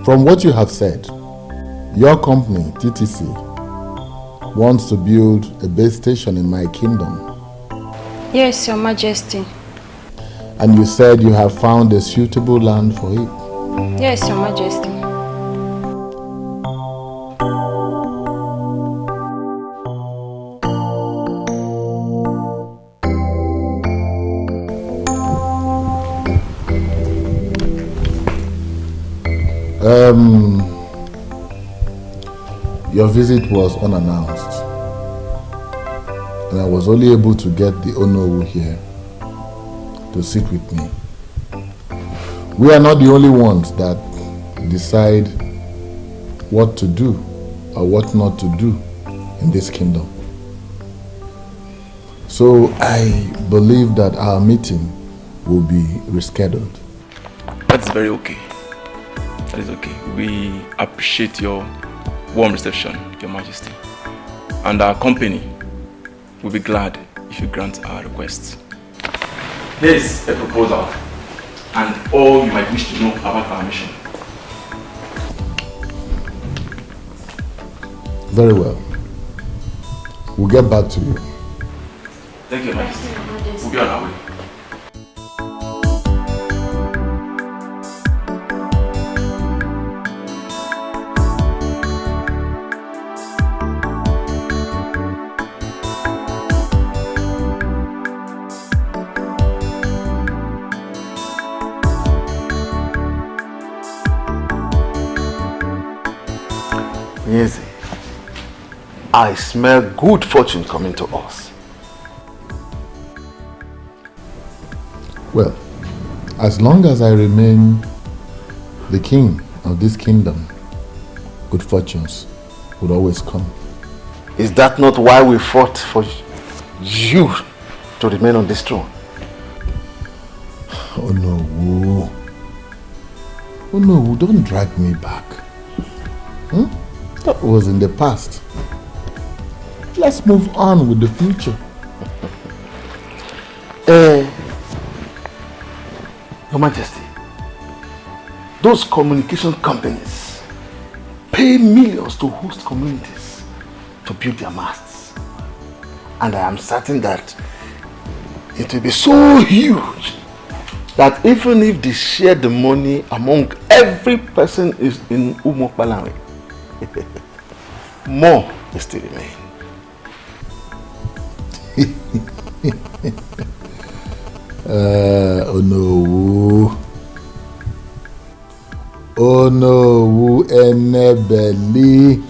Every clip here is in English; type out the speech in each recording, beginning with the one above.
From what you have said, your company, TTC, wants to build a base station in my kingdom. Yes, Your Majesty. And you said you have found a suitable land for it. Yes, Your Majesty. Your visit was unannounced, and I was only able to get the Onowu here to sit with me. We are not the only ones that decide what to do or what not to do in this kingdom. So I believe that our meeting will be rescheduled. That's very okay. That is okay. We appreciate your warm reception, Your Majesty. And our company will be glad if you grant our request. Here's a proposal and all you might wish to know about our mission. Very well. We'll get back to you. Thank you, Your Majesty. We'll be on our way. Yes, I smell good fortune coming to us. Well, as long as I remain the king of this kingdom, good fortunes would always come. Is that not why we fought for you to remain on this throne? Oh no, oh no, don't drag me back. That was in the past. Let's move on with the future. Your Majesty, those communication companies pay millions to host communities to build their masts. And I am certain that it will be so huge that even if they share the money among every person is in Umokbalanwe, more will still remain. Oh no. Oh no, enebeli.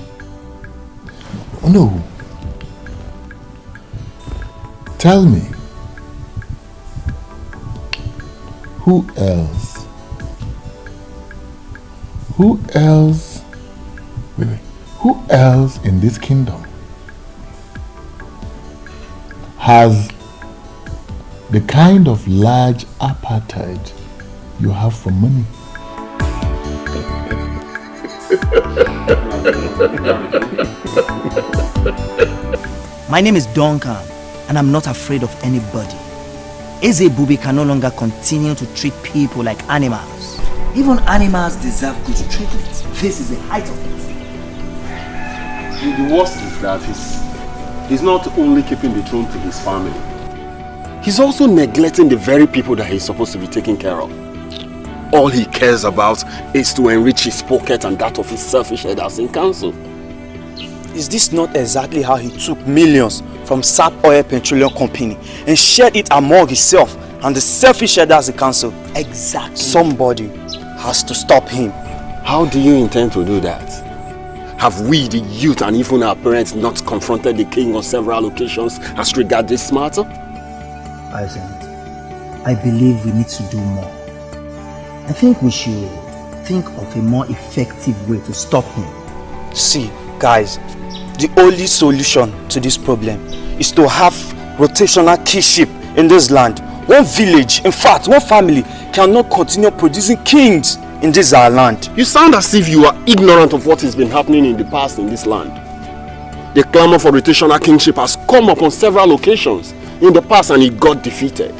Oh no. Tell me, who else? Who else? Wait. Who else in this kingdom has the kind of large appetite you have for money? My name is Duncan, and I'm not afraid of anybody. Eze Bubi can no longer continue to treat people like animals. Even animals deserve good treatment. This is the height of it. The worst is that he's not only keeping the throne to his family, he's also neglecting the very people that he's supposed to be taking care of. All he cares about is to enrich his pocket and that of his selfish headers in council. Is this not exactly how he took millions from SAP Oil Petroleum Company and shared it among himself and the selfish headers in council? Exactly. Somebody has to stop him. How do you intend to do that? Have we, the youth, and even our parents not confronted the king on several occasions as regards this matter? I believe we need to do more. I think we should think of a more effective way to stop him. See, guys, the only solution to this problem is to have rotational kingship in this land. One village, in fact, one family cannot continue producing kings in this our land. You sound as if you are ignorant of what has been happening in the past in this land. The clamor for rotational kingship has come up on several occasions in the past and it got defeated.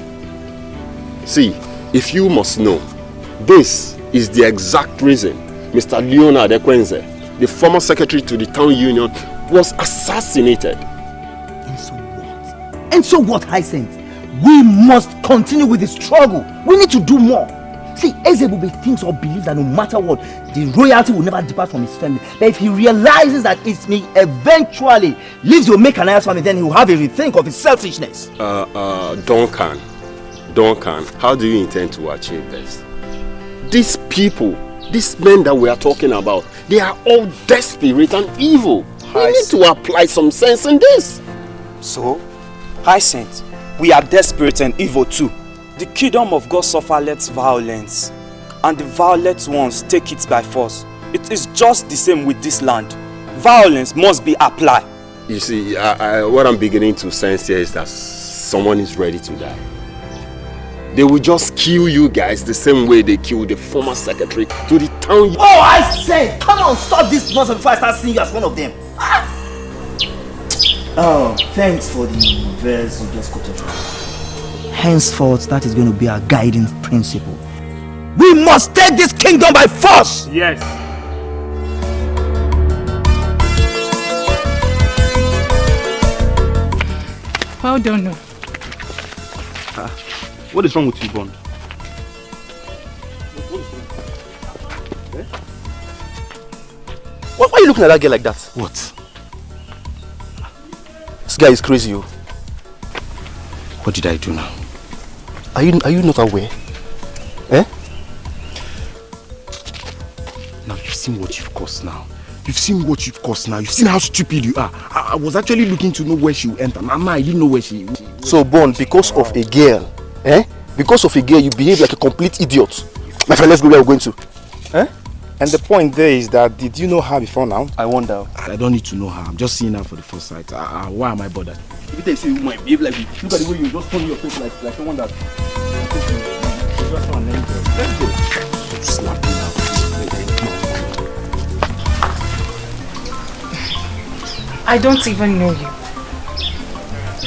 See, if you must know, this is the exact reason Mr. Leonard Ekwenze, the former secretary to the town union, was assassinated. And so what? And so what, Hyacinth? We must continue with the struggle. We need to do more. See, Ezebube thinks or believes that no matter what, the royalty will never depart from his family. But if he realizes that it may eventually leave the Omekanaya's family, then he will have a rethink of his selfishness. Duncan, how do you intend to achieve this? These people, these men that we are talking about, they are all desperate and evil. We need to apply some sense in this. So, Hyacinth, we are desperate and evil too. The kingdom of God suffereth violence, and the violent ones take it by force. It is just the same with this land. Violence must be applied. You see, what I'm beginning to sense here is that someone is ready to die. They will just kill you guys the same way they killed the former secretary to the town. Oh, I say, come on, stop this nonsense before I start seeing you as one of them. Oh, thanks for the verse you just quoted. Henceforth, that is going to be our guiding principle. We must take this kingdom by force! Yes. Well done. What is wrong with you, Bond? Why are you looking at that girl like that? What? This guy is crazy, yo. What did I do now? Are you not aware? Eh? Now you've seen what you've caused now. You've seen what you've caused now. You've seen how stupid you are. I was actually looking to know where she will enter. Now I didn't know where she will. So, Bond, because of a girl, eh? Because of a girl, you behave like a complete idiot. My friend, let's go where we're going to. Eh? And the point there is that, did you know her before now? I wonder. I don't need to know her. I'm just seeing her for the first sight. Why am I bothered? If they say you might behave like this, look at the way you just turn your face like someone that... Let's go. Slap me now. I don't even know you.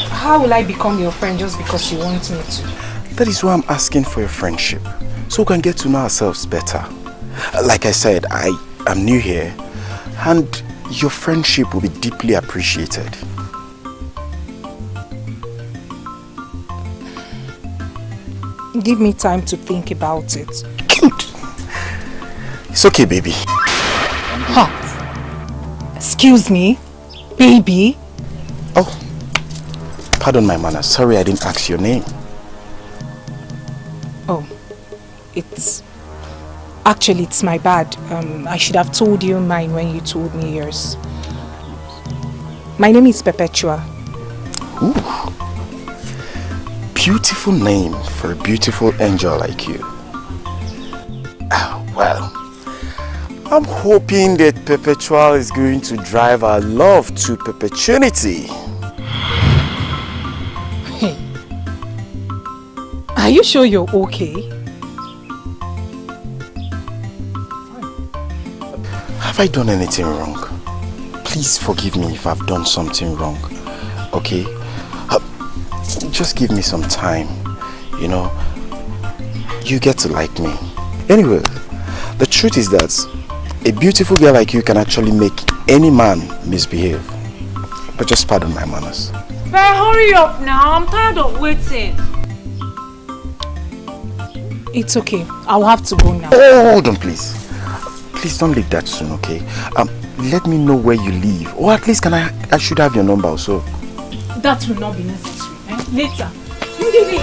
How will I become your friend just because you want me to? That is why I'm asking for your friendship, so we can get to know ourselves better. Like I said, I am new here, and your friendship will be deeply appreciated. Give me time to think about it. Good. It's okay, baby. Huh? Excuse me, baby? Oh, pardon my manners. Sorry I didn't ask your name. Oh, actually it's my bad. I should have told you mine when you told me yours. My name is Perpetua. Ooh. Beautiful name for a beautiful angel like you. Well, I'm hoping that Perpetual is going to drive our love to perpetuity. Hey, are you sure you're okay? Have I done anything wrong? Please forgive me if I've done something wrong, okay? Just give me some time, you know. You get to like me. Anyway, the truth is that a beautiful girl like you can actually make any man misbehave. But just pardon my manners. But hurry up now, I'm tired of waiting. It's okay, I'll have to go now. Oh, hold on please. Please don't leave that soon, okay? Let me know where you live. Or at least I should have your number also. That will not be necessary. Later. You give it.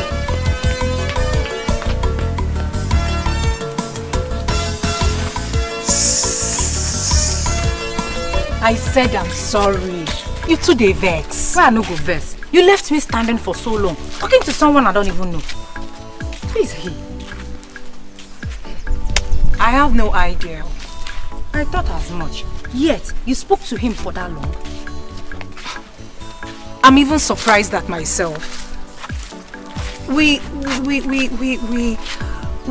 I said I'm sorry. You too dey vex. Why I no go vex? You left me standing for so long, talking to someone I don't even know. Who is he? I have no idea. I thought as much. Yet, you spoke to him for that long. I'm even surprised at myself. We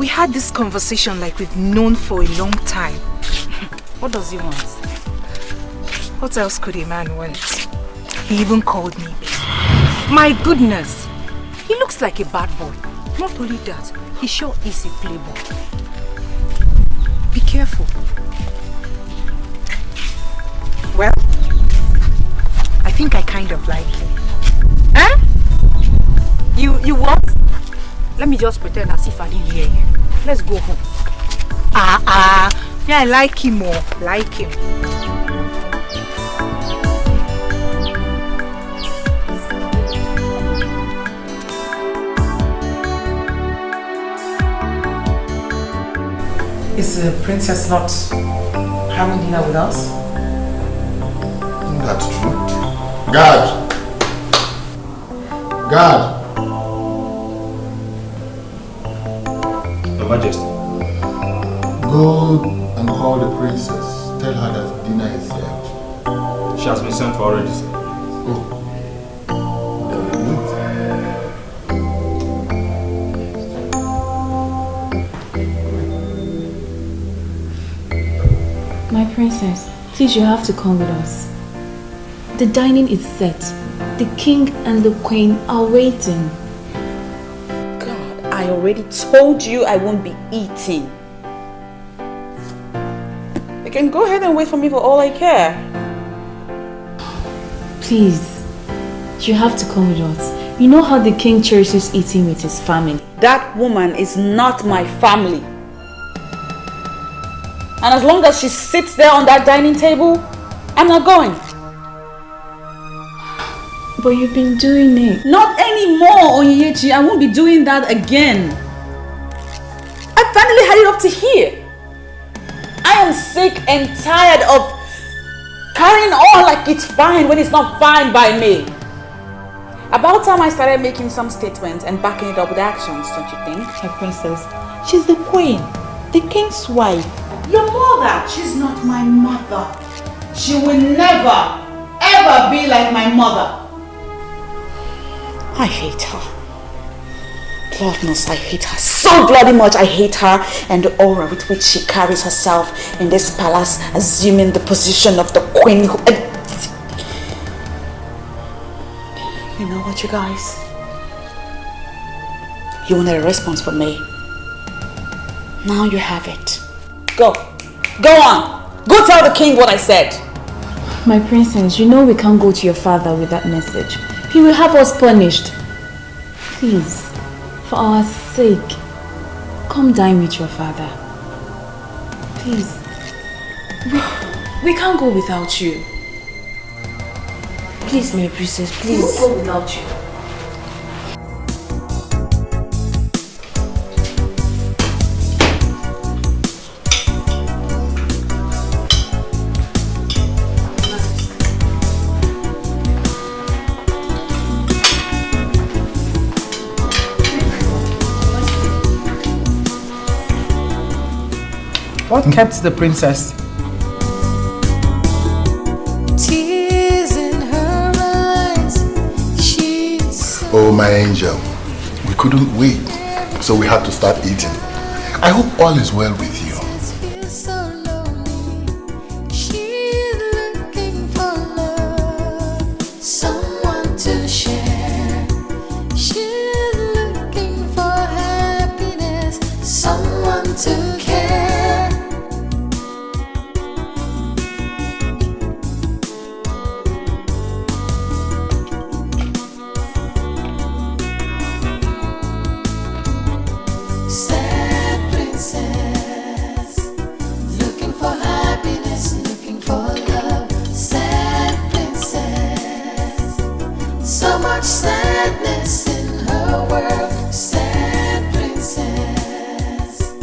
had this conversation like we've known for a long time. What does he want? What else could a man want? He even called me babe. My goodness! He looks like a bad boy. Not only that, he sure is a playboy. Be careful. careful. Well, I think I kind of like him. Eh? You what? Let me just pretend as if I didn't hear you. Let's go home. Yeah, I like him more. Like him. Is the princess not having dinner with us? That's true. Guard! Guard! Your Majesty. Go and call the princess. Tell her that dinner is served. She has been sent for already, sir. Oh. My princess, please, you have to come with us. The dining is set. The king and the queen are waiting. God, I already told you I won't be eating. You can go ahead and wait for me for all I care. Please, you have to come with us. You know how the king cherishes eating with his family. That woman is not my family. And as long as she sits there on that dining table, I'm not going. But you've been doing it. Not anymore, Onyechi. I won't be doing that again. I finally had it up to here. I am sick and tired of carrying on like it's fine when it's not fine by me. About time I started making some statements and backing it up with actions, don't you think? My princess, she's the queen, the king's wife. Your mother, she's not my mother. She will never, ever be like my mother. I hate her. Lord knows I hate her so bloody much. I hate her and the aura with which she carries herself in this palace, assuming the position of the queen. You know what, you guys? You wanted a response from me. Now you have it. Go. Go on. Go tell the king what I said. My princess, you know we can't go to your father with that message. He will have us punished. Please, for our sake, come dine with your father. Please. We can't go without you. Please, my princess, please. We won't go without you. What kept the princess? Tears in her eyes. Oh, my angel. We couldn't wait, so we had to start eating. I hope all is well with you. She's looking for love, someone to share. She's looking for happiness, someone to care. Sadness in her world, sad princess,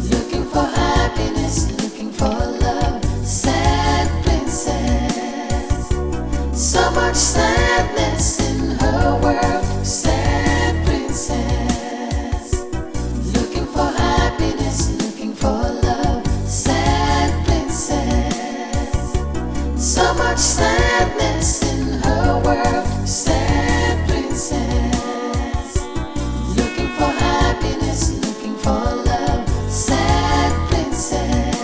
looking for happiness, looking for love, sad princess, so much sadness in her world, sad princess, looking for happiness, looking for love, sad princess, so much sadness in her world, sad princess, looking for happiness, looking for love, sad princess,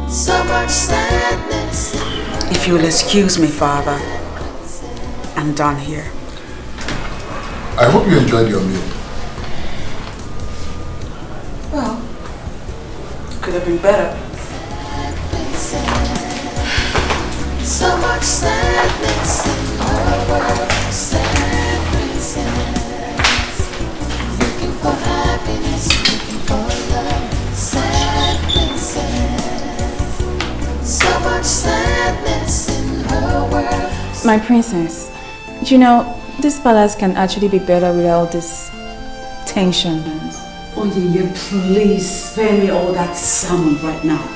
so much sadness. If you'll excuse me, Father, I'm done here. I hope you enjoyed your meal. Well, you could have been better. So much sadness in her world. Sad princess, looking for happiness, looking for love. Sad princess, so much sadness in her world. My princess, you know, this palace can actually be better without this tension. Onye, please spare me all that salmon right now.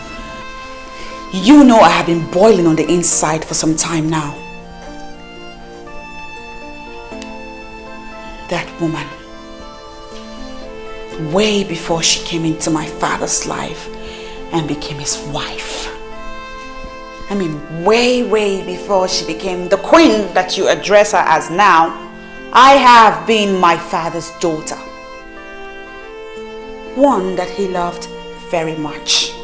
You know I have been boiling on the inside for some time now. That woman, way before she came into my father's life and became his wife. I mean, way before she became the queen that you address her as now, I have been my father's daughter. One that he loved very much.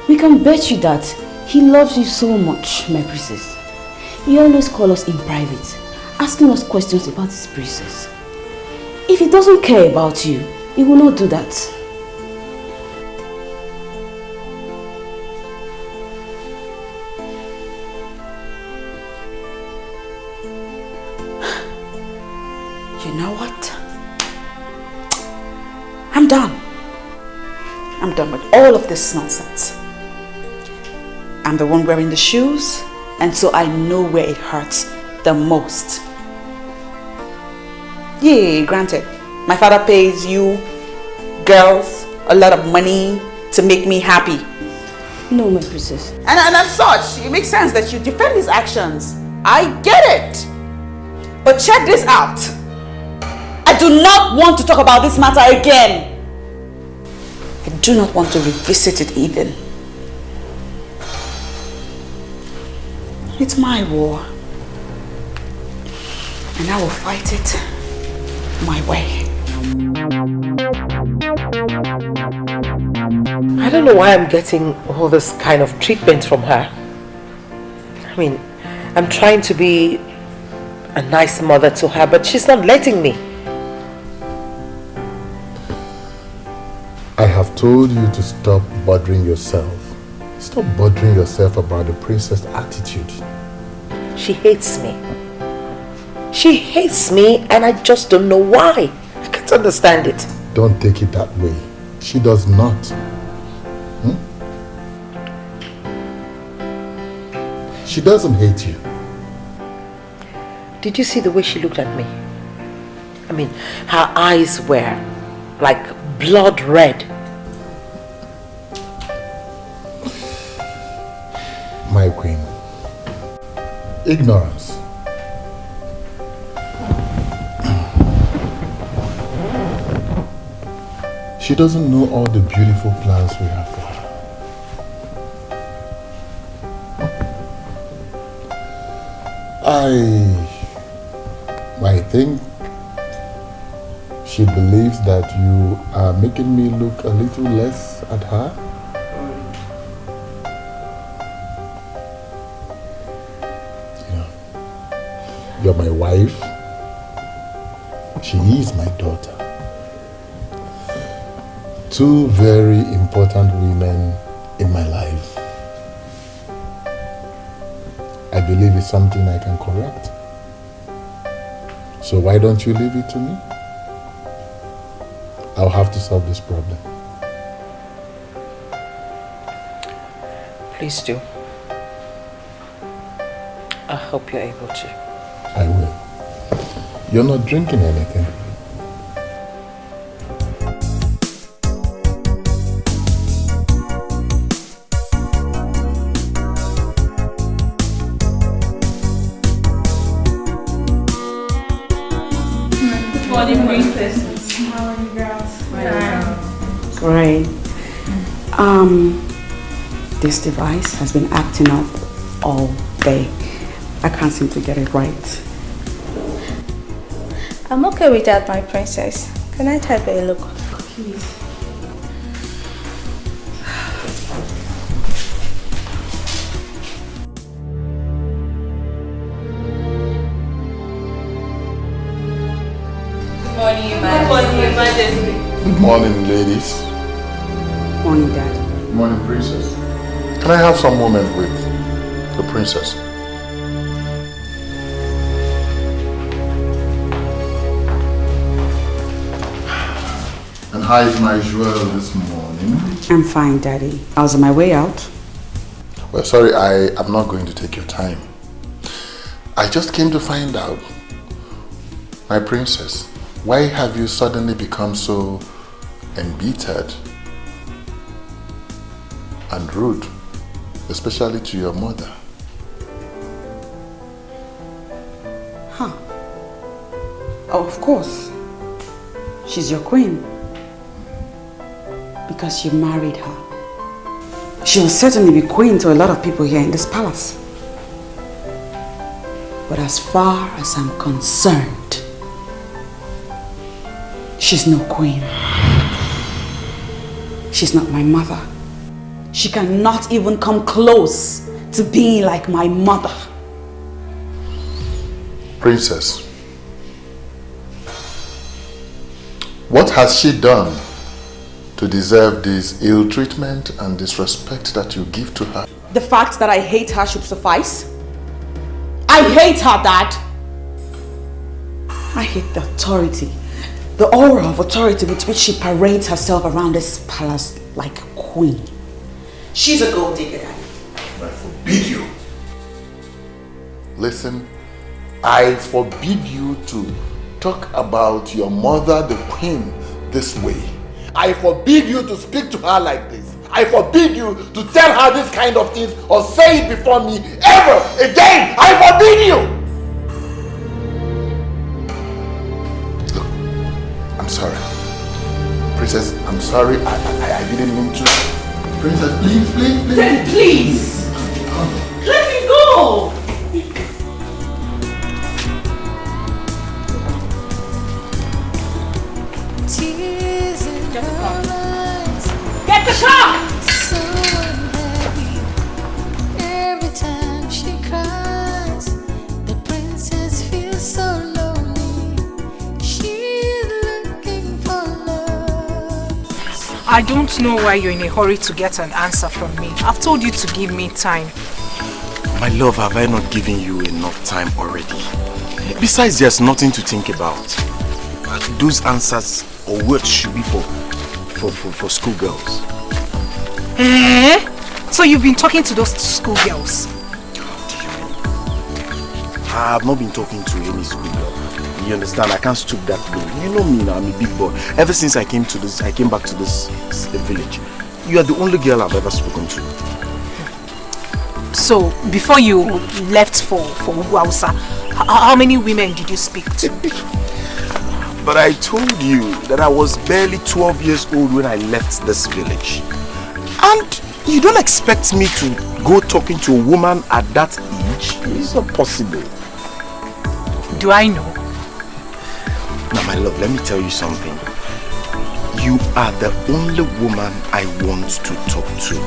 We can bet you that he loves you so much, my princess. He always calls us in private, asking us questions about his princess. If he doesn't care about you, he will not do that. You know what? I'm done. I'm done with all of this nonsense. I'm the one wearing the shoes, and so I know where it hurts the most. Yeah, granted, my father pays you girls a lot of money to make me happy. No, my princess. And as such, it makes sense that you defend his actions. I get it. But check this out. I do not want to talk about this matter again. I do not want to revisit it even. It's my war. And I will fight it my way. I don't know why I'm getting all this kind of treatment from her. I mean, I'm trying to be a nice mother to her, but she's not letting me. I have told you to stop bothering yourself. Stop bothering yourself about the princess' attitude. She hates me. She hates me and I just don't know why. I can't understand it. Don't take it that way. She does not. She doesn't hate you. Did you see the way she looked at me? I mean, her eyes were like blood red. My queen, ignorance. She doesn't know all the beautiful plans we have for her. I think she believes that you are making me look a little less at her. You're my wife. She is my daughter. Two very important women in my life. I believe it's something I can correct. So why don't you leave it to me? I'll have to solve this problem. Please do. I hope you're able to. I will. You're not drinking anything. Good morning, princesses. How are you girls? Great. This device has been acting up all day. I can't seem to get it right. I'm okay with that, my princess. Can I take a look? Please. Good morning, Your Majesty. Good morning, ladies. Morning, Dad. Morning, princess. Can I have some moment with the princess? And how is my jewel this morning? I'm fine, Daddy. I was on my way out. Well, sorry, I am not going to take your time. I just came to find out, my princess, why have you suddenly become so embittered and rude, especially to your mother? Huh. Oh, of course. She's your queen. Because you married her. She will certainly be queen to a lot of people here in this palace. But as far as I'm concerned, she's no queen. She's not my mother. She cannot even come close to being like my mother. Princess, what has she done to deserve this ill treatment and disrespect that you give to her? The fact that I hate her should suffice. I hate her, Dad. I hate the authority, the aura of authority with which she parades herself around this palace like a queen. She's a gold digger, Daddy. I forbid you. Listen, I forbid you to talk about your mother, the queen, this way. I forbid you to speak to her like this. I forbid you to tell her this kind of things or say it before me ever again. I forbid you. Look, I'm sorry. Princess, I'm sorry. I didn't mean to. Princess, please. Then please. Let me go. Get the car! So unhappy. Every time she cries, the princess feels so lonely. She's looking for love. I don't know why you're in a hurry to get an answer from me. I've told you to give me time. My love, have I not given you enough time already? Besides, there's nothing to think about. Those answers or words should be for schoolgirls. Eh? So you've been talking to those schoolgirls? I have not been talking to any schoolgirl. You understand? I can't stoop that low. You know me now, I'm a big boy. Ever since I came back to this village, you are the only girl I've ever spoken to. So, before you left for Uguausa, how many women did you speak to? But I told you that I was barely 12 years old when I left this village. And you don't expect me to go talking to a woman at that age? It's not possible. Do I know? Now my love, let me tell you something. You are the only woman I want to talk to.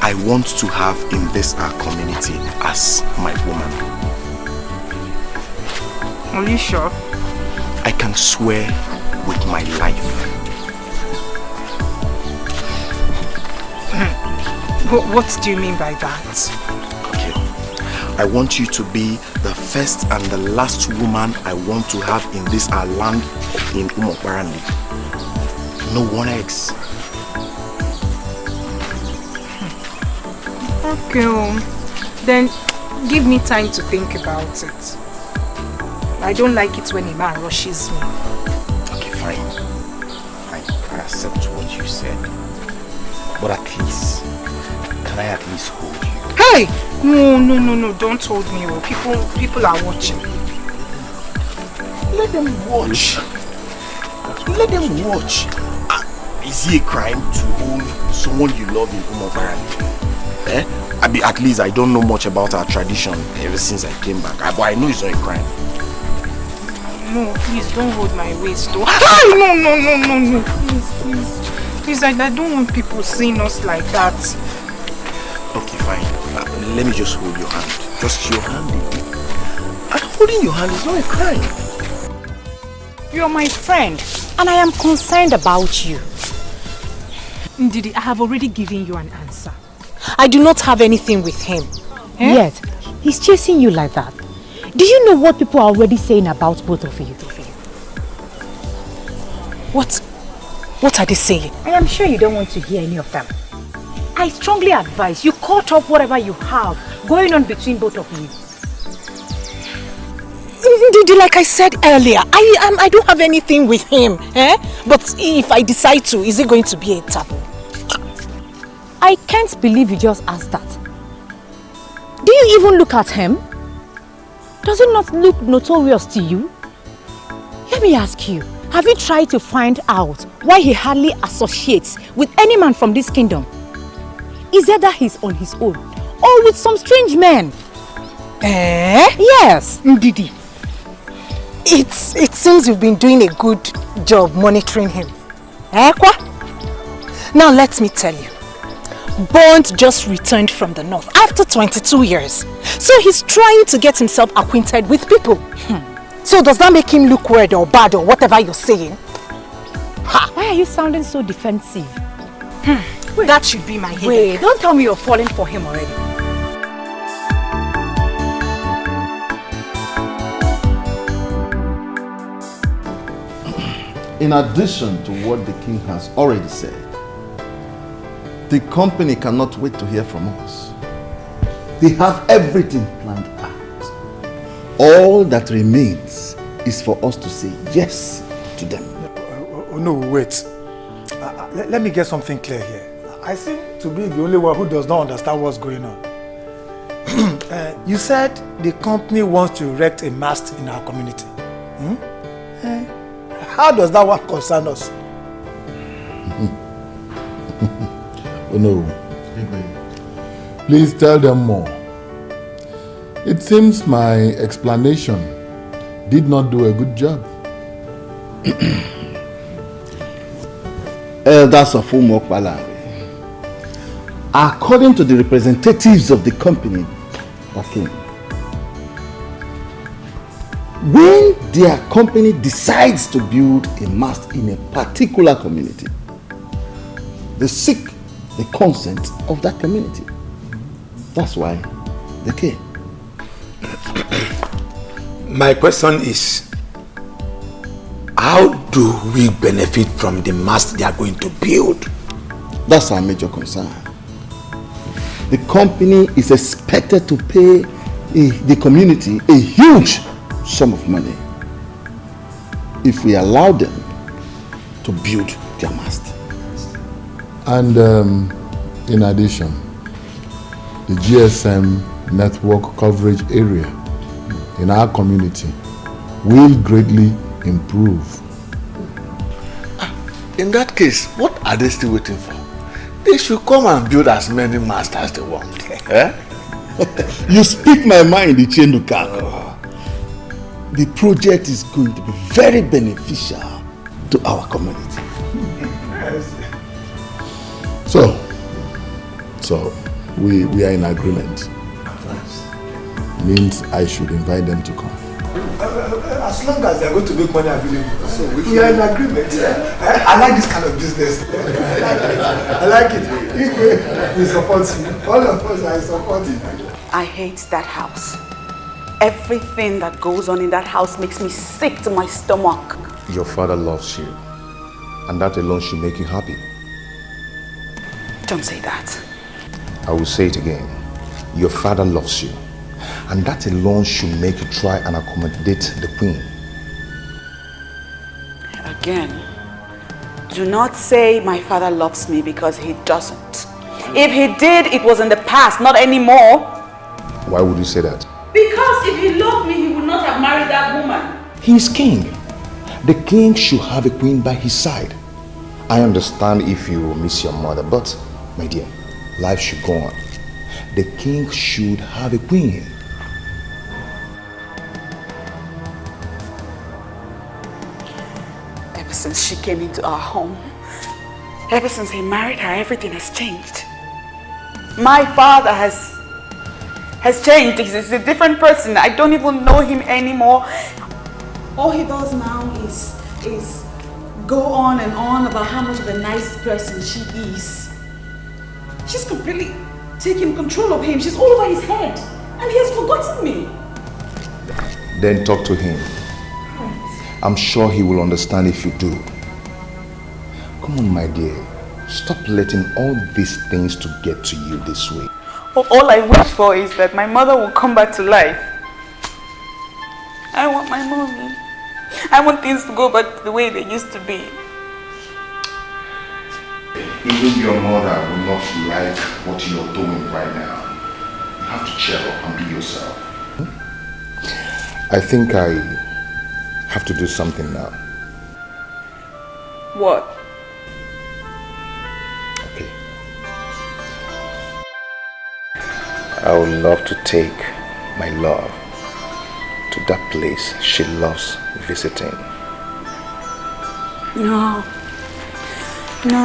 I want to have in this our community as my woman. Are you sure? I can swear with my life. What do you mean by that? Okay. I want you to be the first and the last woman I want to have in this our land in Umokbarandi. No one else. Okay, then give me time to think about it. I don't like it when a man rushes me. Okay, fine. I accept what you said. But at least, can I at least hold you? Hey! No, don't hold me. People are watching. Let them watch. Let them watch. Is it a crime to hold someone you love in Umobarani? At least I don't know much about our tradition ever since I came back. But I know it's not a crime. No, please don't hold my waist though. No. Please, I don't want people seeing us like that. Okay, fine. Let me just hold your hand. Just your hand. And holding your hand is not a crime. You're my friend, and I am concerned about you. Ndidi, I have already given you an answer. I do not have anything with him. Yet, he's chasing you like that. Do you know what people are already saying about both of you? What are they saying? I am sure you don't want to hear any of them. I strongly advise you cut off whatever you have going on between both of you. Ndidi, like I said earlier, I don't have anything with him. But if I decide to, is it going to be a taboo? I can't believe you just asked that. Do you even look at him? Does it not look notorious to you? Let me ask you, have you tried to find out why he hardly associates with any man from this kingdom? Is it that he's on his own or with some strange men? Yes. Ndidi, it seems you've been doing a good job monitoring him. Now let me tell you. Bond just returned from the north after 22 years. So he's trying to get himself acquainted with people. So does that make him look weird or bad or whatever you're saying? Why are you sounding so defensive? That should be my headache. Wait, don't tell me you're falling for him already. In addition to what the king has already said, the company cannot wait to hear from us. They have everything planned out. All that remains is for us to say yes to them. No, wait. Let me get something clear here. I seem to be the only one who does not understand what's going on. You said the company wants to erect a mast in our community. How does that one concern us? Oh no. Please tell them more. It seems my explanation did not do a good job. Elders of Umokbala, according to the representatives of the company that came, when their company decides to build a mast in a particular community, they seek the consent of that community. That's why they came. My question is, how do we benefit from the mast they are going to build? That's our major concern. The company is expected to pay the community a huge sum of money if we allow them to build their mast. And in addition, the GSM network coverage area in our community will greatly improve. In that case, what are they still waiting for? They should come and build as many masts as they want. You speak my mind, Chinenye. The project is going to be very beneficial to our community. So we are in agreement. Means I should invite them to come. As long as they are going to make money available. So we are in agreement. I like this kind of business. I like it. We support you. All of us are supporting. I hate that house. Everything that goes on in that house makes me sick to my stomach. Your father loves you, and that alone should make you happy. Don't say that. I will say it again. Your father loves you, and that alone should make you try and accommodate the queen. Again, do not say my father loves me, because he doesn't. If he did, it was in the past, not anymore. Why would you say that? Because if he loved me, he would not have married that woman. He is king. The king should have a queen by his side. I understand if you miss your mother, but my dear, life should go on. The king should have a queen. Ever since she came into our home, ever since he married her, everything has changed. My father has changed. He's a different person. I don't even know him anymore. All he does now is go on and on about how much of a nice person she is. She's completely taking control of him. She's all over his head. And he has forgotten me. Then talk to him. I'm sure he will understand if you do. Come on, my dear. Stop letting all these things to get to you this way. All I wish for is that my mother will come back to life. I want my mommy. I want things to go back to the way they used to be. Even your mother will not like what you're doing right now. You have to cheer up and be yourself. I think I have to do something now. What? Okay. I would love to take my love to that place she loves visiting. No,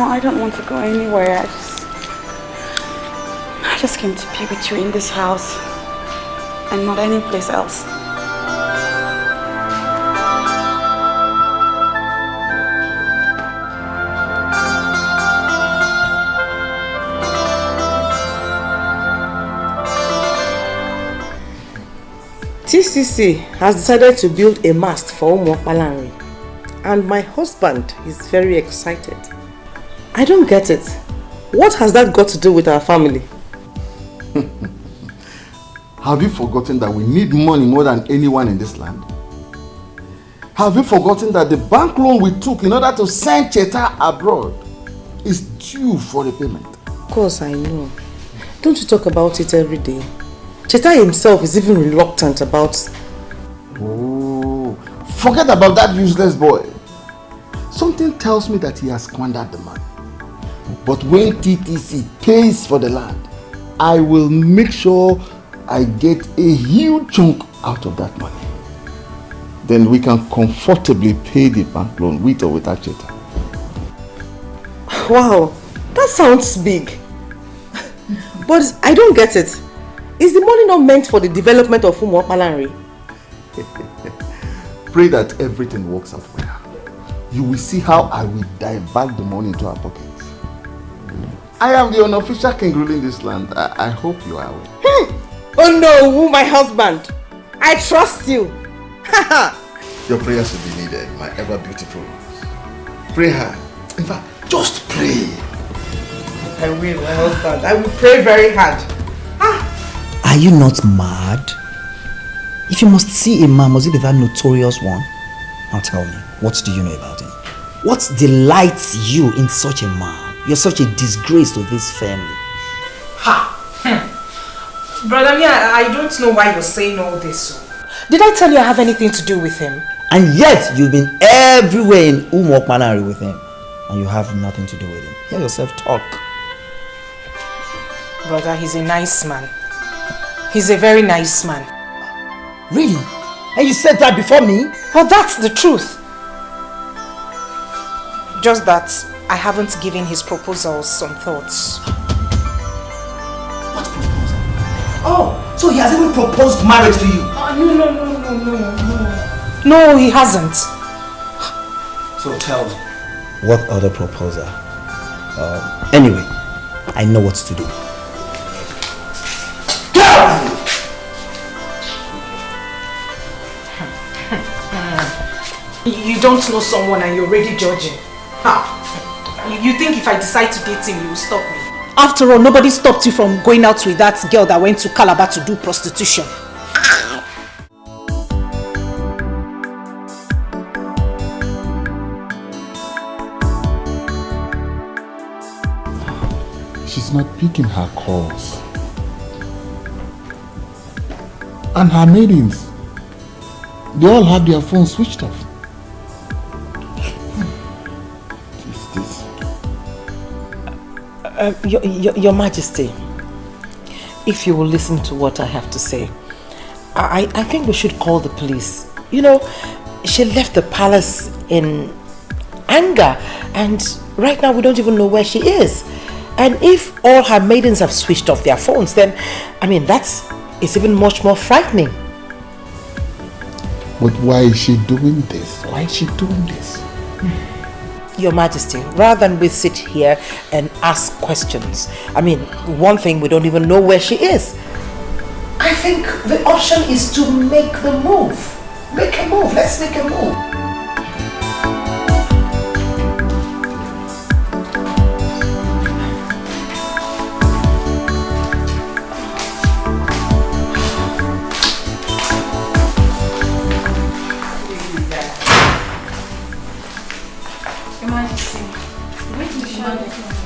I don't want to go anywhere. I just came to be with you in this house and not any place else. TCC has decided to build a mast for Umuokpalanri, and my husband is very excited. I don't get it. What has that got to do with our family? Have you forgotten that we need money more than anyone in this land? Have you forgotten that the bank loan we took in order to send CHACHA abroad is due for repayment? Of course I know. Don't you talk about it every day? CHACHA himself is even reluctant about... Oh, forget about that useless boy. Something tells me that he has squandered the money. But when TTC pays for the land, I will make sure I get a huge chunk out of that money. Then we can comfortably pay the bank loan with or without CHACHA. Wow, that sounds big. But I don't get it. Is the money not meant for the development of Umuokpalanri? Pray that everything works out well. You will see how I will divert the money into our pockets. I am the unofficial king ruling this land. I hope you are aware. Oh no, my husband. I trust you. Your prayers will be needed, my ever beautiful. Pray hard. In fact, just pray. I will, my husband. I will pray very hard. Are you not mad? If you must see a man, must it be that notorious one? Now tell me, what do you know about him? What delights you in such a man? You're such a disgrace to this family. Ha! Brother Mia, I don't know why you're saying all this. Did I tell you I have anything to do with him? And yet, you've been everywhere in Umuokpalanri with him. And you have nothing to do with him. Hear yourself talk. Brother, he's a nice man. He's a very nice man. Really? And you said that before me? Well, that's the truth. Just that I haven't given his proposals some thoughts. What proposal? Oh, so he has even proposed marriage to you? No, he hasn't. So tell me. What other proposal? Anyway, I know what to do. You don't know someone and you're already judging. You think if I decide to date him, you will stop me? After all, nobody stopped you from going out with that girl that went to Calabar to do prostitution. She's not picking her calls. And her maidens, they all have their phones switched off. Your Majesty, if you will listen to what I have to say, I think we should call the police. You know, she left the palace in anger, and right now we don't even know where she is. And if all her maidens have switched off their phones, then, I mean, it's even much more frightening. But why is she doing this? Why is she doing this? Your Majesty, rather than we sit here and ask questions, I mean, one thing, we don't even know where she is. I think the option is to make the move. Make a move. Let's make a move.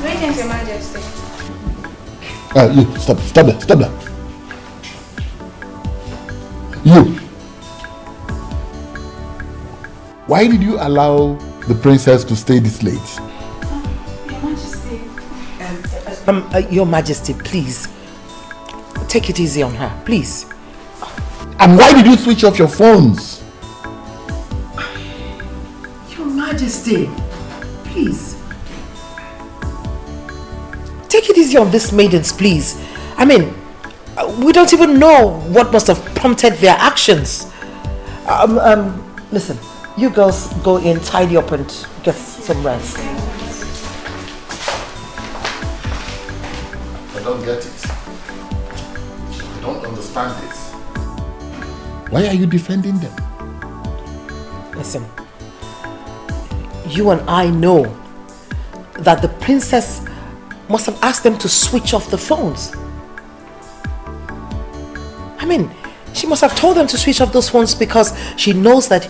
Greetings, Your Majesty. You, stop there. You. Why did you allow the princess to stay this late? Your Majesty. Your Majesty, please. Take it easy on her, please. And why did you switch off your phones? Your Majesty, please. Take it easy on these maidens, please. I mean, we don't even know what must have prompted their actions. Listen, you girls go in, tidy up and get some rest. I don't get it. I don't understand this. Why are you defending them? Listen, you and I know that the princess must have asked them to switch off the phones. I mean, she must have told them to switch off those phones because she knows that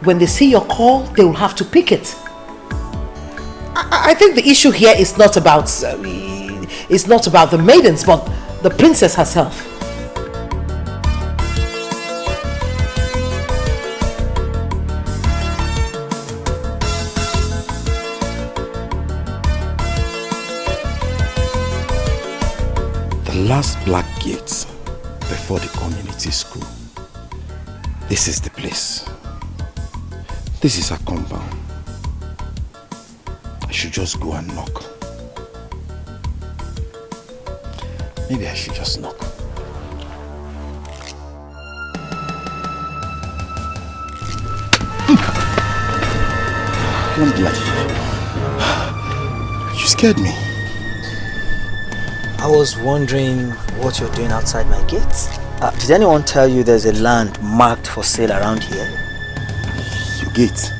when they see your call, they will have to pick it. I think the issue here is not about the maidens, but the princess herself. The last black gates before the community school. This is the place. This is her compound. I should just go and knock. Maybe I should just knock. Don't lie. You scared me. I was wondering what you're doing outside my gate. Did anyone tell you there's a land marked for sale around here? Your gate?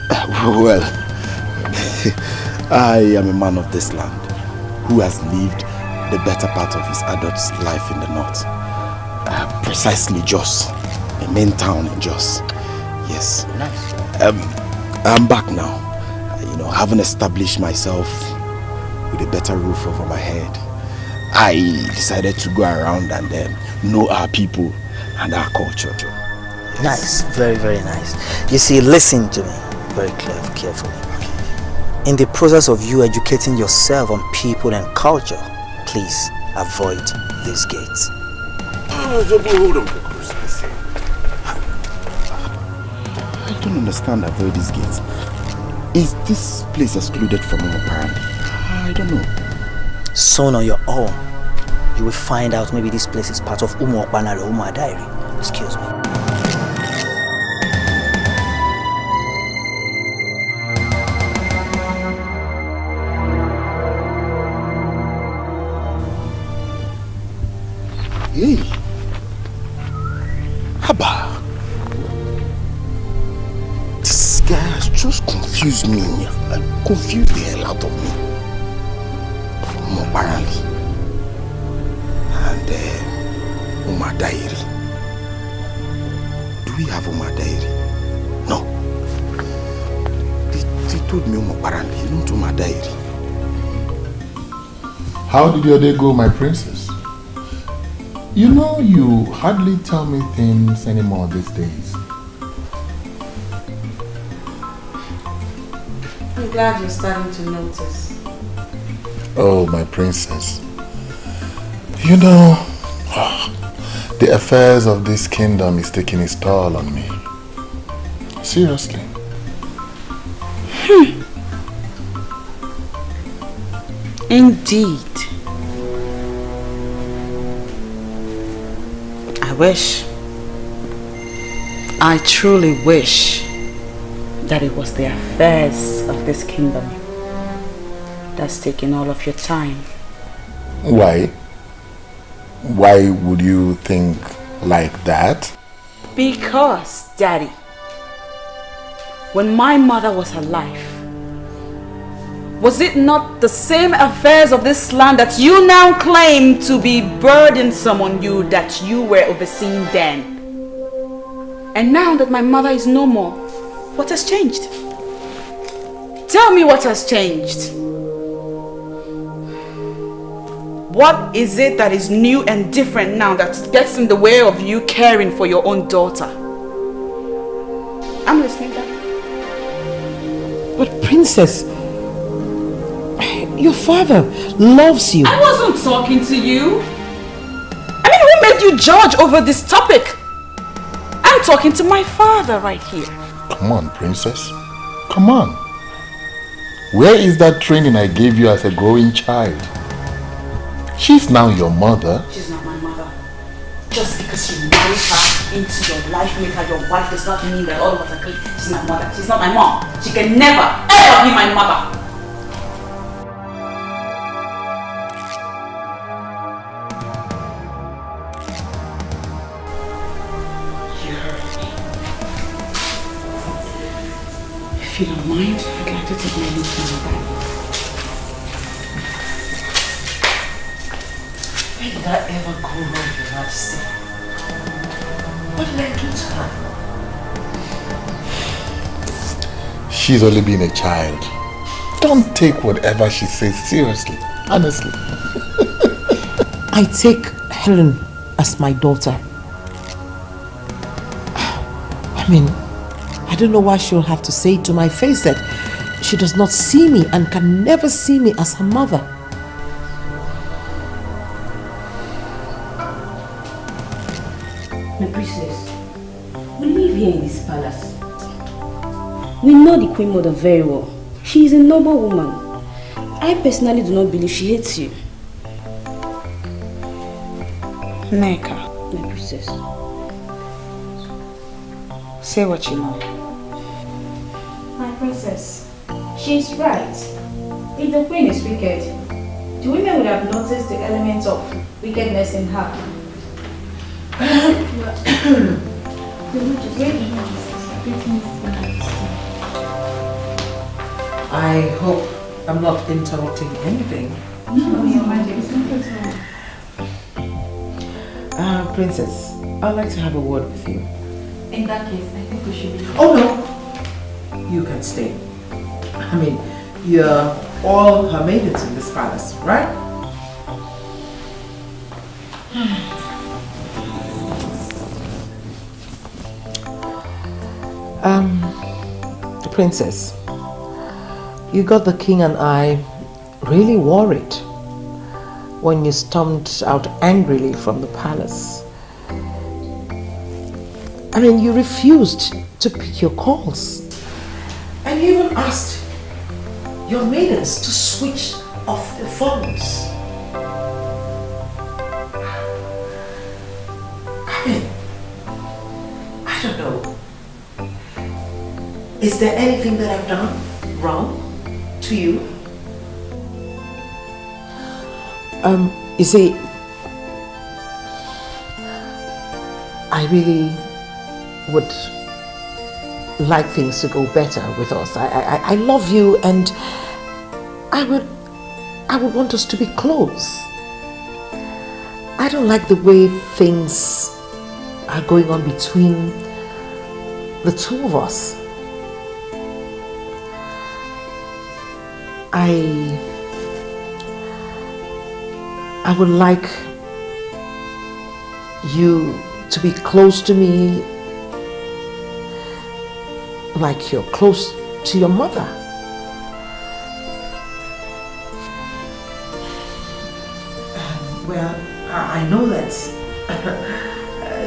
Well, I am a man of this land who has lived the better part of his adult life in the north. Precisely Jos, the main town in Jos. Yes. Nice. I'm back now. Having established myself with a better roof over my head, I decided to go around and know our people and our culture. Yes. Nice, very, very nice. You see, listen to me very carefully. In the process of you educating yourself on people and culture, please avoid these gates. Hold on. I don't understand avoid these gates. Is this place excluded from MORAH? I don't know. Soon on your own, you will find out maybe this place is part of UZOKWE or UMODIRI. Excuse me. Hey, Abba, this guy has just confused me. Confused the hell out of me. Apparently, and UMODIRI. Do we have UMODIRI? No. They told me apparently, not UMODIRI. How did your day go, my princess? You know, you hardly tell me things anymore these days. I'm glad you're starting to notice. Oh, my princess. You know, the affairs of this kingdom is taking its toll on me. Seriously. Indeed. I truly wish that it was the affairs of this kingdom that's taking all of your time. Why? Why would you think like that? Because, Daddy, when my mother was alive, was it not the same affairs of this land that you now claim to be burdensome on you that you were overseeing then? And now that my mother is no more, what has changed? Tell me what has changed. What is it that is new and different now that gets in the way of you caring for your own daughter? I'm listening, Daddy. But Princess, your father loves you. I wasn't talking to you. I mean, who made you judge over this topic? I'm talking to my father right here. Come on, Princess. Come on. Where is that training I gave you as a growing child? She's now your mother. She's not my mother. Just because you married her into your life, make her your wife, does not mean that all of us agree she's my mother. She's not my mom. She can never, ever be my mother. You heard me. If you don't mind, I'd like to take my leave now. Where did I ever go wrong, Your Majesty? What did I do to her? She's only been a child. Don't take whatever she says seriously. Honestly. I take Helen as my daughter. I mean, I don't know why she'll have to say to my face that she does not see me and can never see me as her mother. My princess, we live here in this palace. We know the Queen Mother very well. She is a noble woman. I personally do not believe she hates you. Neka. My princess. Say what you know. My princess, she's right. If the queen is wicked, the women would have noticed the element of wickedness in her. I hope I'm not interrupting anything. No, Your Majesty. Princess, I'd like to have a word with you. In that case, I think we should be... Oh no! You can stay. I mean, you're all her maidens in this palace, right? Princess, you got the king and I really worried when you stormed out angrily from the palace. I mean, you refused to pick your calls. And you even asked your maidens to switch off their phones. I mean, I don't know. Is there anything that I've done wrong to you? You see, I really would like things to go better with us. I love you, and I would want us to be close. I don't like the way things are going on between the two of us. I would like you to be close to me like you're close to your mother. Well, I know that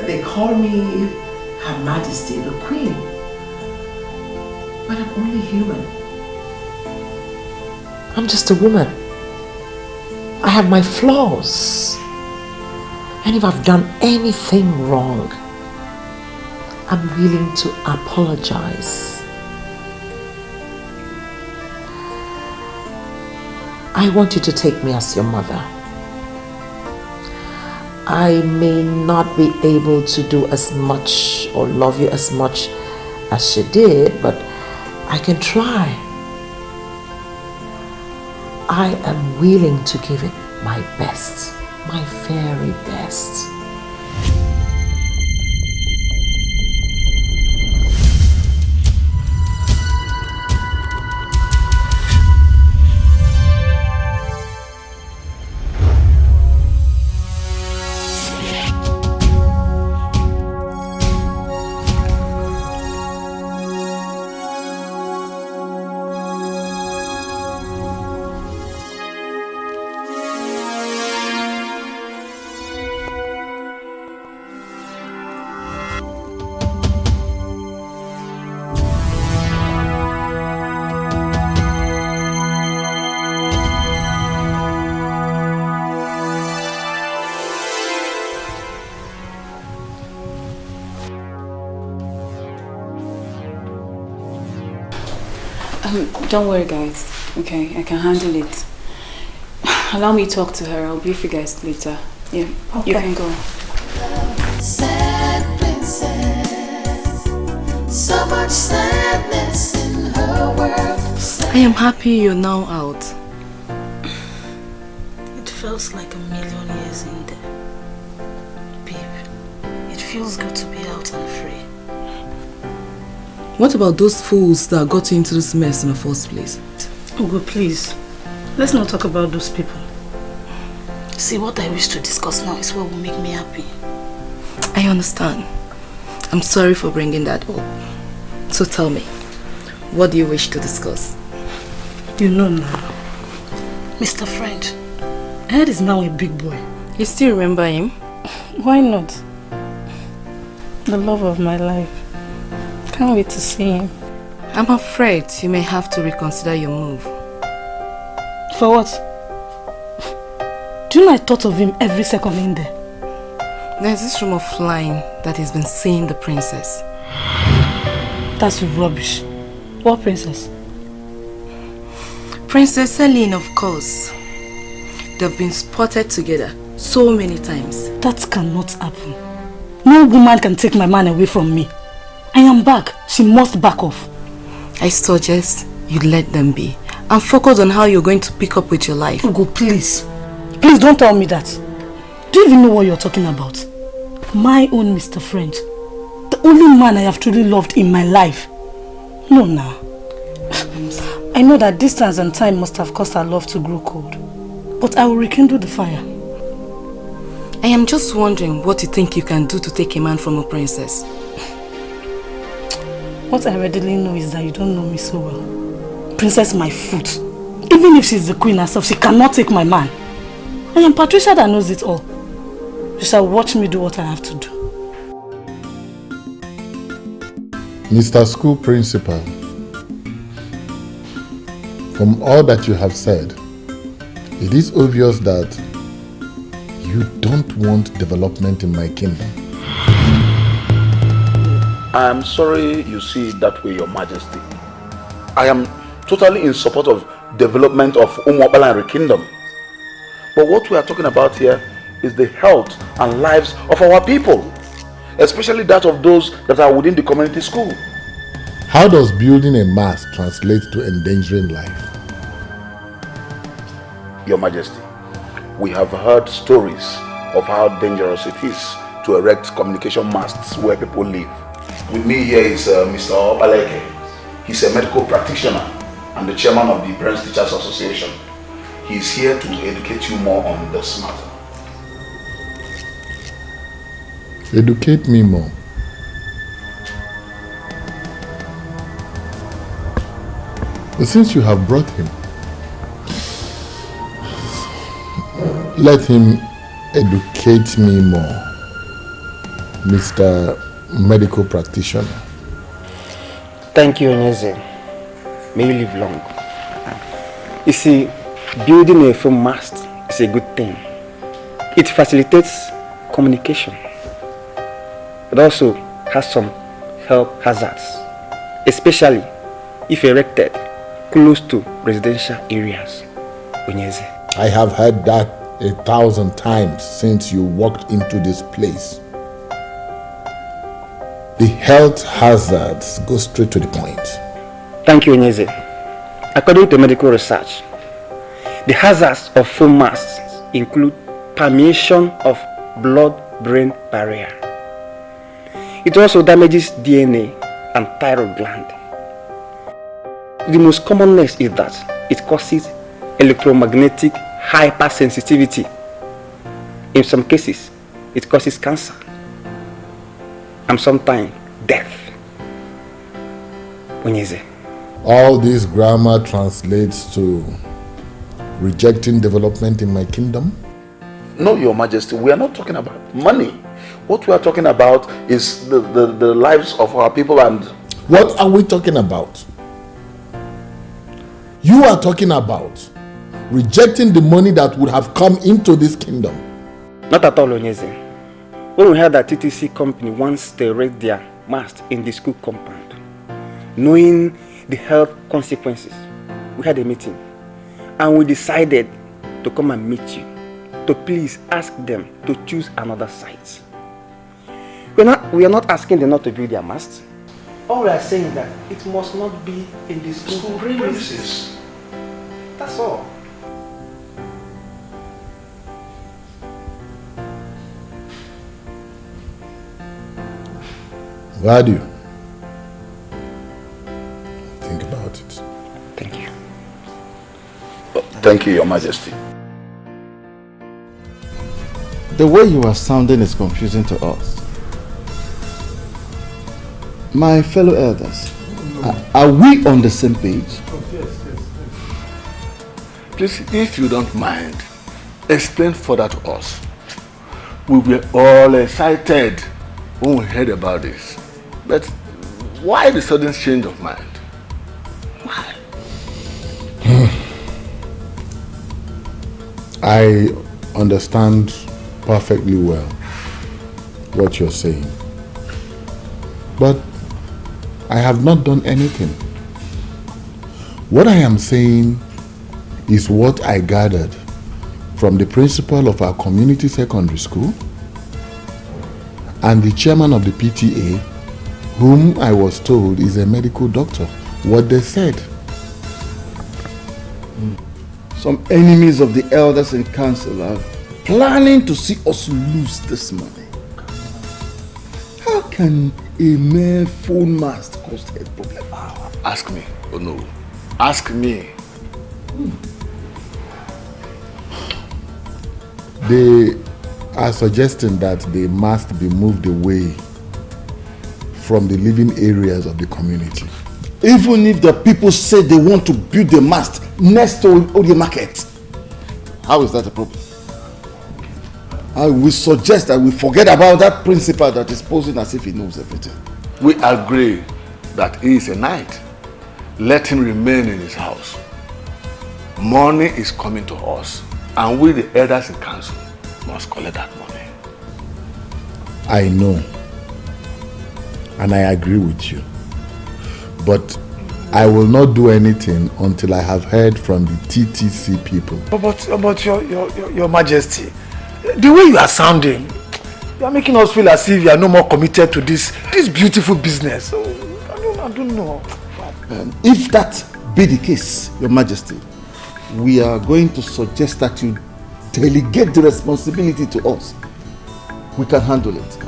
they call me Her Majesty the Queen, but I'm only human. I'm just a woman. I have my flaws. And if I've done anything wrong, I'm willing to apologize. I want you to take me as your mother. I may not be able to do as much or love you as much as she did, but I can try. I am willing to give it my best, my very best. Don't worry, guys. Okay, I can handle it. Allow me to talk to her. I'll brief you guys later. Yeah, okay. You can go. Sad princess, so much sadness in her world. I am happy you're now out. It feels like a million years in there. Babe, it feels good to be out and free. What about those fools that got you into this mess in the first place? Ugo, please. Let's not talk about those people. See, what I wish to discuss now is what will make me happy. I understand. I'm sorry for bringing that up. So tell me, what do you wish to discuss? You know now. Mr. French, Ed is now a big boy. You still remember him? Why not? The love of my life. Can't wait to see him. I'm afraid you may have to reconsider your move. For what? Do you know I thought of him every second in there? There's this rumor flying that he's been seeing the princess. That's rubbish. What princess? Princess Celine, of course. They've been spotted together so many times. That cannot happen. No woman can take my man away from me. I am back. She must back off. I suggest you let them be and focus on how you're going to pick up with your life. Ugo, please. Please don't tell me that. Do you even know what you're talking about? My own Mr. French. The only man I have truly loved in my life. No, now. I know that distance and time must have caused our love to grow cold. But I will rekindle the fire. I am just wondering what you think you can do to take a man from a princess. What I readily know is that you don't know me so well. Princess my foot. Even if she's the queen herself, she cannot take my man. I am Patricia that knows it all. You shall watch me do what I have to do. Mr. School Principal, from all that you have said, it is obvious that you don't want development in my kingdom. I am sorry you see it that way, Your Majesty. I am totally in support of development of Umuabalanri Kingdom. But what we are talking about here is the health and lives of our people, especially that of those that are within the community school. How does building a mast translate to endangering life? Your Majesty, we have heard stories of how dangerous it is to erect communication masts where people live. With me here is Mr. Obaleke. He's a medical practitioner and the chairman of the Parents Teachers Association. He's here to educate you more on this matter. Educate me more. But since you have brought him, let him educate me more, Mr. Medical Practitioner. Thank you, Onyeze. May you live long. You see, building a firm mast is a good thing. It facilitates communication. It also has some health hazards, especially if erected close to residential areas. Onyeze. I have heard that 1,000 times since you walked into this place. The health hazards go straight to the point. Thank you, Onyeze. According to medical research, the hazards of foam masks include permeation of blood-brain barrier. It also damages DNA and thyroid gland. The most commonness is that it causes electromagnetic hypersensitivity. In some cases, it causes cancer and sometimes death. Onyeze. All this grammar translates to rejecting development in my kingdom? No, Your Majesty, we are not talking about money. What we are talking about is the lives of our people. And what are we talking about? You are talking about rejecting the money that would have come into this kingdom. Not at all, Onyeze. When we heard that TTC company wants to erect their mast in the school compound, knowing the health consequences, we had a meeting and we decided to come and meet you to please ask them to choose another site. We are not asking them not to build their mast. All we are saying is that it must not be in the school premises. That's all. Why do you think about it? Thank you. Thank you, Your Majesty. The way you are sounding is confusing to us. My fellow elders, are we on the same page? Please, if you don't mind, explain further to us. We were all excited when we heard about this. But why the sudden change of mind? Why? I understand perfectly well what you're saying. But I have not done anything. What I am saying is what I gathered from the principal of our community secondary school and the chairman of the PTA, whom I was told is a medical doctor. What they said. Some enemies of the elders and council are planning to see us lose this money. How can a mere phone mast cause a problem? Ask me. Oh no. Ask me. They are suggesting that they must be moved away from the living areas of the community. Even if the people say they want to build the mast next to the market, how is that a problem? I will suggest that we forget about that principal that is posing as if he knows everything. We agree that he is a knight. Let him remain in his house. Money is coming to us, and we, the elders in council, must collect that money. I know, and I agree with you. But I will not do anything until I have heard from the TTC people. But your Majesty, the way you are sounding, you are making us feel as if you are no more committed to this beautiful business. So, I don't know. If that be the case, Your Majesty, we are going to suggest that you delegate the responsibility to us. We can handle it.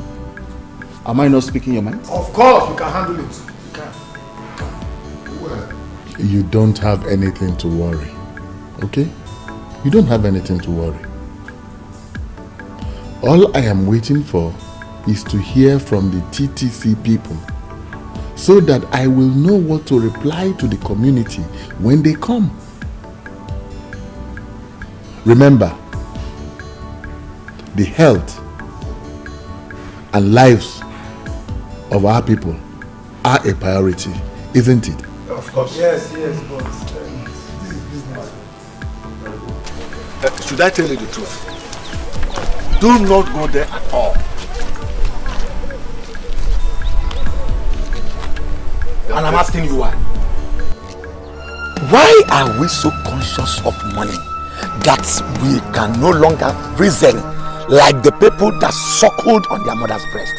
Am I not speaking your mind? Of course, we can handle it. You don't have anything to worry, okay? You don't have anything to worry. All I am waiting for is to hear from the TTC people so that I will know what to reply to the community when they come. Remember, the health and lives of our people are a priority, isn't it? Of course. Yes, but this is business. Should I tell you the truth? Do not go there at all. And I'm asking you why. Why are we so conscious of money that we can no longer reason like the people that suckled on their mother's breast.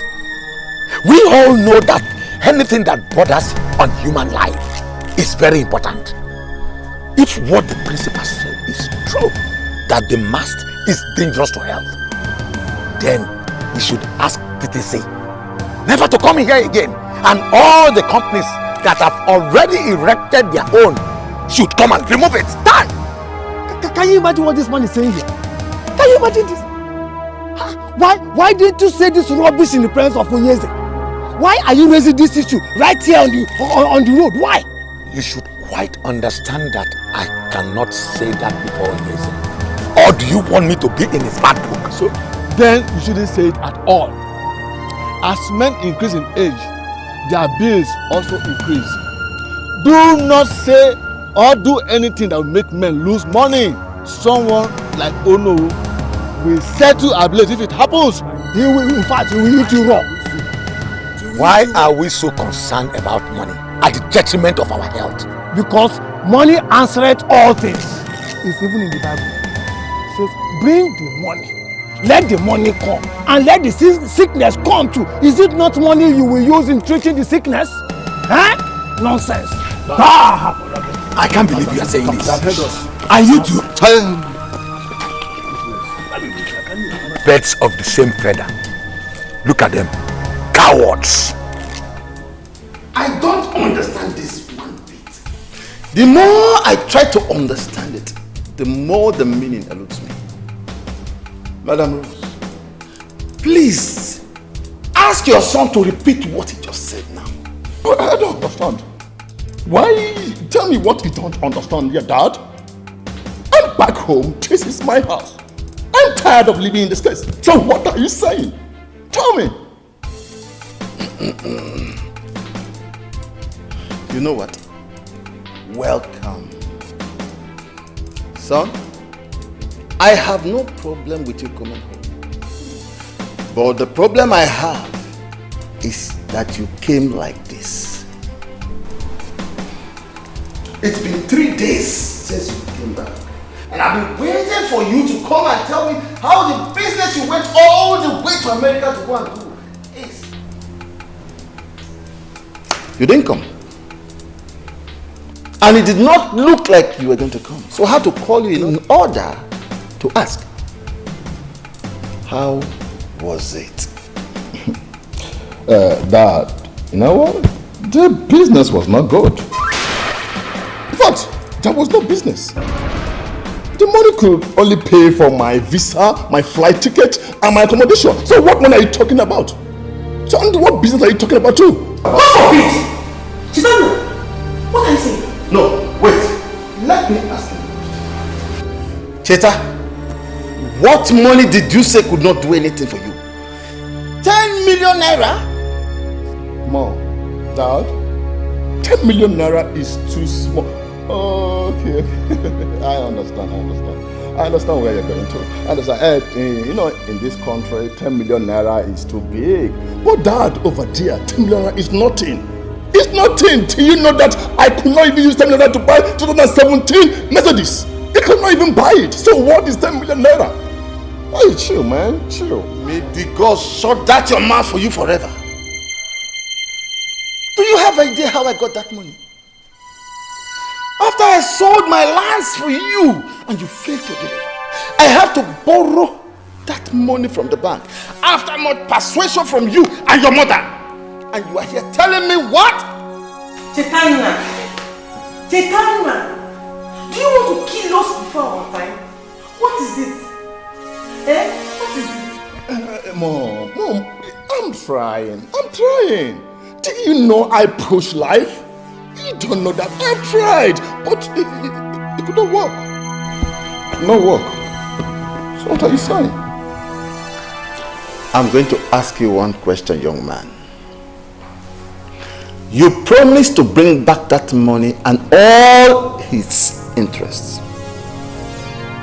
We all know that anything that borders on human life is very important. If what the principal said is true, that the mast is dangerous to health, then we should ask TTC never to come here again, and all the companies that have already erected their own should come and remove it. Done! Can you imagine what this man is saying here? Can you imagine this? Why didn't you say this rubbish in the presence of UGEZU? Why are you raising this issue right here on the road? Why? You should quite understand that I cannot say that before UGEZU. Or do you want me to be in his bad book? So then you shouldn't say it at all. As men increase in age, their bills also increase. Do not say or do anything that will make men lose money. Someone like Ono will settle ablaze if it happens. He will, in fact, he will eat you raw. Why are we so concerned about money at the detriment of our health? Because money answereth all things. It's even in the Bible. It says, bring the money. Let the money come. And let the sickness come too. Is it not money you will use in treating the sickness? Huh? Nonsense. I can't believe you are saying this. Are you two birds of the same feather? Look at them. Cowards. I don't understand this one bit. The more I try to understand it, the more the meaning eludes me. Madam Rose, please ask your son to repeat what he just said now. But I don't understand. Why? Tell me what you don't understand, your dad. I'm back home. This is my house. I'm tired of living in this place. So what are you saying? Tell me. You know what? Welcome. Son, I have no problem with you coming home. But the problem I have is that you came like this. It's been 3 days since you came back. And I've been waiting for you to come and tell me how the business you went all the way to America to go and do is. You didn't come. And it did not look like you were going to come. So I had to call you in order to ask, how was it? Dad, you know what? The business was not good. In fact, there was no business. The money could only pay for my visa, my flight ticket, and my accommodation. So what money are you talking about? So what business are you talking about too? What for it? Chinenye, what are you saying? No, wait. Let me ask you. Cheta, what money did you say could not do anything for you? 10 million naira? Mom, Dad, 10 million naira is too small. Okay. I understand where you're going to. I understand. You know, in this country, 10 million naira is too big. But Dad, over there, 10 million naira is nothing. It's nothing. Do you know that I could not even use 10 million naira to buy 2017 Mercedes? I could not even buy it. So what is 10 million naira? Hey, chill, man. Chill. May the God shut that your mouth for you forever. Do you have an idea how I got that money? After I sold my lands for you and you failed to deliver, I have to borrow that money from the bank after much persuasion from you and your mother. And you are here telling me what? Chinenye, do you want to kill us before our time? What is it? What is it? Mom, I'm trying. Do you know I push life? You don't know that. I've tried, but it could not work. No work. So what are you saying? I'm going to ask you one question, young man. You promised to bring back that money and all its interests.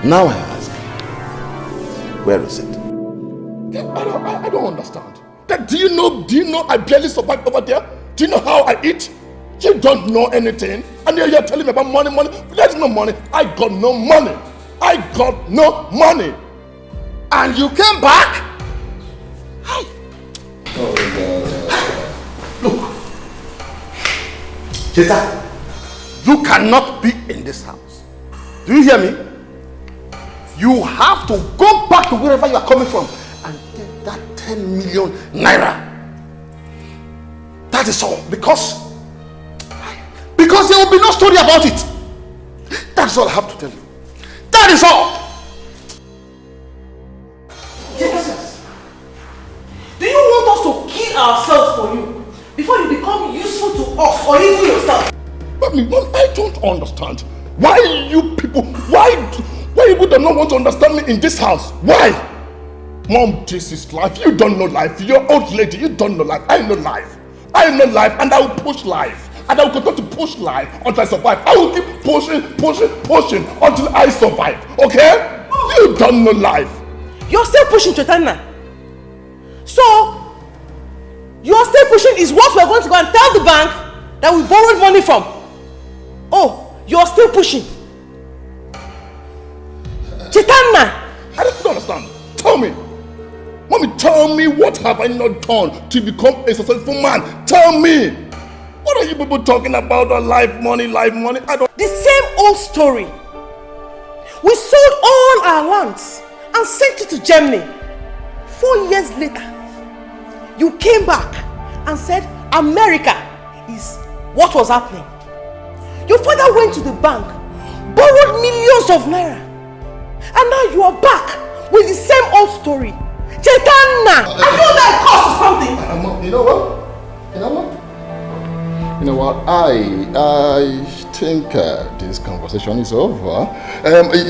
Now I ask, where is it? I don't understand. Do you know I barely survive over there? Do you know how I eat? You don't know anything, and you're telling me about money. There's no money. I got no money. I got no money. And you came back? Hi. Look. Cheta, you cannot be in this house. Do you hear me? You have to go back to wherever you are coming from and get that 10 million naira. That is all. Because there will be no story about it. That is all I have to tell you. That is all. Jesus. Do you want us to kill ourselves for you before you become useful to us or even yourself? Mom, I don't understand. Why you people, why you do not want to understand me in this house? Why? Mom, this is life. You don't know life. You're old lady. You don't know life. I know life. I know life, and I will push life. And I will continue to push life until I survive. I will keep pushing until I survive. Okay? You don't know life. You're still pushing, Chetana. So, you're still pushing is what we're going to go and tell the bank that we borrowed money from. Oh, you're still pushing. Chetana! I don't understand. Tell me. Mommy, tell me, what have I not done to become a successful man? Tell me. What are you people talking about? Life money, I don't... The same old story. We sold all our lands and sent it to Germany. 4 years later, you came back and said America is what was happening. Your father went to the bank, borrowed millions of naira, and now you are back with the same old story. Chetana! Are you that cause or something? You know what? I think this conversation is over.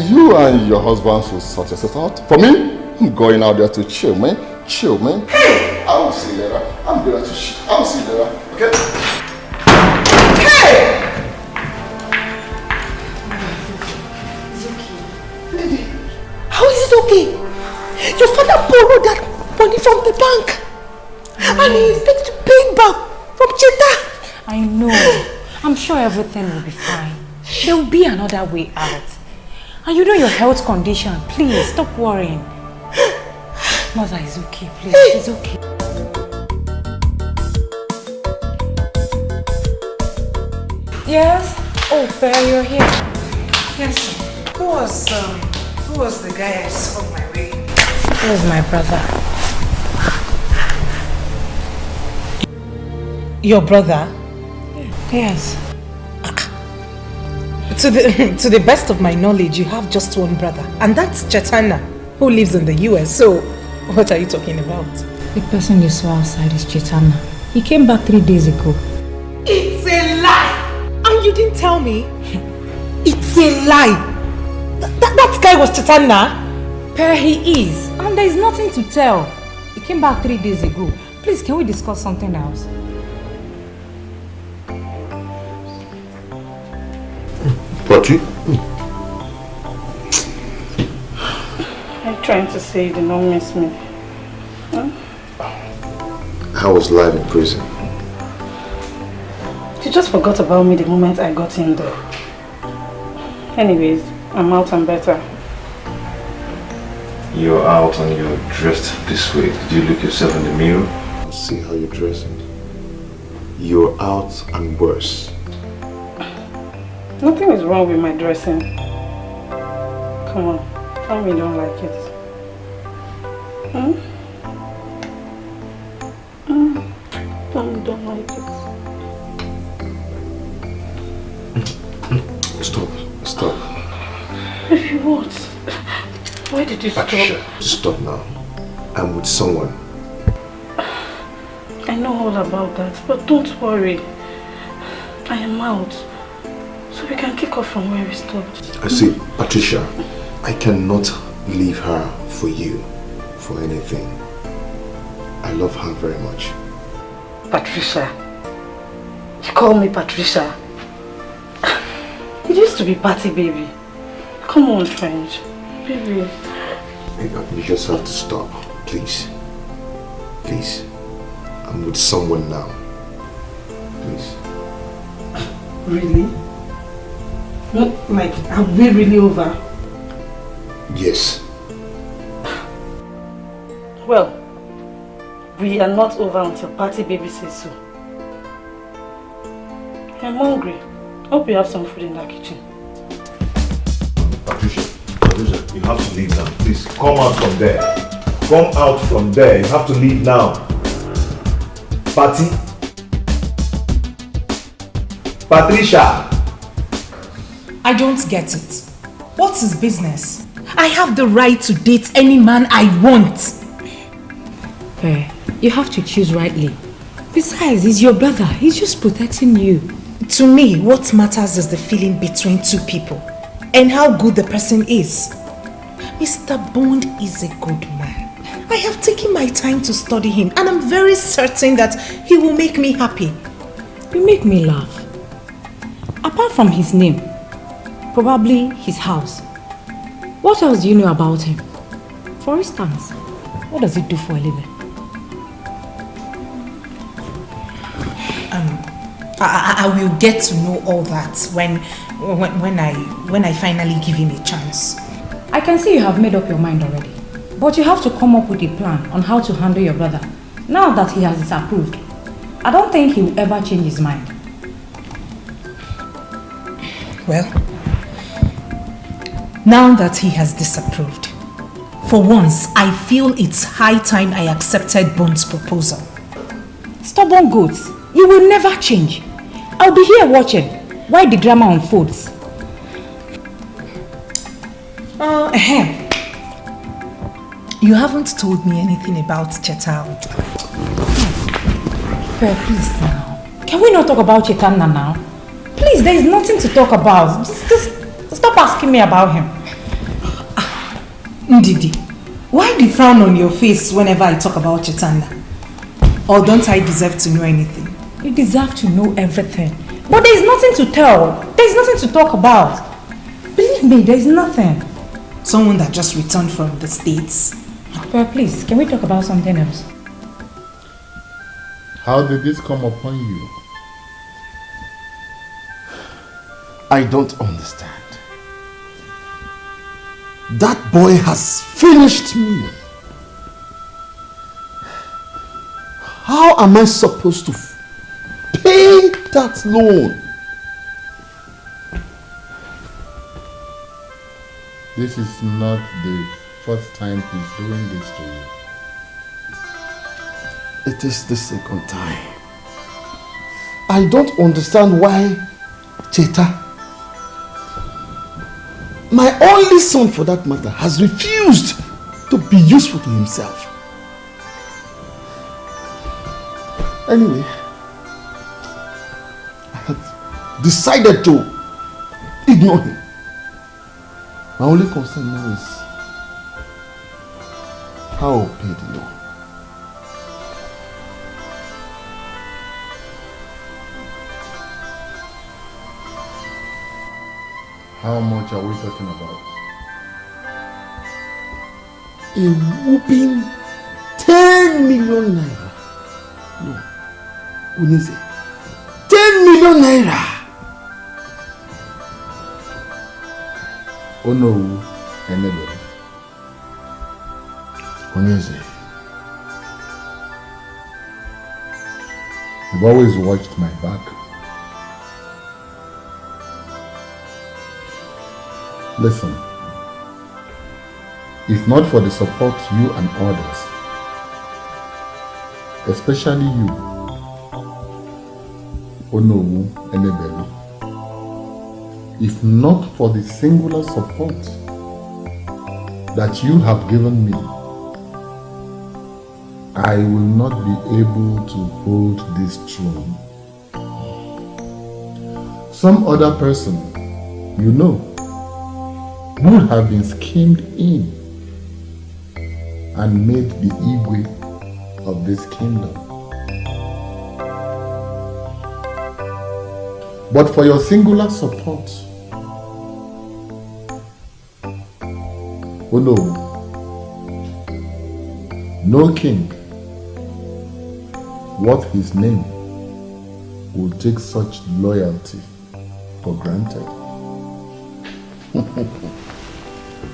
You and your husband should sort yourself out. For me, I'm going out there to chill, man. Hey! I will see you later. I'm going to chill. I will see you later. Okay? Hey! How is it okay? Your father borrowed that money from the bank. And he expects to pay it back from Cheta. I know. I'm sure everything will be fine. There will be another way out. And you know your health condition. Please, stop worrying. Mother is okay, please. She's okay. Yes? Oh, Fair, you're here. Yes. Who was the guy I saw on my way? He was my brother. Your brother? Yes. To the best of my knowledge, you have just one brother, and that's Chetana, who lives in the US. So, what are you talking about? The person you saw outside is Chetana. He came back 3 days ago. It's a lie! And you didn't tell me? It's a lie! That guy was Chetana? Per, he is. And there is nothing to tell. He came back 3 days ago. Please, can we discuss something else? What you? I'm trying to say you did not miss me. Huh? How was life in prison? You just forgot about me the moment I got in there. Anyways, I'm out and better. You're out and you're dressed this way. Did you look yourself in the mirror? See how you're dressing. You're out and worse. Nothing is wrong with my dressing. Come on, tell me you don't like it. Tell me you don't like it. Stop. What? Why did you stop? Patricia, stop now. I'm with someone. I know all about that, but don't worry. I am out. So we can kick off from where we stopped. I see, Patricia, I cannot leave her for you, for anything. I love her very much. Patricia? You call me Patricia? It used to be Patty, baby. Come on, friend. Baby. You just have to stop, please. Please. I'm with someone now. Please. Really? Like, are we really over? Yes. Well, we are not over until party baby says so. I'm hungry. Hope you have some food in that kitchen. Patricia, you have to leave now. Please, come out from there. Come out from there. You have to leave now. Patty? Patricia! I don't get it. What's his business? I have the right to date any man I want. You have to choose rightly. Besides, he's your brother. He's just protecting you. To me, what matters is the feeling between two people and how good the person is. Mr. Bond is a good man. I have taken my time to study him and I'm very certain that he will make me happy. You make me laugh. Apart from his name, probably his house. What else do you know about him? For instance, what does he do for a living? I will get to know all that when I finally give him a chance. I can see you have made up your mind already. But you have to come up with a plan on how to handle your brother. Now that he has disapproved, I don't think he will ever change his mind. Well, now that he has disapproved, for once I feel it's high time I accepted Bond's proposal. Stubborn goats, you will never change. I'll be here watching while the drama unfolds. You haven't told me anything about Cheta. Please now. Can we not talk about Chetana now? Please, there is nothing to talk about. Just stop asking me about him. Ndidi, why the frown on your face whenever I talk about Chetana? Or don't I deserve to know anything? You deserve to know everything. But there is nothing to tell. There is nothing to talk about. Believe me, there is nothing. Someone that just returned from the States. Please, can we talk about something else? How did this come upon you? I don't understand. That boy has finished me. How am I supposed to pay that loan? This is not the first time he's doing this to you. It is the second time. I don't understand why Cheta, my only son for that matter, has refused to be useful to himself. Anyway, I have decided to ignore him. My only concern now is how I'll pay the loan. How much are we talking about? A whooping 10 million naira. No, Uneze, 10 million naira. Oh no, anybody. Uneze, you've always watched my back. Listen, if not for the support you and others, especially you, Onowu Enebelu, if not for the singular support that you have given me, I will not be able to hold this throne. Some other person, you know, would have been schemed in and made the Igwe of this kingdom. But for your singular support, oh no, no king worth his name will take such loyalty for granted.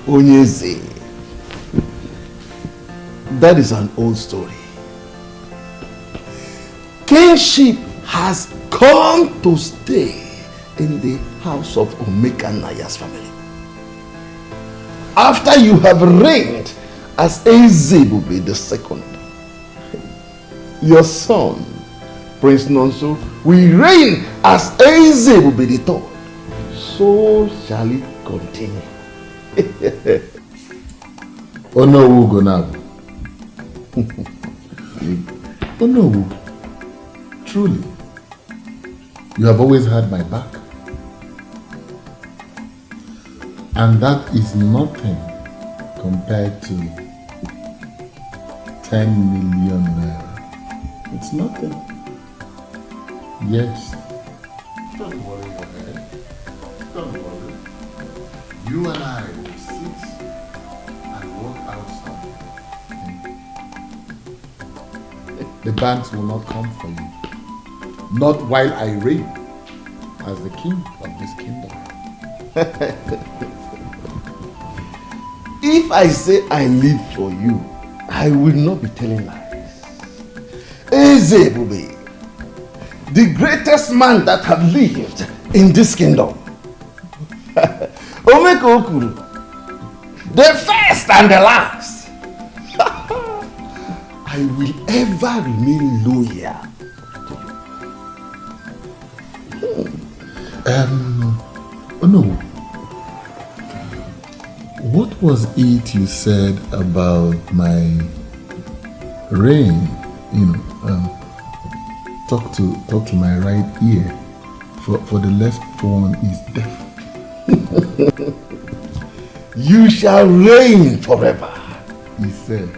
Onyeze. That is an old story. Kingship has come to stay in the house of Omeka Naya's family. After you have reigned as Ezebube II, your son, Prince Nonso, will reign as Ezebube III. So shall it continue. Onowu Gonabu. Onowu, truly, you have always had my back. And that is nothing compared to 10 million naira. It's nothing. Yes. Don't worry, okay? Don't worry. You and I will sit and work out something. The banks will not come for you. Not while I reign as the king of this kingdom. If I say I live for you, I will not be telling lies. Ezebube, the greatest man that have lived in this kingdom. Omeka Okuru, the first and the last. I will ever remain loyal to you. Oh no. What was it you said about my reign? Talk to my right ear, for the left one is deaf. You shall reign forever, he said.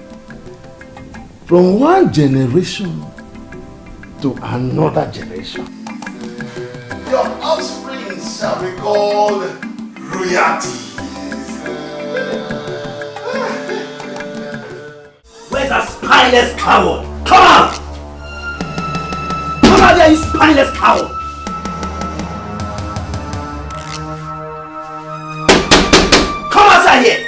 From one generation to another generation. Your offspring shall be called royalty. Where's that spineless coward? Come out! Come out there, you spineless coward! Come outside here!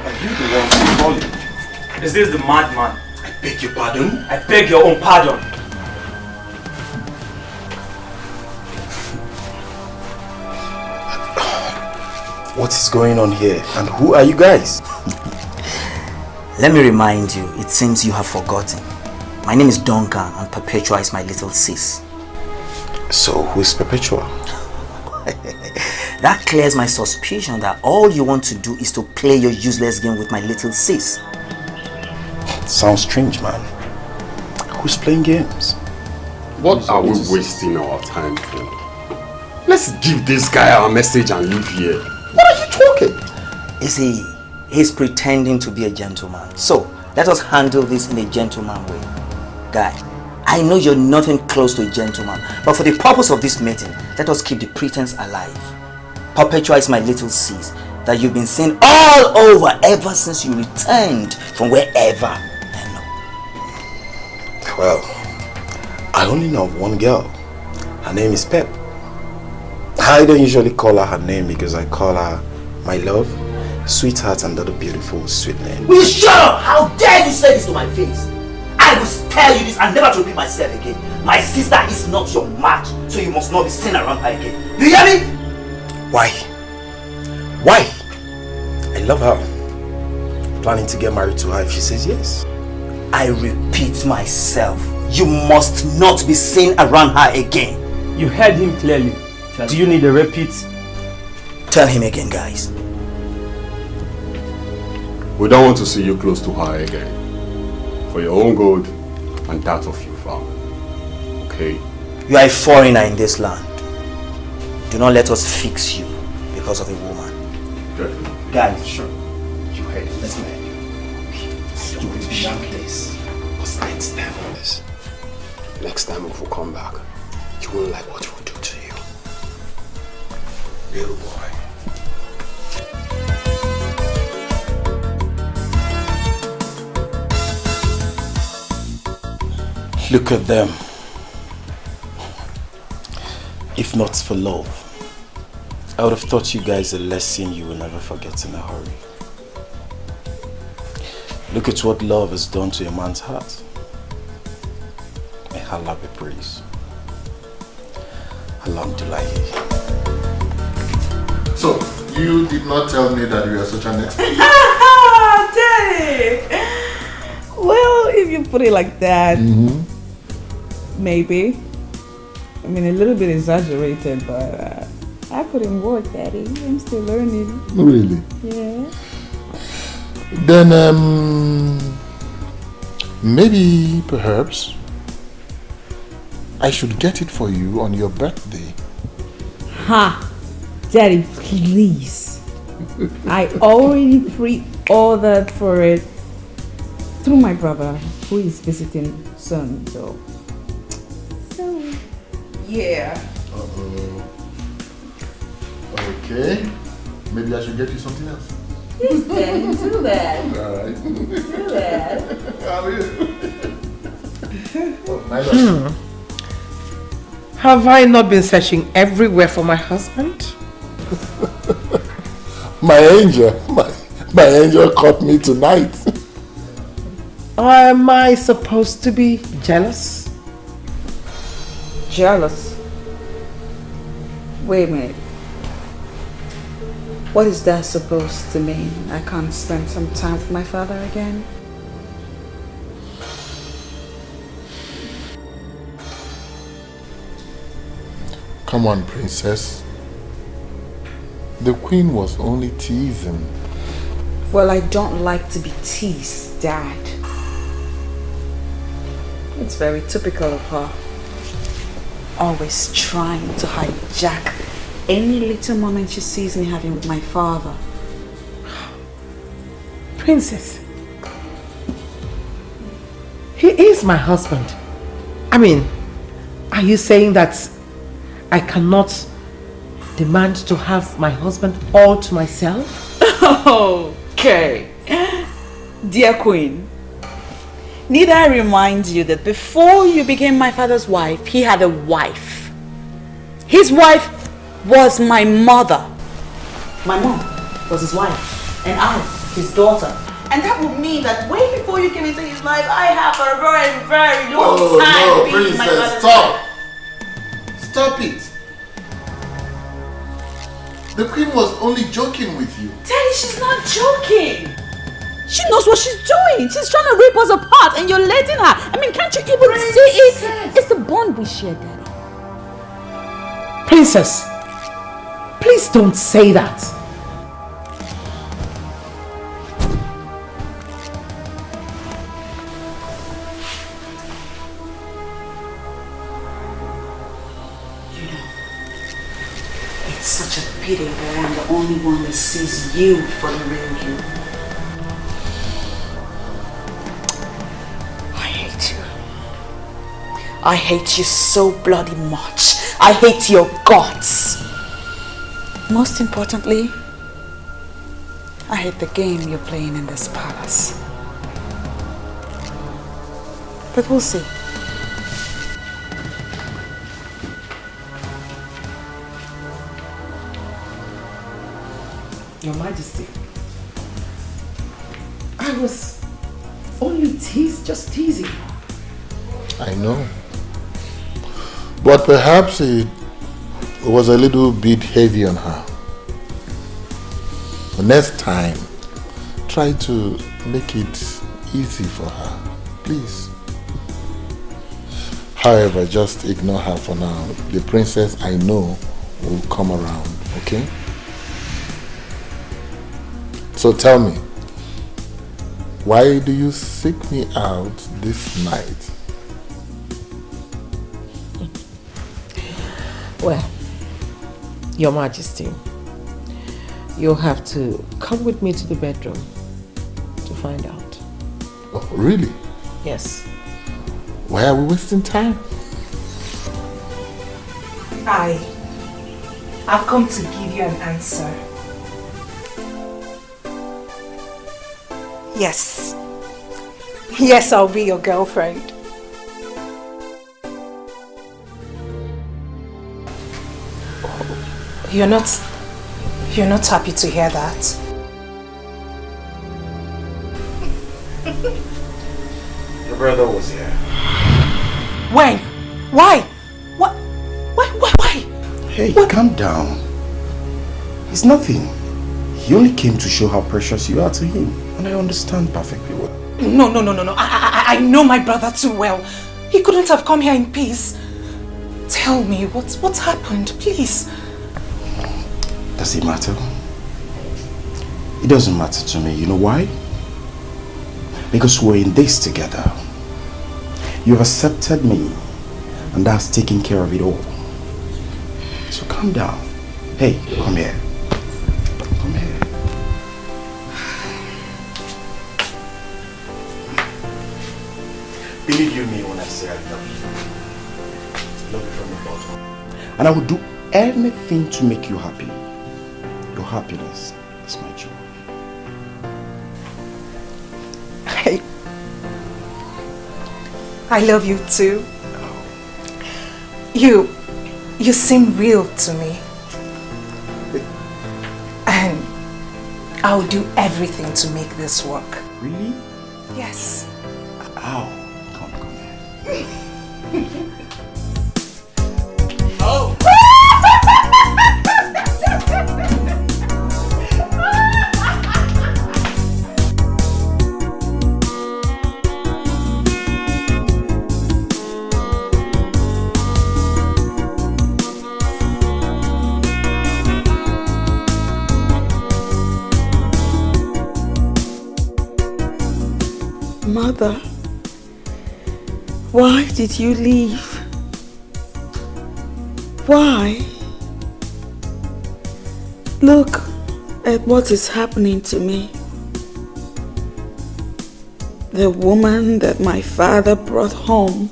Are you the one who's calling? Is this the madman? I beg your pardon? I beg your own pardon. What is going on here? And who are you guys? Let me remind you, it seems you have forgotten. My name is Duncan and Perpetua is my little sis. So, who is Perpetua? That clears my suspicion that all you want to do is to play your useless game with my little sis. Sounds strange, man. Who's playing games? What are we wasting our time for? Let's give this guy our message and leave here. What are you talking? You see, he's pretending to be a gentleman. So, let us handle this in a gentleman way. Guy, I know you're nothing close to a gentleman, but for the purpose of this meeting, let us keep the pretense alive. Perpetua is my little sis that you've been seeing all over ever since you returned from wherever. Well, I only know of one girl. Her name is Pep. I don't usually call her name because I call her my love, sweetheart, and other beautiful sweet name. Will you shut up? How dare you say this to my face? I will tell you this and never to repeat myself again. My sister is not your match, so you must not be seen around her again. Do you hear me? Why? Why? I love her. Planning to get married to her if she says yes. I repeat myself. You must not be seen around her again. You heard him clearly. Do you need a repeat? Tell him again, guys. We don't want to see you close to her again. For your own good and that of your family. Okay? You are a foreigner in this land. Do not let us fix you because of a woman. Definitely. Guys, sure. You heard it. Let's go. Do it beyond this. Because I stand on this. Next time if we come back, you won't like what we'll do to you. Little boy. Look at them. If not for love, I would have taught you guys a lesson you will never forget in a hurry. Look at what love has done to a man's heart. May Allah be praised. Alhamdulillah. So, you did not tell me that you are such an expert. Daddy! Well, if you put it like that, maybe. I mean, a little bit exaggerated, but I put in work, Daddy. I'm still learning. Really? Yeah. Then, maybe, perhaps, I should get it for you on your birthday. Ha! Daddy, please. I already pre-ordered for it through my brother, who is visiting soon, so yeah. Okay. Maybe I should get you something else. Yes, Daddy, do that. Alright. Do that. Have I not been searching everywhere for my husband? My angel caught me tonight. Am I supposed to be jealous? Jealous? Wait a minute. What is that supposed to mean? I can't spend some time with my father again? Come on, princess. The queen was only teasing. Well, I don't like to be teased, Dad. It's very typical of her. Always trying to hijack any little moment she sees me having with my father. Princess, he is my husband. I mean, are you saying that I cannot demand to have my husband all to myself? Okay. Dear Queen, need I remind you that before you became my father's wife, he had a wife. His wife was my mother. My mom was his wife, and I, his daughter. And that would mean that way before you came into his life, I have a very, very long time being my father's wife. Stop it. The queen was only joking with you. Daddy, she's not joking. She knows what she's doing. She's trying to rip us apart and you're letting her. I mean, can't you even see it? It's the bond we share, Daddy. Princess, please don't say that. It's such a pity that I'm the only one that sees you for the real you. I hate you. I hate you so bloody much. I hate your guts. Most importantly, I hate the game you're playing in this palace. But we'll see. Your Majesty, I was only just teasing. I know. But perhaps it was a little bit heavy on her. The next time, try to make it easy for her, please. However, just ignore her for now. The princess, I know, will come around, okay? So tell me, why do you seek me out this night? Well, Your Majesty, you'll have to come with me to the bedroom to find out. Oh, really? Yes. Why are we wasting time? I've come to give you an answer. Yes. Yes, I'll be your girlfriend. You're not happy to hear that? Your brother was here. When? Why? What? Why? Hey, calm down. It's nothing. He only came to show how precious you are to him. And I understand perfectly well. No. I know my brother too well. He couldn't have come here in peace. Tell me, what's happened, please? Does it matter? It doesn't matter to me. You know why? Because we're in this together. You've accepted me, and that's taking care of it all. So calm down. Hey, come here. Come here. Believe you me when I say I love you. Love you from the bottom. And I will do anything to make you happy. Your happiness is my joy. I love you too. You seem real to me. And I'll do everything to make this work. Really? Yes. Ow. Come here. Oh. Mother, why did you leave? Why? Look at what is happening to me. The woman that my father brought home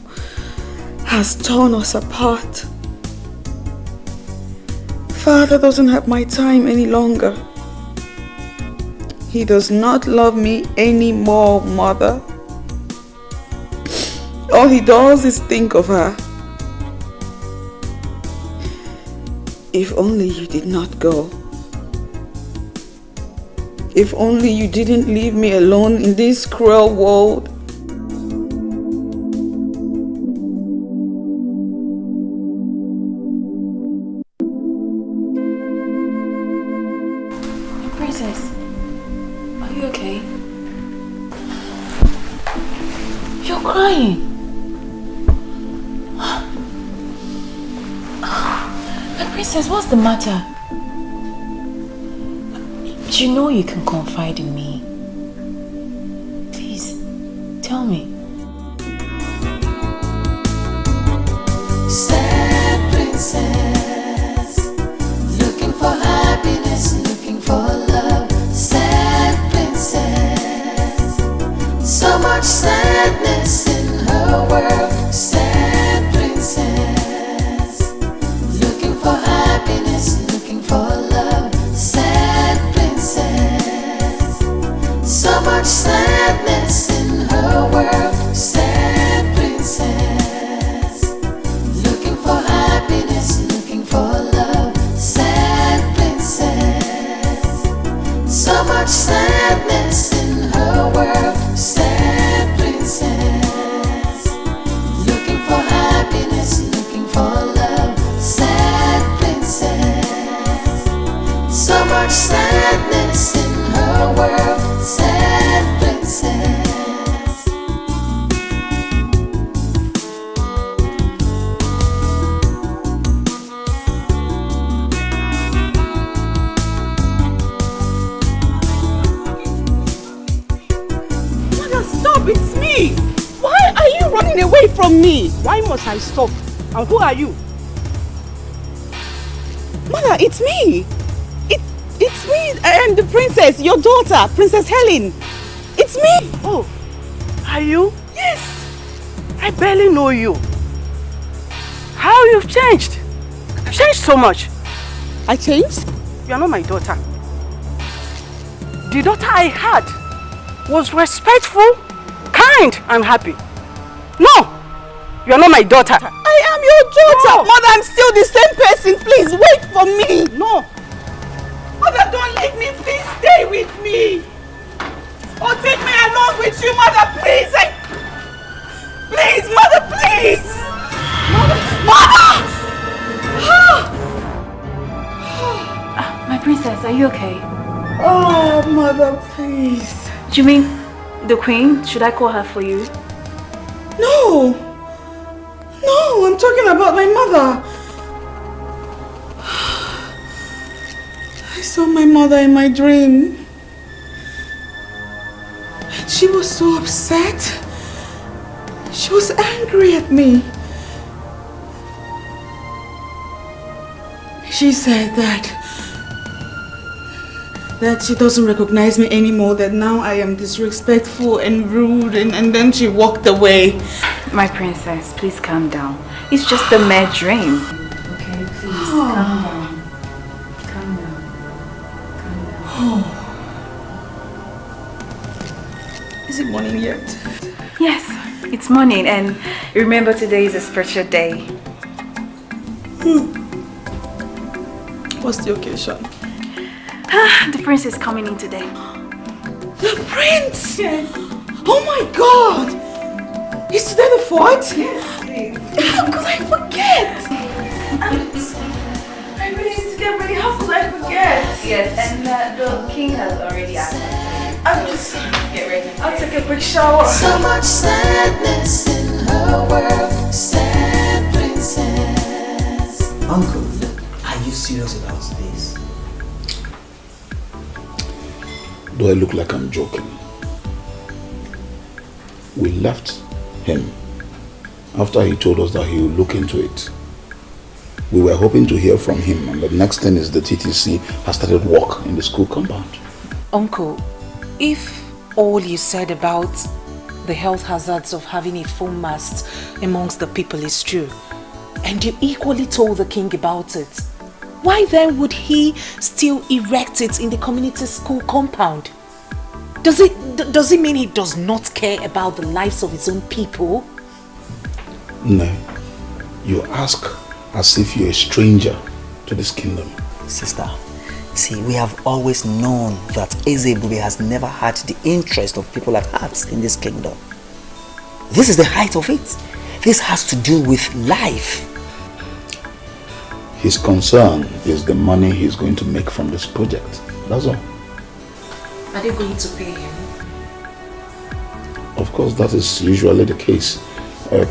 has torn us apart. Father doesn't have my time any longer. He does not love me anymore, Mother. All he does is think of her. If only you did not go. If only you didn't leave me alone in this cruel world. Princess, are you okay? You're crying. Princess, what's the matter? You know you can confide in me. Please, tell me. Sad princess, looking for happiness, looking for love. Sad princess, so much sadness in her world. Sad princess, looking for happiness, looking for love. Sad princess, so much sadness in her world. Sad princess, looking for happiness, looking for love. Sad princess, so much sadness in her world. Sad princess, looking for happiness, looking for love. Sad princess, so much sadness in her world. Sad princess. Mother, stop! It's me! Why are you running away from me? Why must I stop? And who are you? Mother, it's me! It's me and the princess, your daughter, Princess Helen. It's me! Oh, are you? Yes! I barely know you. How you've changed? You've changed so much. I changed? You are not my daughter. The daughter I had was respectful, kind, and happy. No! You are not my daughter. I am your daughter! No. Mother, I'm still the same person. Please, wait from me. No. Mother, don't leave me. Please stay with me. Or take me along with you, Mother, please. Please, Mother, please. Mother! My princess, are you okay? Oh, Mother, please. Do you mean the queen? Should I call her for you? No. No, I'm talking about my mother. I saw my mother in my dream. And she was so upset. She was angry at me. She said that she doesn't recognize me anymore, that now I am disrespectful and rude, and then she walked away. My princess, please calm down. It's just a mere dream. Okay, please calm down. Calm down. Calm down. Is it morning yet? Yes, it's morning, and remember today is a special day. What's the occasion? The prince is coming in today. The prince? Yes. Oh my God! Is today the 4th? Yes, please. How could I forget? I really need to get ready. How could I forget? Yes, and the king has already asked. I'm just get ready. I'll take a quick shower. So much sadness in her world, sad princess. Uncle, are you serious about this? Do I look like I'm joking? We left him after he told us that he would look into it. We were hoping to hear from him, and the next thing is the TTC has started work in the school compound. Uncle, if all you said about the health hazards of having a phone mast amongst the people is true, and you equally told the king about it, why then would he still erect it in the community school compound? Does it mean he does not care about the lives of his own people? No. You ask as if you're a stranger to this kingdom. Sister, see, we have always known that Ezebube has never had the interest of people at heart in this kingdom. This is the height of it. This has to do with life. His concern is the money he's going to make from this project. That's all. Are they going to pay him? Of course, that is usually the case.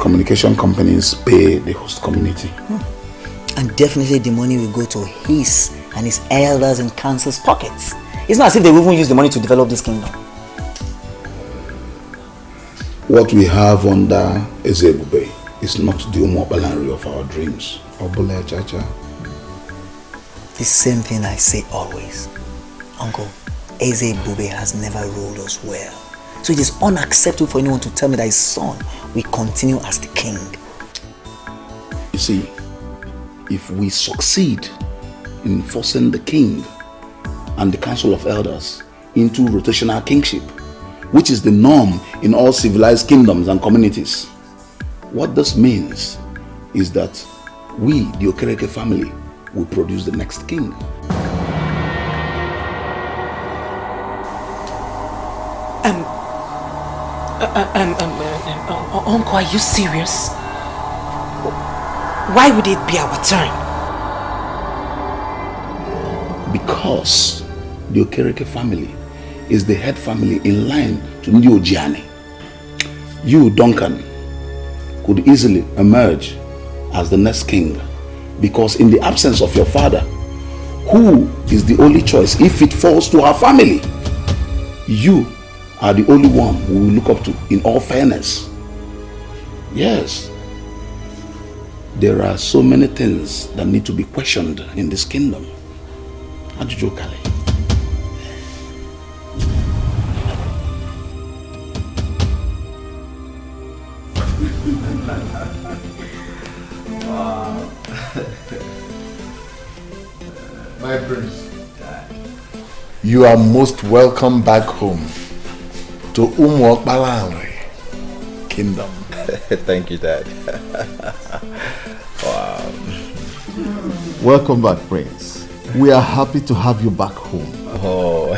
Communication companies pay the host community. And definitely the money will go to his and his elders and council's pockets. It's not as if they will even use the money to develop this kingdom. What we have under Ezebube is not the umobalanri of our dreams. Obule ChaCha. The same thing I say always. Uncle, Ezebube has never ruled us well. So it is unacceptable for anyone to tell me that his son will continue as the king. You see, if we succeed in forcing the king and the council of elders into rotational kingship, which is the norm in all civilized kingdoms and communities, what this means is that we, the Okereke family, will produce the next king. Uncle, are you serious? Why would it be our turn? Because the Okereke family is the head family in line to Ndi Ojiani. You, Duncan, could easily emerge as the next king, because in the absence of your father, who is the only choice if it falls to our family, you are the only one we will look up to in all fairness. Yes, there are so many things that need to be questioned in this kingdom. Ajuju Kale. Wow. My prince, you are most welcome back home to UZOKWE kingdom. Thank you, Dad. Wow. Welcome back, Prince. We are happy to have you back home. Oh,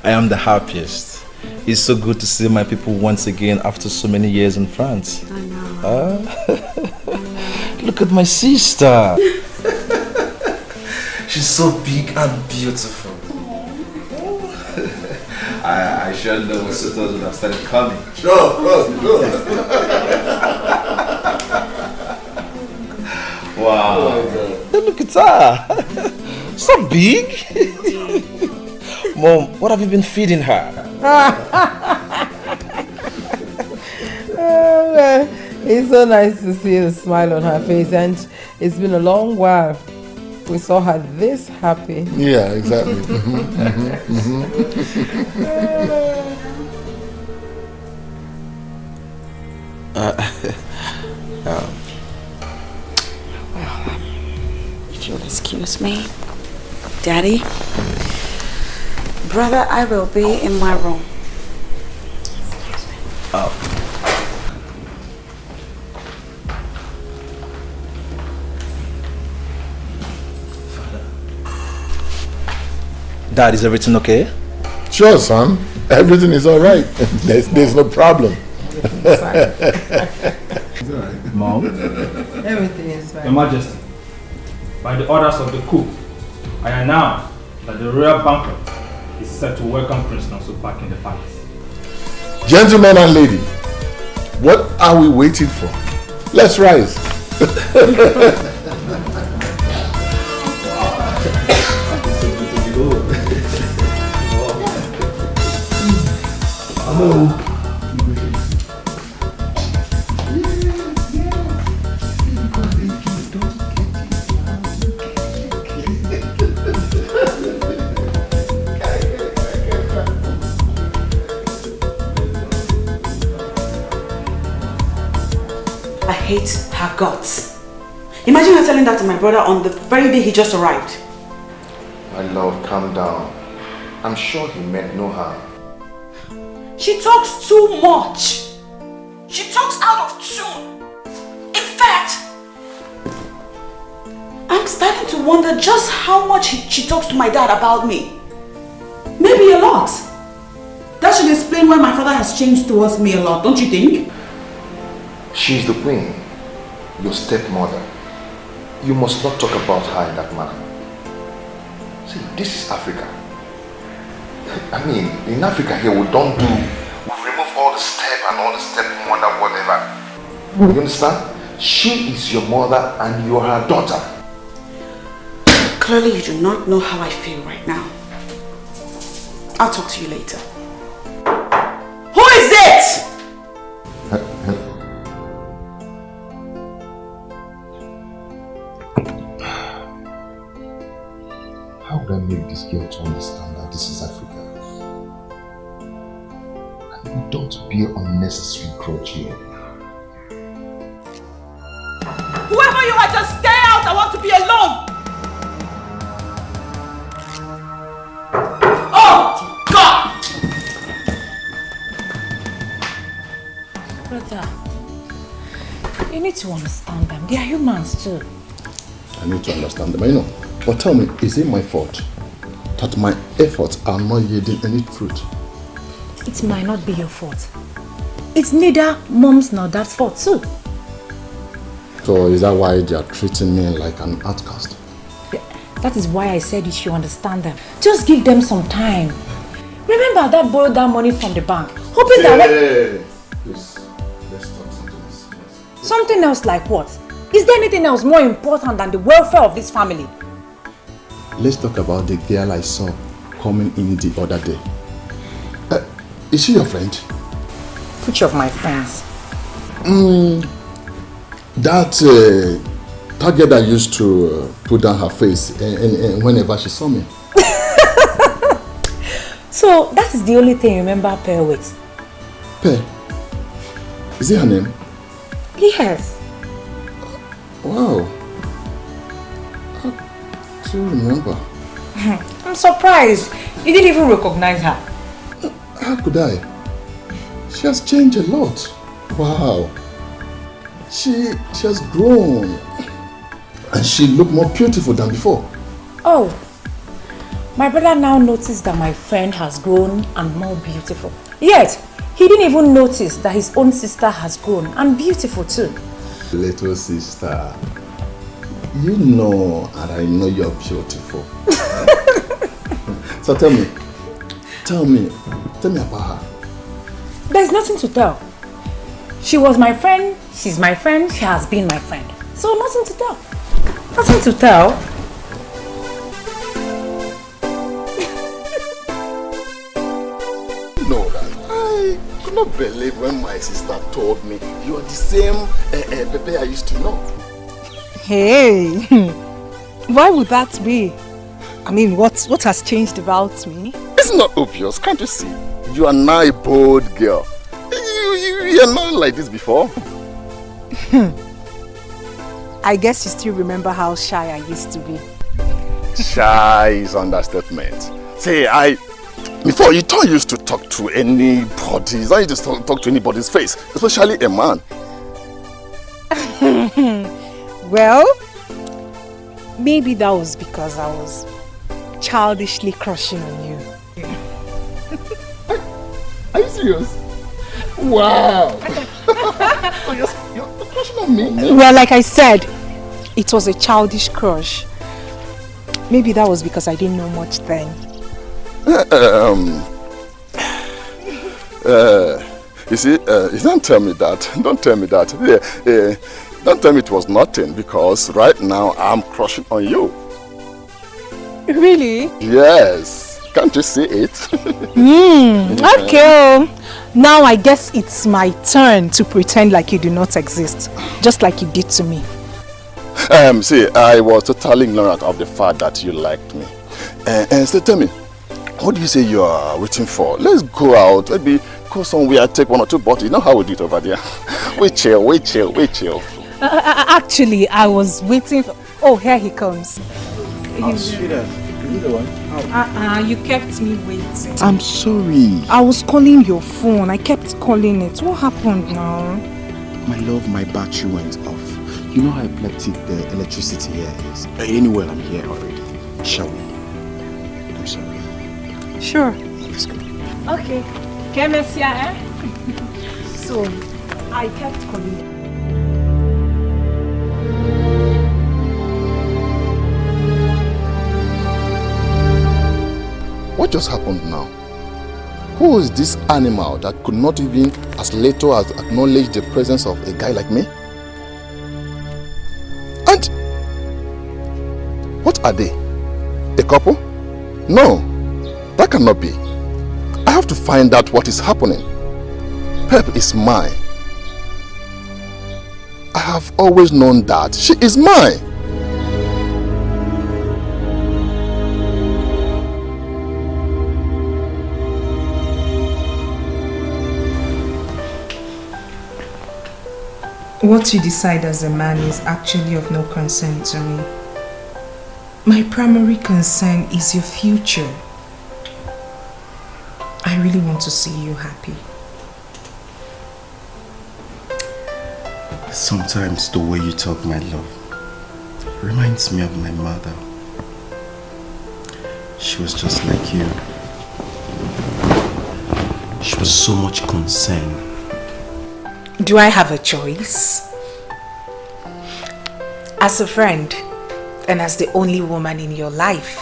I am the happiest. It's so good to see my people once again after so many years in France. I know. Look at my sister. She's so big and beautiful. I sure know my sisters would have started coming. Sure. Wow. Oh, look at her. So big. Mom, what have you been feeding her? It's so nice to see the smile on her face, and it's been a long while we saw her this happy. Yeah, exactly. If you'll excuse me, Daddy, brother, I will be in my room. Oh. Dad, is everything okay? Sure, son. Everything is all right. There's no problem. Mom? Everything is fine. Your Majesty, by the orders of the coup, I announce that the royal banquet is set to welcome Prince Nonso back in the palace. Gentlemen and lady, what are we waiting for? Let's rise. Hello. I hate her guts. Imagine her telling that to my brother on the very day he just arrived. My love, calm down. I'm sure he meant no harm. She talks too much. She talks out of tune. In fact, I'm starting to wonder just how much she talks to my dad about me. Maybe a lot. That should explain why my father has changed towards me a lot, don't you think? She's the queen, your stepmother. You must not talk about her in that manner. See, this is Africa. I mean, in Africa here, we don't do, we remove all the step and all the stepmother, whatever. You understand? She is your mother and you are her daughter. Clearly you do not know how I feel right now. I'll talk to you later. Who is it? How would I make this girl to understand that this is Africa? And we don't bear unnecessary grudge here. Whoever you are, just stay out. I want to be alone. Oh, God! Brother, you need to understand them. They are humans too. I need to understand them, I know. But tell me, is it my fault that my efforts are not yielding any fruit? It might not be your fault. It's neither mom's nor dad's fault too. So is that why they are treating me like an outcast? That is why I said you should understand them. Just give them some time. Remember that borrowed that money from the bank, hoping that... Please, let's talk something else. Something else like what? Is there anything else more important than the welfare of this family? Let's talk about the girl I saw coming in the other day. Is she your friend? Which of my friends? That girl that used to put down her face whenever she saw me. So that is the only thing you remember Pearl with? Pearl? Is it her name? Yes. Wow. I do remember. I'm surprised. You didn't even recognize her. How could I? She has changed a lot. Wow. She has grown. And she looked more beautiful than before. Oh, my brother now noticed that my friend has grown and more beautiful. Yet, he didn't even notice that his own sister has grown and beautiful too. Little sister, you know and I know you're beautiful. So tell me about her. There's nothing to tell. She was my friend, she's my friend, she has been my friend. So nothing to tell. Nothing to tell. No, I could not believe when my sister told me you are the same Pepe I used to know. Hey, why would that be? I mean, what has changed about me? It's not obvious, can't you see? You are now a bold girl. You are not like this before. I guess you still remember how shy I used to be. Shy is understatement. See, before you don't used to talk to anybody. You don't used to talk to anybody's face, especially a man. Well, maybe that was because I was childishly crushing on you. Are you serious? Wow! Oh, you're crushing on me? Well, like I said, it was a childish crush. Maybe that was because I didn't know much then. You see, don't tell me that. Don't tell me that. Don't tell me it was nothing, because right now I'm crushing on you. Really? Yes. Can't you see it? Okay. Now I guess it's my turn to pretend like you do not exist, just like you did to me. See, I was totally ignorant of the fact that you liked me. And so tell me, what do you say you are waiting for? Let's go out, maybe go somewhere, take 1 or 2 bottles. You know how we do it over there. We chill. Actually, I was waiting for... Oh, here he comes. Oh, sweetheart. You the one? You kept me waiting. I'm sorry. I was calling your phone. I kept calling it. What happened now? My love, my battery went off. You know how epileptic the electricity here is. Anyway, I'm here already. Shall we? I'm sorry. Sure. Let's go. Okay. So, I kept calling you. What just happened now? Who is this animal that could not even as little as acknowledge the presence of a guy like me? And what are they? A couple? No, that cannot be. I have to find out what is happening. Pep is mine. I have always known that she is mine. What you decide as a man is actually of no concern to me. My primary concern is your future. I really want to see you happy. Sometimes the way you talk, my love, reminds me of my mother. She was just like you. She was so much concerned. Do I have a choice? As a friend, and as the only woman in your life,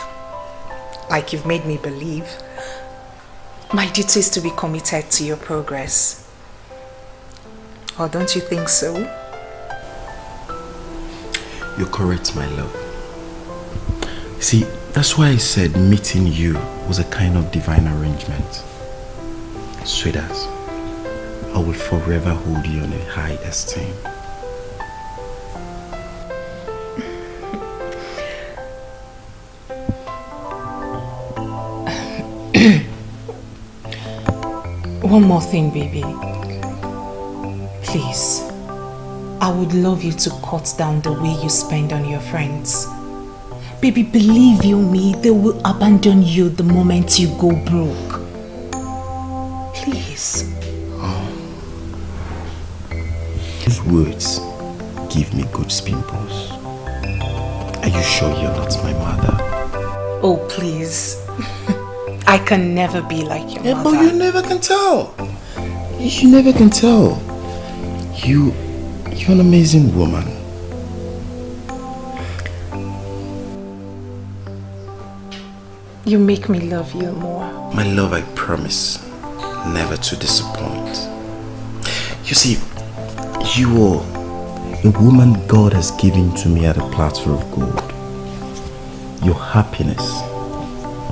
like you've made me believe, my duty is to be committed to your progress. Or don't you think so? You're correct, my love. See, that's why I said meeting you was a kind of divine arrangement. Sweetheart, I will forever hold you in a high esteem. One more thing, baby. Please, I would love you to cut down the way you spend on your friends. Baby, believe you me, they will abandon you the moment you go broke. Please. Those words give me good pimples. Are you sure you're not my mother? Oh, please. I can never be like your mother. But you never can tell. You never can tell. You're an amazing woman. You make me love you more. My love, I promise never to disappoint. You see, you are a woman God has given to me at a platter of gold. Your happiness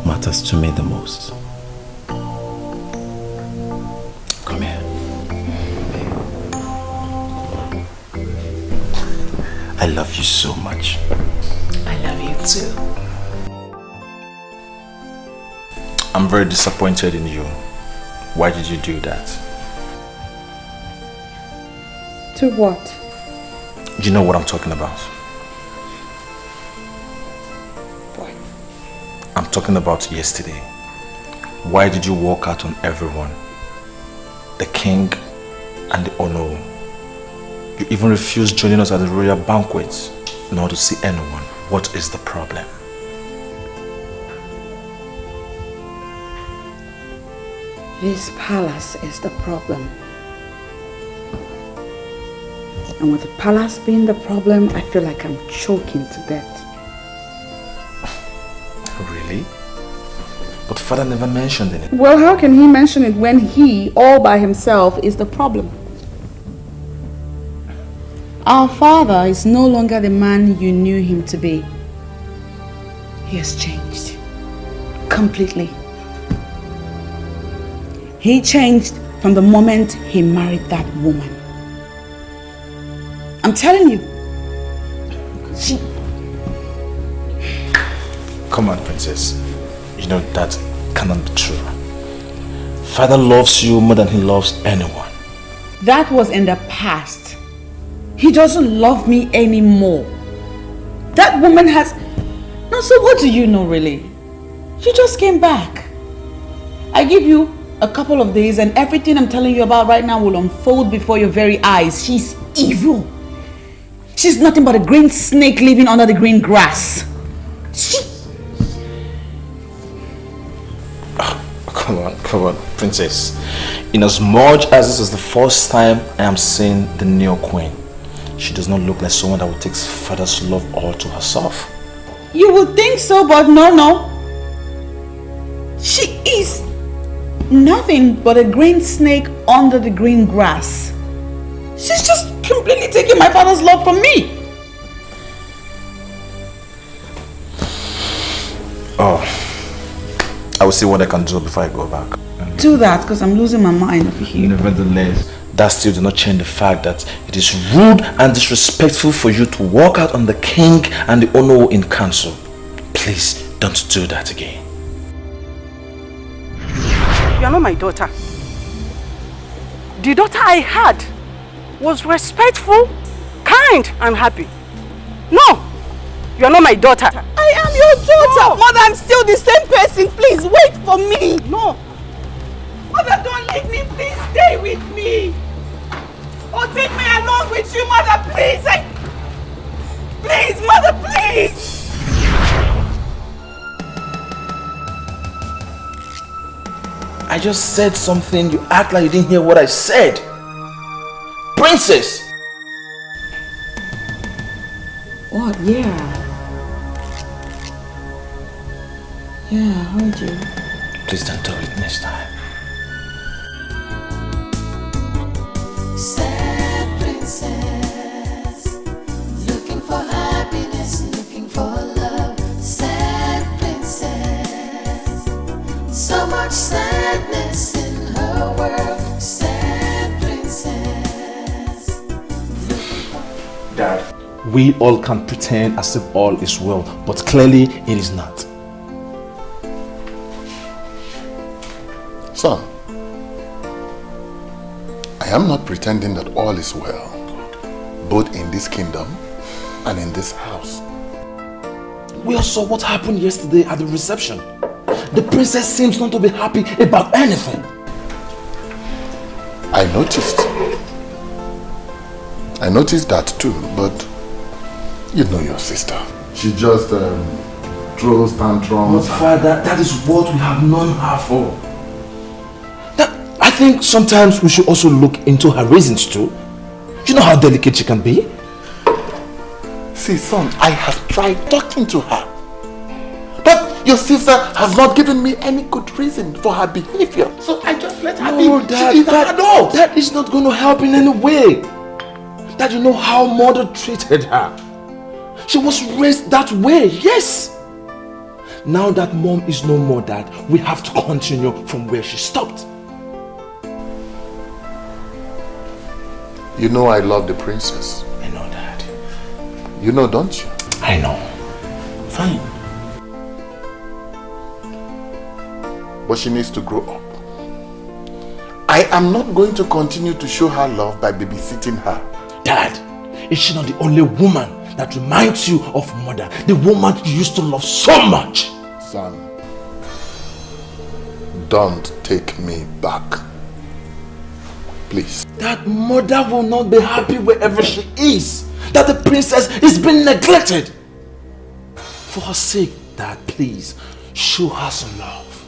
matters to me the most. Come here. I love you so much. I love you too. I'm very disappointed in you. Why did you do that? To what? You know what I'm talking about. What? I'm talking about yesterday. Why did you walk out on everyone? The king and the Ono. You even refused joining us at the royal banquet, not to see anyone. What is the problem? This palace is the problem. And with the palace being the problem, I feel like I'm choking to death. Really? But father never mentioned it. Well, how can he mention it when he, all by himself, is the problem? Our father is no longer the man you knew him to be. He has changed. Completely. He changed from the moment he married that woman. I'm telling you. Come on, princess. You know that cannot be true. Father loves you more than he loves anyone. That was in the past. He doesn't love me anymore. That woman has... No, so what do you know really? You just came back. I give you a couple of days and everything I'm telling you about right now will unfold before your very eyes. She's evil. She's nothing but a green snake living under the green grass. Come on, princess. In as much as this is the first time I am seeing the new queen, she does not look like someone that would take father's love all to herself. You would think so, but no. She is nothing but a green snake under the green grass. She's just completely taking my father's love from me. Oh, I will see what I can do before I go back. Do that, because I'm losing my mind over here. Nevertheless, that still does not change the fact that it is rude and disrespectful for you to walk out on the king and the Ono in council. Please don't do that again. You are not my daughter. The daughter I had was respectful, kind, and happy. No, you are not my daughter. I am your daughter. No. Mother, I'm still the same person. Please wait for me. No. Mother, don't leave me. Please stay with me. Or take me along with you, mother, please. Please, mother, please. I just said something. You act like you didn't hear what I said. Princess! What? Yeah, I heard you. Please don't do it next time. Sad princess, looking for happiness, looking for love. Sad princess, so much sadness in her world. Sad princess. Dad, we all can pretend as if all is well, but clearly it is not. Son, I am not pretending that all is well, both in this kingdom and in this house. We all saw what happened yesterday at the reception. The princess seems not to be happy about anything. I noticed that too, but you know your sister. She just throws tantrums. But Father, that is what we have known her for. I think sometimes we should also look into her reasons too. You know how delicate she can be? See, son, I have tried talking to her. But your sister has not given me any good reason for her behavior. So I just let her be. She is an adult. That is not going to help in any way. That you know how mother treated her. She was raised that way, yes. Now that mom is no more, Dad, we have to continue from where she stopped. You know I love the princess. I know, Dad. You know, don't you? I know. Fine. But she needs to grow up. I am not going to continue to show her love by babysitting her. Dad, is she not the only woman that reminds you of mother? The woman you used to love so much. Son, don't take me back. Please. That mother will not be happy wherever she is. That the princess is being neglected. For her sake, Dad, please, show her some love.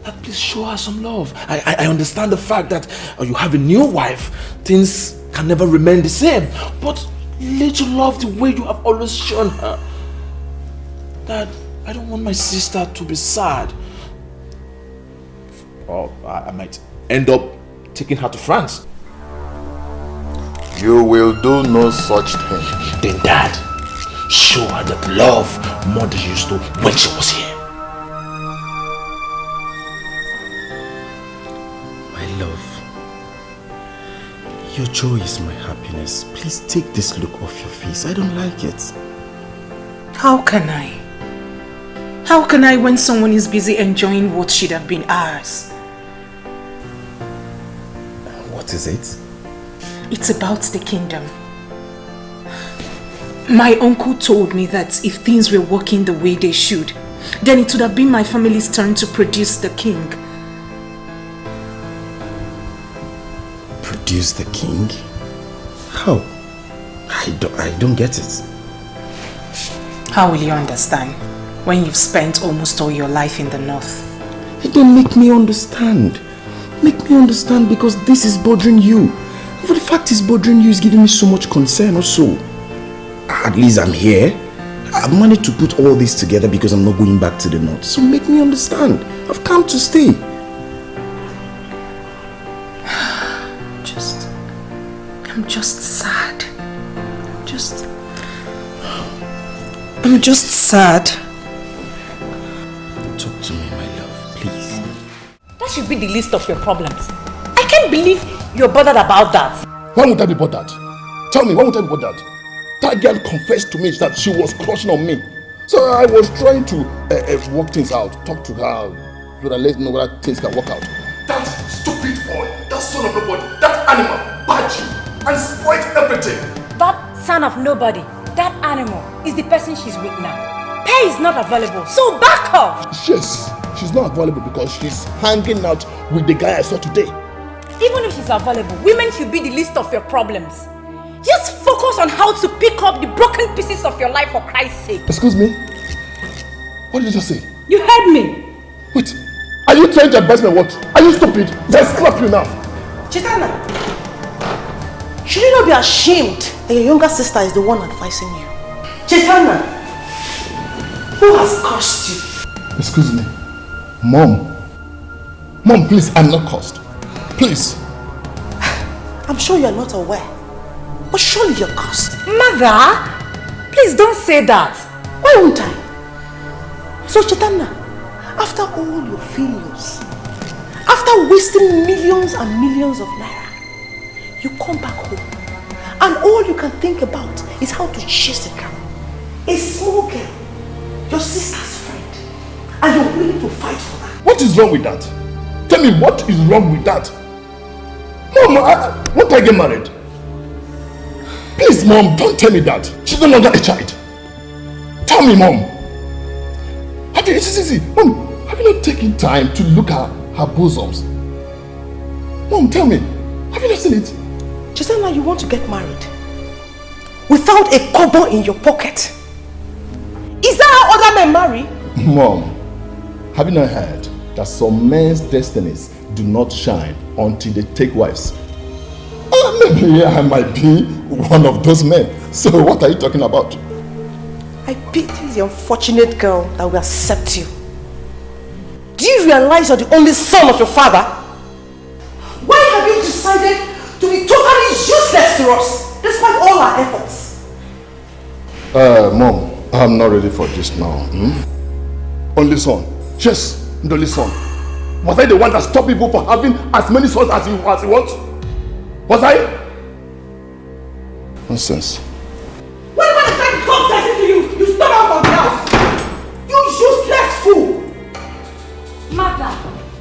Dad, please show her some love. I understand the fact that you have a new wife. Things can never remain the same. But little love the way you have always shown her. Dad, I don't want my sister to be sad. Or I might end up taking her to France. You will do no such thing. Then Dad, show her that love mother used to when she was here. My love, your joy is my happiness. Please take this look off your face. I don't like it. How can I? How can I when someone is busy enjoying what should have been ours? What is it? It's about the kingdom. My uncle told me that if things were working the way they should, then it would have been my family's turn to produce the king. Produce the king? How? I don't get it. How will you understand when you've spent almost all your life in the north? It don't make me understand. Make me understand, because this is bothering you. But the fact is bothering you is giving me so much concern also. At least I'm here. I've managed to put all this together because I'm not going back to the north. So make me understand. I've come to stay. I'm just sad. I'm just sad. Talk to me, my love, please. That should be the least of your problems. I can't believe you're bothered about that. Why would I be bothered? Tell me, why would I be bothered? That girl confessed to me that she was crushing on me. So I was trying to work things out, talk to her, so that let's know whether things can work out. That stupid boy, that son of nobody, that animal, badged you and spoiled everything. That son of nobody, that animal, is the person she's with now. Pay is not available, so back off! Yes, she's not available because she's hanging out with the guy I saw today. Even if she's available, women should be the least of your problems. Just focus on how to pick up the broken pieces of your life for Christ's sake. Excuse me? What did you just say? You heard me. Wait, are you trying to advise me what? Are you stupid? Just slap you now. Chitana, should you not be ashamed that your younger sister is the one advising you? Chitana, who has cursed you? Excuse me. Mom, please, I'm not cursed. Please. I'm sure you're not aware, but surely you're cursed. Mother, please don't say that. Why won't I? So Chitana, after all your failures, after wasting millions and millions of naira, you come back home and all you can think about is how to chase a girl, a small girl, your sister's friend, and you're willing to fight for her. What is wrong with that? Tell me, what is wrong with that? Mom, won't I get married? Please, Mom, don't tell me that. She's no longer a child. Tell me, Mom. Mom, have you not taken time to look at her bosoms? Mom, tell me, have you not seen it? Chitana, you want to get married without a kobo in your pocket. other men marry? Mom, have you not heard that some men's destinies do not shine until they take wives? Maybe I might be one of those men. So what are you talking about? I pity the unfortunate girl that will accept you. Do you realize you're the only son of your father? Why have you decided to be totally useless to us, despite all our efforts? Mom, I'm not ready for this now. Only son. Yes, the only son. Was I the one that stopped people from having as many sons as he wants? Was I? Nonsense. When I tried to talk sense to you, you stop out of the house. You useless fool. Mother,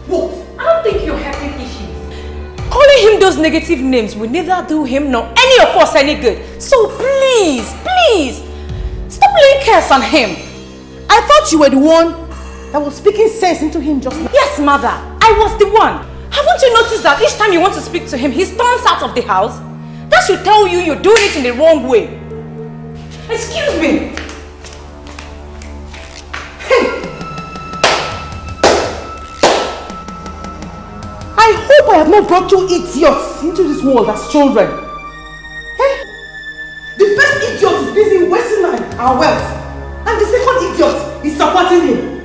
what? I don't think you're helping issues. Calling him those negative names will neither do him nor any of us any good. So please, please, stop laying curse on him. I thought you were the one that was speaking sense into him just now. Yes, Mother, I was the one. Haven't you noticed that each time you want to speak to him, he storms out of the house? That should tell you you're doing it in the wrong way. Excuse me. I hope I have not brought two idiots into this world as children. Hey? The first idiot is busy wasting our wealth, and the second idiot is supporting him.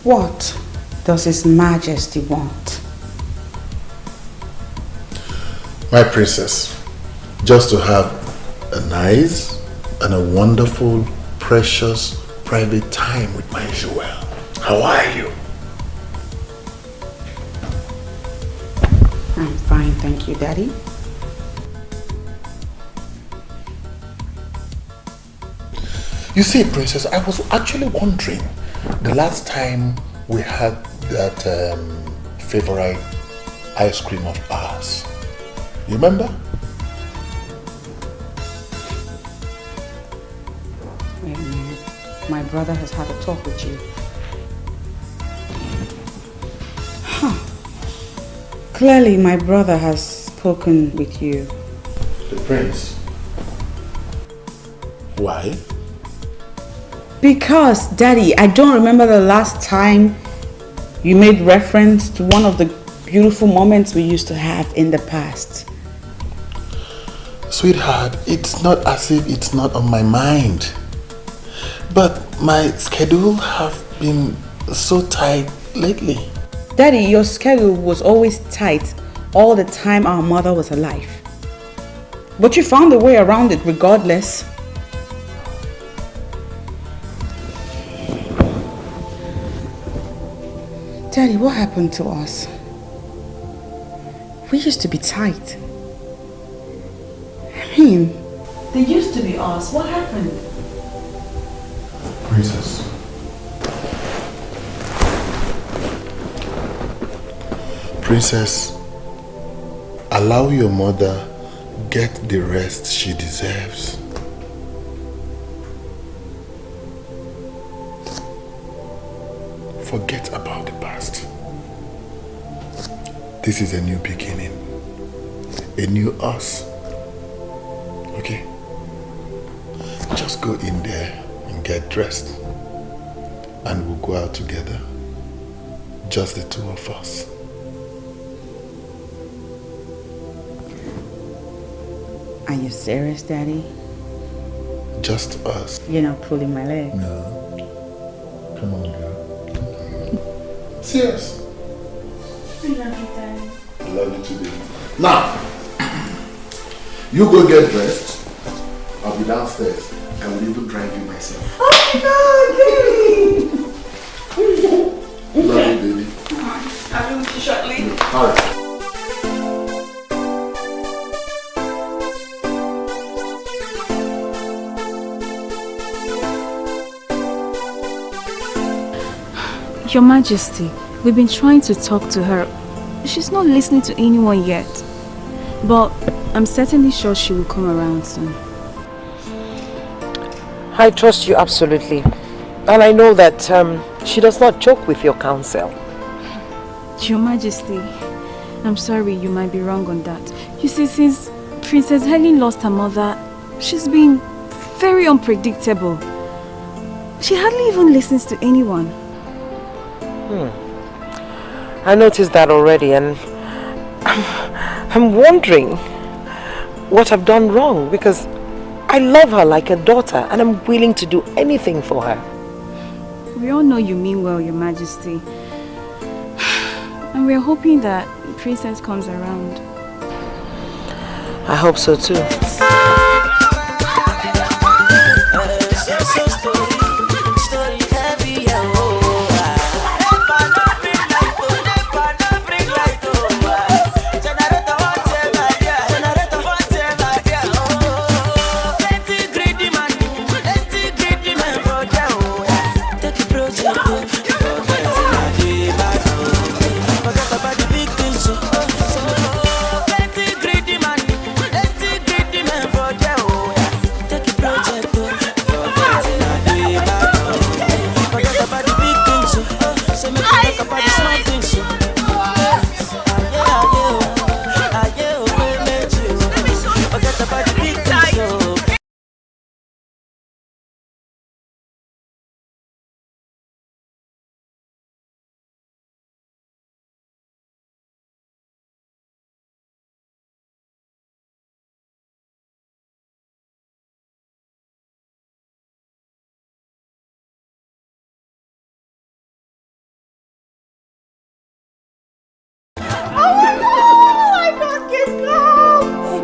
What does His Majesty want? My princess, just to have a nice and a wonderful, precious, private time with my Joel. How are you? I'm fine, thank you, Daddy. You see, princess, I was actually wondering, the last time we had that favorite ice cream of ours, you remember? Wait a minute. My brother has had a talk with you. Huh. Clearly, my brother has spoken with you. The prince. Why? Because, Daddy, I don't remember the last time you made reference to one of the beautiful moments we used to have in the past. Sweetheart, it's not as if it's not on my mind. But my schedule have been so tight lately. Daddy, your schedule was always tight all the time our mother was alive. But you found a way around it regardless. Daddy, what happened to us? We used to be tight. I mean, they used to be us. What happened? Princess. Princess, allow your mother get the rest she deserves. Forget about the past. This is a new beginning. A new us. Okay? Just go in there and get dressed. And we'll go out together. Just the two of us. Are you serious, Daddy? Just us. You're not pulling my leg. No. Come on, girl. Serious. I love you, Daddy. I love you too, baby. Now, you go get dressed. I'll be downstairs. I will even drive you myself. Oh my God, Love you, baby. I'll be with you shortly. All right. Your Majesty, we've been trying to talk to her. She's not listening to anyone yet. But I'm certainly sure she will come around soon. I trust you absolutely. And I know that she does not joke with your counsel. Your Majesty, I'm sorry, you might be wrong on that. You see, since Princess Helen lost her mother, she's been very unpredictable. She hardly even listens to anyone. I noticed that already, and I'm wondering what I've done wrong, because I love her like a daughter and I'm willing to do anything for her. We all know you mean well, Your Majesty. And we're hoping that Princess comes around. I hope so too.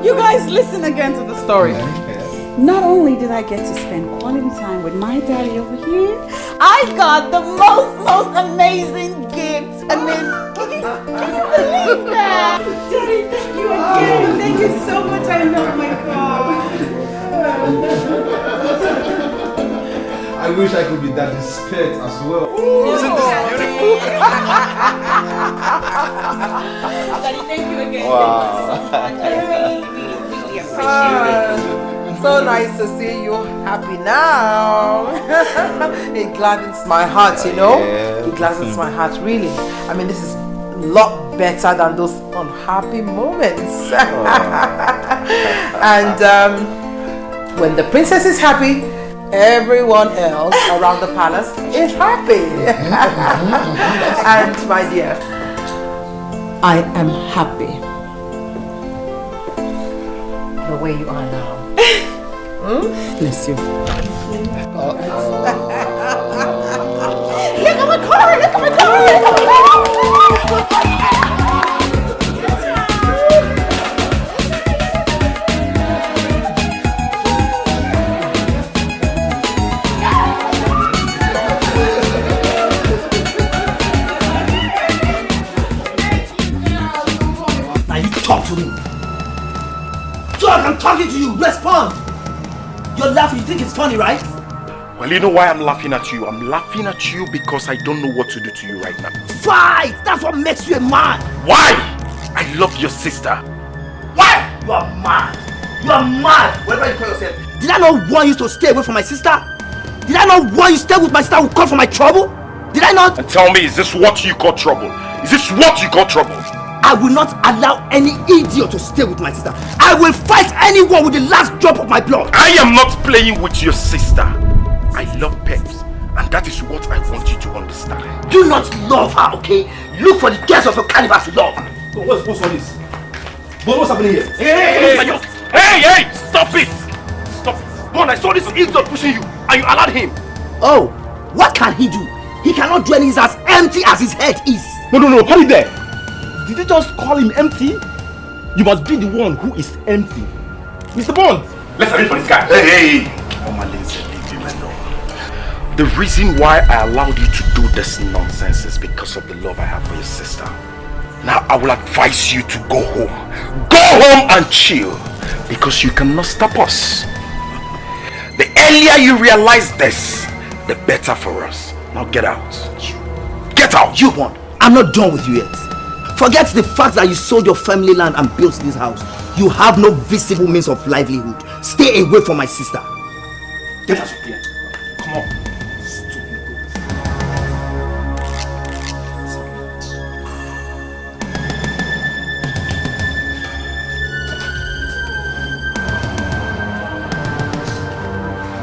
You guys listen again to the story. Not only did I get to spend quality time with my daddy over here, I got the most amazing gift. I mean, can you believe that? Daddy, thank you again. Thank you so much. I love my God. I wish I could be daddy's pet as well. Isn't this beautiful? Daddy, thank you again. Wow. Thank you so much. I really appreciate it. So nice to see you happy now. It gladdens my heart, you know. Yeah. It gladdens my heart, really. I mean, this is a lot better than those unhappy moments. And when the princess is happy, everyone else around the palace is happy. And my dear, I am happy the way you are now. Bless you. Look at my car! Look at my car! Now you talk to me. Talk, I'm talking to you. Respond. You're laughing. You think it's funny, right? Well, you know why I'm laughing at you? I'm laughing at you because I don't know what to do to you right now. Fight! That's what makes you a man. Why? I love your sister. Why? You are mad. You are mad. Whatever you call yourself. Did I not want you to stay away from my sister? Did I not want you to stay with my sister who called for my trouble? Did I not? And tell me, is this what you call trouble? Is this what you call trouble? I will not allow any idiot to stay with my sister. I will fight anyone with the last drop of my blood. I am not playing with your sister. I love Peps, and that is what I want you to understand. Do not love her, okay? Look for the girls of your caliber to love. What's all this? What's happening here? Hey! Stop it! Stop it! Bon, I saw this idiot pushing you, and you allowed him. Oh, what can he do? He cannot do anything as empty as his head is. No, party there. Did you just call him empty? You must be the one who is empty. Mr. Bond! Let's arrange for this guy. Hey! The reason why I allowed you to do this nonsense is because of the love I have for your sister. Now I will advise you to go home. Go home and chill, because you cannot stop us. The earlier you realize this, the better for us. Now get out. Get out! I'm not done with you yet. Forget the fact that you sold your family land and built this house. You have no visible means of livelihood. Stay away from my sister. Get us up here. Come on.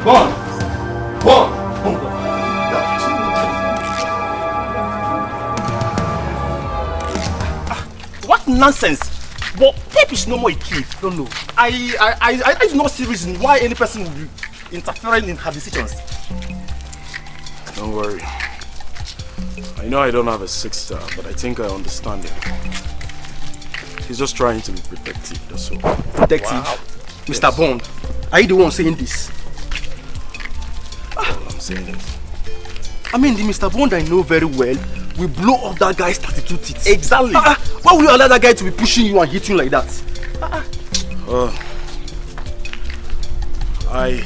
Bon! What nonsense! But Pep is no more a kid. No. I do not see reason why any person would be interfering in her decisions. Don't worry. I know I don't have a sister, but I think I understand him. He's just trying to be protective, that's all. Protective? Wow. Mr. Yes. Bond, are you the one saying this? I'm saying it. I mean, the Mr. Bond I know very well will blow off that guy's 32 teeth. Exactly. Why will you allow that guy to be pushing you and hitting you like that? I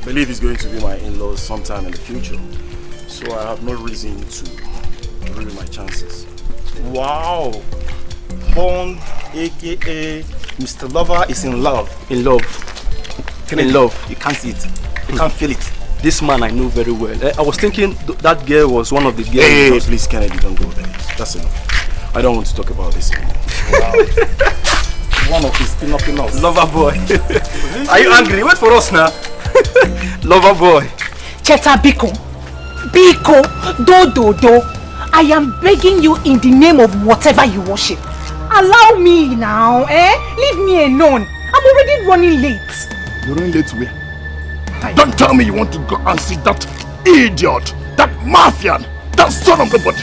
believe he's going to be my in-laws sometime in the future. So I have no reason to ruin my chances. Wow. Bond, aka Mr. Lover, is in love. In love. In love. You can't see it. You can't feel it. This man I know very well. I was thinking that girl was one of the girls. Hey, please, Kennedy, don't go there. That's enough. I don't want to talk about this anymore. Wow. One of his knocking us. Lover boy. Are you angry? Wait for us now. Lover boy. Cheta Biko. Do. I am begging you in the name of whatever you worship. Allow me now, Leave me alone. I'm already running late. You're running late where? Don't tell me you want to go and see that idiot, that mafian, that son of the body.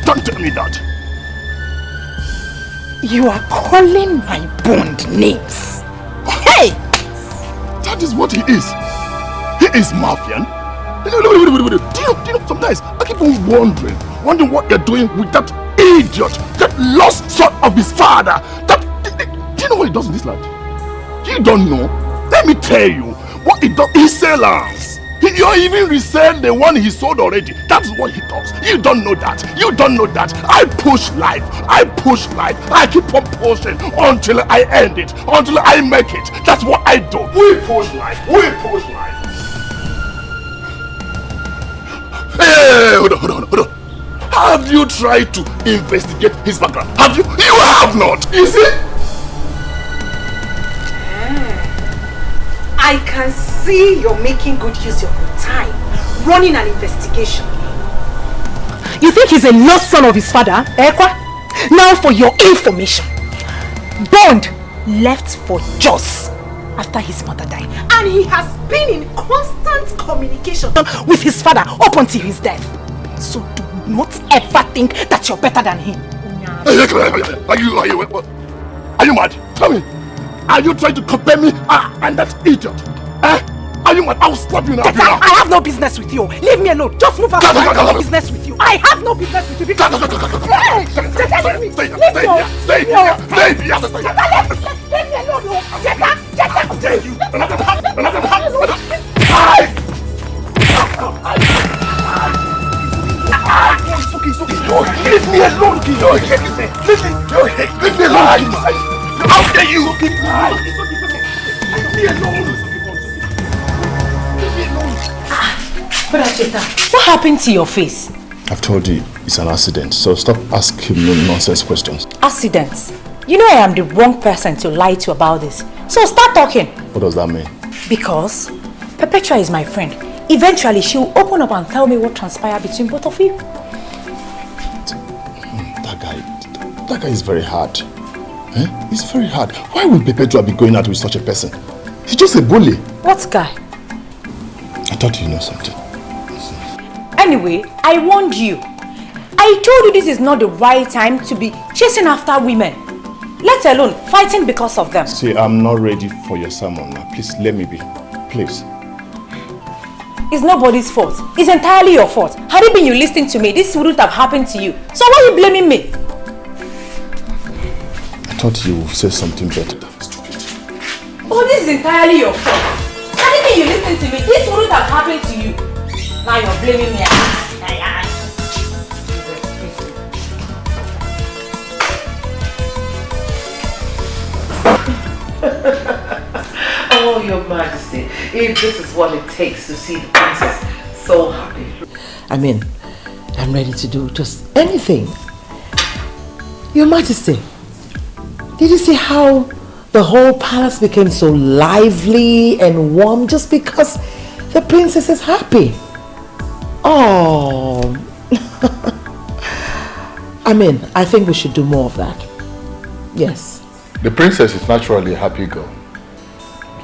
Don't tell me that. You are calling my Bond names. Hey! That is what he is. He is mafian. Do you know, sometimes I keep on wondering what you're doing with that idiot, that lost son of his father. Do you know what he does in this land? You don't know? Let me tell you. What he does, he sells. He even resell the one he sold already. That's what he does. You don't know that. I push life. I keep on pushing until I end it, until I make it. That's what I do. We push life. Hey, hold on. Have you tried to investigate his background? Have you? You have not. You see? I can see you're making good use of your time, running an investigation. You think he's a lost son of his father, Ekwa? Now for your information, Bond left for Jos after his mother died, and he has been in constant communication with his father up until his death. So do not ever think that you're better than him. Are you mad? Tell me. Are you trying to compare me and that idiot? Are you mad? I'll slap you now. I have no business with you. Leave me alone. Just move out. I have no business with you. I have no business with you. Hey! Leave me alone. Leave me alone. How dare you? Leave me alone. What happened to your face? I've told you it's an accident, so stop asking me nonsense questions. Accidents? You know I am the wrong person to lie to about this. So start talking. What does that mean? Because Perpetua is my friend. Eventually she will open up and tell me what transpired between both of you. That guy is very hard. He's very hard. Why would Perpetua be going out with such a person? He's just a bully. What guy? I thought you know something. Anyway, I warned you. I told you this is not the right time to be chasing after women. Let alone fighting because of them. See, I'm not ready for your sermon now. Please, let me be. Please. It's nobody's fault. It's entirely your fault. Had it been you listening to me, this wouldn't have happened to you. So why are you blaming me? I thought you would say something better. Oh, this is entirely your fault. Had it been you listening to me, this wouldn't have happened to you. Now you're blaming me. Oh, Your Majesty, if this is what it takes to see the princess so happy. I mean, I'm ready to do just anything. Your Majesty, did you see how the whole palace became so lively and warm just because the princess is happy? Oh, I mean, I think we should do more of that. Yes. The princess is naturally a happy girl.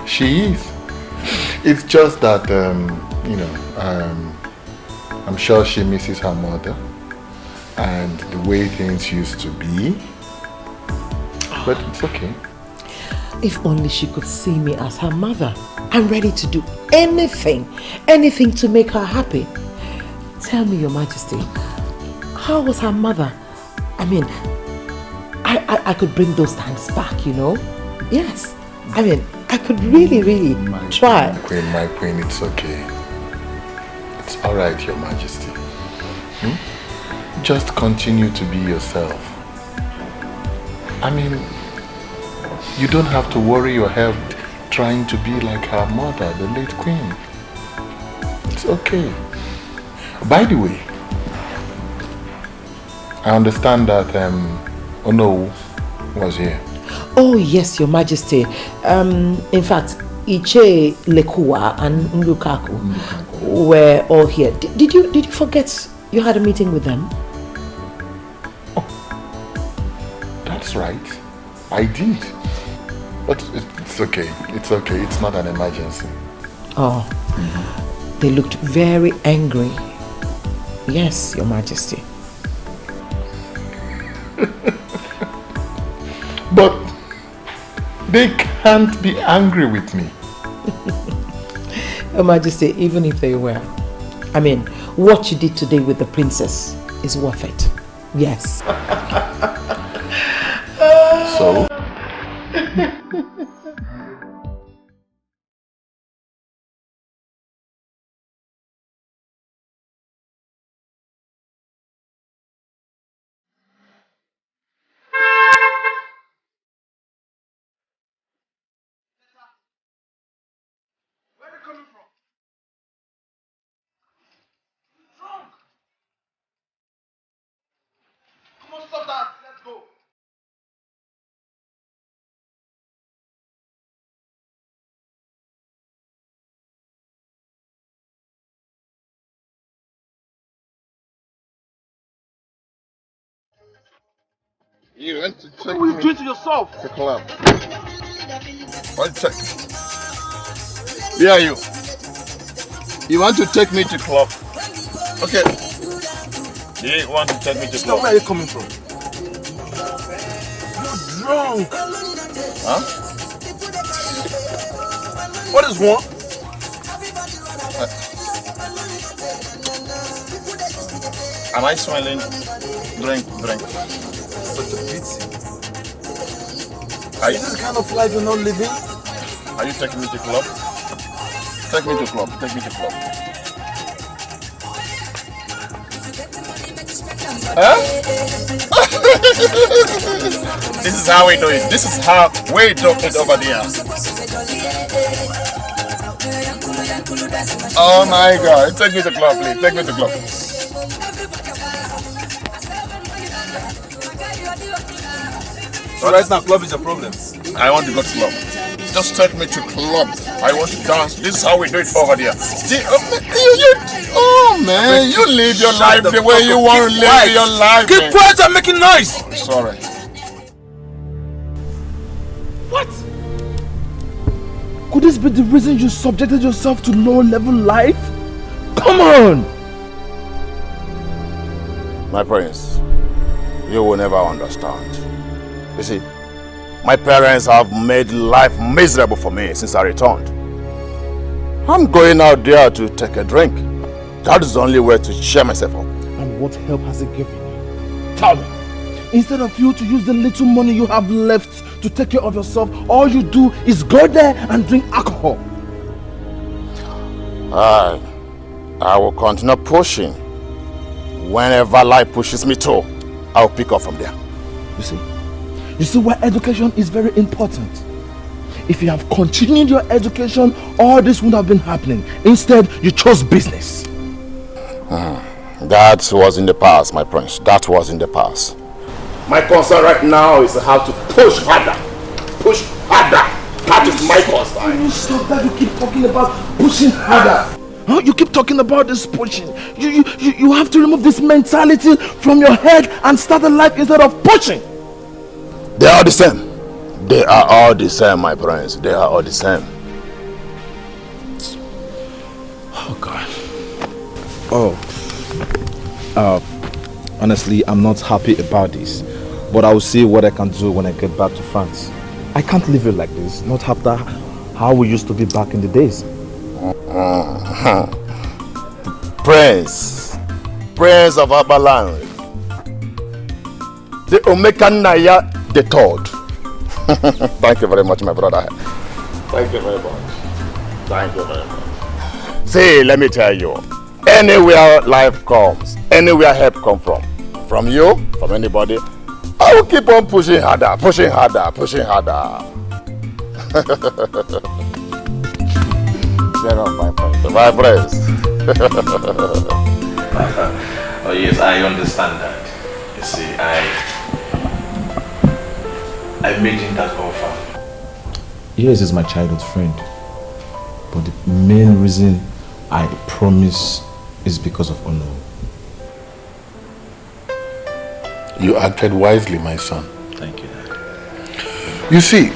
She is. It's just that, I'm sure she misses her mother and the way things used to be. But it's okay. If only she could see me as her mother. I'm ready to do anything to make her happy. Tell me, Your Majesty, how was her mother? I mean, I could bring those times back, you know? Yes. I mean, I could really try. My queen, it's okay. It's alright, Your Majesty. Just continue to be yourself. I mean, you don't have to worry your head trying to be like her mother, the late queen. It's okay. By the way, I understand that Ono was here. Oh yes, Your Majesty. In fact, Iche, Lekua and Ndukaku were all here. Did you forget you had a meeting with them? Oh, that's right. I did. But it's okay. It's okay. It's not an emergency. Oh, they looked very angry. Yes, Your Majesty. But they can't be angry with me. Your Majesty, even if they were, I mean, what you did today with the princess is worth it. Yes. So? You went to check. What were you doing to yourself? The club. What check? Where are you? You want to take me to club? Okay. You want to take me to club? Where are you coming from? You're drunk. Huh? What is wrong? Am I smelling? Drink. Such a pity. Are Is this the kind of life you're not living? Are you taking me to club? Take me to club. Take me to club. Huh? This is how we do it. This is how we do it over there. Oh my God! Take me to club, please. Take me to club. So right now, club is a problem. I want to go to club. Just take me to club. I want to dance. This is how we do it over there. Oh man, you live your life the way you want to live your life. Keep quiet and making noise. Sorry. What? Could this be the reason you subjected yourself to low-level life? Come on! My prince, you will never understand. You see, my parents have made life miserable for me since I returned. I'm going out there to take a drink. That is the only way to cheer myself up. And what help has it given you? Tell me. Instead of you to use the little money you have left to take care of yourself, all you do is go there and drink alcohol. I will continue pushing. Whenever life pushes me to, I'll pick up from there. You see why education is very important. if you have continued your education, all this would have been happening. Instead, you chose business. That was in the past, my prince. That was in the past. My concern right now is how to push harder. Push harder. That is my concern. You stop that. You keep talking about pushing harder. Huh? You keep talking about this pushing. You have to remove this mentality from your head and start a life instead of pushing. They are the same. They are all the same, my prince. They are all the same. Oh, God. Honestly, I'm not happy about this. But I will see what I can do when I get back to France. I can't leave it like this. Not after how we used to be back in the days. Prince of Abalan, the Omekanaya the Third. Thank you very much, my brother. Thank you very much. Thank you very much. See, let me tell you, anywhere life comes, anywhere help come from you, from anybody, I will keep on pushing harder, pushing harder, pushing harder. My friends. Oh yes, I understand that. You see, I made him that offer. Yes, he's my childhood friend. But the main reason I promise is because of honor. You acted wisely, my son. Thank you, Dad. You see,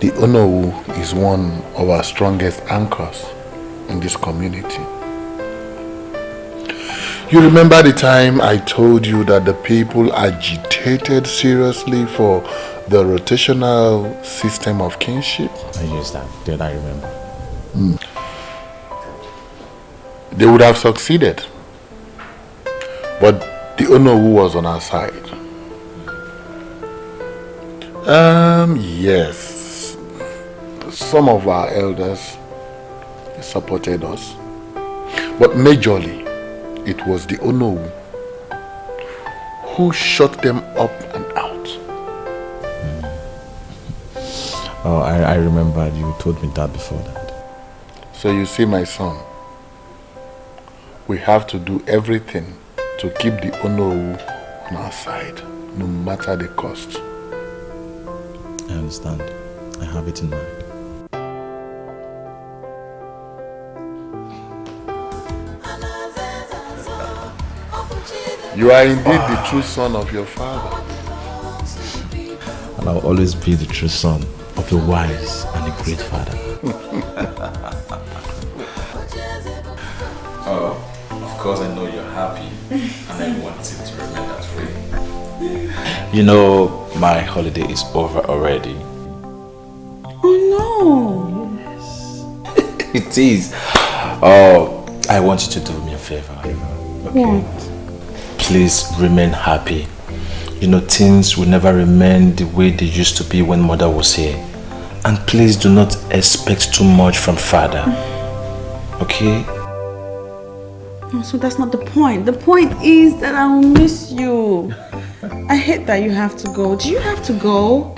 the Onowu is one of our strongest anchors in this community. You remember the time I told you that the people agitated seriously for the rotational system of kinship? Yes, Dad, I remember. They would have succeeded, but the Onowu was on our side. Yes, some of our elders supported us, but majorly it was the Onowu who shut them up and out. Oh, I remember you told me that before that. So you see, my son, we have to do everything to keep the Onowu on our side, no matter the cost. I understand. I have it in mind. You are indeed the true son of your father. And I'll always be the true son of a wise and a great father. Oh, of course I know you're happy and I want it to remain that way. You know, my holiday is over already. Oh no! Yes. It is. Oh, I want you to do me a favor. Okay? What? Please remain happy. You know, things will never remain the way they used to be when mother was here. And please do not expect too much from father. Okay? So that's not the point. The point is that I will miss you. I hate that you have to go. Do you have to go?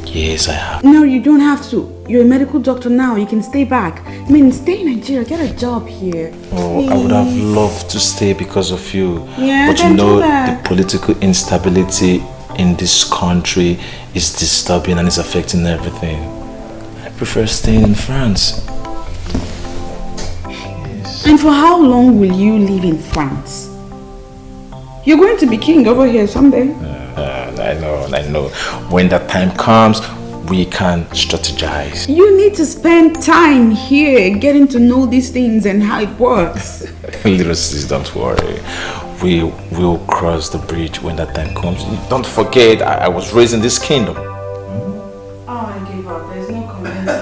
Yes, I have. No, you don't have to. You're a medical doctor now. You can stay back. I mean, stay in Nigeria. Get a job here. Oh, I would have loved to stay because of you. Yeah, but you know, the political instability in this country is disturbing and is affecting everything. I prefer staying in France. Yes. And for how long will you live in France? You're going to be king over here someday. I know. When that time comes, we can strategize. You need to spend time here getting to know these things and how it works. Little sis, don't worry. We will cross the bridge when that time comes. Don't forget, I was raised in this kingdom. Oh, I gave up. There's no convincing you.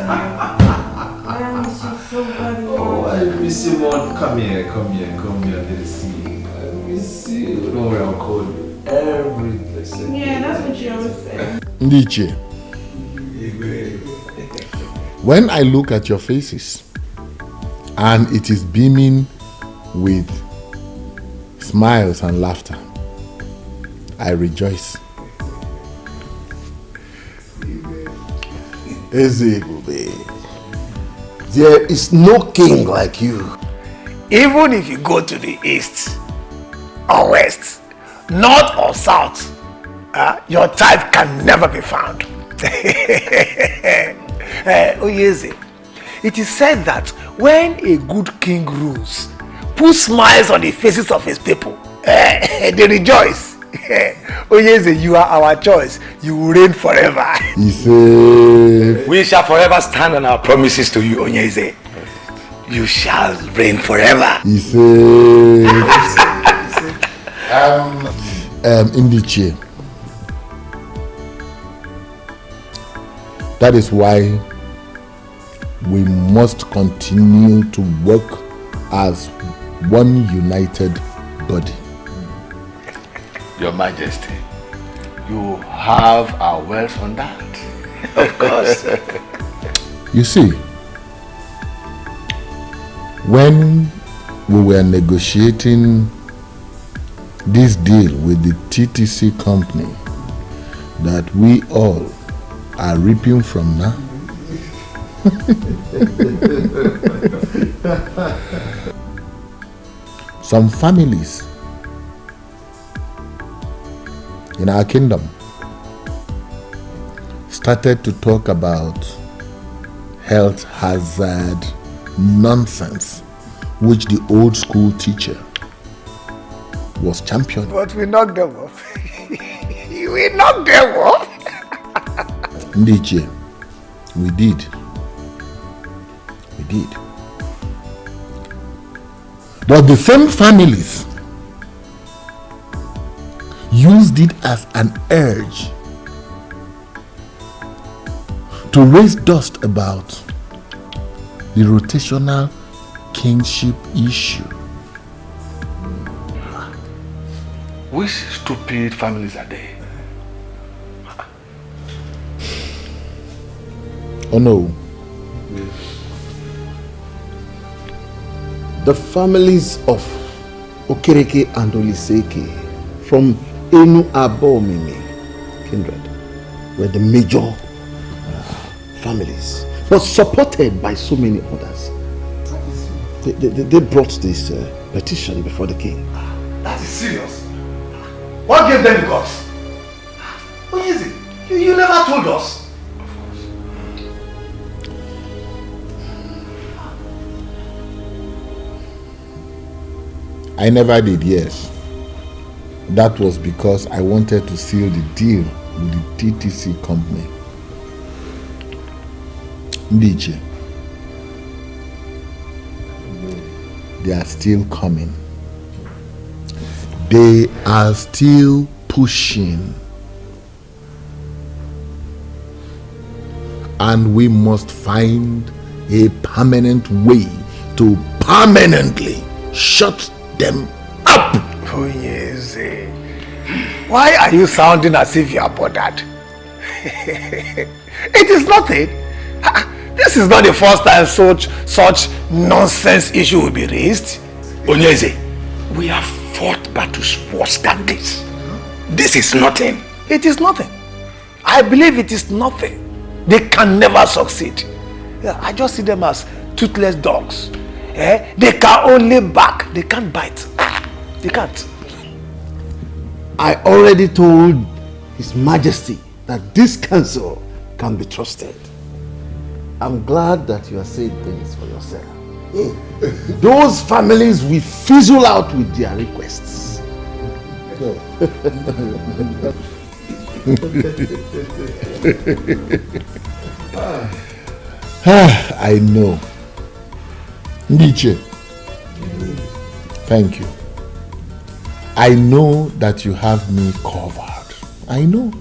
I miss you so very much. Oh, I miss you more. Come here, little sis. I miss you. Don't worry, I'll call you every blessed day. Yeah, that's what you always say. Ndiche, when I look at your faces and it is beaming with smiles and laughter, I rejoice. Ezebube, there is no king like you. Even if you go to the east or west, north or south, your type can never be found. Oyeze, it is said that when a good king rules, puts smiles on the faces of his people, they rejoice. Oyeze, you are our choice. You will reign forever. We shall forever stand on our promises to you, Onyeze. You shall reign forever. Edochie. That is why we must continue to work as one united body. Your Majesty, you have our words on that. Of course. You see, when we were negotiating this deal with the TTC company that we all are reaping from now, some families in our kingdom started to talk about health hazard nonsense which the old school teacher was championing. But we knocked them off. We knocked them off. Edochie, we did. We did. But the same families used it as an urge to raise dust about the rotational kingship issue. Which stupid families are they? Oh no. The families of Okereke and Oliseke from Enu Abomimi kindred were the major families, but supported by so many others. They brought this petition before the king. That is serious. What gave them the guts? What is it? You never told us. I never did, yes. That was because I wanted to seal the deal with the TTC company. Edochie, they are still coming. They are still pushing. And we must find a permanent way to permanently shut them up. Oh yes. Why are you sounding as if you are bothered? It is nothing. This is not the first time such nonsense issue will be raised. Onyeze, we have fought battles worse than this. This is nothing. It is nothing. I believe it is nothing. They can never succeed. Yeah, I just see them as toothless dogs. They can only bark. They can't bite. They can't. I already told His Majesty that this council can be trusted. I'm glad that you are saying things for yourself. Those families will fizzle out with their requests. I know. Edochie, thank you. I know that you have me covered. I know.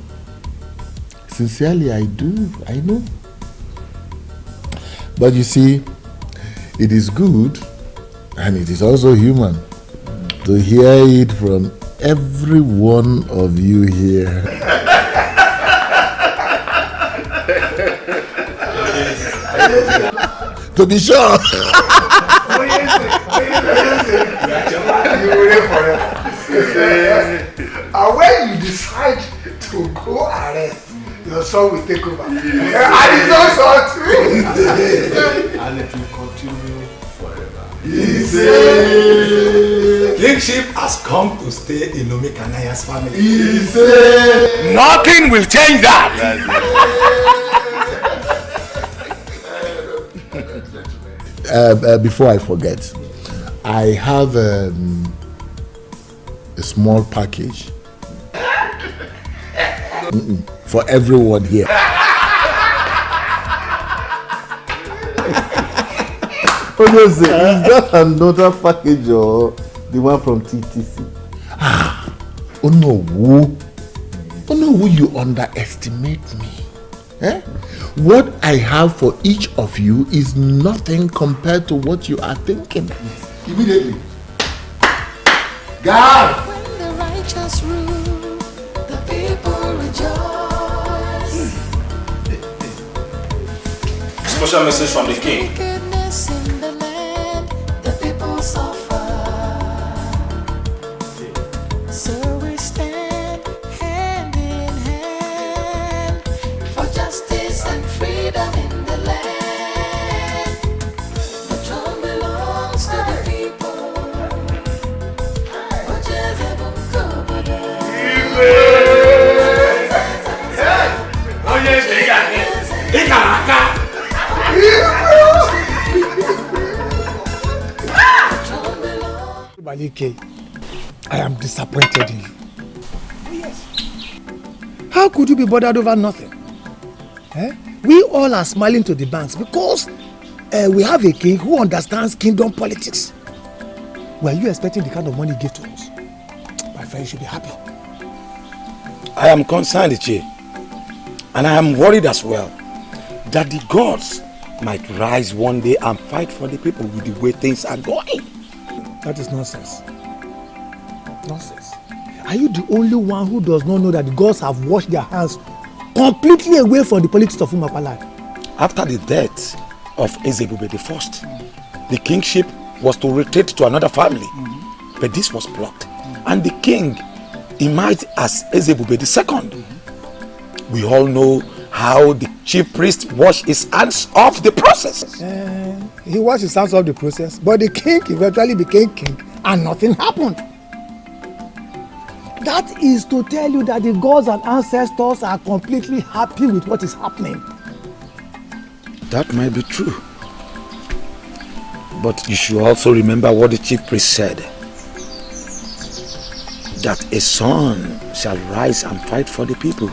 Sincerely, I do. I know. But you see, it is good and it is also human to hear it from every one of you here. To be sure. And when you decide to go arrest your son will take over. And his own son too. And it will continue forever. Kingship has come to stay in Omekanaya's family. Nothing will change that. Before I forget, I have a small package for everyone here. Is that another package or the one from TTC? Oh no, you underestimate me. Eh? What I have for each of you is nothing compared to what you are thinking. Immediately. God! When the righteous rule, the people rejoice. Special message from the king. Wickedness in the land, the people suffer. So we stand hand in hand for justice and freedom in the land. The throne belongs to the people. UGEZU Malike, I am disappointed in you. Yes. How could you be bothered over nothing? Eh? We all are smiling to the banks because we have a king who understands kingdom politics. Were you expecting the kind of money he gave to us? My friend, you should be happy. I am concerned, Ichi, and I am worried as well that the gods might rise one day and fight for the people with the way things are going. That is nonsense. Nonsense. Are you the only one who does not know that the gods have washed their hands completely away from the politics of Umakwala? After the death of Ezebube I, the kingship was to retreat to another family, but this was blocked, and the king emerged as Ezebube II. We all know how the chief priest washed his hands off the process. He washed his hands off the process, but the king eventually became king and nothing happened. That is to tell you that the gods and ancestors are completely happy with what is happening. That might be true. But you should also remember what the chief priest said. That a son shall rise and fight for the people.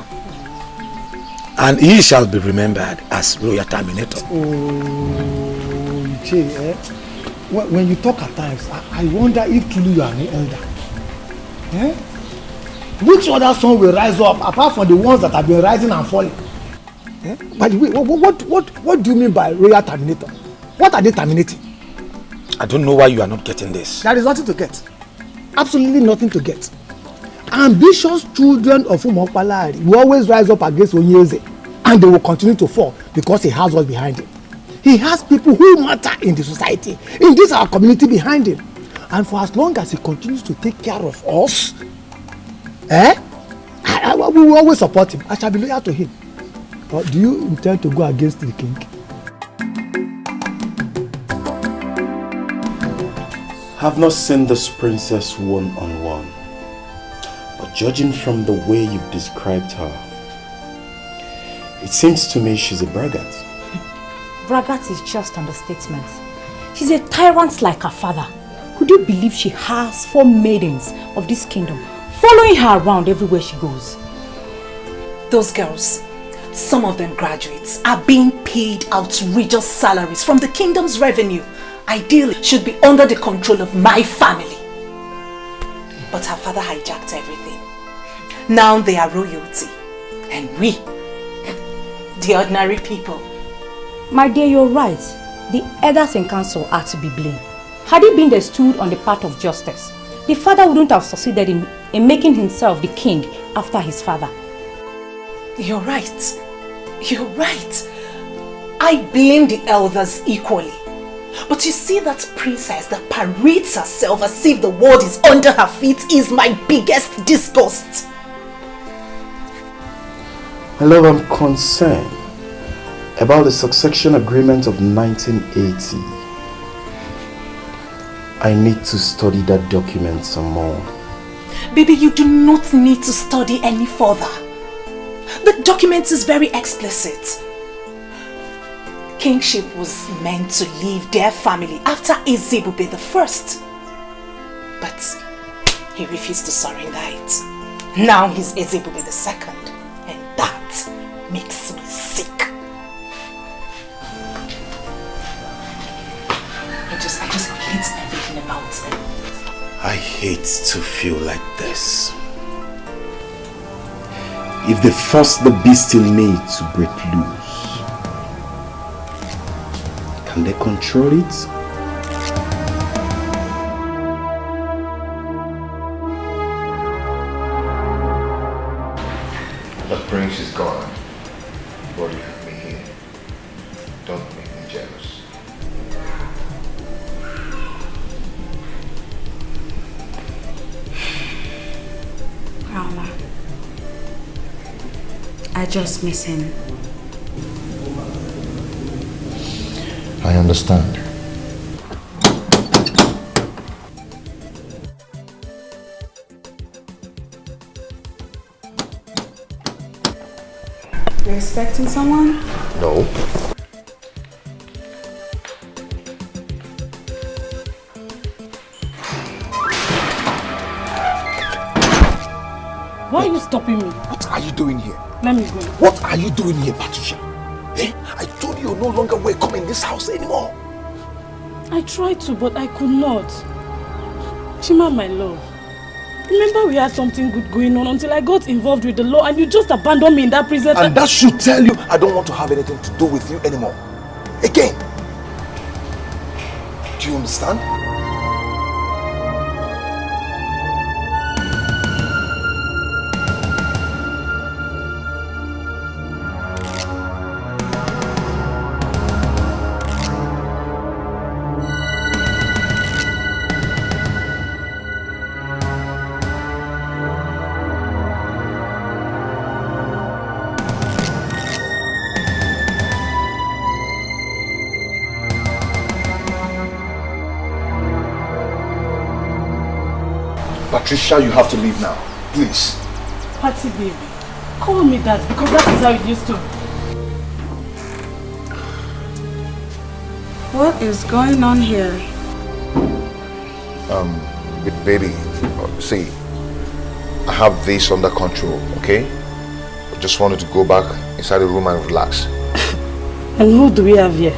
And he shall be remembered as royal terminator. Oh, Che, when you talk at times, I wonder if truly you are an elder. Eh? Which other son will rise up apart from the ones that have been rising and falling? Eh? By the way, what do you mean by royal terminator? What are they terminating? I don't know why you are not getting this. There is nothing to get. Absolutely nothing to get. Ambitious children of Umakwala will always rise up against Onyedeika, and they will continue to fall because he has what's behind him. He has people who matter in the society, in this our community behind him. And for as long as he continues to take care of us, we will always support him. I shall be loyal to him. But do you intend to go against the king? I've not seen this princess one-on-one. But judging from the way you've described her, it seems to me she's a braggart. Braggart is just an understatement. She's a tyrant like her father. Could you believe she has 4 maidens of this kingdom following her around everywhere she goes? Those girls, some of them graduates, are being paid outrageous salaries from the kingdom's revenue. Ideally, should be under the control of my family. But her father hijacked everything. Now they are royalty. And we, the ordinary people. My dear, you're right. The elders in council are to be blamed. Had he been they stood on the path of justice, the father wouldn't have succeeded in making himself the king after his father. You're right. You're right. I blame the elders equally. But you see, that princess that parades herself as if the world is under her feet is my biggest disgust. My love, I'm concerned about the succession agreement of 1980. I need to study that document some more. Baby, you do not need to study any further. The document is very explicit. Kingship was meant to leave their family after Ezebube the first. But he refused to surrender it. Now he's Ezebube the second. And that makes me sick. I just hate everything about him. I hate to feel like this. If they force the beast in me to break loose, can they control it? The prince is gone, but you have me here. Don't make me jealous. Rama, I just miss him. I understand. You're expecting someone? No. Why are you stopping me? What are you doing here? Let me go. What are you doing here, Patricia? Eh? I told you you're no longer welcome in this house anymore. I tried to, but I could not. Chima, my love. Remember we had something good going on until I got involved with the law and you just abandoned me in that prison. And that should tell you I don't want to have anything to do with you anymore. Again. Do you understand? Patricia, you have to leave now. Please. Patty baby, call me that because that is how it used to. What is going on here? Baby, see, I have this under control, okay? I just wanted to go back inside the room and relax. And who do we have here?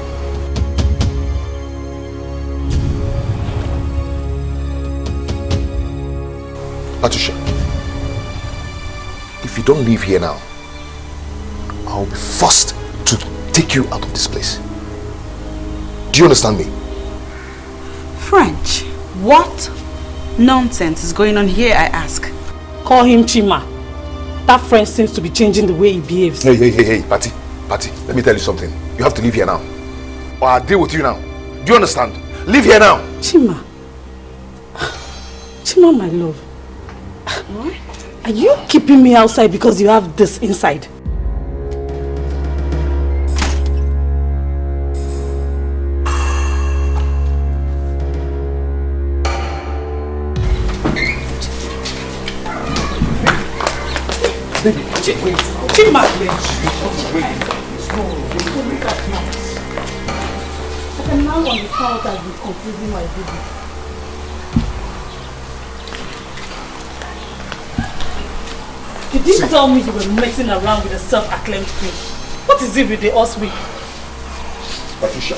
Patricia, if you don't leave here now, I'll be forced to take you out of this place. Do you understand me? French, what nonsense is going on here, I ask? Call him Chima. That friend seems to be changing the way he behaves. Hey, Patty, let me tell you something. You have to leave here now. Or I'll deal with you now. Do you understand? Leave here now. Chima. Chima, my love. What? Are you keeping me outside because you have this inside? Chima! I can now understand what I've been confusing my baby. You didn't tell me you were messing around with a self-acclaimed queen. What is it with the Oswe? Patricia,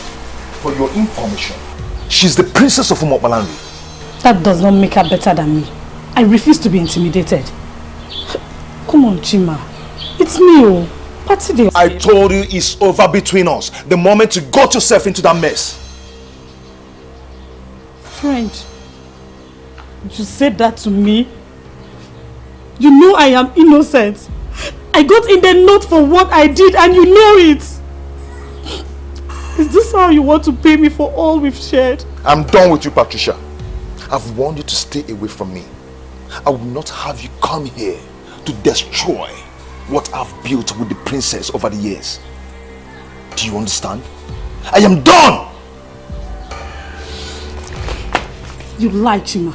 for your information, she's the princess of Umobalanri. That does not make her better than me. I refuse to be intimidated. Come on, Chima. It's me, oh. Patty Day. I told you it's over between us. The moment you got yourself into that mess. French, you said that to me? You know I am innocent. I got in there not for what I did and you know it. Is this how you want to pay me for all we've shared? I'm done with you, Patricia. I've warned you to stay away from me. I will not have you come here to destroy what I've built with the princess over the years. Do you understand? I am done! You lie, Chima.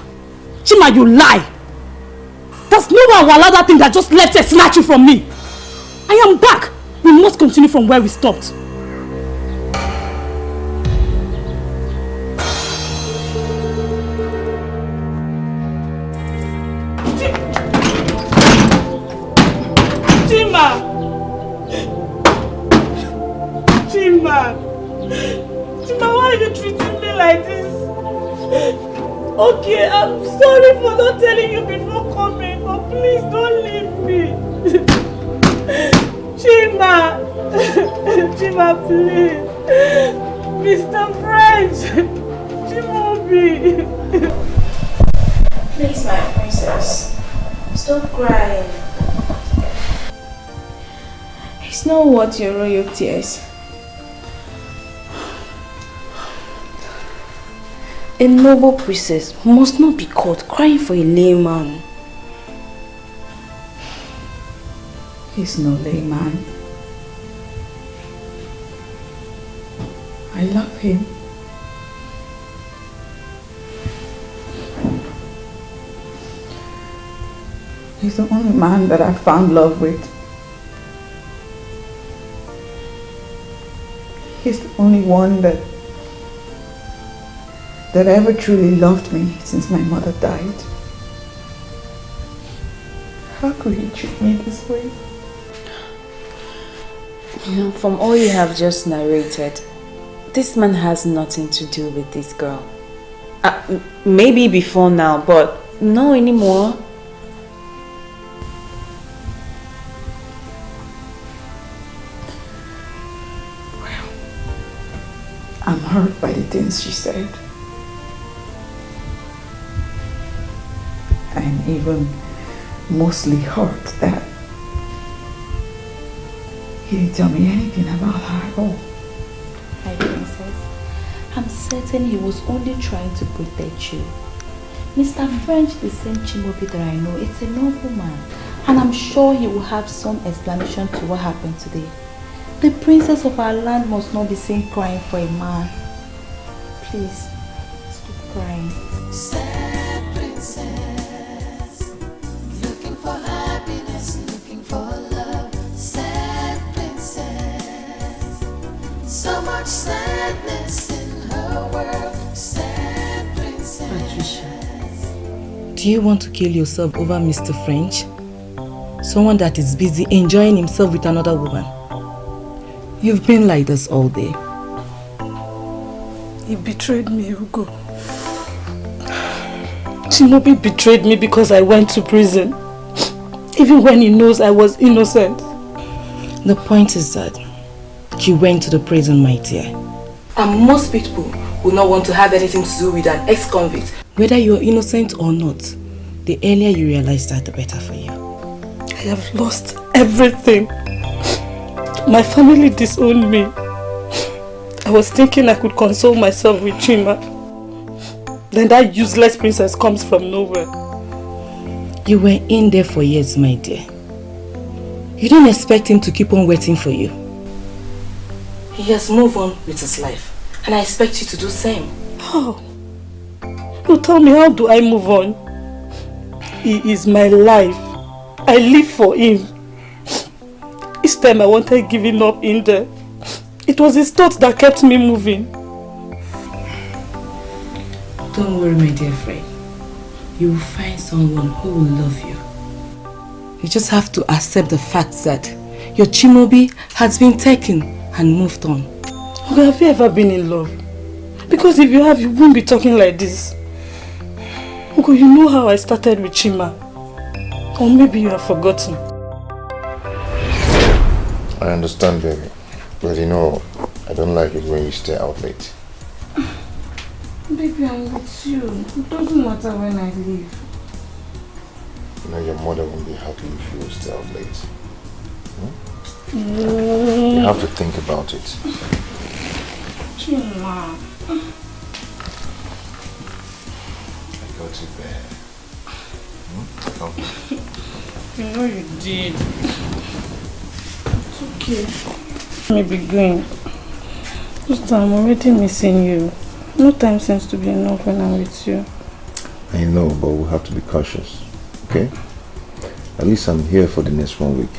Chima, you lie! There's no one will allow that thing that just left here snatch you from me. I am back. We must continue from where we stopped. Chima! Chima! Chima, why are you treating me like this? Okay, I'm sorry for not telling you before coming, but please don't leave me. Chima! Chima, please. Mr. French! Chimobi! Please, my princess, stop crying. It's not worth your royal tears. A noble princess must not be caught crying for a layman. He's no layman. I love him. He's the only man that I found love with. He's the only one that ever truly loved me since my mother died. How could he treat me this way? You know, from all you have just narrated, this man has nothing to do with this girl. Maybe before now, but no anymore. Well, I'm hurt by the things she said. I'm even mostly hurt that he didn't tell me anything about her at all. My princess, I'm certain he was only trying to protect you. Mr. French, the same Chimobi that I know, is a noble man, and I'm sure he will have some explanation to what happened today. The princess of our land must not be seen crying for a man. Please, stop crying. Sad princess, looking for happiness, looking for love. Sad princess, so much sadness in her world. Sad princess. Patricia, do you want to kill yourself over Mr. French? Someone that is busy enjoying himself with another woman. You've been like this all day. He betrayed me, Hugo. Chimobi betrayed me because I went to prison. Even when he knows I was innocent. The point is that you went to the prison, my dear. And most people will not want to have anything to do with an ex-convict. Whether you're innocent or not, the earlier you realize that, the better for you. I have lost everything. My family disowned me. I was thinking I could console myself with Chima. Then that useless princess comes from nowhere. You were in there for years, my dear. You don't expect him to keep on waiting for you. He has moved on with his life, and I expect you to do the same. How? You tell me, how do I move on? He is my life. I live for him. Each time I wanted giving up in there, it was his thoughts that kept me moving. Don't worry, my dear friend. You will find someone who will love you. You just have to accept the fact that your Chimobi has been taken and moved on. Have you ever been in love? Because if you have, you won't be talking like this. Uncle, you know how I started with Chima. Or maybe you have forgotten. I understand, baby. But you know, I don't like it when you stay out late. Baby, I'm with you. It doesn't matter when I leave. You know, your mother won't be happy if you stay out late. Mm. You have to think about it. Chima. I got you there. Come. You know you did. okay. Let me be going. Just I'm already missing you. No time seems to be enough when I'm with you. I know, but we'll have to be cautious. Okay? At least I'm here for the next 1 week.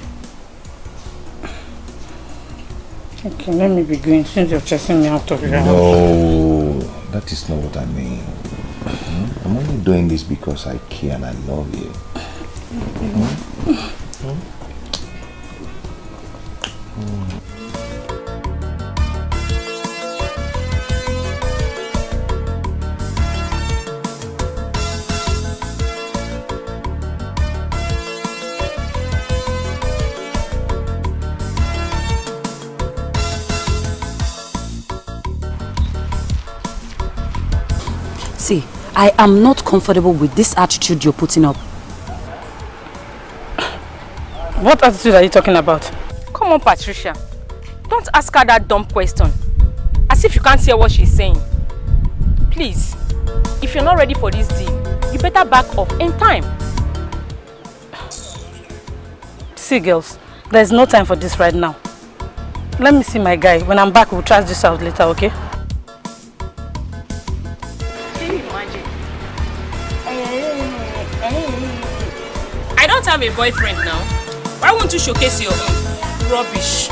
Okay, let me be going since you're chasing me out of your house. No, that is not what I mean. I'm only doing this because I care and I love you. See, I am not comfortable with this attitude you're putting up. What attitude are you talking about? Come on, Patricia. Don't ask her that dumb question. As if you can't hear what she's saying. Please, if you're not ready for this deal, you better back off in time. See, girls, there's no time for this right now. Let me see my guy. When I'm back, we'll trash this out later, okay? I don't have a boyfriend now. Why won't you showcase your own? Rubbish.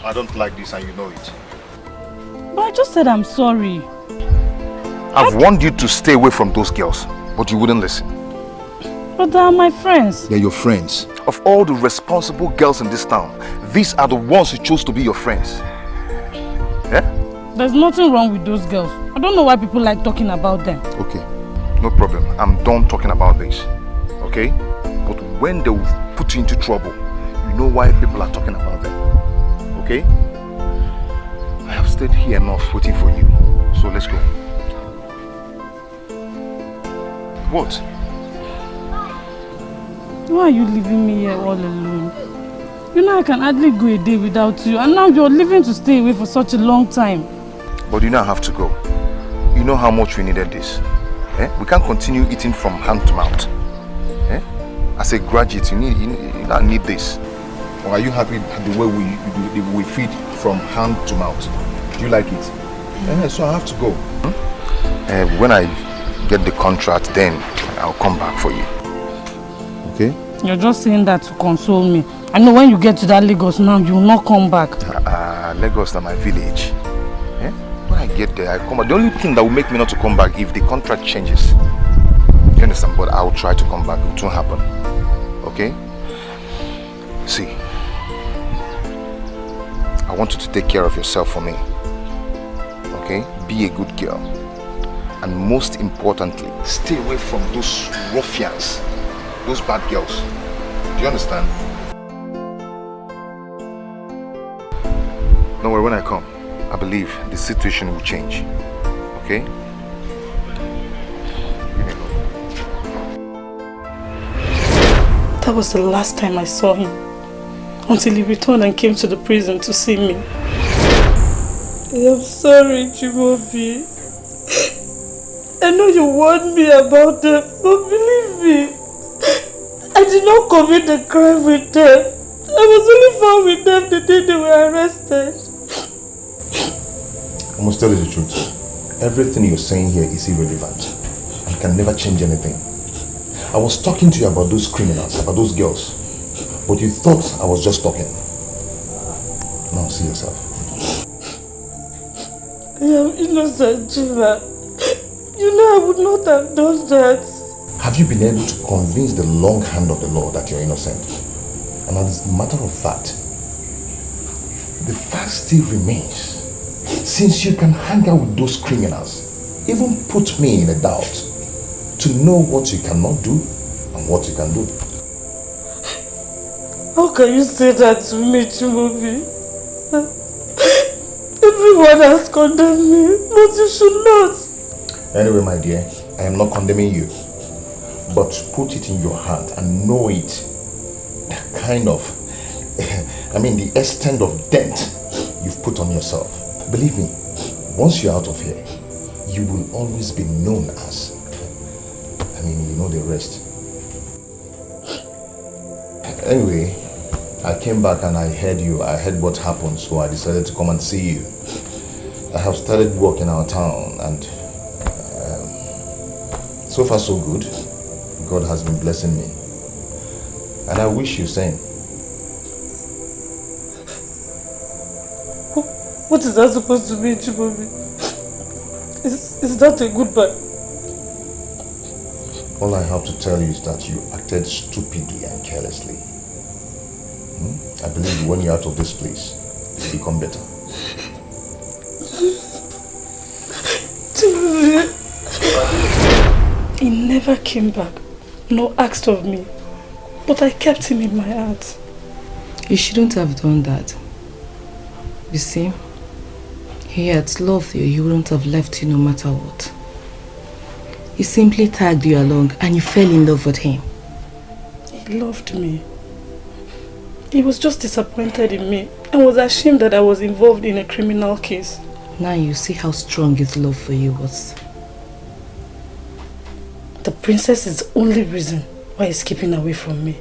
I don't like this and you know it. But I just said I'm sorry. I've warned you to stay away from those girls, but you wouldn't listen. But they are my friends. They're your friends. Of all the responsible girls in this town, these are the ones who chose to be your friends. Yeah? There's nothing wrong with those girls. I don't know why people like talking about them. Okay, no problem. I'm done talking about this. Okay? But when they will put you into trouble, you know why people are talking about them. Okay? I have stayed here enough waiting for you. So let's go. What? Why are you leaving me here all alone? You know I can hardly go a day without you, and now you're leaving to stay away for such a long time. But you now have to go. You know how much we needed this. Eh? We can't continue eating from hand to mouth. Eh? As a graduate, you now need this. Or are you happy the way we feed from hand to mouth? Do you like it? So I have to go. When I get the contract, then I'll come back for you. Okay? You're just saying that to console me. I know when you get to that Lagos now, you will not come back. Lagos is my village. Eh? When I get there, I come back. The only thing that will make me not to come back if the contract changes. You understand? But I will try to come back. It won't happen. Okay? See, I want you to take care of yourself for me. Okay? Be a good girl. And most importantly, stay away from those ruffians, those bad girls. Do you understand? Don't worry, when I come, I believe the situation will change. Okay? That was the last time I saw him. Until he returned and came to the prison to see me. I'm sorry, Chimaobi. I know you warned me about them, but believe me, I did not commit the crime with them. I was only found with them the day they were arrested. I must tell you the truth. Everything you're saying here is irrelevant and can never change anything. I was talking to you about those criminals, about those girls, but you thought I was just talking. Now see yourself. I am innocent, Chima. You know I would not have done that. Have you been able to convince the long hand of the law that you're innocent? And as a matter of fact, the fact still remains. Since you can hang out with those criminals, even put me in a doubt to know what you cannot do and what you can do. How can you say that to me, Chimaobi? Everyone has condemned me, but you should not. Anyway, my dear, I am not condemning you, but put it in your heart and know it. That kind of I mean, the extent of dent you've put on yourself. Believe me, once you're out of here, you will always be known as. I mean, you know the rest. Anyway, I came back and I heard you. I heard what happened, so I decided to come and see you. I have started work in our town, and so far so good. God has been blessing me. And I wish you same. What is that supposed to mean, Chibobi? Is that a goodbye? All I have to tell you is that you acted stupidly and carelessly. I believe when you're out of this place, you'll become better. He never came back, nor asked of me, but I kept him in my heart. You shouldn't have done that. You see, he had loved you, he wouldn't have left you no matter what. He simply tagged you along and you fell in love with him. He loved me. He was just disappointed in me and was ashamed that I was involved in a criminal case. Now you see how strong his love for you was. The princess is the only reason why he's keeping away from me.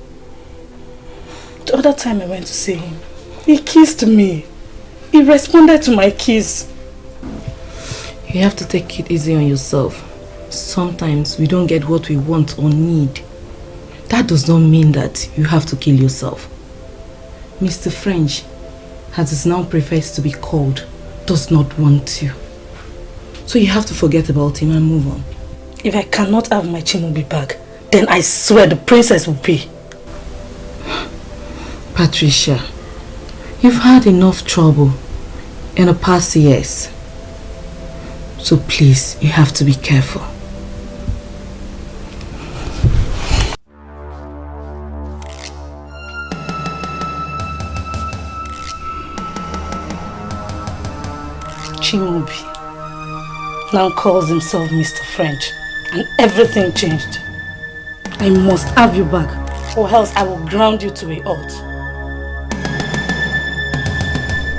The other time I went to see him, he kissed me. He responded to my kiss. You have to take it easy on yourself. Sometimes we don't get what we want or need. That does not mean that you have to kill yourself. Mr. French, as is now prefers to be called, does not want you. So you have to forget about him and move on. If I cannot have my Chimobi back, then I swear the princess will pay. Patricia, you've had enough trouble in the past years. So please, you have to be careful. Chimobi now calls himself Mr. French, and everything changed. I must have you back, or else I will ground you to a halt.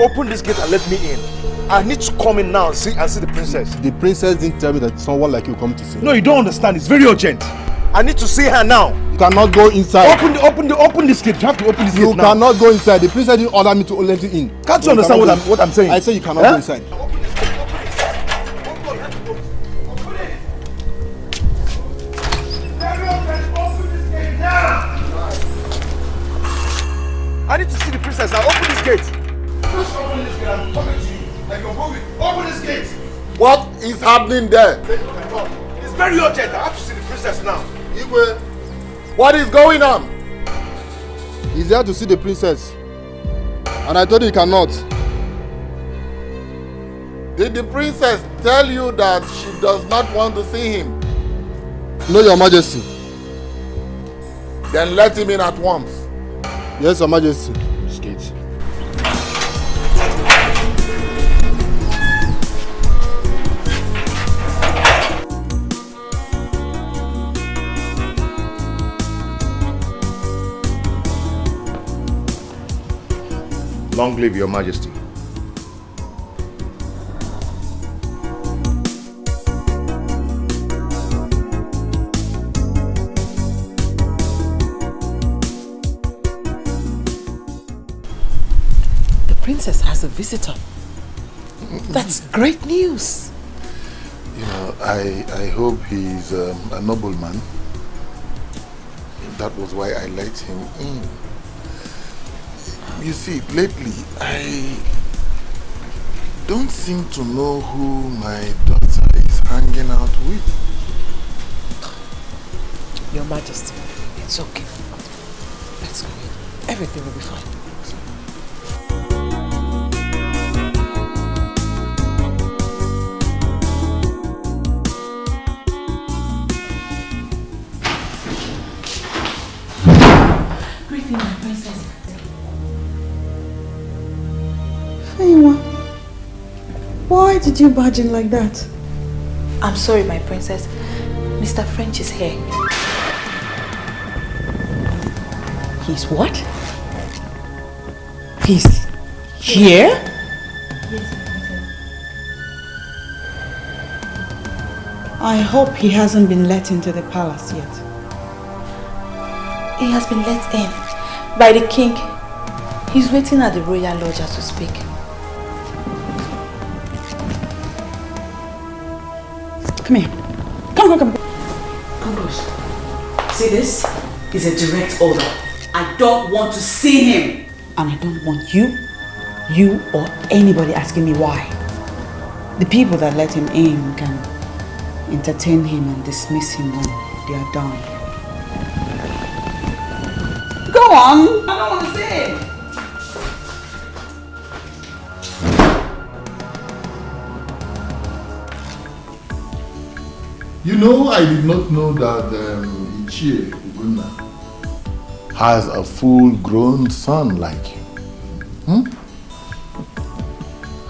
Open this gate and let me in. I need to come in now and see the princess. The princess didn't tell me that someone like you come to see. No, you don't understand. It's very urgent. I need to see her now. You cannot go inside. Open this gate. You have to open this gate now. You cannot go inside. The princess didn't order me to let you in. Can't you understand what I'm saying? I say you cannot go inside. I need to see the princess now. Open this gate. Just open this gate. I'm talking to you. Like you're moving. Open this gate. What is happening there? It's very urgent. I have to see the princess now. Igwe, what is going on? He's there to see the princess. And I told you he cannot. Did the princess tell you that she does not want to see him? No, Your Majesty. Then let him in at once. Yes, Your Majesty. Skate. Long live Your Majesty. The princess has a visitor. That's great news. You know, I hope he's a nobleman. That was why I let him in. You see, lately, I don't seem to know who my daughter is hanging out with. Your Majesty, it's okay. Let's go. Everything will be fine. Greeting, my princess. Why did you barge in like that? I'm sorry, my princess. Mr. French is here. He's what? He's here? Yes, I hope he hasn't been let into the palace yet. He has been let in by the king. He's waiting at the royal lodge as we speak. Come here. Come. Congress, see this is a direct order. I don't want to see him. And I don't want you or anybody asking me why. The people that let him in can entertain him and dismiss him when they are done. Go on! I don't want to see him. You know, I did not know that Ichie Ubah has a full-grown son like you.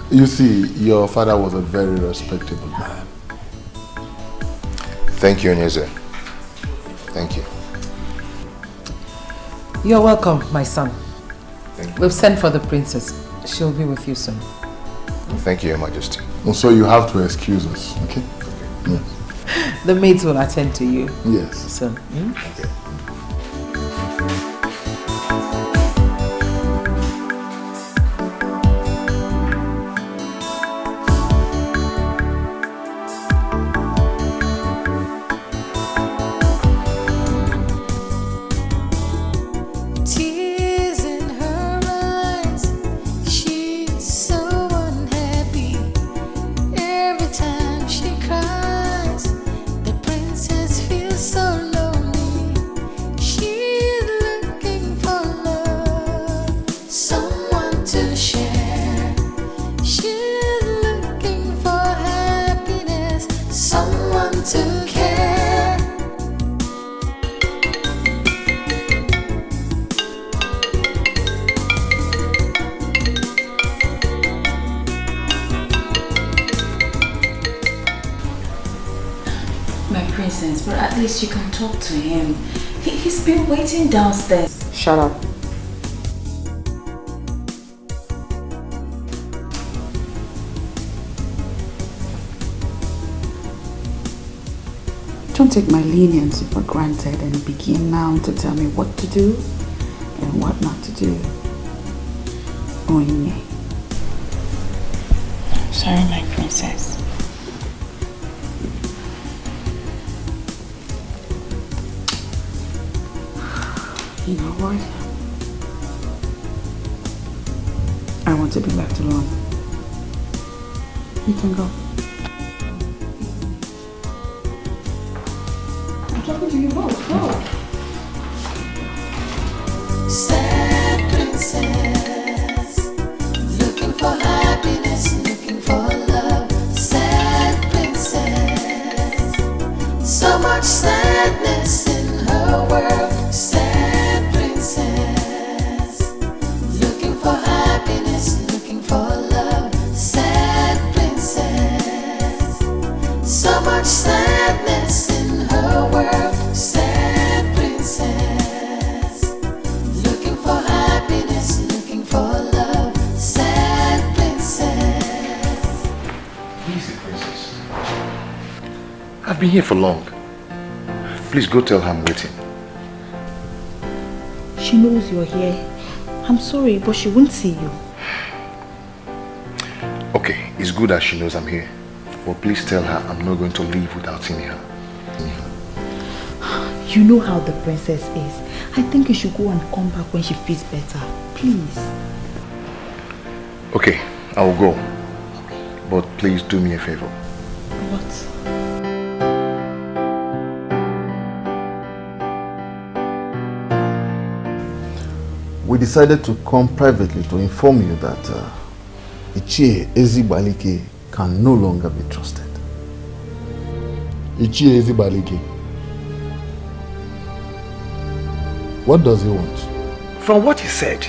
You see, your father was a very respectable man. Thank you, Onyeze. Thank you. You're welcome, my son. Thank you. We've sent for the princess. She'll be with you soon. Thank you, Your Majesty. So you have to excuse us, okay? Yes. The maids will attend to you. Yes. So, Okay. Tears in her eyes, she's so unhappy. Every time she cries, the princess feels so lonely. She's looking for love, someone to share. She's looking for happiness, someone to care. My princess, but at least you can talk to him. He's been waiting downstairs. shut up. Don't take my leniency for granted and begin now to tell me what to do and what not to do. Onye. Sorry, my princess. You know what? I want to be left alone. You can go. I'm talking to you both. Go. Sad princess, looking for happiness, looking for love. Sad princess, so much sadness in her world. Sad princess, looking for happiness, looking for love. Sad princess, so much sadness in her world. Sad princess, looking for happiness, looking for love. Sad princess. Easy, princess. I've been here for long. Please go tell her I'm waiting. She knows you're here. I'm sorry, but she won't see you. Okay, it's good that she knows I'm here. But please tell her I'm not going to leave without seeing her. You know how the princess is. I think you should go and come back when she feels better. Please. Okay, I will go. But please do me a favor. What? We decided to come privately to inform you that UGEZU can no longer be trusted. UGEZU. What does he want? From what he said,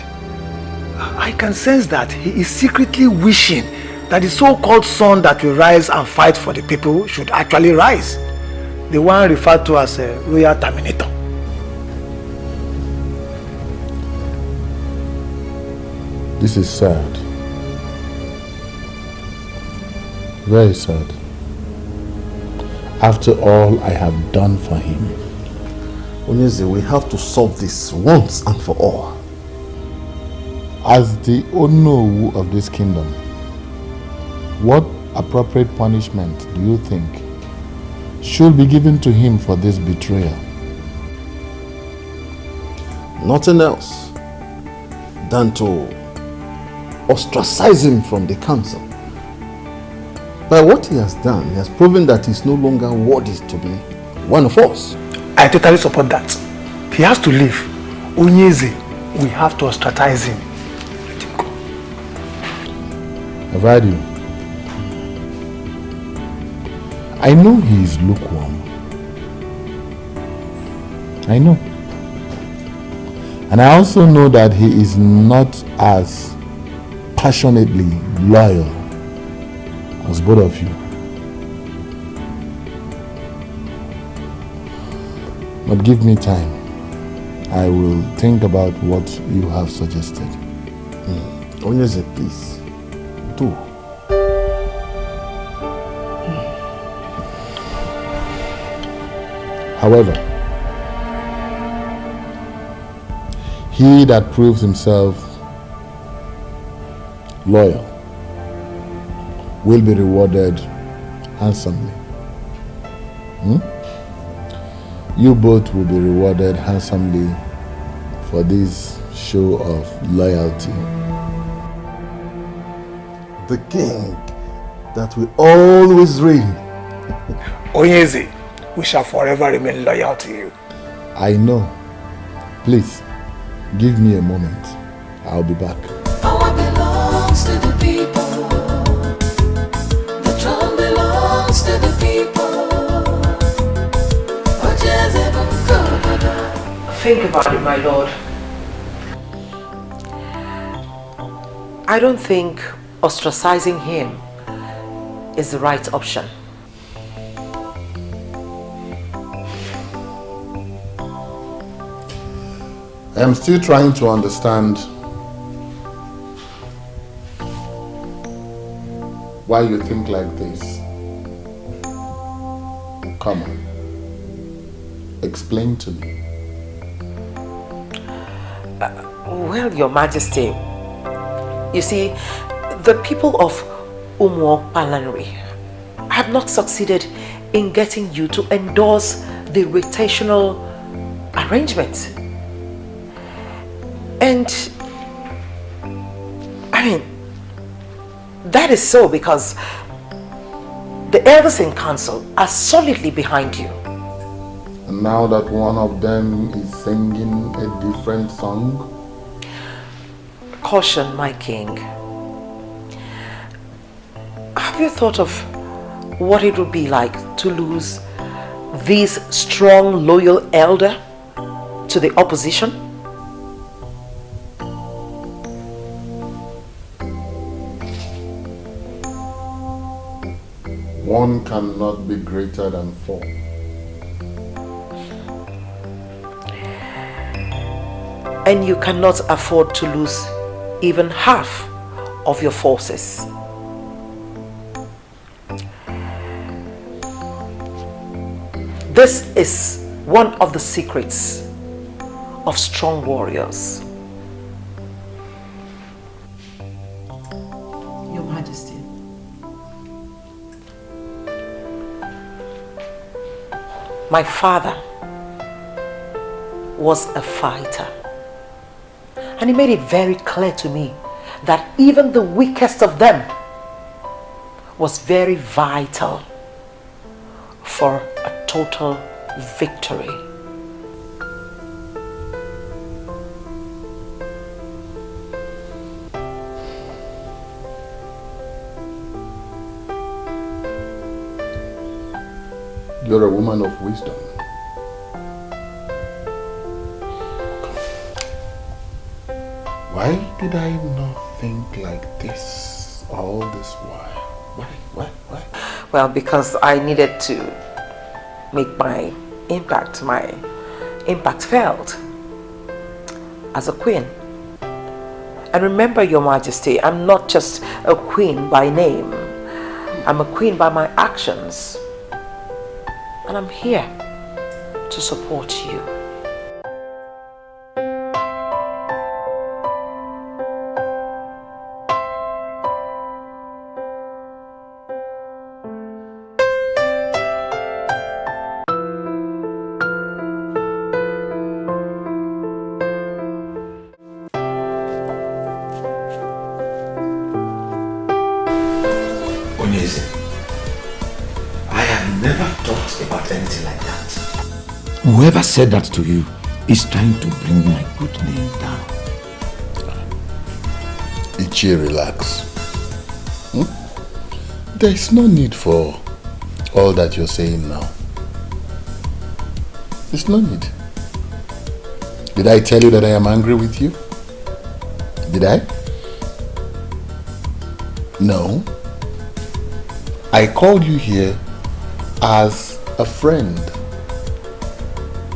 I can sense that he is secretly wishing that the so-called son that will rise and fight for the people should actually rise. The one referred to as a royal terminator. This is sad. Very sad. After all I have done for him. Onyeze, we have to solve this once and for all. As the Onowu of this kingdom, what appropriate punishment do you think should be given to him for this betrayal? Nothing else than to ostracize him from the council. By what he has done, he has proven that he is no longer worthy to be one of us. I totally support that. He has to leave. Onyeze, we have to ostracize him. Let him go. I've heard you. I know he is lukewarm. I know. And I also know that he is not as passionately loyal as both of you. But give me time. I will think about what you have suggested. Onyeze, please. Do. However, he that proves himself loyal will be rewarded handsomely. You both will be rewarded handsomely for this show of loyalty. The king that will always reign. Onyeze, we shall forever remain loyal to you. I know. Please, give me a moment. I'll be back. Power belongs to the people. The throne belongs to the people. Think about it, my lord. I don't think ostracizing him is the right option. I'm still trying to understand why you think like this. Come on. Explain to me. Well, Your Majesty, you see, the people of Umuokpalanri have not succeeded in getting you to endorse the rotational arrangement. And, I mean, that is so because the elders in council are solidly behind you. And now that one of them is singing a different song? Caution, my king. Have you thought of what it would be like to lose this strong, loyal elder to the opposition? One cannot be greater than four. And you cannot afford to lose even half of your forces. This is one of the secrets of strong warriors. Your Majesty. My father was a fighter. And he made it very clear to me that even the weakest of them was very vital for a total victory. You're a woman of wisdom. Why did I not think like this all this while? Why? Well, because I needed to make my impact felt as a queen. And remember, Your Majesty, I'm not just a queen by name. I'm a queen by my actions. And I'm here to support you. Whoever said that to you is trying to bring my good name down. Ichie, relax. There is no need for all that you're saying now. There's no need. Did I tell you that I am angry with you? Did I? No. I called you here as a friend.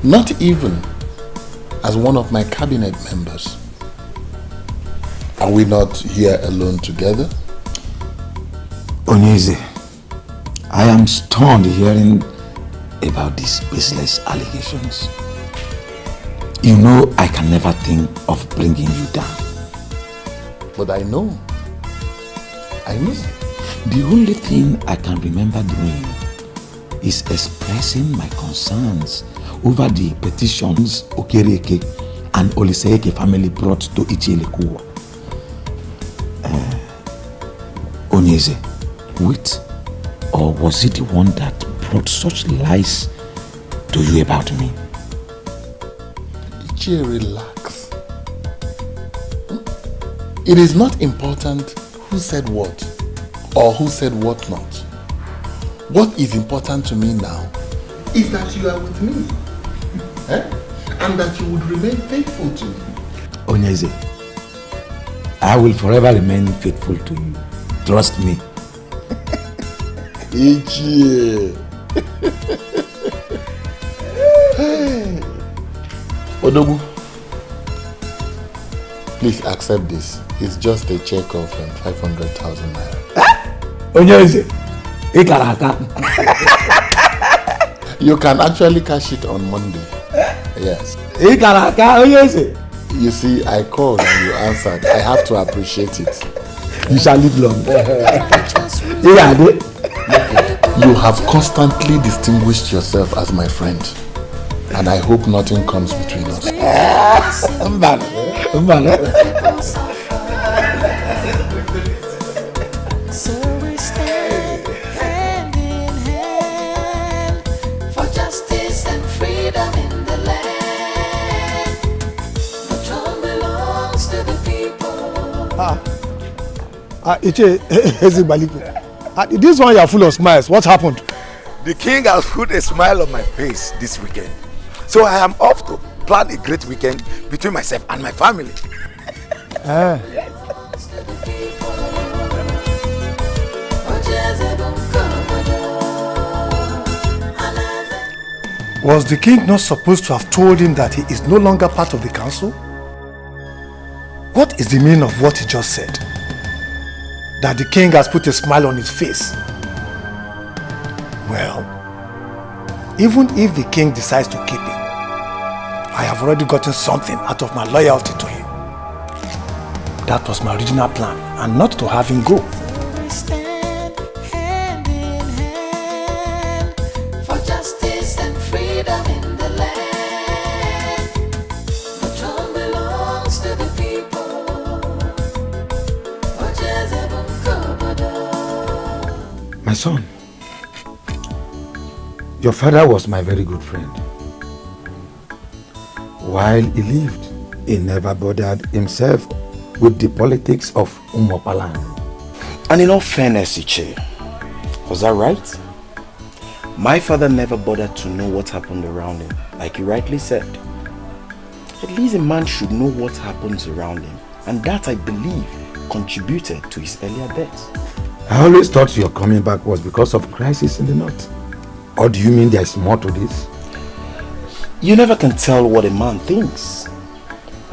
Not even as one of my cabinet members. Are we not here alone together? Onyeze, I am stunned hearing about these baseless allegations. You know I can never think of bringing you down. But I know. The only thing I can remember doing is expressing my concerns over the petitions OKORIE and Oliseeke family brought to Ichie. Onyeze, wait, or was it the one that brought such lies to you about me? Ichie, relax. It is not important who said what or who said what not. What is important to me now is that you are with me. And that you would remain faithful to me. Onyeze, I will forever remain faithful to you. Trust me. Ichie. Hey. Odogu, please accept this. It's just a check of 500,000 naira. Onyeze, you can actually cash it on Monday. Yes. You see, I called and you answered. I have to appreciate it. You shall live long. You have constantly distinguished yourself as my friend. And I hope nothing comes between us. This one you are full of smiles. What happened? The king has put a smile on my face this weekend. So I am off to plan a great weekend between myself and my family. Was the king not supposed to have told him that he is no longer part of the council? What is the meaning of what he just said? That the king has put a smile on his face. Well, even if the king decides to keep him, I have already gotten something out of my loyalty to him. That was my original plan, and not to have him go. My son, your father was my very good friend. While he lived, he never bothered himself with the politics of Umuopaland. And in all fairness, Ichie, was that right? My father never bothered to know what happened around him, like you rightly said. At least a man should know what happens around him, and that, I believe, contributed to his earlier death. I always thought your coming back was because of crisis in the north. Or do you mean there is more to this? You never can tell what a man thinks.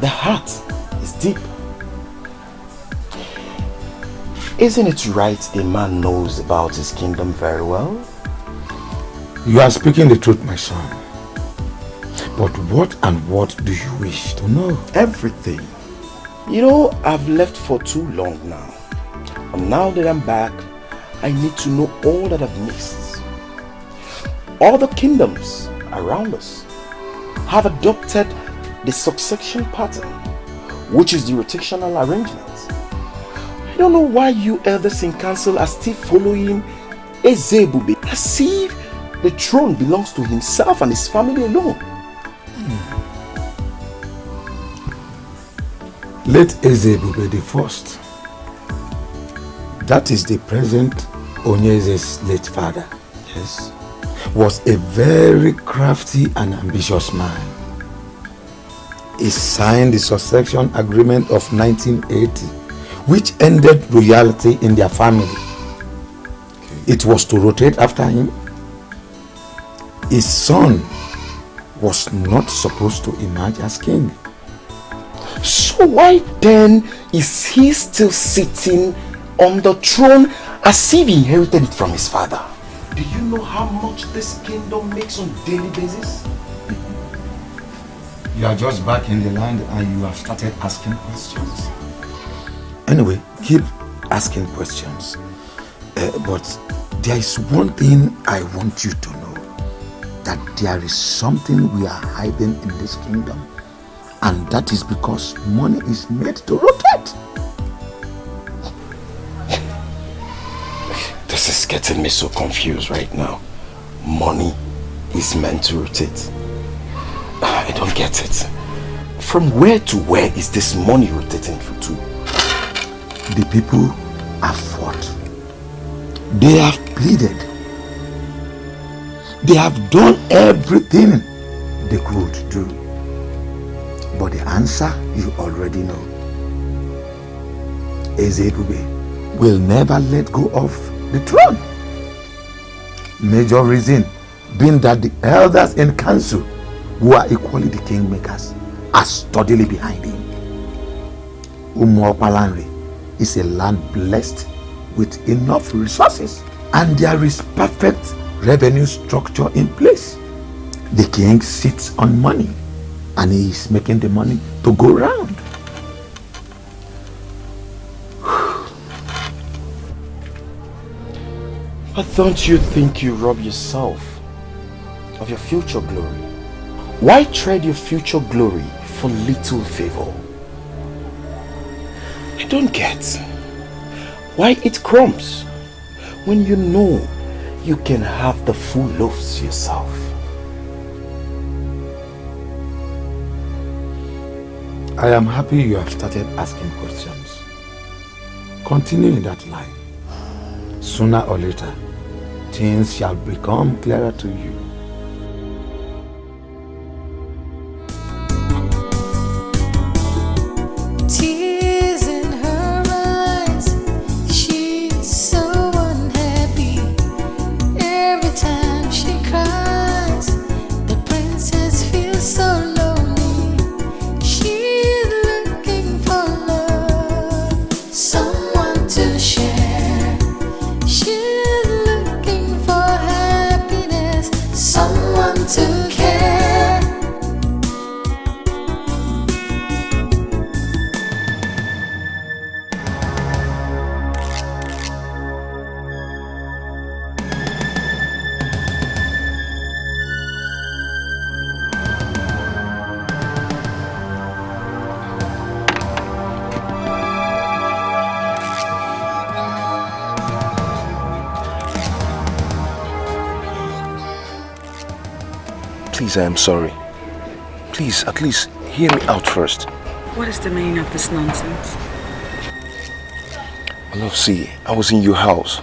The heart is deep. Isn't it right a man knows about his kingdom very well? You are speaking the truth, my son. But what do you wish to know? Everything. You know, I've left for too long now. And now that I'm back, I need to know all that I've missed. All the kingdoms around us have adopted the succession pattern, which is the rotational arrangement. I don't know why you elders in council are still following Ezebube as if the throne belongs to himself and his family alone. Let Ezebube the first. That is the present Onyeze's late father. Yes. Was a very crafty and ambitious man. He signed the succession agreement of 1980, which ended royalty in their family. It was to rotate after him. His son was not supposed to emerge as king. So why then is he still sitting on the throne as if he inherited it from his father? Do you know how much this kingdom makes on a daily basis? You are just back in the land and you have started asking questions. Anyway, keep asking questions. But there is one thing I want you to know. That there is something we are hiding in this kingdom. And that is because money is made to rotate. This is getting me so confused right now. Money is meant to rotate. I don't get it. From where to where is this money rotating to? The people have fought. They have pleaded. They have done everything they could do. But the answer you already know. Ezebube will never let go of the throne. Major reason being that the elders in council, who are equally the kingmakers, are steadily behind him. Umuopalanri is a land blessed with enough resources, and there is perfect revenue structure in place. The king sits on money, and he is making the money to go round. But don't you think you rob yourself of your future glory? Why trade your future glory for little favor? I don't get why eat crumbs when you know you can have the full loaves yourself. I am happy you have started asking questions. Continue in that line. Sooner or later, things shall become clearer to you. Tears in her eyes, she's so unhappy. Every time she cries, the princess feels so lonely. She's looking for love, someone to share. She's looking for happiness, someone to care. Please, I am sorry. Please, at least hear me out first. What is the meaning of this nonsense? My love, see, I was in your house,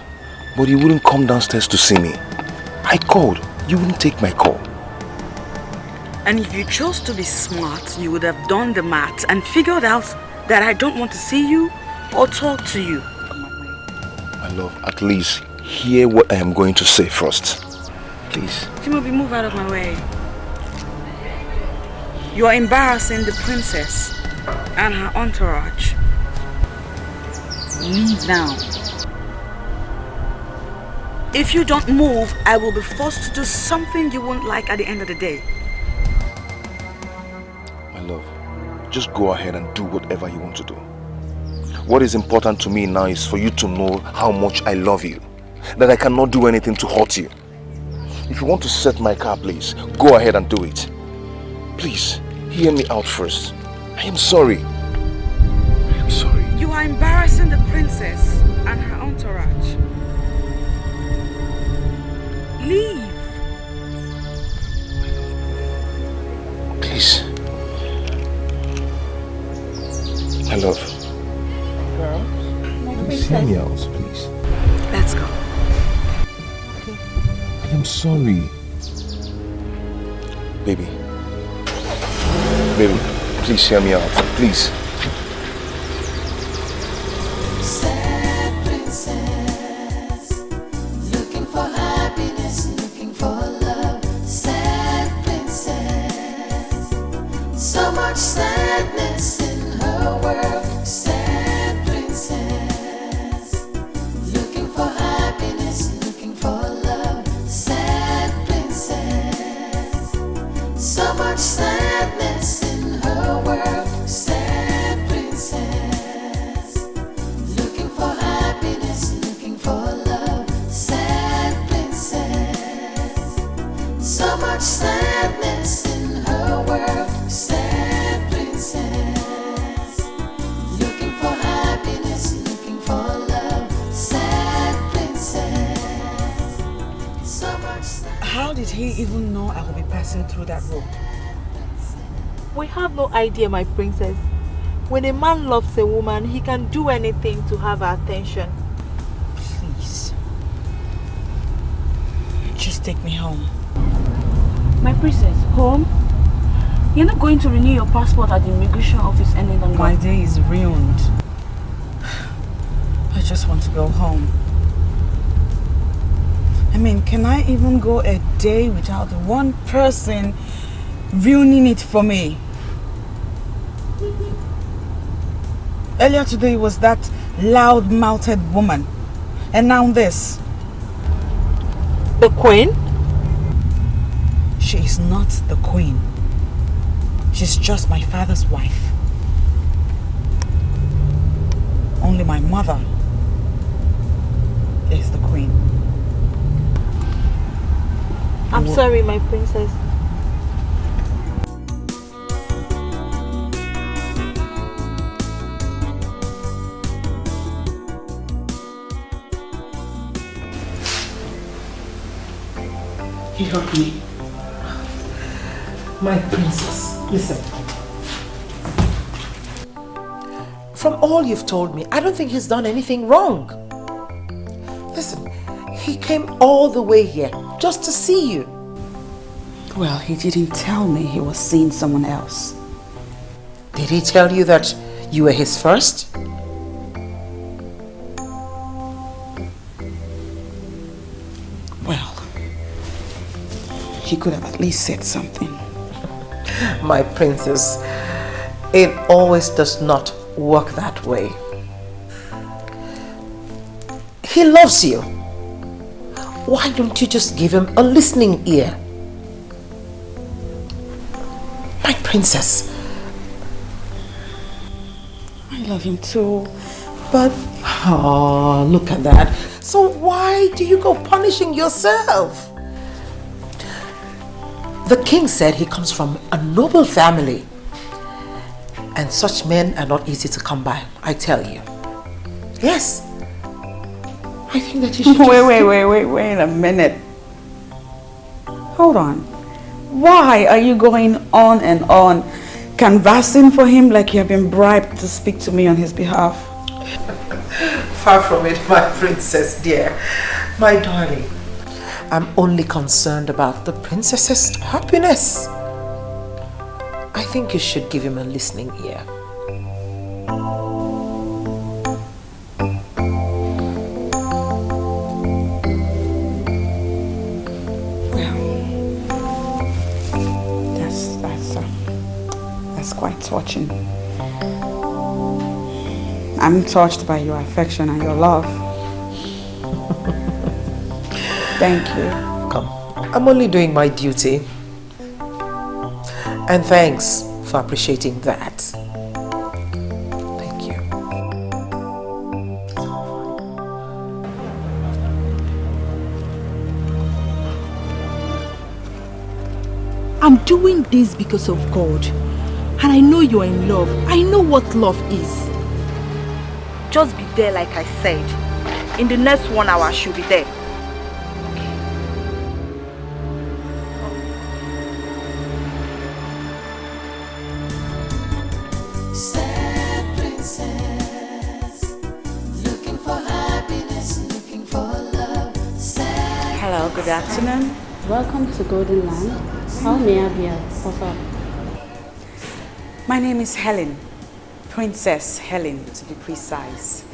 but you wouldn't come downstairs to see me. I called, you wouldn't take my call. And if you chose to be smart, you would have done the math and figured out that I don't want to see you or talk to you. My love, at least hear what I am going to say first. Please. Timothy, move out of my way. You are embarrassing the princess and her entourage. Leave now. If you don't move, I will be forced to do something you won't like at the end of the day. My love, just go ahead and do whatever you want to do. What is important to me now is for you to know how much I love you. That I cannot do anything to hurt you. If you want to set my car, please, go ahead and do it. Please, hear me out first. I am sorry. I am sorry. You are embarrassing the princess and her entourage. Leave. Please. My love. Girl, Please hear me out, please. Let's go. I am sorry. Baby. Baby, please hear me out. Please. Sad princess, looking for happiness, looking for love. Sad princess, so much sadness in her world. Sad princess, looking for happiness, looking for love. Sad princess, so much sadness in her world. Sad princess, looking for happiness, looking for love. Sad princess, so much sadness in her world. Sad princess, looking for happiness, looking for love. Sad princess, so much sadness. How did he even know I would be passing through that road? We have no idea, my princess. When a man loves a woman, he can do anything to have her attention. Please. Just take me home. My princess, home? You're not going to renew your passport at the immigration office any longer. My day is ruined. I just want to go home. I mean, can I even go a day without one person ruining it for me? Earlier today was that loud-mouthed woman. And now this. The queen? She is not the queen. She's just my father's wife. Only my mother is the queen. I'm sorry, my princess. He hurt me. My princess, listen. From all you've told me, I don't think he's done anything wrong. Listen, he came all the way here just to see you. Well, he didn't tell me he was seeing someone else. Did he tell you that you were his first? Well, he could have at least said something. My princess, it always does not work that way. He loves you. Why don't you just give him a listening ear? My princess. I love him too, but... Oh, look at that. So why do you go punishing yourself? The king said he comes from a noble family. And such men are not easy to come by, I tell you. Yes. I think that you should Wait a minute. Hold on. Why are you going on and on, canvassing for him like you have been bribed to speak to me on his behalf? Far from it, my princess dear. My darling. I'm only concerned about the princess's happiness. I think you should give him a listening ear. That's quite touching. I'm touched by your affection and your love. Thank you. Come, I'm only doing my duty. And thanks for appreciating that. Thank you. I'm doing this because of God. And I know you're in love. I know what love is. Just be there like I said. In the next 1 hour, I should be there. Sad princess, looking for happiness, looking for love. Sad Hello, good afternoon. Welcome to Golden Land. How may I be of help? My name is Helen, Princess Helen to be precise.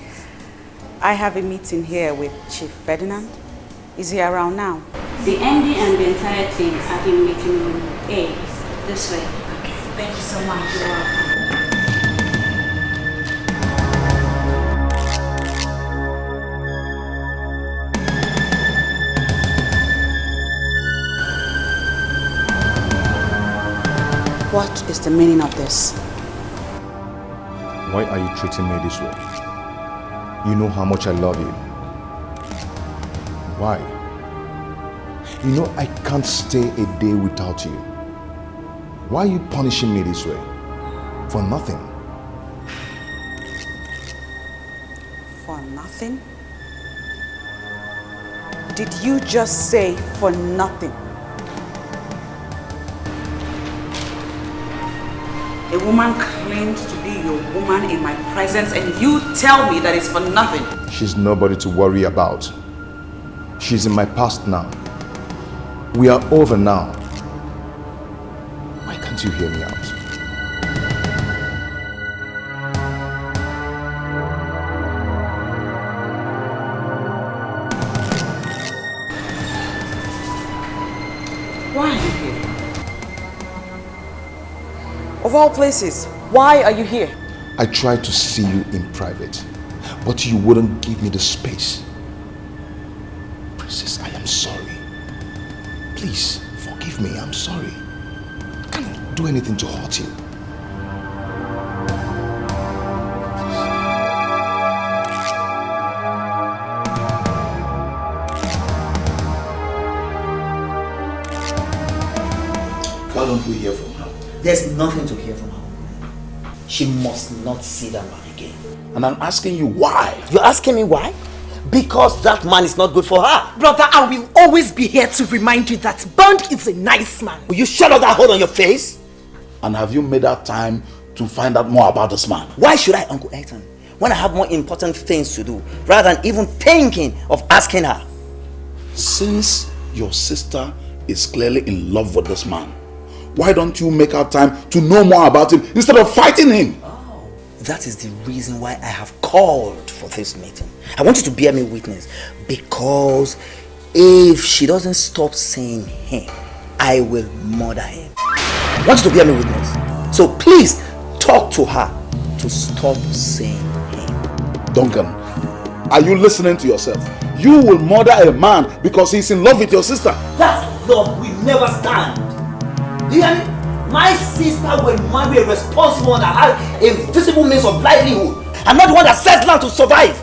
I have a meeting here with Chief Ferdinand. Is he around now? The MD and the entire team are in meeting room A. This way. Okay, thank you so much. You're welcome. What is the meaning of this? Why are you treating me this way? You know how much I love you. Why? You know I can't stay a day without you. Why are you punishing me this way? For nothing. For nothing? Did you just say for nothing? A woman claimed to be your woman in my presence and you tell me that it's for nothing. She's nobody to worry about. She's in my past now. We are over now. Why can't you hear me out? Why are you here? Of all places, why are you here? I tried to see you in private, but you wouldn't give me the space. Princess, I am sorry. Please, forgive me, I'm sorry. I can't do anything to hurt you. Why don't we hear from her? There's nothing to hear from her. She must not see that man again. And I'm asking you why? You're asking me why? Because that man is not good for her. Brother, I will always be here to remind you that Bond is a nice man. Will you shut up that hole on your face? And have you made that time to find out more about this man? Why should I, Uncle Ethan, when I have more important things to do, rather than even thinking of asking her? Since your sister is clearly in love with this man, why don't you make out time to know more about him instead of fighting him? Oh, that is the reason why I have called for this meeting. I want you to bear me witness, because if she doesn't stop saying him, I will murder him. I want you to bear me witness. So please talk to her to stop saying him. Duncan, are you listening to yourself? You will murder a man because he's in love with your sister. That love will never stand. Do you hear me? My sister will marry a responsible one that has a visible means of livelihood. I'm not the one that sells land to survive.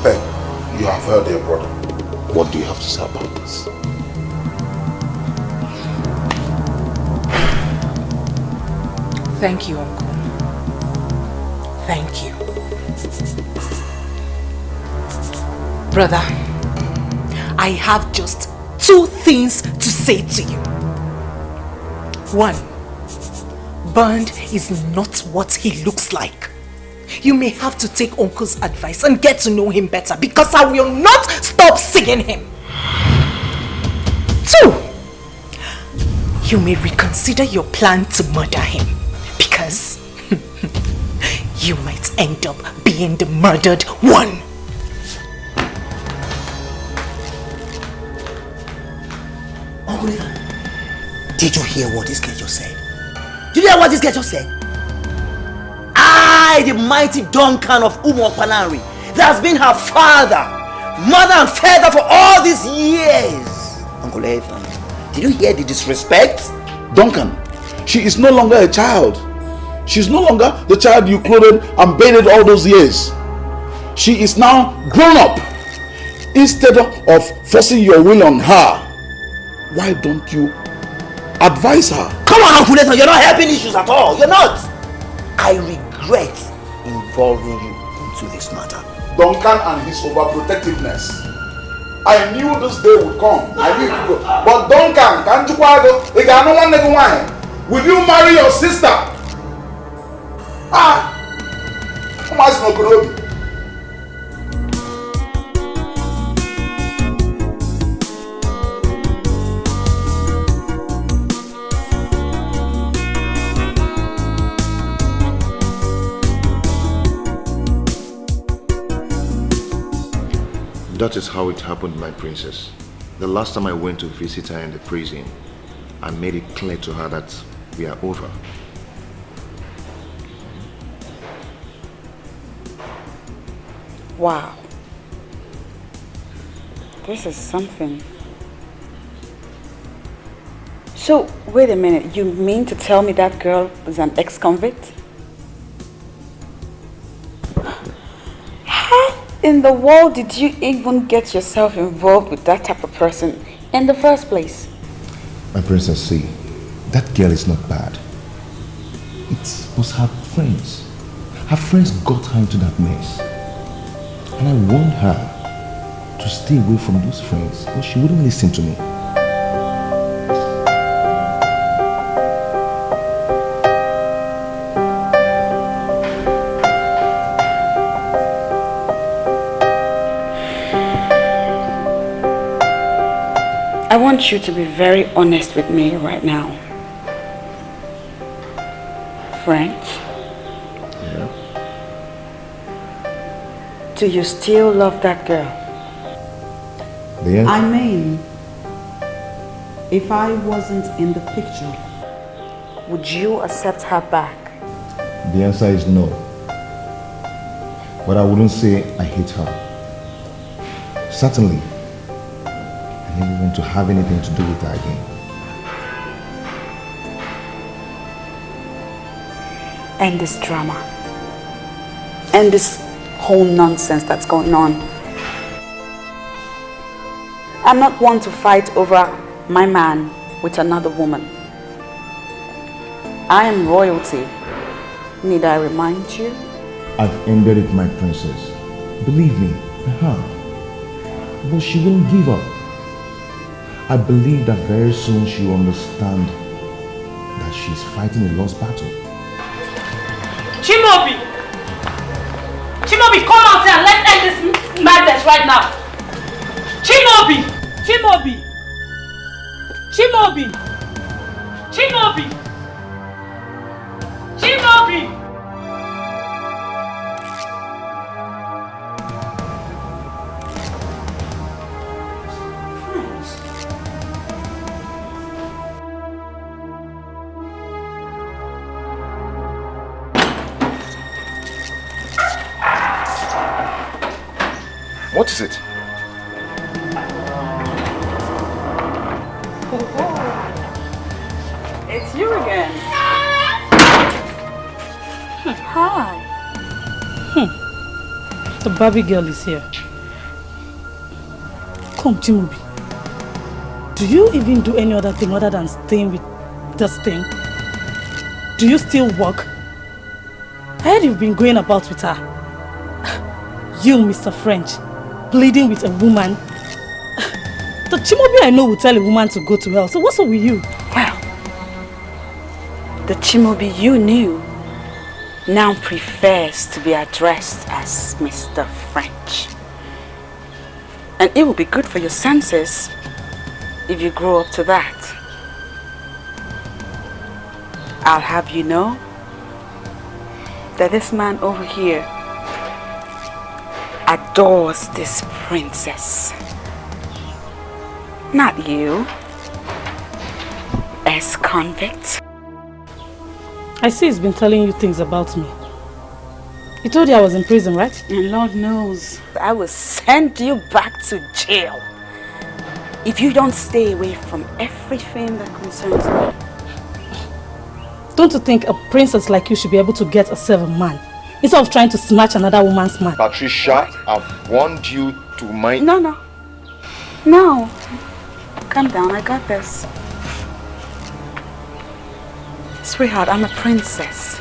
Hey, you have heard your brother. What do you have to say about this? Thank you, Uncle. Thank you. Brother, I have just 2 things to say to you. 1, Bond is not what he looks like. You may have to take Uncle's advice and get to know him better, because I will not stop seeing him. 2, you may reconsider your plan to murder him, because you might end up being the murdered one. Uncle Ethan, did you hear what this girl just said? Did you hear what this girl just said? I, the mighty Duncan of Umokpanari, that has been her father mother and father for all these years. Uncle Ethan, did you hear the disrespect? Duncan, she is no longer a child. She's no longer the child you clothed and bathed all those years. She is now grown up. Instead of forcing your will on her, why don't you advise her? Come on, Uncle Ethan, you're not helping issues at all. You're not. I regret involving you into this matter. Duncan and his overprotectiveness. I knew this day would come. I knew it would. But Duncan, can't you will you marry your sister? Come on, Smokerobi. That is how it happened, my princess. The last time I went to visit her in the prison, I made it clear to her that we are over. Wow. This is something. So, wait a minute. You mean to tell me that girl is an ex-convict? In the world did you even get yourself involved with that type of person in the first place? My princess, see, that girl is not bad. It was her friends. Her friends got her into that mess. And I warned her to stay away from those friends, but she wouldn't listen to me. I want you to be very honest with me right now. French? Yeah? Do you still love that girl? Yeah. I mean, if I wasn't in the picture, would you accept her back? The answer is no. But I wouldn't say I hate her. Certainly, I never want to have anything to do with her again. End this drama. End this whole nonsense that's going on. I'm not one to fight over my man with another woman. I am royalty. Need I remind you? I've ended it, my princess. Believe me, I have. But she won't give up. I believe that very soon she will understand that she's fighting a lost battle. Chimobi! Chimobi, come out here and let's end this madness right now! Chimobi! Chimobi! Chimobi! Chimobi! Chimobi! What is it? It's you again. Hi. The Barbie girl is here. Come, Chimobi. Do you even do any other thing other than staying with this thing? Do you still work? I heard you've been going about with her. You, Mr. French, pleading with a woman. The Chimobi I know will tell a woman to go to hell. So what's up with you? Well, the Chimobi you knew now prefers to be addressed as Mr. French. And it will be good for your senses if you grow up to that. I'll have you know that this man over here adores this princess. Not you, ex-convict. I see he's been telling you things about me. You told you I was in prison, right? And Lord knows, I will send you back to jail if you don't stay away from everything that concerns me. Don't you think a princess like you should be able to get herself a man instead of trying to snatch another woman's man? Patricia, I've warned you to mind... No. Calm down, I got this. Sweetheart, I'm a princess.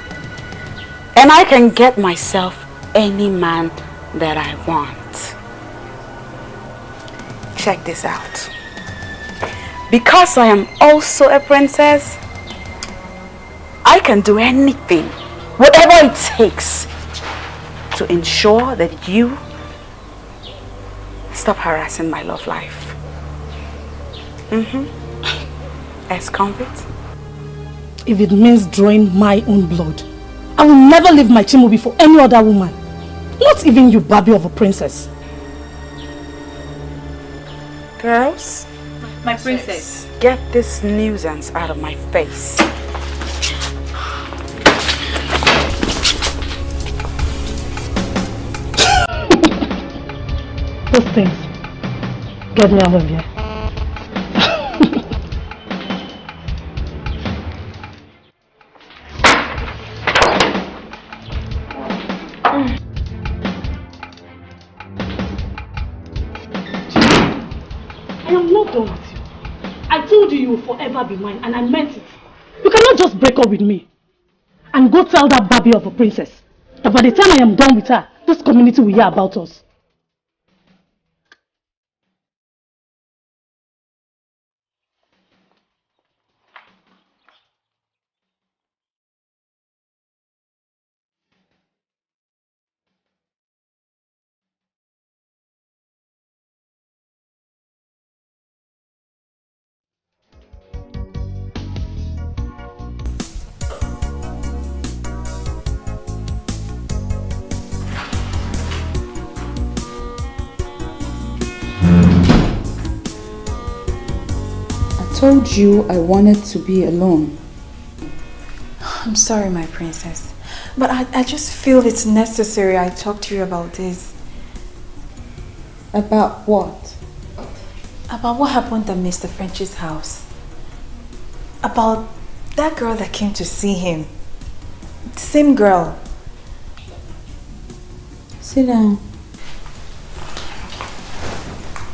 And I can get myself any man that I want. Check this out. Because I am also a princess, I can do anything, whatever it takes, to ensure that you stop harassing my love life. Ex-convict? If it means drawing my own blood, I will never leave my Chimobi for any other woman. Not even you, Babi of a princess. Girls, My princess. get this nuisance out of my face. Those things. Get me out of here. I am not done with you. I told you you will forever be mine, and I meant it. You cannot just break up with me and go tell that Babi of a princess that by the time I am done with her, this community will hear about us. I told you I wanted to be alone. I'm sorry, my princess, but I just feel it's necessary I talk to you about this. About what? About what happened at Mr. French's house. About that girl that came to see him. The same girl. Sit down.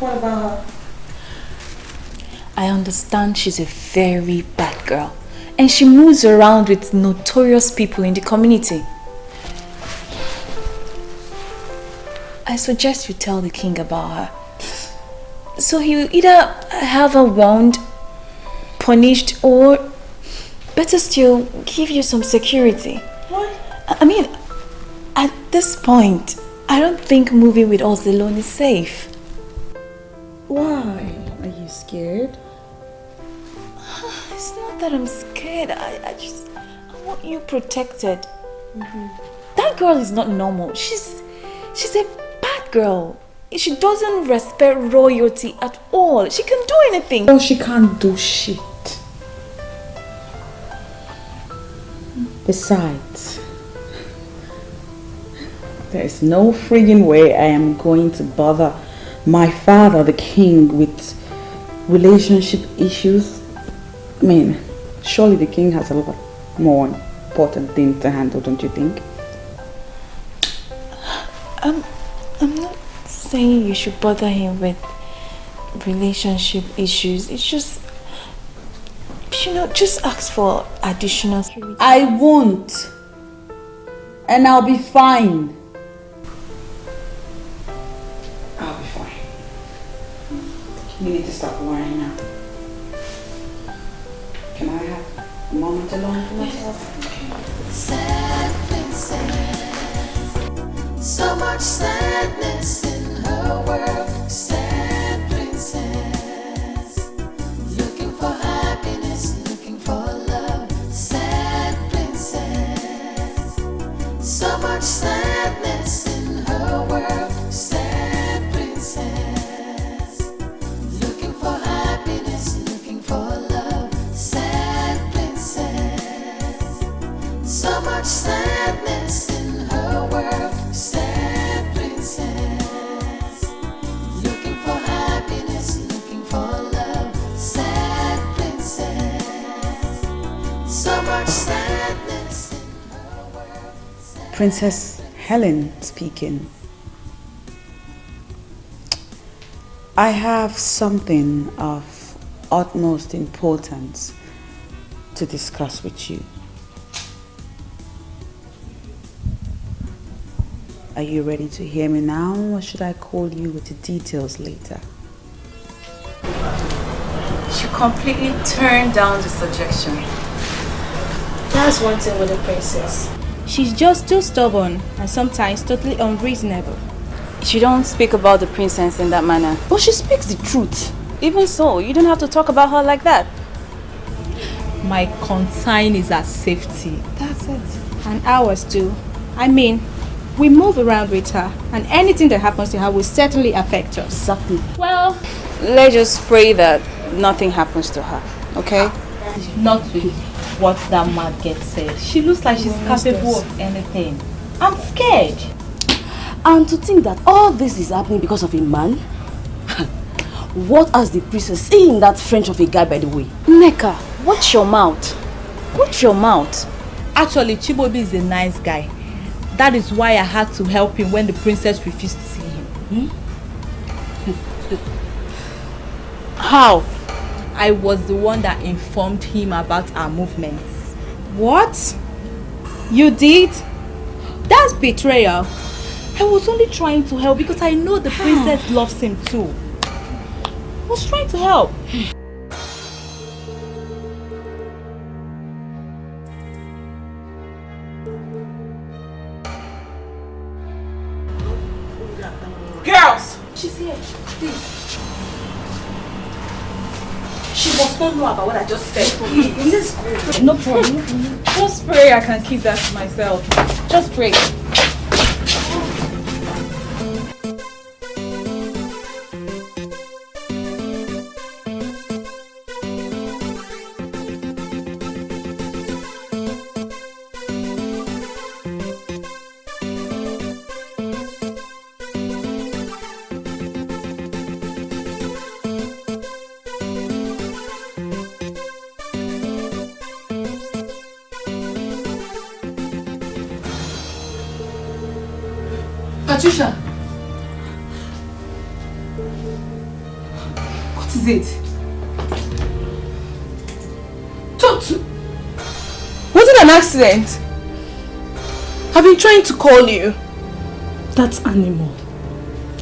What about her? I understand she's a very bad girl and she moves around with notorious people in the community. I suggest you tell the king about her. So he'll either have her warned, punished, or better still, give you some security. What? I mean, at this point, I don't think moving with us alone is safe. Why? Are you scared? It's not that I'm scared. I want you protected. That girl is not normal. She's a bad girl. She doesn't respect royalty at all. She can do anything. No, she can't do shit. Besides, there is no friggin' way I am going to bother my father, the king, with relationship issues. I mean, surely the king has a lot more important things to handle, don't you think? I'm not saying you should bother him with relationship issues. It's just, you know, just ask for additional security. I won't. And I'll be fine. I'll be fine. You need to stop worrying now. Can I have a moment alone to myself? Sad princess, so much sadness in her world. Sad princess, looking for happiness, looking for love. Sad princess, so much sadness in her world. Sad princess, looking for happiness, looking for love. Sad princess, so much sadness in her world. Princess Helen speaking. I have something of utmost importance to discuss with you. Are you ready to hear me now, or should I call you with the details later? She completely turned down the suggestion. That's one thing with the princess. She's just too stubborn and sometimes totally unreasonable. She don't speak about the princess in that manner. But she speaks the truth. Even so, you don't have to talk about her like that. My concern is her safety. That's it. And ours too. I mean, we move around with her, and anything that happens to her will certainly affect us. Exactly. Well, let's just pray that nothing happens to her, okay? Not with what that mad gets said. She looks like she's capable of anything. I'm scared. And to think that all this is happening because of a man? What has the princess seen in that French of a guy, by the way? Neka, watch your mouth. Watch your mouth. Actually, Chibobi is a nice guy. That is why I had to help him when the princess refused to see him. How? I was the one that informed him about our movements. What? You did? That's betrayal. I was only trying to help because I know the princess loves him too. I was trying to help. Girls! She's here, please. She must not know about what I just said. Let's go. No problem. Just pray I can keep that to myself. Just pray. Patricia! What is it? Talk to... Was it an accident? I've been trying to call you. That animal.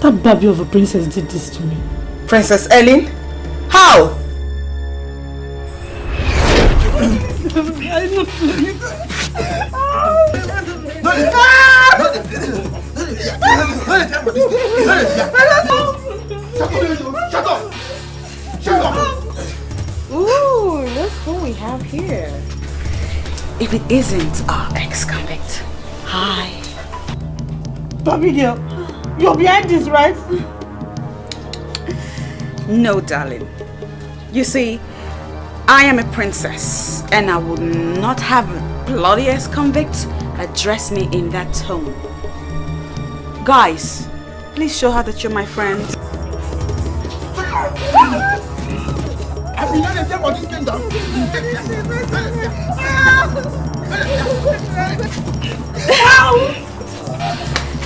That baby of a princess did this to me. Princess Ellen? How? Ooh, look who we have here. If it isn't our ex-convict. Hi. Baby girl, you're behind this, right? No, darling. You see, I am a princess and I would not have a bloody ex-convict address me in that tone. Guys, please show her that you're my friend.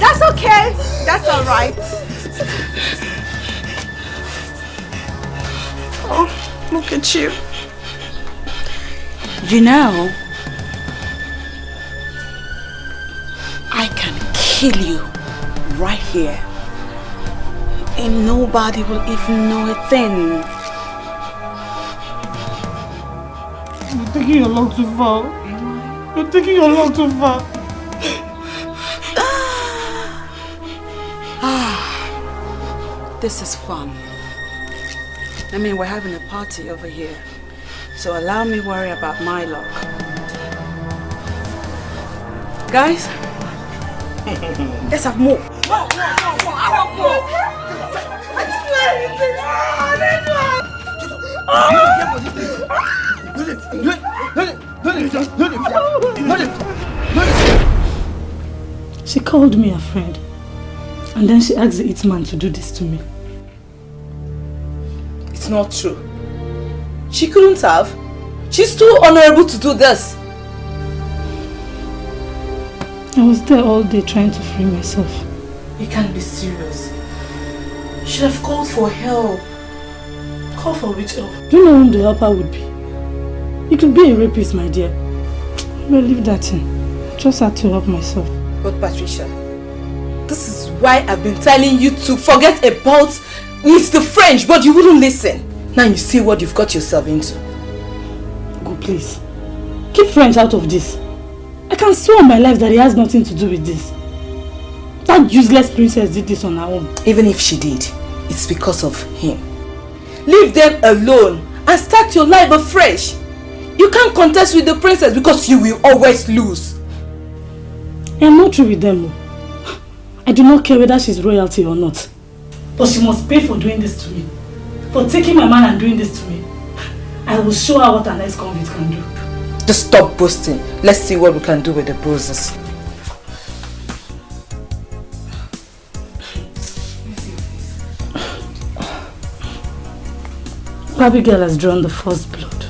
That's okay. That's all right. Oh, look at you. You know, I can kill you right here. And nobody will even know a thing. You're taking your long too far. You're taking your long too far. This is fun. I mean, we're having a party over here. So allow me worry about my luck. Guys, let's have more. I want more. She called me a friend. And then she asked the hitman to do this to me. It's not true. She couldn't have. She's too honorable to do this. I was there all day trying to free myself. You can't be serious. You should have called for help. Call for which help? Do you know whom the helper would be? He could be a rapist, my dear. But leave that in. I just had to help myself. But Patricia, this is why I've been telling you to forget about Mr. French, but you wouldn't listen. Now you see what you've got yourself into. Go, please. Keep French out of this. I can swear on my life that he has nothing to do with this. That useless princess did this on her own. Even if she did, it's because of him. Leave them alone and start your life afresh. You can't contest with the princess because you will always lose. I am not through with them. I do not care whether she's royalty or not. But she must pay for doing this to me. For taking my man and doing this to me. I will show her what an ex-convict can do. Just stop boasting. Let's see what we can do with the bruises. Abigail has drawn the first blood.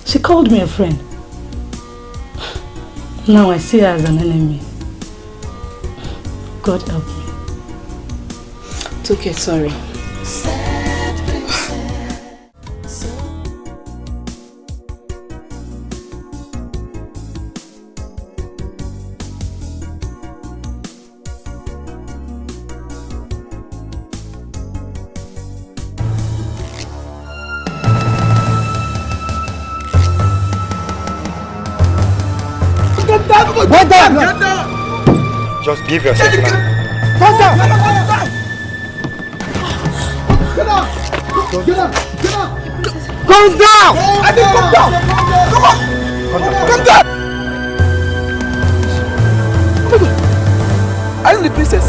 She called me a friend. Now I see her as an enemy. God help me. It's okay, sorry. Get down! Just give yourself time. Get down! Come down! I think come down! Come on! Come down! Are you the princess?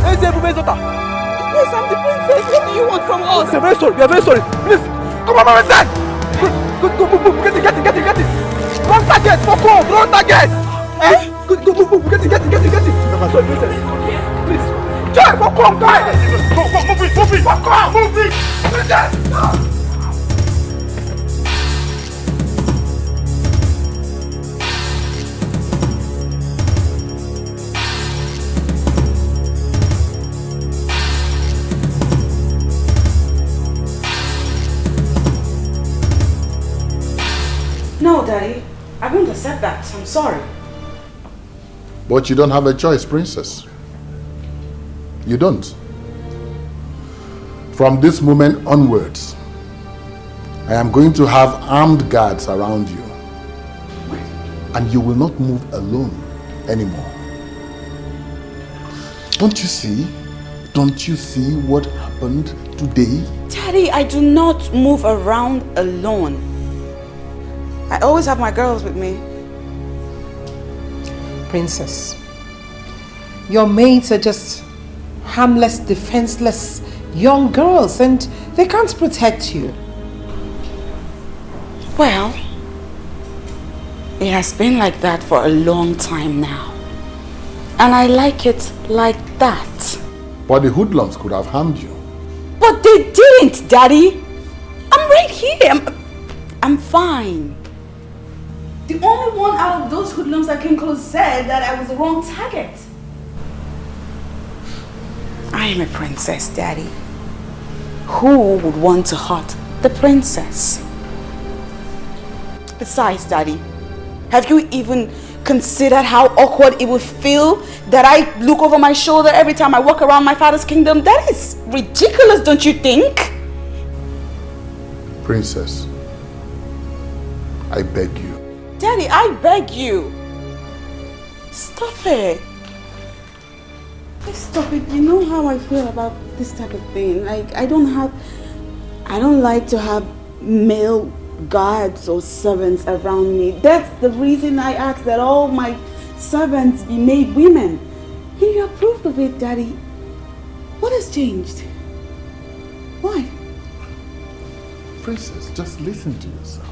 Where is everybody's daughter? Yes, I'm the princess. What do you want from us? We are very sorry. We are very sorry. Please, come on, my son. Go, get it. Wrong target. Fuck off. Wrong target. Eh? Go, get it. Sorry, princess. Please. Try, fuck off, guys. Move it. Fuck off. Move it. Princess. No, Daddy. I won't accept that. I'm sorry. But you don't have a choice, princess. You don't. From this moment onwards, I am going to have armed guards around you. And you will not move alone anymore. Don't you see? Don't you see what happened today? Daddy, I do not move around alone. I always have my girls with me. Princess, your maids are just harmless, defenseless young girls and they can't protect you. Well, it has been like that for a long time now. And I like it like that. But the hoodlums could have harmed you. But they didn't, Daddy. I'm right here. I'm fine. The only one out of those hoodlums that came close said that I was the wrong target. I am a princess, Daddy. Who would want to hurt the princess? Besides, Daddy, have you even considered how awkward it would feel that I look over my shoulder every time I walk around my father's kingdom? That is ridiculous, don't you think? Princess, I beg you. Daddy, I beg you. Stop it. Please stop it. You know how I feel about this type of thing. Like, I don't like to have male guards or servants around me. That's the reason I asked that all my servants be made women. And you approved of it, Daddy. What has changed? Why? Princess, just listen to yourself.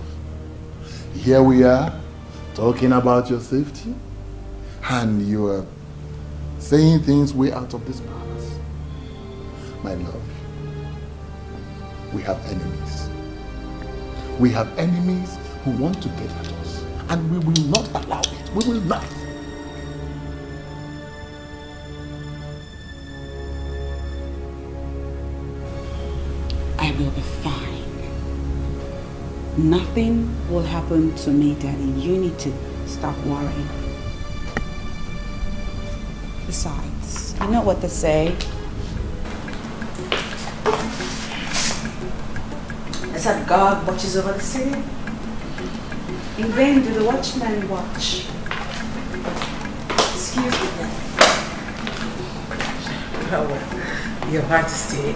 Here we are, talking about your safety, and you are saying things way out of this palace. My love, we have enemies. We have enemies who want to get at us, and we will not allow it. We will not. You'll be fine. Nothing will happen to me, Daddy. You need to stop worrying. Besides, you know what they say. They said God watches over the city. In vain do the watchmen watch. Excuse me, Daddy. Oh, Your Majesty,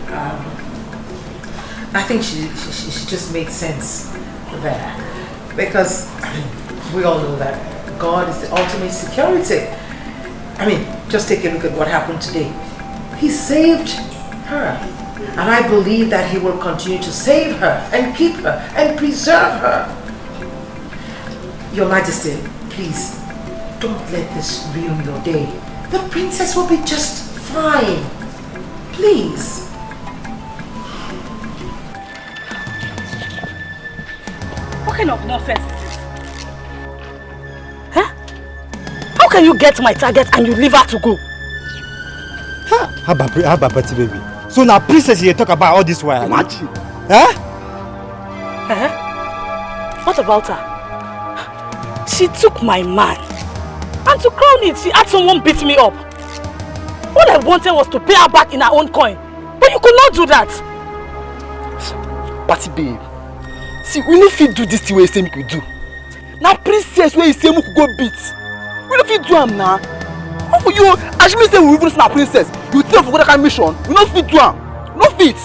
I think she just made sense there. Because we all know that God is the ultimate security. I mean, just take a look at what happened today. He saved her. And I believe that he will continue to save her and keep her and preserve her. Your Majesty, please, don't let this ruin your day. The princess will be just fine. Please. What kind of nonsense is this? Huh? How can you get my target and you leave her to go? How about Betty baby? So now princess you talk about all this while. Imagine. Huh? What about her? She took my man. And to crown it, she had someone beat me up. All I wanted was to pay her back in her own coin. But you could not do that. Party babe. See, we no fit do this thing where you say we could do. Now princess where you say we could go beat. We no fit do am now. How for you? As me say we even na princess, you think for that mission? We no fit do am. No fit.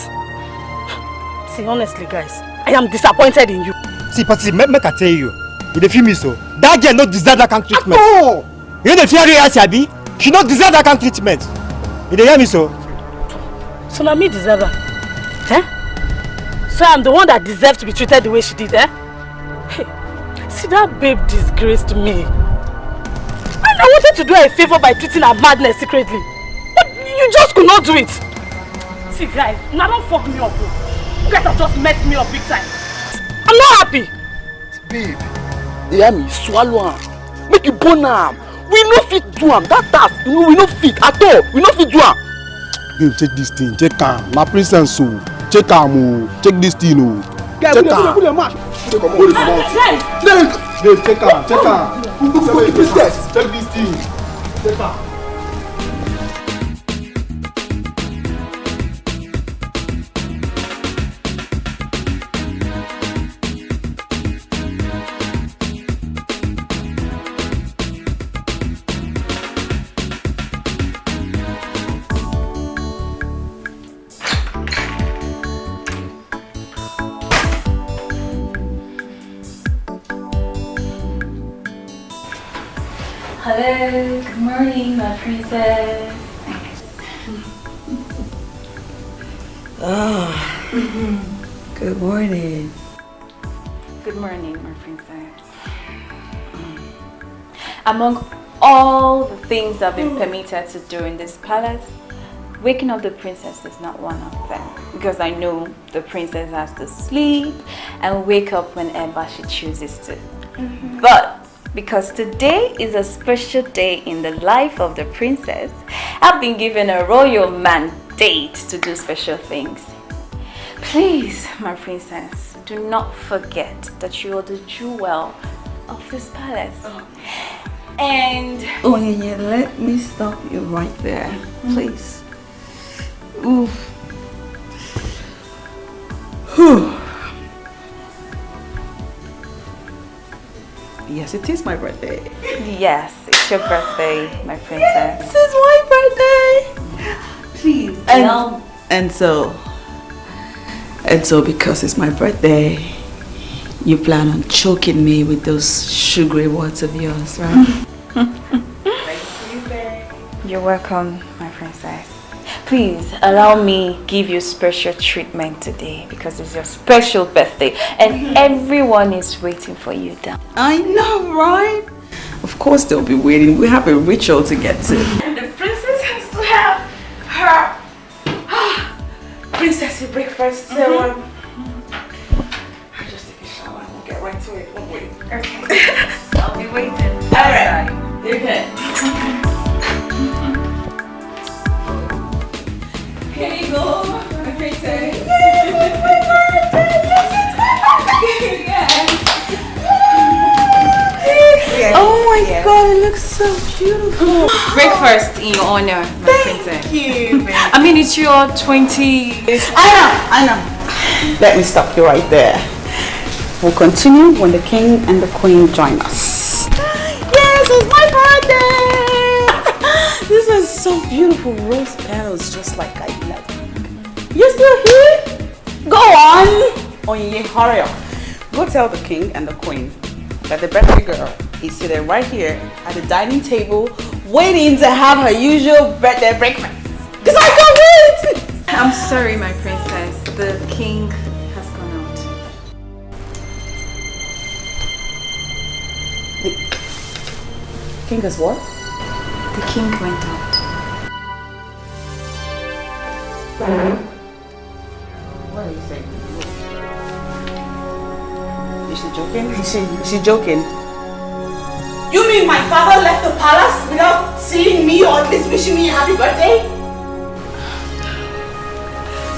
See, honestly, guys, I am disappointed in you. See, Patty, make I tell you. You dey feel me so? That girl no deserve that kind of treatment. Oh! You know the fear you Sabi? She no deserve that kind of treatment. You dey hear me so? So now me deserve her. Eh? So I'm the one that deserves to be treated the way she did, eh? Hey, see, that babe disgraced me. And I wanted to do her a favor by treating her madness secretly. But you just could not do it. See, guys, now don't fuck me up. You guys have just messed me up big time. I'm not happy. Babe, you hear me? Swallow am. Make you burn am. We no fit do am. That task, we no fit at all. We no fit do am. Babe, check this thing. Check am. My princess so. Check am. Check this thing. Check am. Put your match. Check am. Babe, check am. Check am. Check this thing. Check am. Hello, good morning, my princess. Good morning. Good morning, my princess. Among all the things I've been permitted to do in this palace, waking up the princess is not one of them. Because I know the princess has to sleep and wake up whenever she chooses to. But because today is a special day in the life of the princess, I've been given a royal mandate to do special things. Please, my princess, do not forget that you are the jewel of this palace. And Onye, let me stop you right there, please. Oof. Whew. Yes, it is my birthday. yes, it's your birthday, my princess. This is my birthday. Please. And so because it's my birthday, you plan on choking me with those sugary words of yours, right? Thank you, babe. You're welcome, my princess. Please allow me give you special treatment today because it's your special birthday and everyone is waiting for you down. I know, right? Of course they'll be waiting. We have a ritual to get to. The princess has to have her princessy breakfast. So I'll just take a shower and we'll get right to it. Won't wait. Okay. I'll be waiting. Alright. Okay. Here you go, my princess. breakfast in your honor, my princess. Thank you. I mean, it's your 20... I know. Let me stop you right there. We'll continue when the king and the queen join us. Yes, it's my birthday! This is so beautiful. Rose petals, just like I love. You're still here? Go on! Onye, hurry up. Go tell the king and the queen that the birthday girl is seated right here at the dining table waiting to have her usual birthday breakfast. Because I can't wait! I'm sorry, my princess. The king has gone out. The king has what? The king went out. What are you saying? Is she joking? Is she joking? You mean my father left the palace without seeing me or at least wishing me a happy birthday?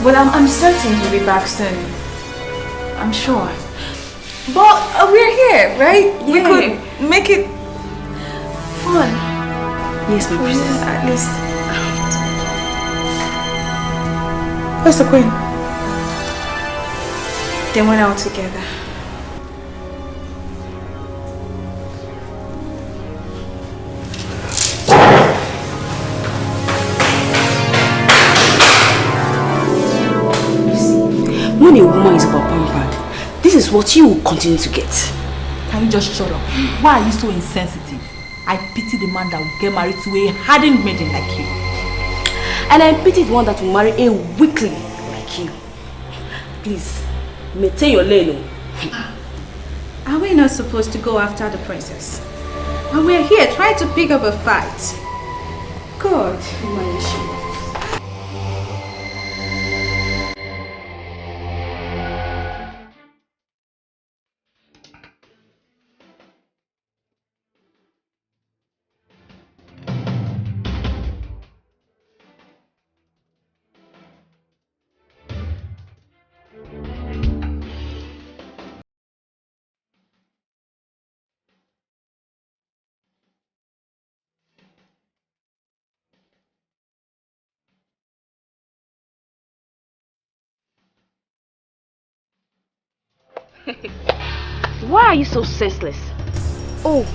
Well, I'm certain he'll be back soon. I'm sure. But we're here, right? We could make it fun. Yes, my princess. At least. Where's the queen? They went out together. When a woman is about pampered, this is what you will continue to get. Can you just shut up? Why are you so insensitive? I pity the man that will get married to a hardened maiden like you. And I pity the one that will marry a weakling like you. Please, maintain your lane. Are we not supposed to go after the princess? And we're here trying to pick up a fight. God, my issue. Why are you so senseless? Oh,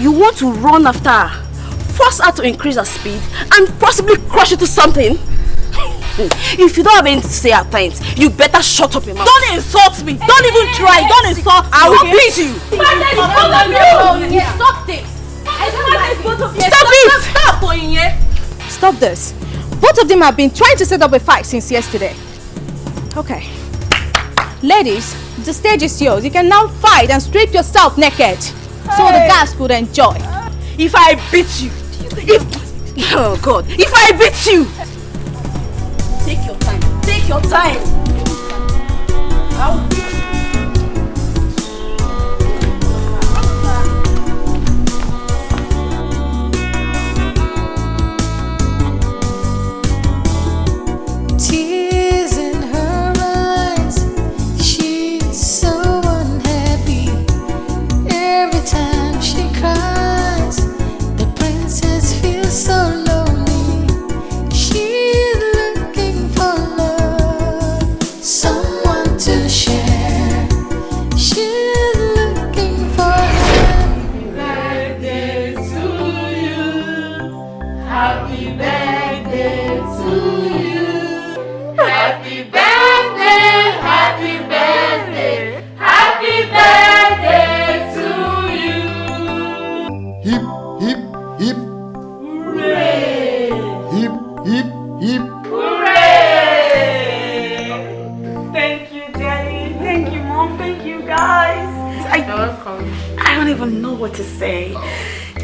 you want to run after her, force her to increase her speed, and possibly crush into something? If you don't have anything to say at times, you better shut up your mouth. Don't insult me! Don't even try! Don't insult me! I will beat you! Stop this! Stop it! Stop this! Both of them have been trying to set up a fight since yesterday. Okay. Ladies, the stage is yours. You can now fight and strip yourself naked. So the guys could enjoy. If I beat you, oh God, if I beat you, take your time. Take your time. I'll beat you. Tears in her eyes, she's so unhappy. Every time she cries, the princess feels so lonely. She's looking for love, someone to share. She's looking for happy birthday to you. Happy birthday to you. Happy birthday, happy birthday, happy birthday to you. Hip, hip, hip. Hooray! Hip, hip, hip. Hooray! Thank you, Daddy. Thank you, Mom. Thank you, guys. I don't even know what to say.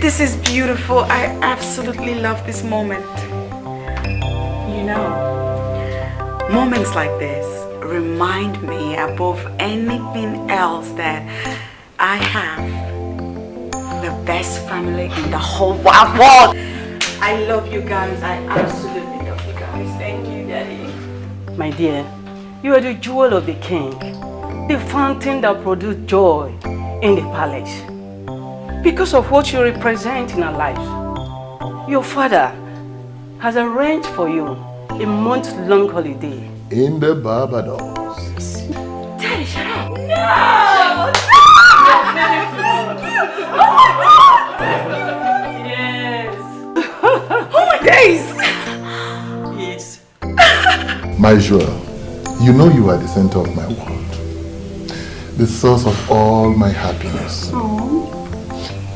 This is beautiful. I absolutely love this moment. You know, moments like this remind me above anything else that I have the best family in the whole wide world. I love you guys. I absolutely love you guys. Thank you, Daddy. My dear, you are the jewel of the king, the fountain that produced joy in the palace. Because of what you represent in our lives, Your father has arranged for you a month-long holiday. In the Barbados. Daddy, shut up! No! Yes. Oh my days! Yes. My Joel, you know you are the center of my world. The source of all my happiness.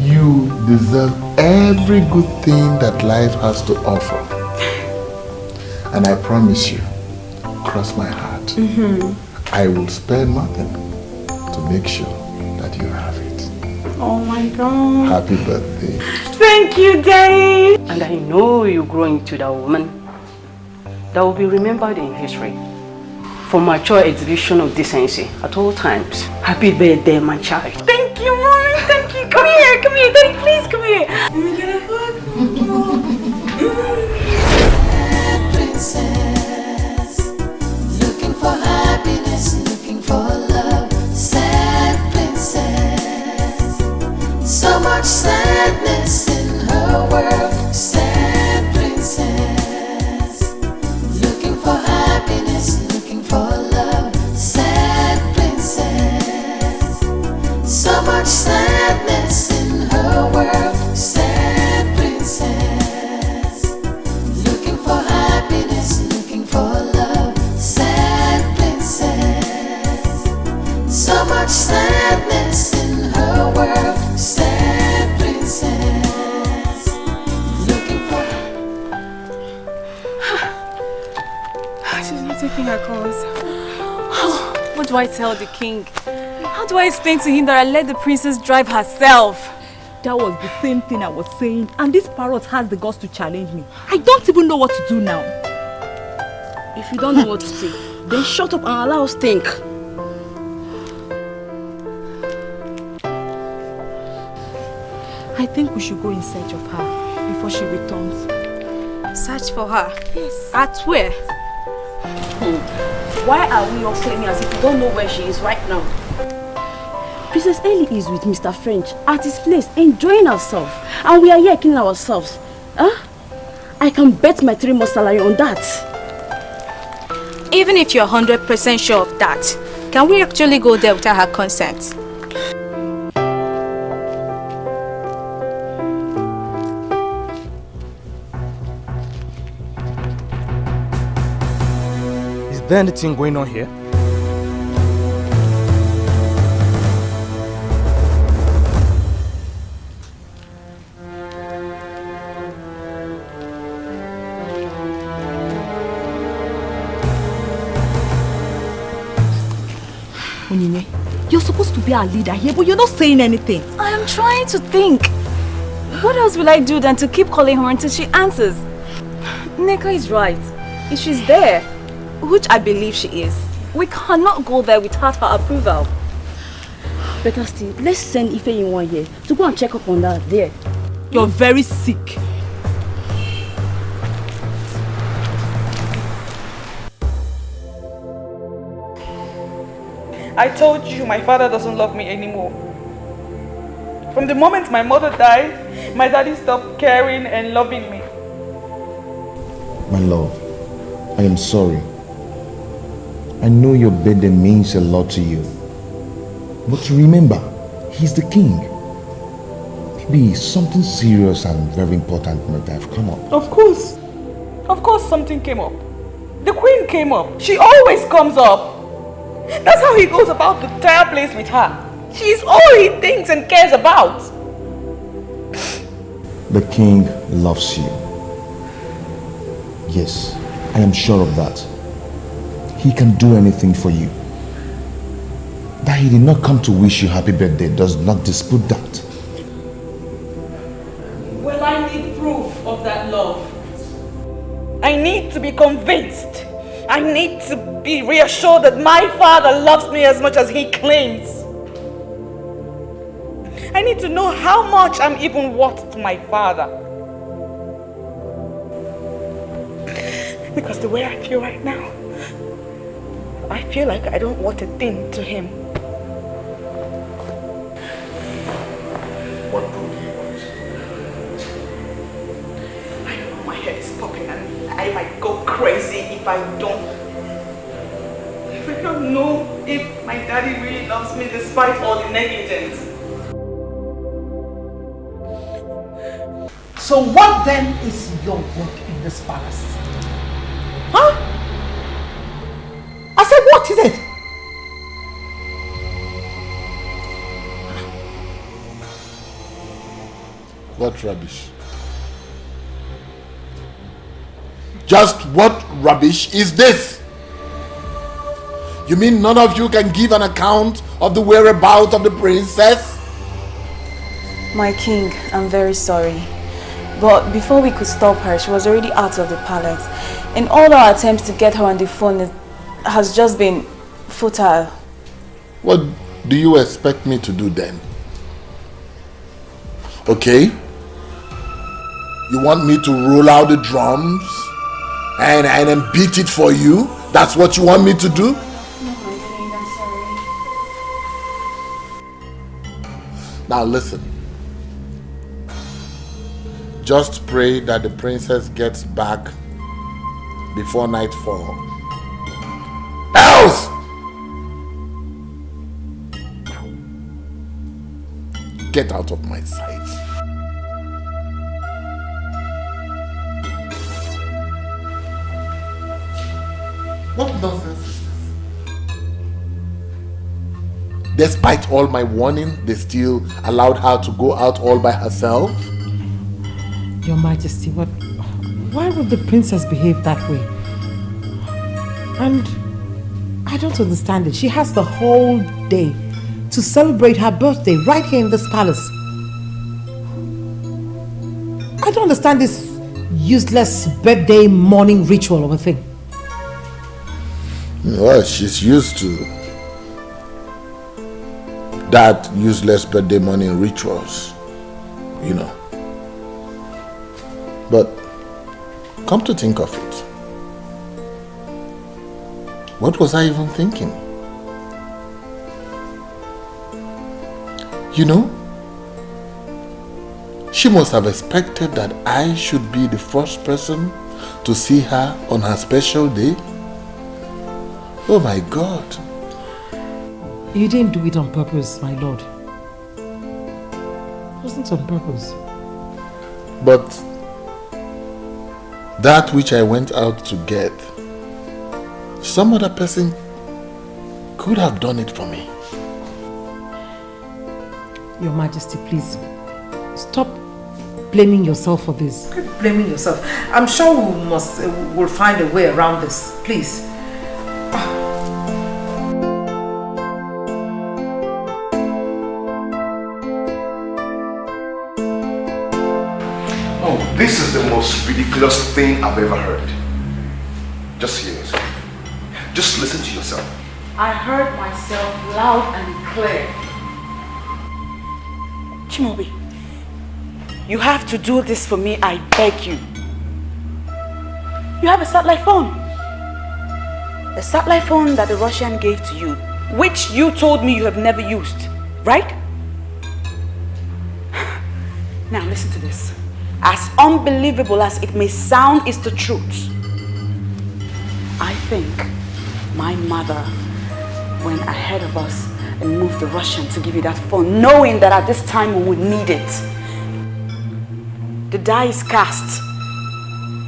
You deserve every good thing that life has to offer. And I promise you, cross my heart, I will spare nothing to make sure that you have it. Oh my God. Happy birthday. Thank you, Daddy. And I know you grow into that woman that will be remembered in history for mature exhibition of decency at all times. Happy birthday, my child. Thank you, Mommy. Thank you. Come here, Daddy. Please come here. Let me get a hug. Princess, looking for happiness, looking for love. Sad princess, so much sadness in her world. Sad princess, looking for happiness, looking for love. Sad princess, so much sadness in her world. Sad princess, looking for happiness, looking for love. Sad princess, so much sadness in her world. Sad princess, looking for. She's not taking her calls. What do I tell the king? How do I explain to him that I let the princess drive herself? That was the same thing I was saying, and this parrot has the guts to challenge me. I don't even know what to do now. If you don't know what to say, then shut up and allow us think. I think we should go in search of her before she returns. Search for her? Yes. At where? Why are we all claiming as if you don't know where she is right now? Princess Ellie is with Mr. French at his place, enjoying herself. And we are here killing ourselves. Huh? I can bet my 3 months salary on that. Even if you're 100% sure of that, can we actually go there without her consent? Is there anything going on here? Onyinye, you're supposed to be our leader here, but you're not saying anything. I am trying to think. What else will I do than to keep calling her until she answers? Nneka is right. If she's there, which I believe she is, we cannot go there without her approval. Better still, let's send Ife in 1 year to go and check up on that there. You're very sick. I told you my father doesn't love me anymore. From the moment my mother died, my daddy stopped caring and loving me. My love, I am sorry. I know your birthday means a lot to you. But remember, he's the king. Maybe something serious and very important might have come up. Of course something came up. The queen came up. She always comes up. That's how he goes about the entire place with her. She's all he thinks and cares about. The king loves you. Yes, I am sure of that. He can do anything for you. That he did not come to wish you happy birthday does not dispute that. Well, I need proof of that love. I need to be convinced. I need to be reassured that my father loves me as much as he claims. I need to know how much I'm even worth to my father. Because the way I feel right now, I feel like I don't want a thing to him. What proof do you want? crazy if I don't know if my daddy really loves me despite all the negligence. So what then is your work in this palace? Huh? I said, what is it? What rubbish? Just what rubbish is this? You mean none of you can give an account of the whereabouts of the princess? My king, I'm very sorry. But before we could stop her, she was already out of the palace. And all our attempts to get her on the phone has just been futile. What do you expect me to do then? Okay? You want me to roll out the drums and then beat it for you? That's what you want me to do? No, my king, I'm sorry. Now listen. Just pray that the princess gets back before nightfall. Else! Get out of my sight. What nonsense is this? Despite all my warning, they still allowed her to go out all by herself? Your Majesty, why would the princess behave that way? And I don't understand it. She has the whole day to celebrate her birthday right here in this palace. I don't understand this useless birthday morning ritual of a thing. Well, she's used to that useless birthday morning rituals, you know. But come to think of it, what was I even thinking? You know, she must have expected that I should be the first person to see her on her special day. Oh my God. You didn't do it on purpose, my lord. It wasn't on purpose. But that which I went out to get, some other person could have done it for me. Your Majesty, please, stop blaming yourself for this. Quit blaming yourself. I'm sure we'll find a way around this. Please. Oh, this is the most ridiculous thing I've ever heard. Just hear yourself. Just listen to yourself. I heard myself loud and clear. Chimobi, you have to do this for me, I beg you. You have a satellite phone. A satellite phone that the Russian gave to you, which you told me you have never used, right? Now listen to this. As unbelievable as it may sound, it's the truth. I think my mother went ahead of us and moved the Russian to give you that phone, knowing that at this time we would need it. The die is cast.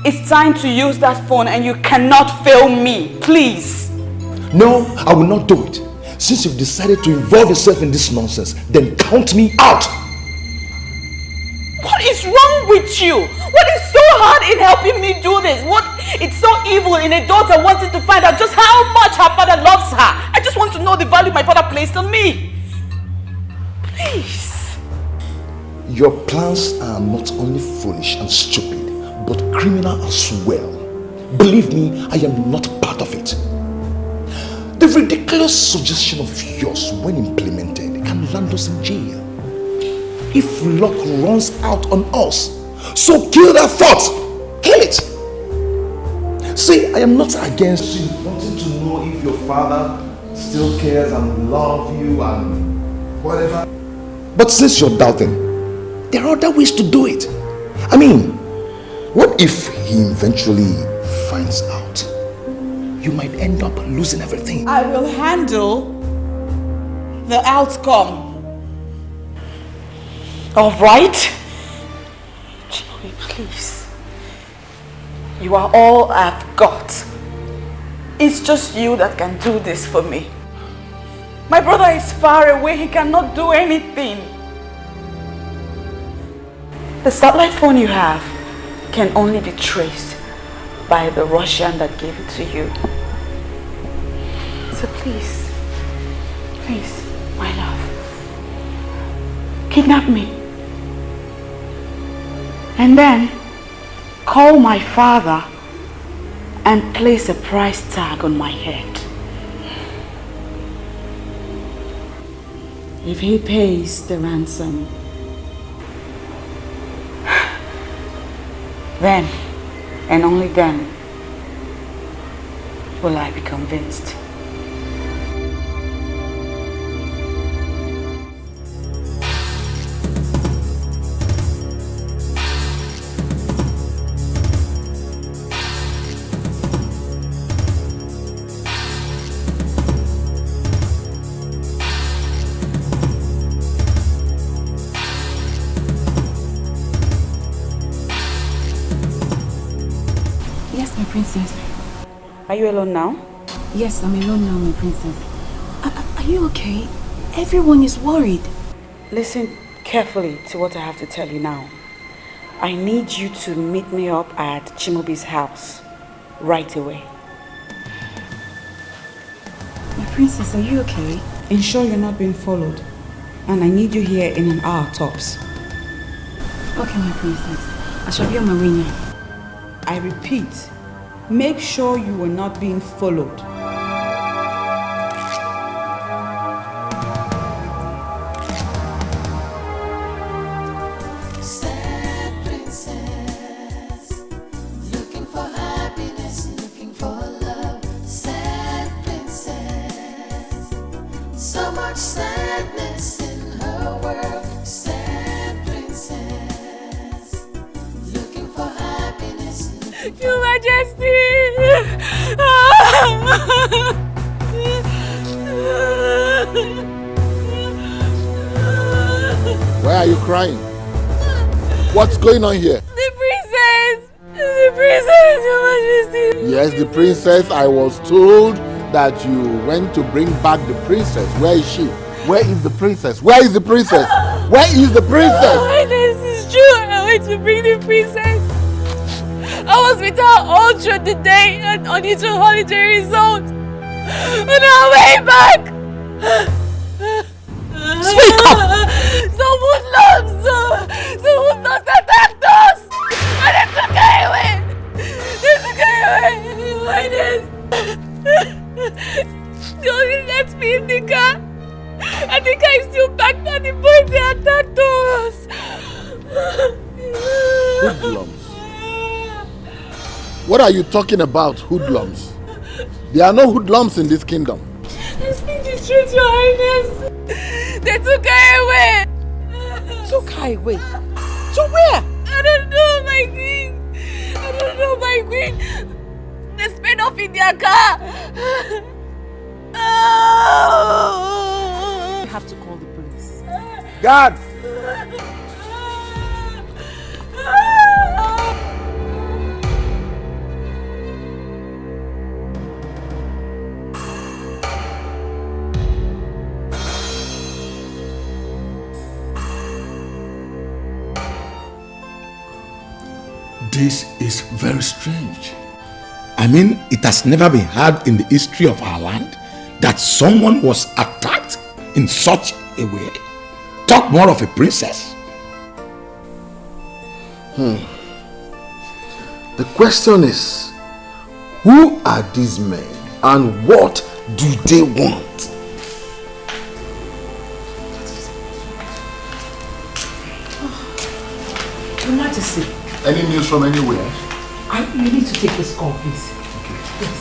It's time to use that phone and you cannot fail me, please. No, I will not do it. Since you've decided to involve yourself in this nonsense, then count me out. What is wrong with you? What is so hard in helping me do this? What it's so evil in a daughter wanting to find out just how much her father loves her? I just want to know the value my father placed on me. Please. Your plans are not only foolish and stupid, but criminal as well. Believe me, I am not part of it. The ridiculous suggestion of yours, when implemented, can land us in jail. If luck runs out on us, so kill that thought. Kill it. See, I am not against you wanting to know if your father still cares and loves you and whatever. But since you're doubting, there are other ways to do it. I mean, what if he eventually finds out, you might end up losing everything. I will handle the outcome. All right? Chloe, please. You are all I've got. It's just you that can do this for me. My brother is far away. He cannot do anything. The satellite phone you have can only be traced by the Russian that gave it to you. So please, my love, kidnap me. And then call my father and place a price tag on my head. If he pays the ransom, then and only then will I be convinced. Princess. Are you alone now? Yes, I'm alone now, my princess. Are you okay? Everyone is worried. Listen carefully to what I have to tell you now. I need you to meet me up at Chimobi's house right away. My princess, are you okay? Ensure you're not being followed. And I need you here in an hour tops. Okay, my princess. I shall be on my way now. I repeat, make sure you are not being followed. Sad princess, looking for happiness, looking for love. Sad princess, so much sadness in her world. Sad princess, looking for happiness. Your Majesty! Why are you crying? What's going on here? The princess! The princess, Your Majesty! Yes, the princess. I was told that you went to bring back the princess. Where is she? Where is the princess? Where is the princess? Where is the princess? Oh, this is true. I went to bring the princess. I was with her all through the day at Onitsha Holiday Resort. On our way back, speak up! Some hoodlums attacked us, and they took her away. They took her away. Why this? They only left me in the car, and the car is still packed, and the boys they attacked us. Hoodlums? What are you talking about, hoodlums? There are no hoodlums in this kingdom. I speak the truth, Your Highness. They took her away. Took her away? To where? I don't know, my queen. I don't know, my queen. They sped off in their car. Oh. You have to call the police. Guards! This is very strange. I mean, it has never been heard in the history of our land that someone was attacked in such a way. Talk more of a princess. The question is, who are these men and what do they want? Your Majesty. Any news from anywhere? You need to take this call, please. Okay. Yes.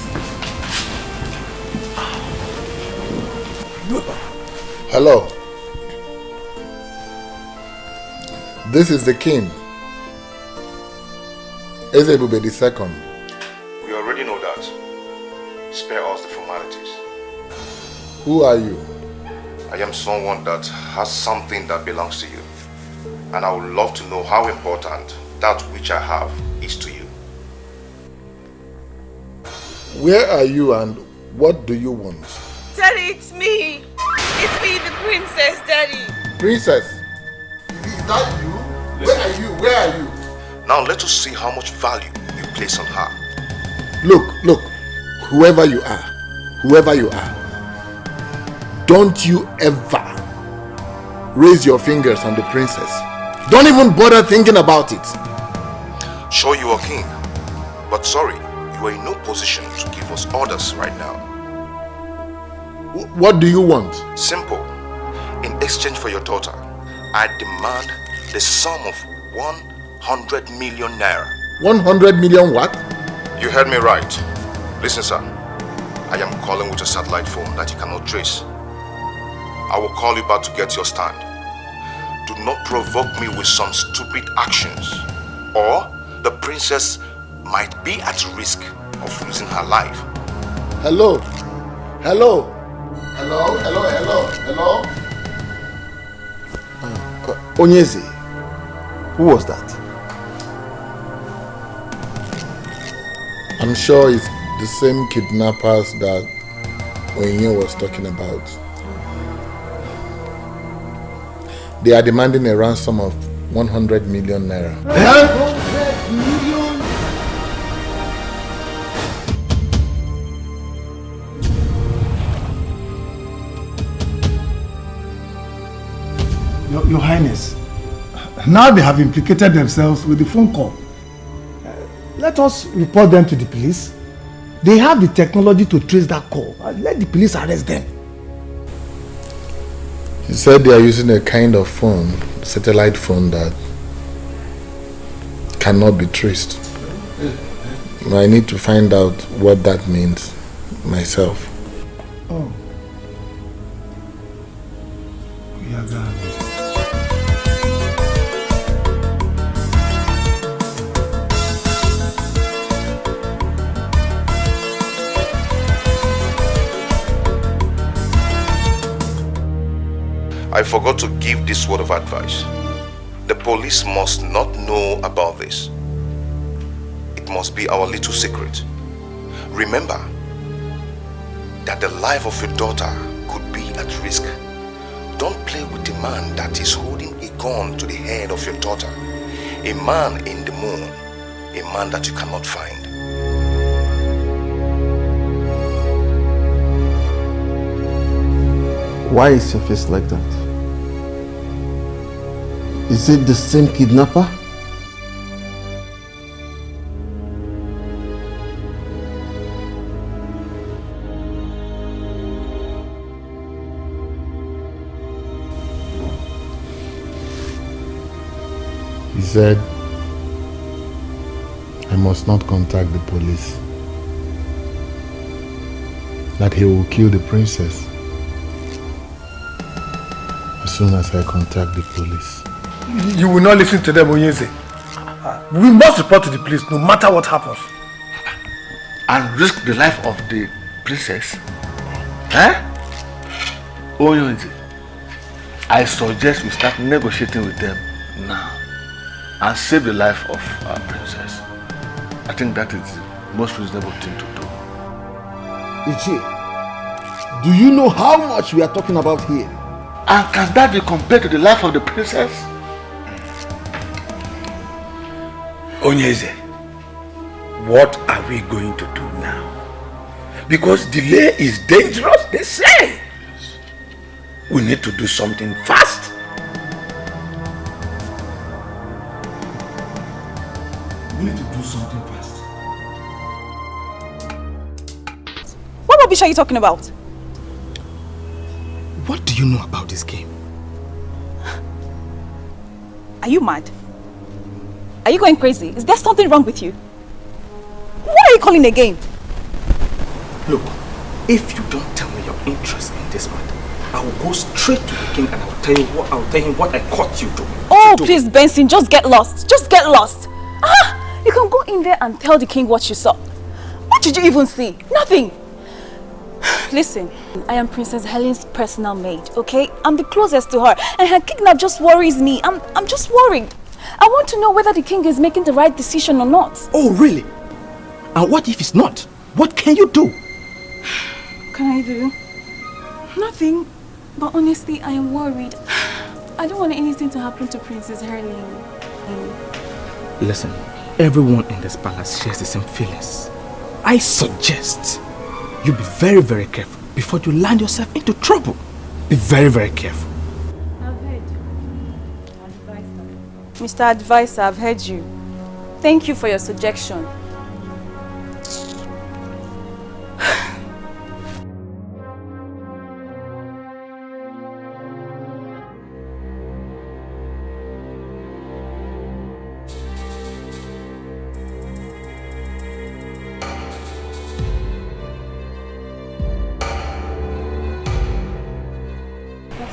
Hello. This is the king. Ezebube II. We are spare us the formalities. Who are you? I am someone that has something that belongs to you. And I would love to know how important that which I have is to you. Where are you and what do you want? Daddy, it's me. It's me, the princess, Daddy. Princess? Is that you? Where are you? Where are you? Now let us see how much value you place on her. Look, whoever you are, don't you ever raise your fingers on the princess. Don't even bother thinking about it. Sure, you are king, but sorry, you are in no position to give us orders right now. What do you want? Simple. In exchange for your daughter, I demand the sum of 100 million naira. 100 million what? You heard me right. Listen, sir. I am calling with a satellite phone that you cannot trace. I will call you back to get your stand. Do not provoke me with some stupid actions, or the princess might be at risk of losing her life. Hello? Onyeze, who was that? I'm sure it's the same kidnappers that Onye was talking about. They are demanding a ransom of 100 million naira. 100 million? Your Highness, now they have implicated themselves with the phone call. Let us report them to the police. They have the technology to trace that call. Let the police arrest them. He said they are using a kind of phone, satellite phone, that cannot be traced. I need to find out what that means myself. Oh. I forgot to give this word of advice. The police must not know about this. It must be our little secret. Remember that the life of your daughter could be at risk. Don't play with the man that is holding a gun to the head of your daughter. A man in the moon, a man that you cannot find. Why is your face like that? Is it the same kidnapper? He said I must not contact the police. That he will kill the princess as soon as I contact the police. You will not listen to them, Onyeze. We must report to the police no matter what happens. And risk the life of the princess? Eh? Onyeze, I suggest we start negotiating with them now and save the life of our princess. I think that is the most reasonable thing to do. Ichi, do you know how much we are talking about here? And can that be compared to the life of the princess? Onyeze, what are we going to do now? Because delay is dangerous, they say. We need to do something fast. We need to do something fast. What rubbish are you talking about? What do you know about this game? Are you mad? Are you going crazy? Is there something wrong with you? What are you calling a game? Look, if you don't tell me your interest in this matter, I will go straight to the king and I will tell him what I caught you doing. Oh, please, Benson, just get lost. Just get lost. You can go in there and tell the king what you saw. What did you even see? Nothing. Listen, I am Princess Helen's personal maid, okay? I'm the closest to her, and her kidnap just worries me. I'm just worried. I want to know whether the king is making the right decision or not. Oh, really? And what if it's not? What can you do? Can I do? Nothing. But honestly, I am worried. I don't want anything to happen to Princess Helen. Listen, everyone in this palace shares the same feelings. I suggest you be very, very careful before you land yourself into trouble. Be very, very careful. Mr. Advisor, I've heard you. Thank you for your suggestion.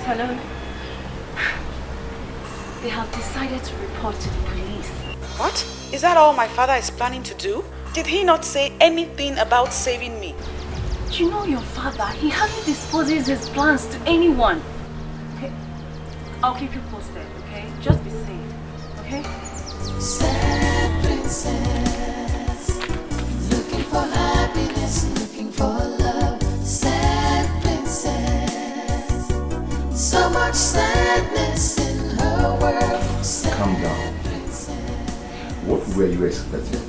Hello. They have decided to report to the police. What? Is that all my father is planning to do? Did he not say anything about saving me? You know your father, he hardly disposes his plans to anyone. Okay, I'll keep you posted, okay? Just be safe, okay? Sad princess, looking for happiness, looking for love. Sad princess, so much sadness in her world. Sad Calm down. What were you expecting?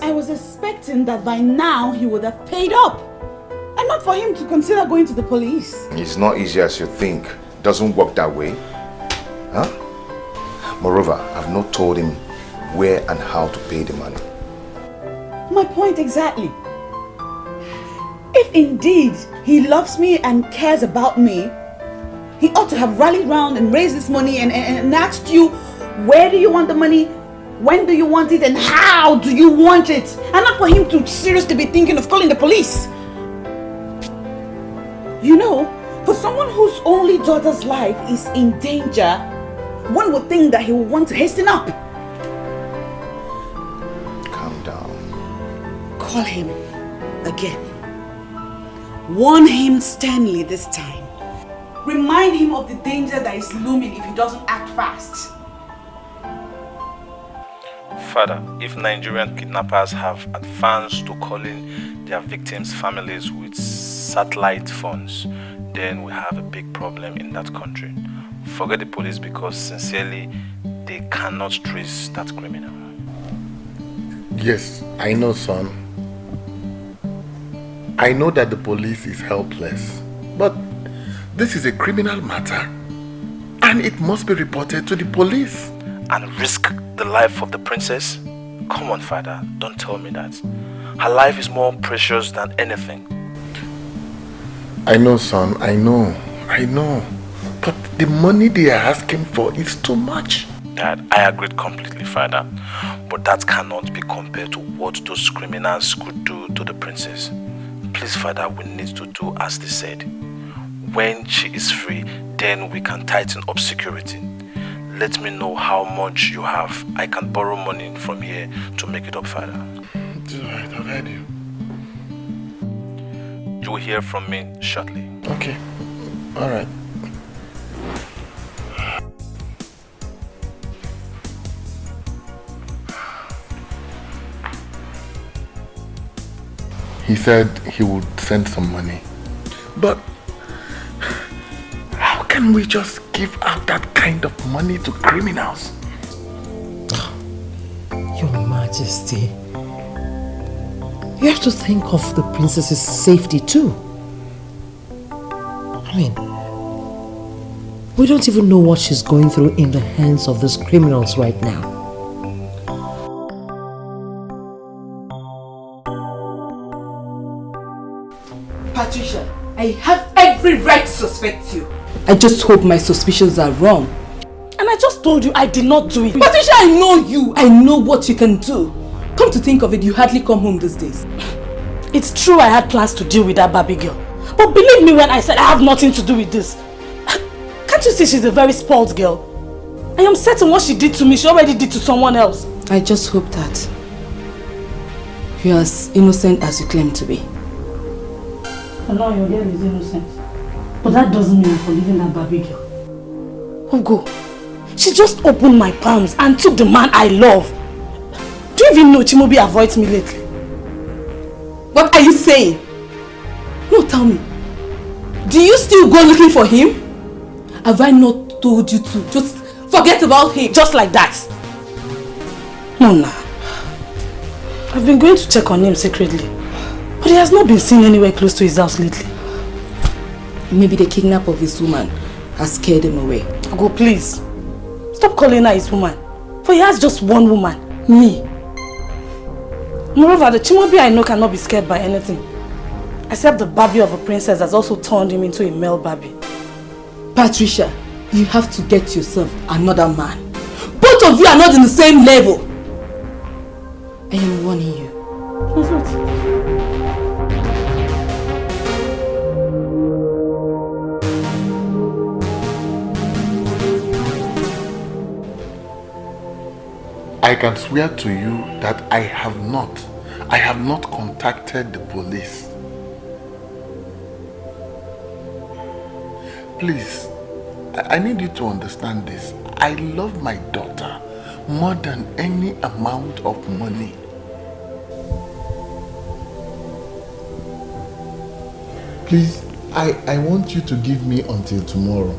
I was expecting that by now he would have paid up. And not for him to consider going to the police. It's not easy as you think. It doesn't work that way. Huh? Moreover, I've not told him where and how to pay the money. My point exactly. If indeed he loves me and cares about me, he ought to have rallied round and raised this money and asked you, where do you want the money? When do you want it? And how do you want it? And not for him to seriously be thinking of calling the police. You know, for someone whose only daughter's life is in danger, one would think that he would want to hasten up. Calm down. Call him again. Warn him sternly this time. Remind him of the danger that is looming if he doesn't act fast. Father, if Nigerian kidnappers have advanced to calling their victims' families with satellite phones, then we have a big problem in that country. Forget the police, because sincerely, they cannot trace that criminal. Yes, I know, son. I know that the police is helpless, but this is a criminal matter and it must be reported to the police. And risk the life of the princess? Come on, Father, don't tell me that. Her life is more precious than anything. I know, son, I know. But the money they are asking for is too much. Dad, I agree completely, Father. But that cannot be compared to what those criminals could do to the princess. Please, Father, we need to do as they said. When she is free, then we can tighten up security. Let me know how much you have. I can borrow money from here to make it up, Father. It's alright, I've heard you. You will hear from me shortly. Okay, alright. He said he would send some money. But how can we just give out that kind of money to criminals? Your Majesty, you have to think of the princess's safety too. I mean, we don't even know what she's going through in the hands of these criminals right now. Patricia, I have every right to suspect you. I just hope my suspicions are wrong. And I just told you I did not do it. Patricia, I know you. I know what you can do. Come to think of it, you hardly come home these days. It's true I had plans to deal with that Barbie girl. But believe me when I said I have nothing to do with this. Can't you see she's a very spoiled girl? I am certain what she did to me, she already did to someone else. I just hope that you're as innocent as you claim to be. For now, your girl is innocent. But that doesn't mean I'm forgiving that baby girl. Ugo, she just opened my palms and took the man I love. Do you even know Chimobi avoids me lately? What are you saying? No, tell me. Do you still go looking for him? Have I not told you to just forget about him? Just like that? No, nah. I've been going to check on him secretly. But he has not been seen anywhere close to his house lately. Maybe the kidnap of his woman has scared him away. Go, please. Stop calling her his woman. For he has just one woman. Me. Moreover, the Chimobi I know cannot be scared by anything. Except the Barbie of a princess has also turned him into a male Barbie. Patricia, you have to get yourself another man. Both of you are not in the same level. I am warning you. That's what? I can swear to you that I have not contacted the police. Please, I need you to understand this. I love my daughter more than any amount of money. Please, I want you to give me until tomorrow.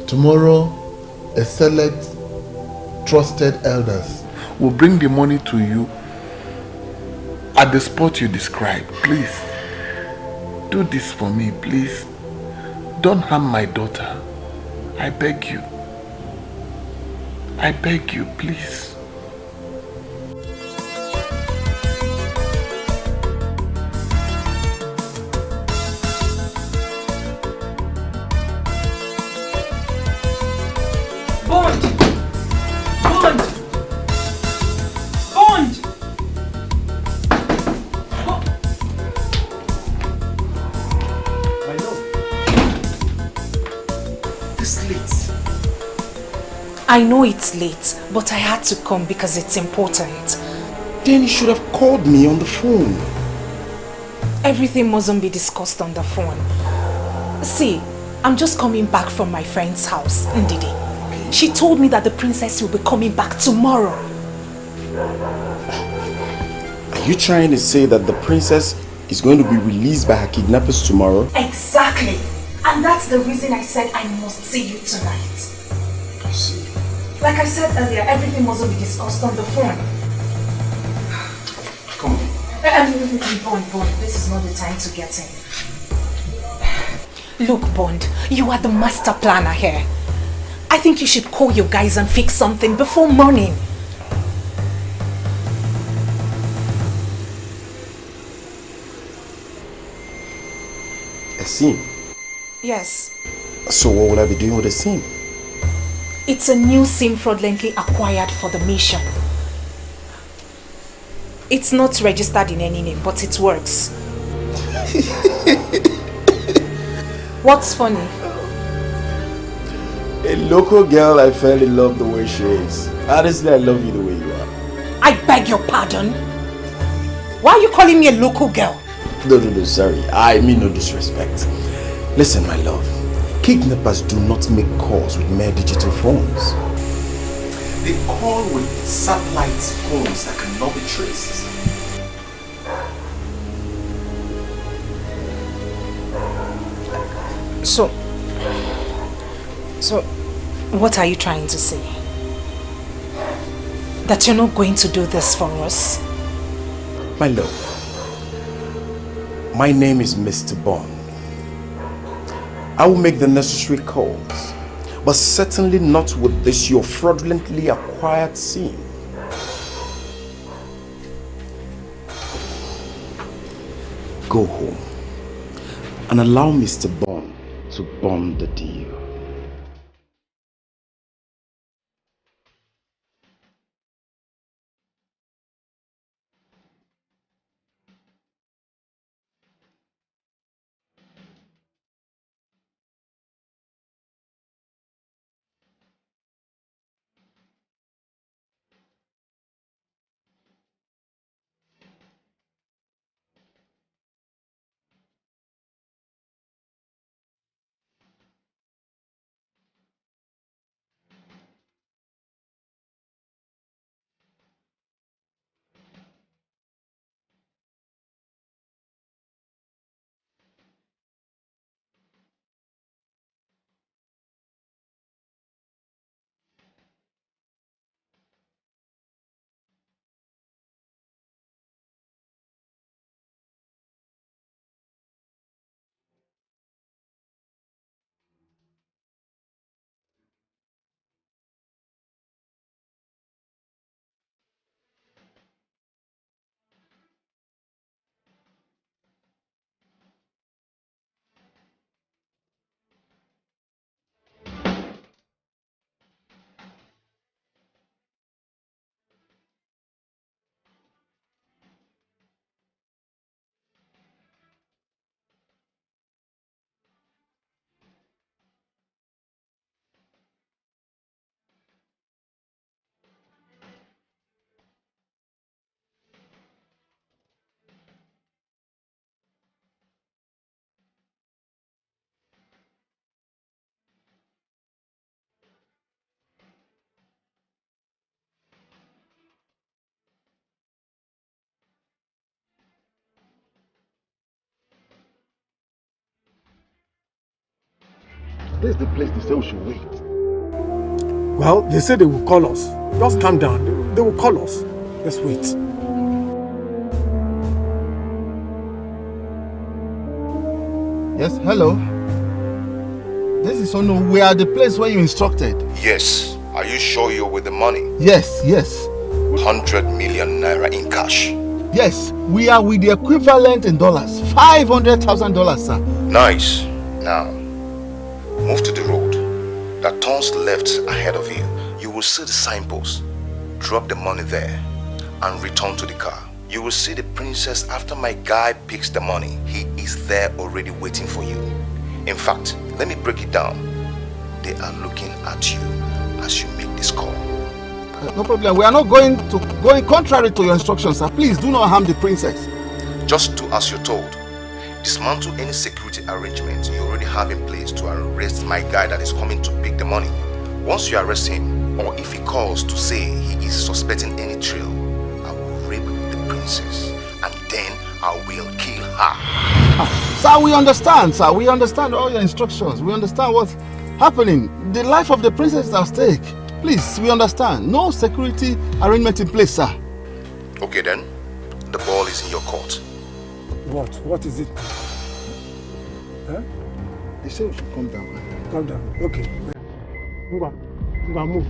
Tomorrow, a select trusted elders will bring the money to you at the spot you described. Please, do this for me, please. Don't harm my daughter. I beg you. I beg you, please. I know it's late, but I had to come because it's important. Then you should have called me on the phone. Everything mustn't be discussed on the phone. See, I'm just coming back from my friend's house, Ndidi. She told me that the princess will be coming back tomorrow. Are you trying to say that the princess is going to be released by her kidnappers tomorrow? Exactly. And that's the reason I said I must see you tonight. I see. Like I said earlier, everything mustn't be discussed on the phone. Come on. Bond, this is not the time to get in. Look, Bond, you are the master planner here. I think you should call your guys and fix something before morning. A scene? Yes. So what will I be doing with the scene? It's a new SIM fraudulently acquired for the mission. It's not registered in any name, but it works. What's funny? A local girl I fell in love the way she is. Honestly, I love you the way you are. I beg your pardon? Why are you calling me a local girl? No, sorry. I mean no disrespect. Listen, my love. Kidnappers do not make calls with mere digital phones. They call with satellite phones that cannot be traced. So, what are you trying to say? That you're not going to do this for us? My love, my name is Mr. Bond. I will make the necessary calls, but certainly not with this your fraudulently acquired SIM. Go home and allow Mr. Bond to bond the deal. This is the place they say we should wait. Well, they say they will call us. Just calm down. They will call us. Let's wait. Yes, hello. This is Onny. We are the place where you instructed. Yes. Are you sure you're with the money? Yes, yes. 100 million naira in cash. Yes, we are with the equivalent in dollars. $500,000, sir. Nice. Now, move to the road that turns left ahead of you. You will see the signpost. Drop the money there and return to the car. You will see the princess after my guy picks the money. He is there already waiting for you. In fact, let me break it down. They are looking at you as you make this call. No problem. We are not going contrary to your instructions, sir. Please do not harm the princess. Just do as you're told. Dismantle any security arrangement you already have in place to arrest my guy that is coming to pick the money. Once you arrest him, or if he calls to say he is suspecting any trail, I will rape the princess and then I will kill her. Sir, we understand, sir. We understand all your instructions. We understand what's happening. The life of the princess is at stake. Please, we understand. No security arrangement in place, sir. Okay then, the ball is in your court. What? What is it? Huh? They say we should come down. Calm down. Okay. Move on. Move.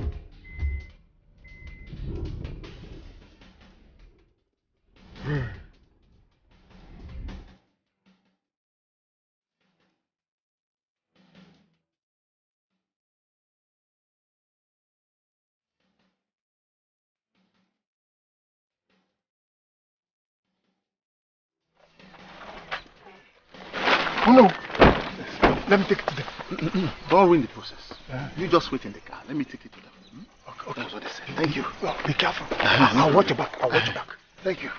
No. Let me take it to them. Don't ruin the process. You just wait in the car. Let me take it to them. Okay. That's what they say. Thank you. Well, be careful. I'll watch your back. Thank you.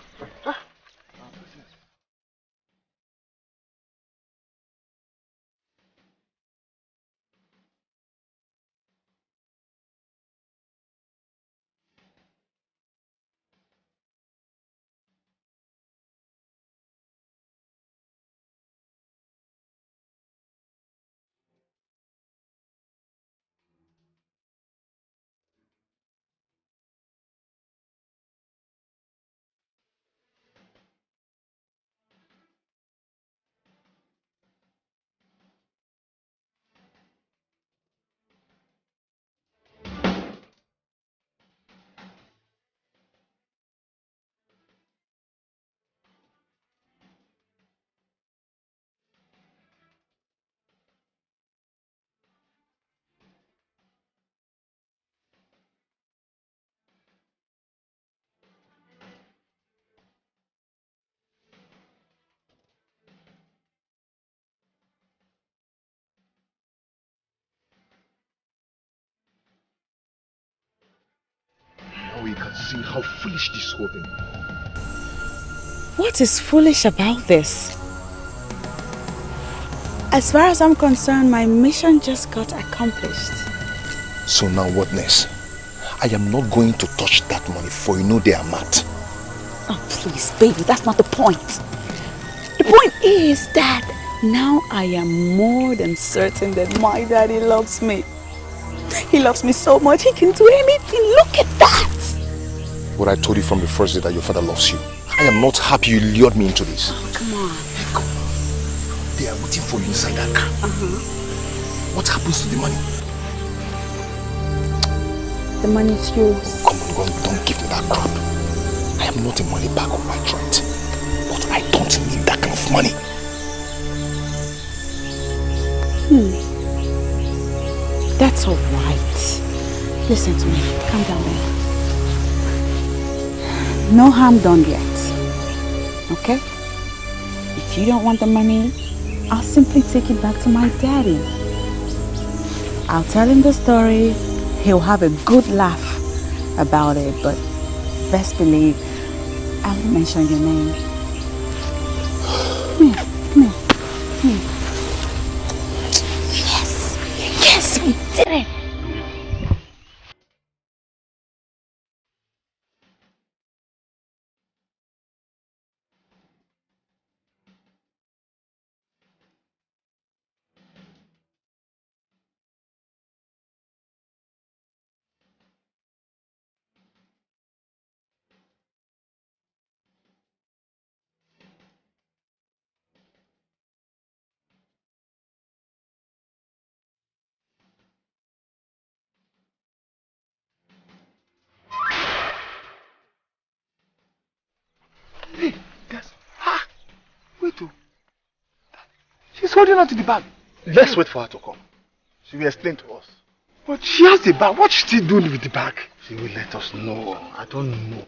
Now you can see how foolish this whole thing is. What is foolish about this? As far as I'm concerned, my mission just got accomplished. So now what next? I am not going to touch that money for you know they are mad. Oh please, baby, that's not the point. The point is that now I am more than certain that my daddy loves me. He loves me so much, he can do anything. Look at that! What I told you from the first day that your father loves you. I am not happy you lured me into this. Oh, come on. They are waiting for you inside that car. What happens to the money? The money is yours. Come on, don't give me that crap. I am not a money bag of my threat. But I don't need that kind of money. That's all right. Listen to me. Calm down there. No harm done yet. Okay? If you don't want the money, I'll simply take it back to my daddy. I'll tell him the story. He'll have a good laugh about it, but best believe I won't mention your name. Come here. Yes, we did it. holding on to the bag. Let's wait for her to come. She will explain to us. But she has the bag. What's she still doing with the bag? She will let us know. I don't know.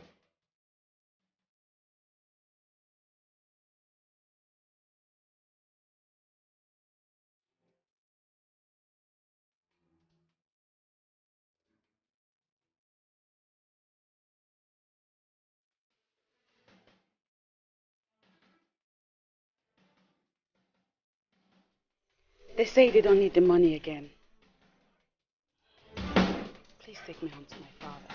They say they don't need the money again. Please take me home to my father.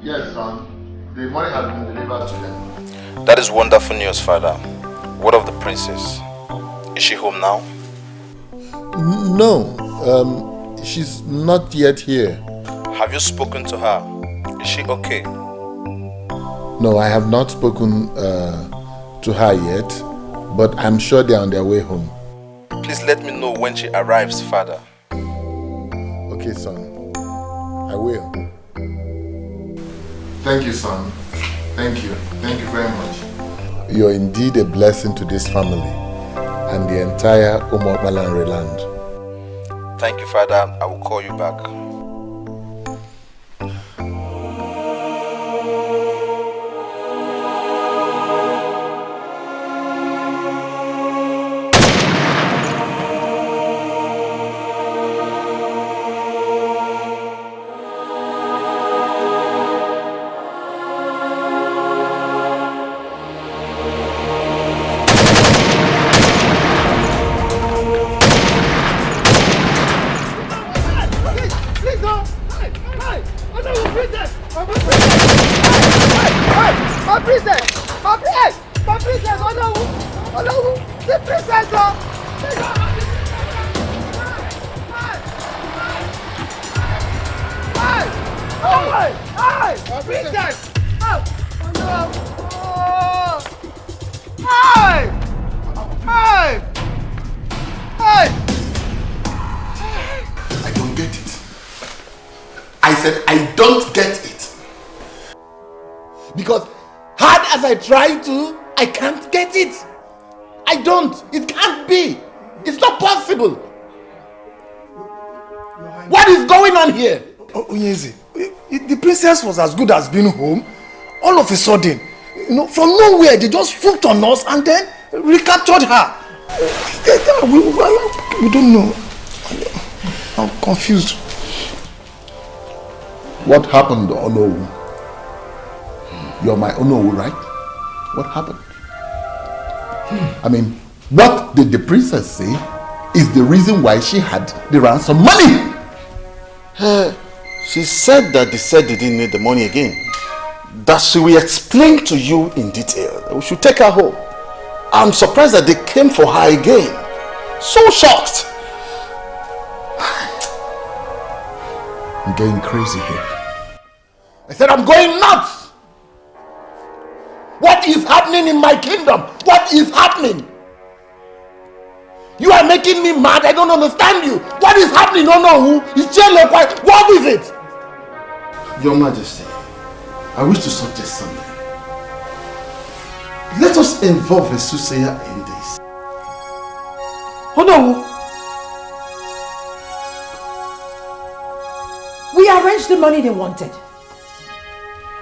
Yes, son. The money has been delivered to them. That is wonderful news, Father. What of the princess? Is she home now? No, she's not yet here. Have you spoken to her? Is she okay? No, I have not spoken to her yet, but I'm sure they're on their way home. Please let me know when she arrives, Father. Okay, son. I will. Thank you, son. Thank you. Thank you very much. You're indeed a blessing to this family and the entire Umokbalanre land. Thank you, Father. I will call you back. Try to, I can't get it. I don't. It can't be. It's not possible. What is going on here? Onyezi, the princess was as good as being home. All of a sudden, from nowhere, they just swooped on us and then recaptured her. We don't know. I'm confused. What happened, Onowu? You're my Onowu, right? What happened? I mean, what did the princess say is the reason why she had the ransom money? She said that they said they didn't need the money again. That she will explain to you in detail. We should take her home. I'm surprised that they came for her again. So shocked. I'm getting crazy here. I said I'm going nuts. What is happening in my kingdom? What is happening? You are making me mad. I don't understand you. What is happening? No, who? It's Quiet. What is it? Your Majesty, I wish to suggest something. Let us involve a soothsayer in this. Oh no! We arranged the money they wanted.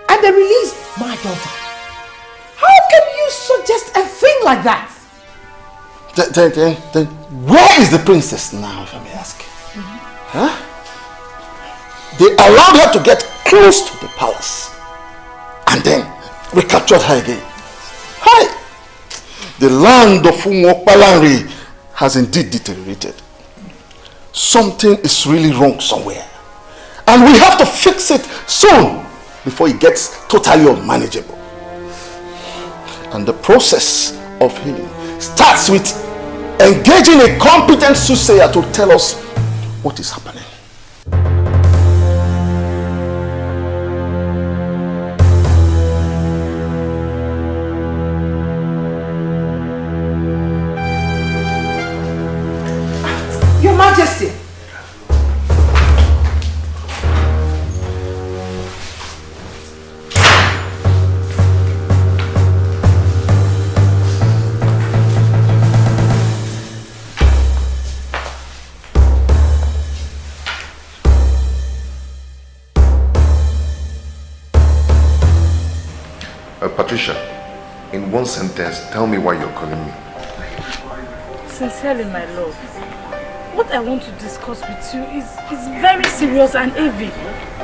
And they released my daughter. How can you suggest a thing like that? Then where is the princess now, if I may ask? Huh? They allowed her to get close to the palace and then recaptured her again. Hi! The land of Umokbalanre has indeed deteriorated. Something is really wrong somewhere. And we have to fix it soon before it gets totally unmanageable. And the process of healing starts with engaging a competent soothsayer to tell us what is happening. Your Majesty! Patricia, in one sentence, tell me why you're calling me. Sincerely, my love, what I want to discuss with you is very serious and heavy.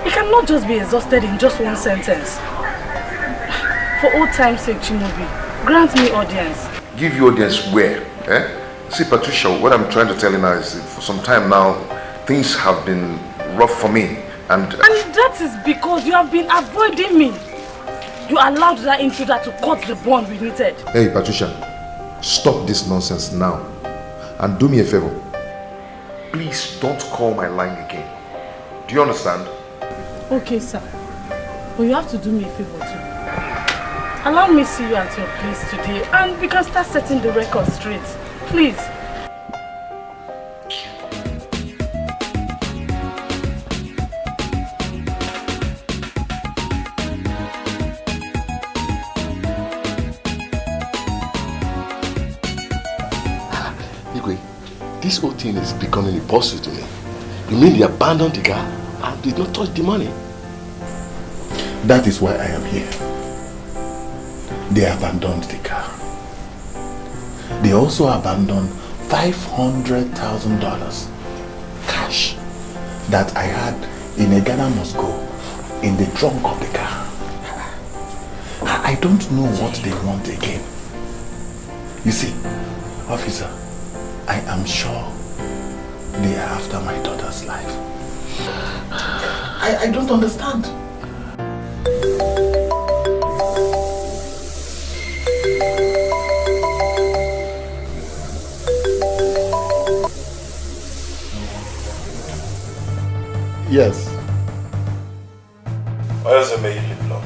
You cannot just be exhausted in just one sentence. For old time's sake, Chimobi, grant me audience. Give you audience where? Eh? See, Patricia, what I'm trying to tell you now is for some time now, things have been rough for me. And that is because you have been avoiding me. You allowed that intruder to cut the bond we needed. Hey, Patricia, stop this nonsense now. And do me a favor. Please don't call my line again. Do you understand? Okay, sir. But you have to do me a favor too. Allow me to see you at your place today and we can start setting the record straight. Please. This whole thing is becoming impossible to me. You mean they abandoned the car and did not touch the money? That is why I am here. They abandoned the car. They also abandoned $500,000 cash that I had in a Ghana must go in the trunk of the car. I don't know what they want again. You see, officer, I am sure they are after my daughter's life. I don't understand. Yes. Why does it make you live long?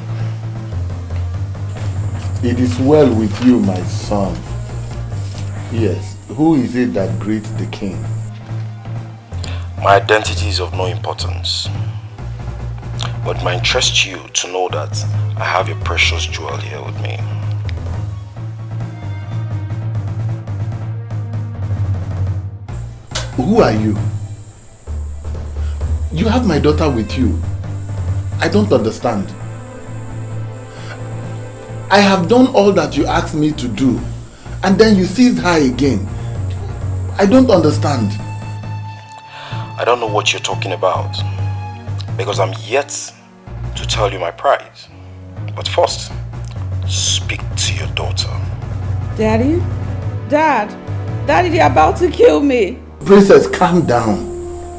It is well with you, my son. Yes. Who is it that greets the king? My identity is of no importance. But it might interest you to know that I have a precious jewel here with me. Who are you? You have my daughter with you. I don't understand. I have done all that you asked me to do, and then you seized her again. I don't understand. I don't know what you're talking about, because I'm yet to tell you my pride. But first, speak to your daughter. Daddy? Dad? Daddy, they're about to kill me. Princess, calm down.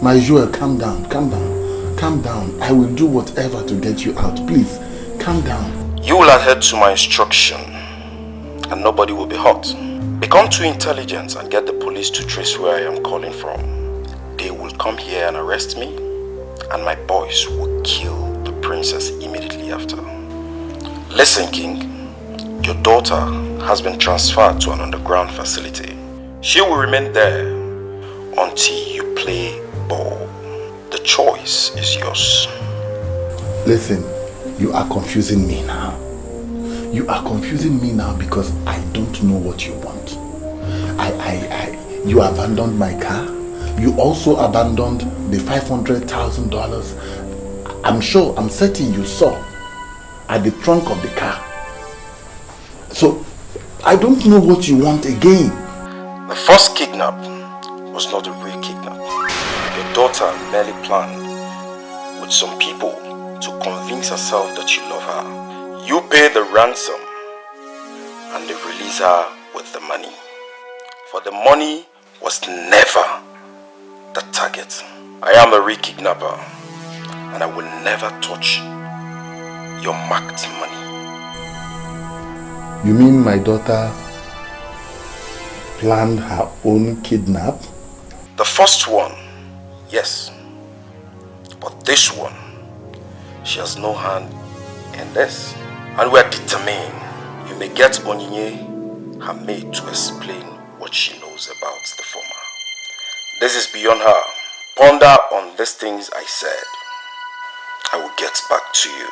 My jewel, calm down, calm down, calm down. I will do whatever to get you out. Please, calm down. You will adhere to my instruction, and nobody will be hurt. Become too intelligent and get the police to trace where I am calling from. They will come here and arrest me, and my boys will kill the princess immediately after. Listen, King, your daughter has been transferred to an underground facility. She will remain there until you play ball. The choice is yours. Listen, you are confusing me now. You are confusing me now because I don't know what you want. You abandoned my car. You also abandoned the $500,000. I'm sure, I'm certain you saw at the trunk of the car. So, I don't know what you want again. The first kidnap was not a real kidnap. Your daughter merely planned with some people to convince herself that you love her. You pay the ransom and they release her with the money. For the money was never the target. I am the real kidnapper and I will never touch your marked money. You mean my daughter planned her own kidnap? The first one, yes. But this one, she has no hand in this. And we are determined. You may get Onyenye, her maid, to explain what she knows about the former. This is beyond her. Ponder on these things I said. I will get back to you.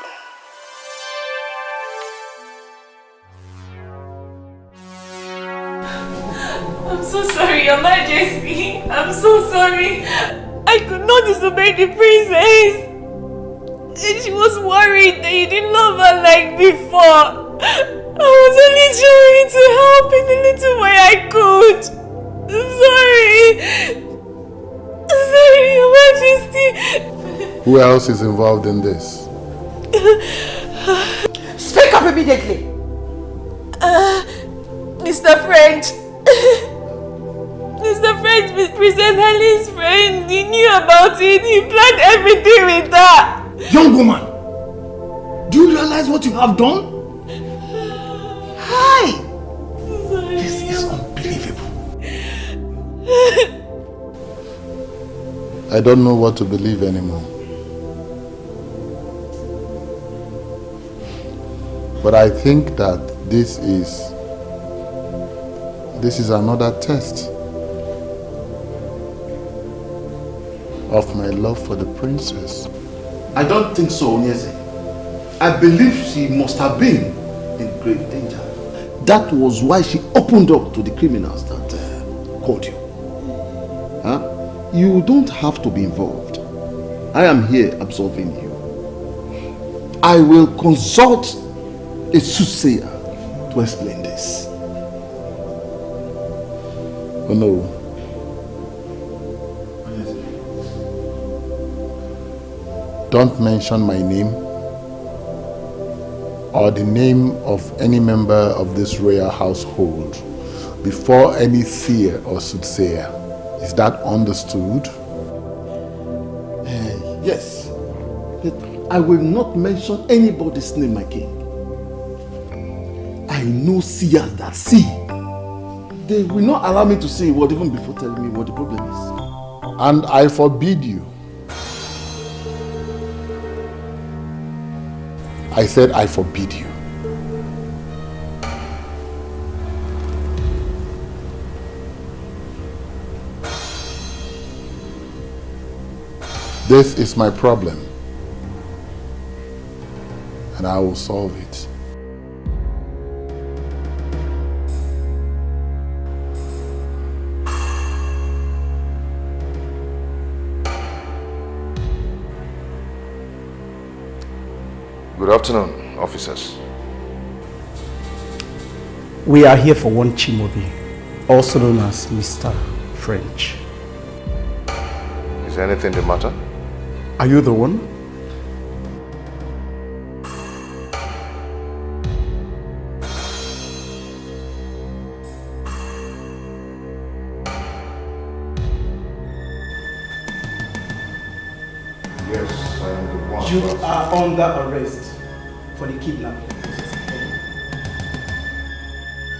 I'm so sorry, Your Majesty. I'm so sorry. I could not disobey the princess. And she was worried that you didn't love her like before. I was only trying to help in the little way I could. I'm sorry. I'm sorry, Your Majesty. Who else is involved in this? Speak up immediately. Mr. French. Mr. French, Princess Helen's friend. He knew about it. He planned everything with her. Young woman, do you realize what you have done? Hi! This is unbelievable. I don't know what to believe anymore. But I think that this is another test of my love for the princess. I don't think so, Onyeze. I believe she must have been in great danger. That was why she opened up to the criminals that called you. Huh? You don't have to be involved. I am here absolving you. I will consult a soothsayer to explain this. Oh no. Don't mention my name or the name of any member of this royal household before any seer or soothsayer. Is that understood? Yes. But I will not mention anybody's name, my king. I know seers that see. They will not allow me to say a word even before telling me what the problem is. And I forbid you. I said I forbid you. This is my problem, and I will solve it. Good afternoon, officers. We are here for one Chimobi, also known as Mr. French. Is anything the matter? Are you the one? Yes, I am the one. You are under arrest for the kidnapping.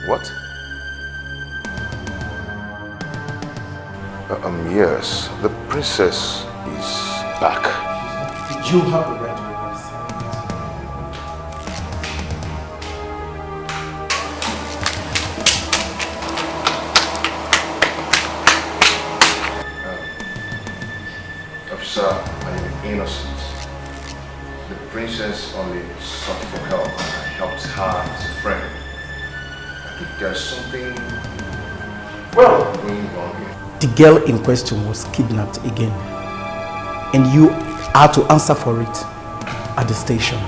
What? Yes, the princess is back. You have the right to request. Officer, I am innocent. The princess only sought for help and I helped her as a friend. I think there's something going on here. The girl in question was kidnapped again, and you are to answer for it at the station.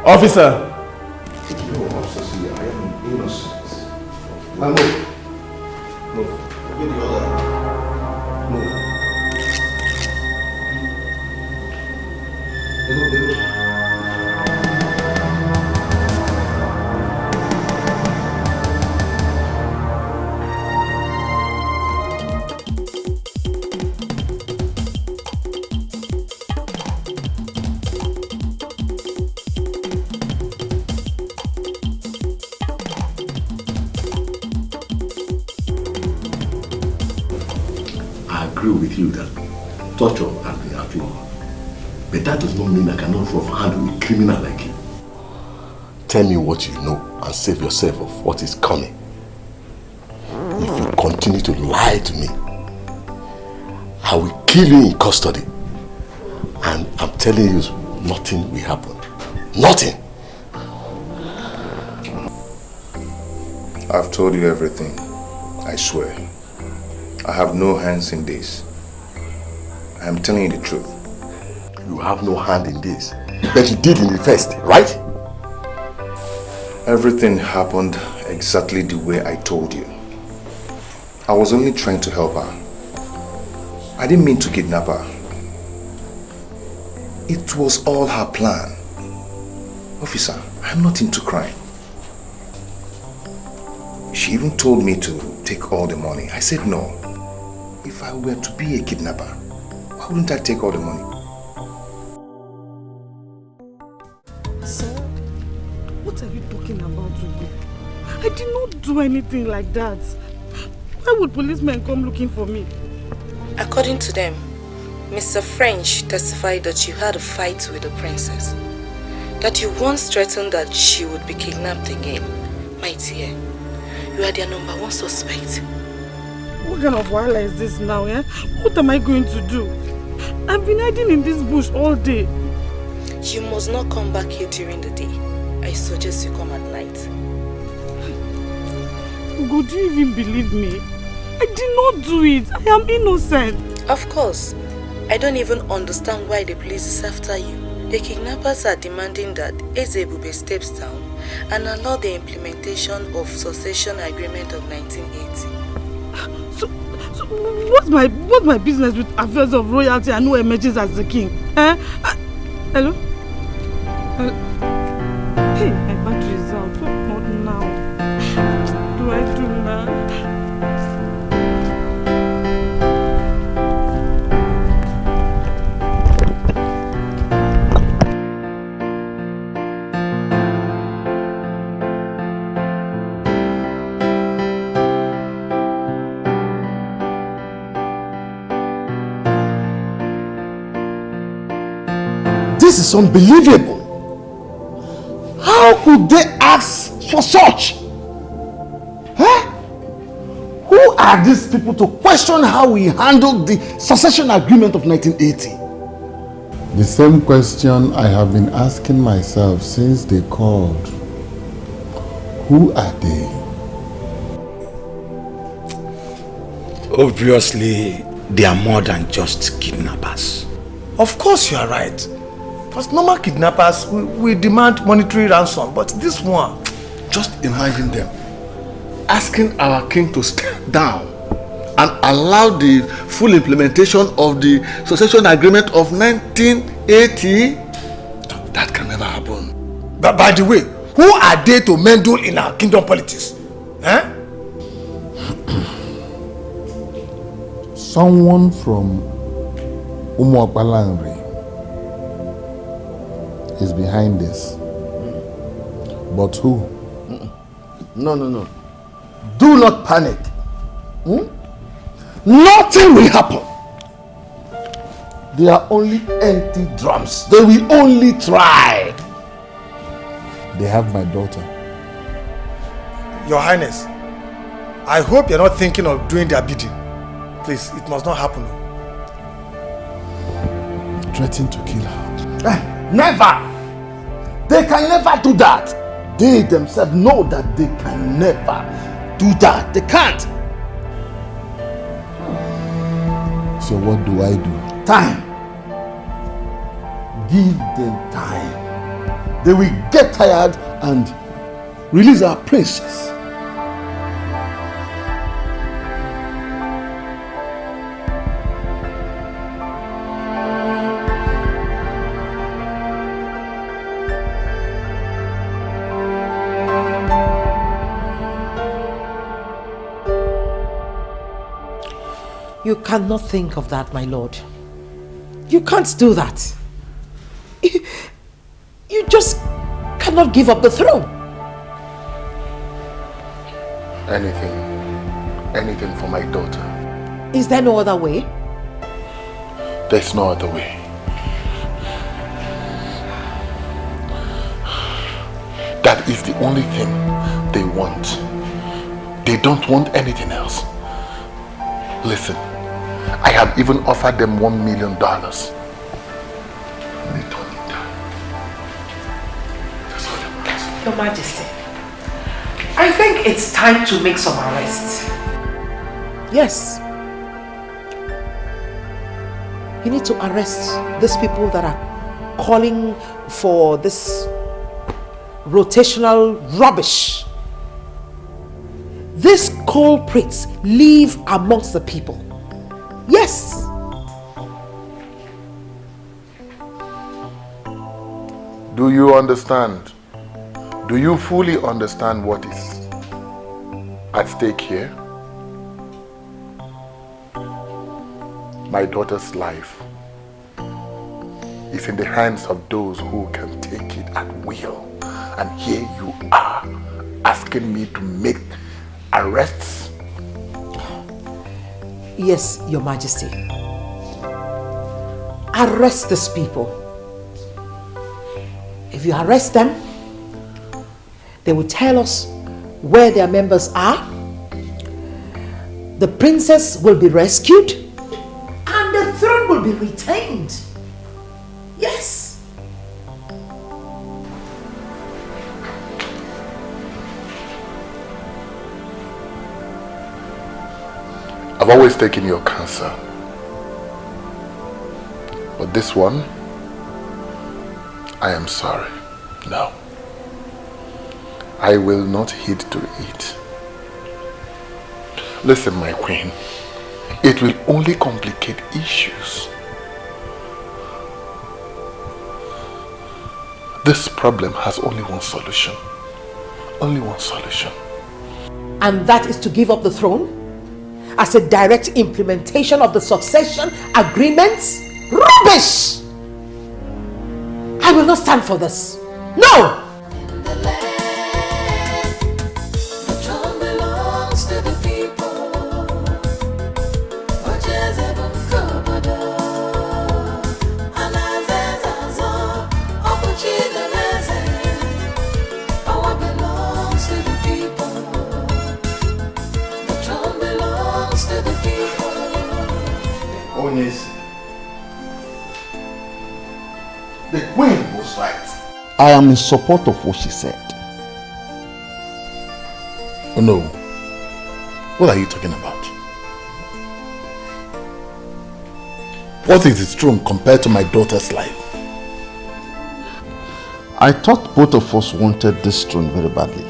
Officer! No, officer, I am innocent. No. No. Get the other. No. With you that torture has been outlawed, but that does not mean I cannot handle a criminal like you. Tell me what you know and save yourself of what is coming. If you continue continue to lie to me, I will kill you in custody. And I'm telling you, nothing will happen. Nothing. I've told you everything. I swear. I have no hands in this. I am telling you the truth. You have no hand in this. But you did in the first, right? Everything happened exactly the way I told you. I was only trying to help her. I didn't mean to kidnap her. It was all her plan. Officer, I'm not into crime. She even told me to take all the money. I said no. If I were to be a kidnapper, why wouldn't I take all the money? Sir, what are you talking about, Ugo? I did not do anything like that. Why would policemen come looking for me? According to them, Mr. French testified that you had a fight with the princess. That you once threatened that she would be kidnapped again. My dear, you are their #1 suspect. What kind of wahala is this now, eh? What am I going to do? I've been hiding in this bush all day. You must not come back here during the day. I suggest you come at night. Ugo, do you even believe me? I did not do it. I am innocent. Of course. I don't even understand why the police is after you. The kidnappers are demanding that Ezebube steps down and allow the implementation of Succession Agreement of 1980. So what's my business with affairs of royalty and who emerges as the king? Eh? Hello? Hey, my battery is out. What now? What do I do now? This is unbelievable. How could they ask for such? Huh? Who are these people to question how we handled the succession agreement of 1980? The same question I have been asking myself since they called. Who are they? Obviously, they are more than just kidnappers. Of course you are right. Because normal kidnappers, we demand monetary ransom, but this one... Just imagine them asking our king to step down and allow the full implementation of the succession agreement of 1980. That can never happen. But by the way, who are they to meddle in our kingdom politics? Eh? Someone from Umuokpalanri is behind this. But who? No. Do not panic. Nothing will happen. They are only empty drums. They will only try. They have my daughter. Your Highness, I hope you're not thinking of doing their bidding. Please, it must not happen. Threatening to kill her. Never! They can never do that. They themselves know that they can never do that. They can't. So what do I do? Time. Give them time. They will get tired and release our princess. You cannot think of that, my lord. You can't do that. You just cannot give up the throne. Anything for my daughter. Is there no other way? There's no other way. That is the only thing they want. They don't want anything else. Listen, I have even offered them $1 million. Your Majesty, I think it's time to make some arrests. Yes. You need to arrest these people that are calling for this rotational rubbish. These culprits live amongst the people. Yes. Do you understand? Do you fully understand what is at stake here? My daughter's life is in the hands of those who can take it at will. And here you are asking me to make arrests? Yes, Your Majesty. Arrest these people. If you arrest them, they will tell us where their members are. The princess will be rescued and the throne will be retained. Yes. I've always taken your counsel. But this one, I am sorry. No. I will not heed to it. Listen, my queen. It will only complicate issues. This problem has only one solution. Only one solution. And that is to give up the throne as a direct implementation of the succession agreements? Rubbish! I will not stand for this. No! The queen was right. I am in support of what she said. Oh no. What are you talking about? What is its throne compared to my daughter's life? I thought both of us wanted this throne very badly.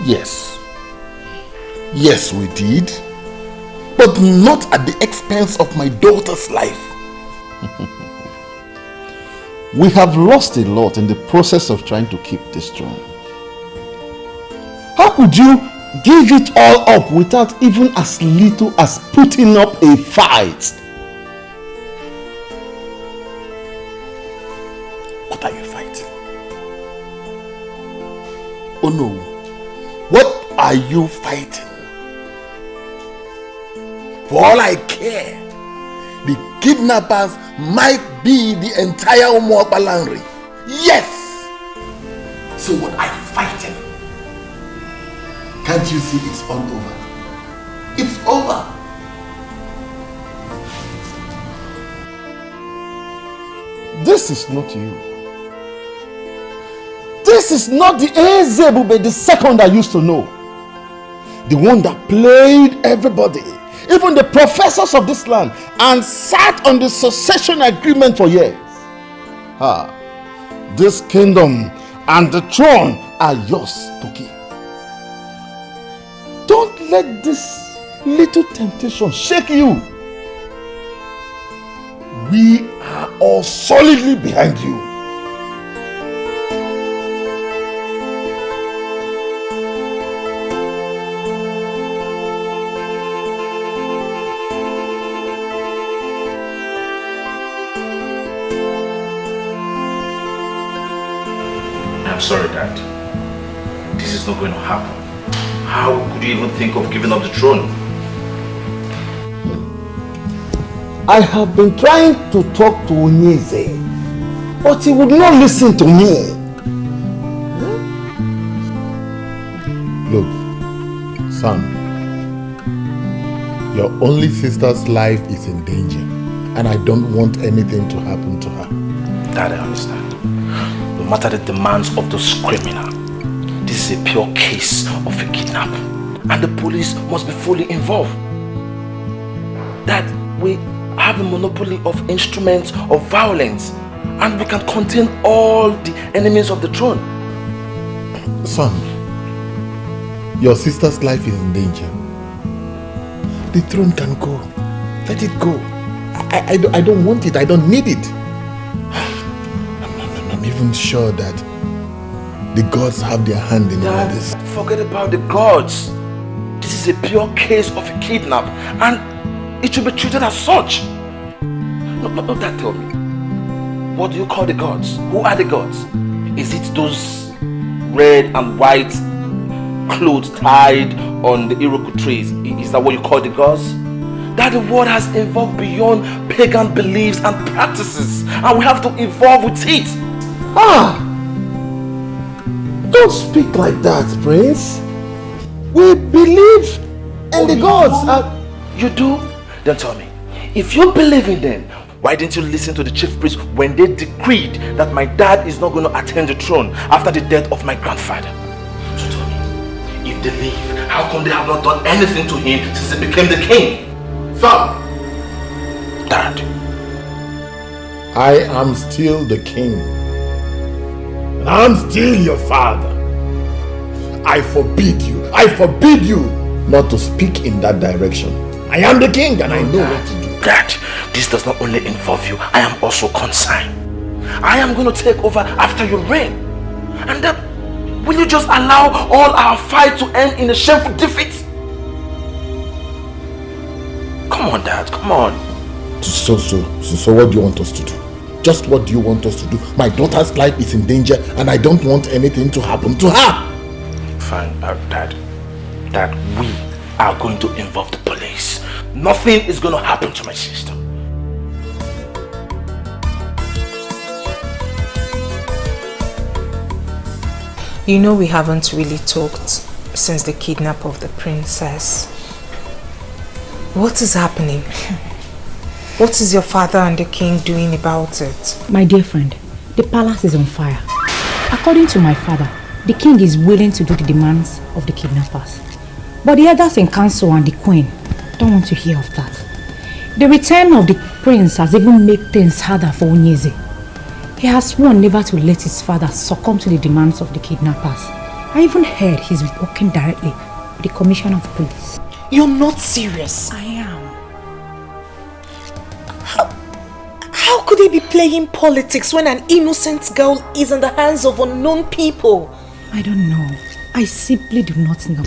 Yes. Yes, we did. But not at the expense of my daughter's life. We have lost a lot in the process of trying to keep this throne. How could you give it all up without even as little as putting up a fight? What are you fighting? Oh no. What are you fighting? For all I care, the kidnappers might be the entire Umuokpalanri. Yes! So what are you fighting? Can't you see it's all over? It's over. This is not you. This is not the Ezebube the second I used to know. The one that played everybody, even the professors of this land, and sat on the succession agreement for years. This kingdom and the throne are yours to keep. Don't let this little temptation shake you. We are all solidly behind you. Sorry, Dad. This is not going to happen. How could you even think of giving up the throne? I have been trying to talk to Onyeze, but he would not listen to me. Look, Son, your only sister's life is in danger, and I don't want anything to happen to her. That I understand. No matter the demands of those criminals, this is a pure case of a kidnap, and the police must be fully involved. That we have the monopoly of instruments of violence, and we can contain all the enemies of the throne. Son, your sister's life is in danger. The throne can go. Let it go. I don't want it. I don't need it. I'm even sure that the gods have their hand in all this. Forget about the gods. This is a pure case of a kidnap, and it should be treated as such. No, that tell me. What do you call the gods? Who are the gods? Is it those red and white clothes tied on the Iroquois trees? Is that what you call the gods? That the world has evolved beyond pagan beliefs and practices, and we have to evolve with it. Don't speak like that, Prince. We believe in the gods. You do? Then tell me, if you believe in them, why didn't you listen to the chief priest when they decreed that my dad is not going to attain the throne after the death of my grandfather? So tell me, if they leave, how come they have not done anything to him since he became the king? Son! Dad. I am still the king. And I'm still your father. I forbid you not to speak in that direction. I am the king and I know what to do. Dad, this does not only involve you, I am also concerned. I am going to take over after your reign. And then, will you just allow all our fight to end in a shameful defeat? Come on, Dad, come on. So what do you want us to do? Just what do you want us to do? My daughter's life is in danger and I don't want anything to happen to her. Fine, Dad, we are going to involve the police. Nothing is going to happen to my sister. You know we haven't really talked since the kidnap of the princess. What is happening? What is your father and the king doing about it? My dear friend, the palace is on fire. According to my father, the king is willing to do the demands of the kidnappers. But the others in council and the queen don't want to hear of that. The return of the prince has even made things harder for Onyeze. He has sworn never to let his father succumb to the demands of the kidnappers. I even heard he's working directly with the commissioner of police. You're not serious. I am. How could he be playing politics when an innocent girl is in the hands of unknown people? I don't know. I simply do not know.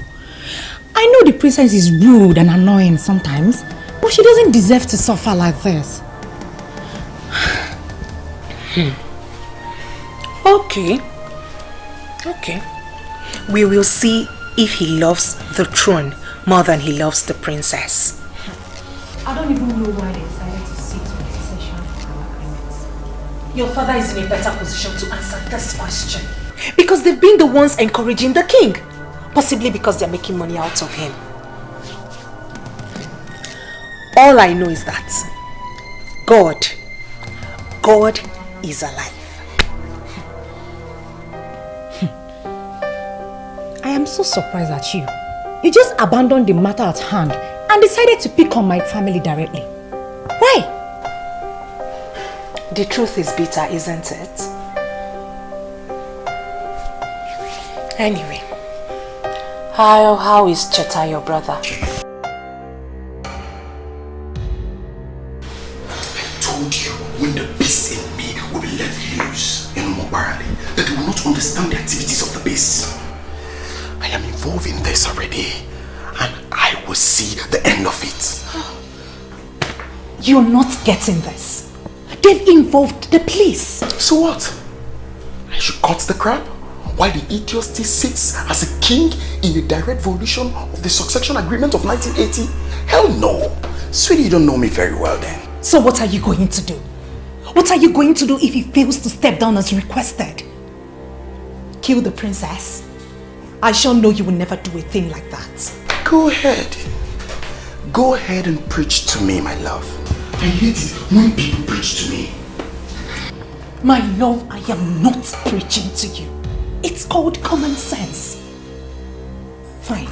I know the princess is rude and annoying sometimes, but she doesn't deserve to suffer like this. Okay. We will see if he loves the throne more than he loves the princess. I don't even know why they decided to sit on the succession of our agreements. Your father is in a better position to answer this question. Because they've been the ones encouraging the king. Possibly because they're making money out of him. All I know is that God is alive. I am so surprised at you. You just abandoned the matter at hand and decided to pick on my family directly. Why? The truth is bitter, isn't it? Anyway, how is Cheta, your brother? I told you, when the beast in me will be let loose in MORAH, that they will not understand the activities of the beast. I am involved in this already, and I will see the end of it. You're not getting this. They've involved the police. So what? I should cut the crap? While the idiot still sits as a king in a direct violation of the succession agreement of 1980? Hell no. Sweetie, you don't know me very well then. So what are you going to do? What are you going to do if he fails to step down as requested? Kill the princess? I sure know you will never do a thing like that. Go ahead. Go ahead and preach to me, my love. I hate it when people preach to me. My love, I am not preaching to you. It's called common sense. Fine.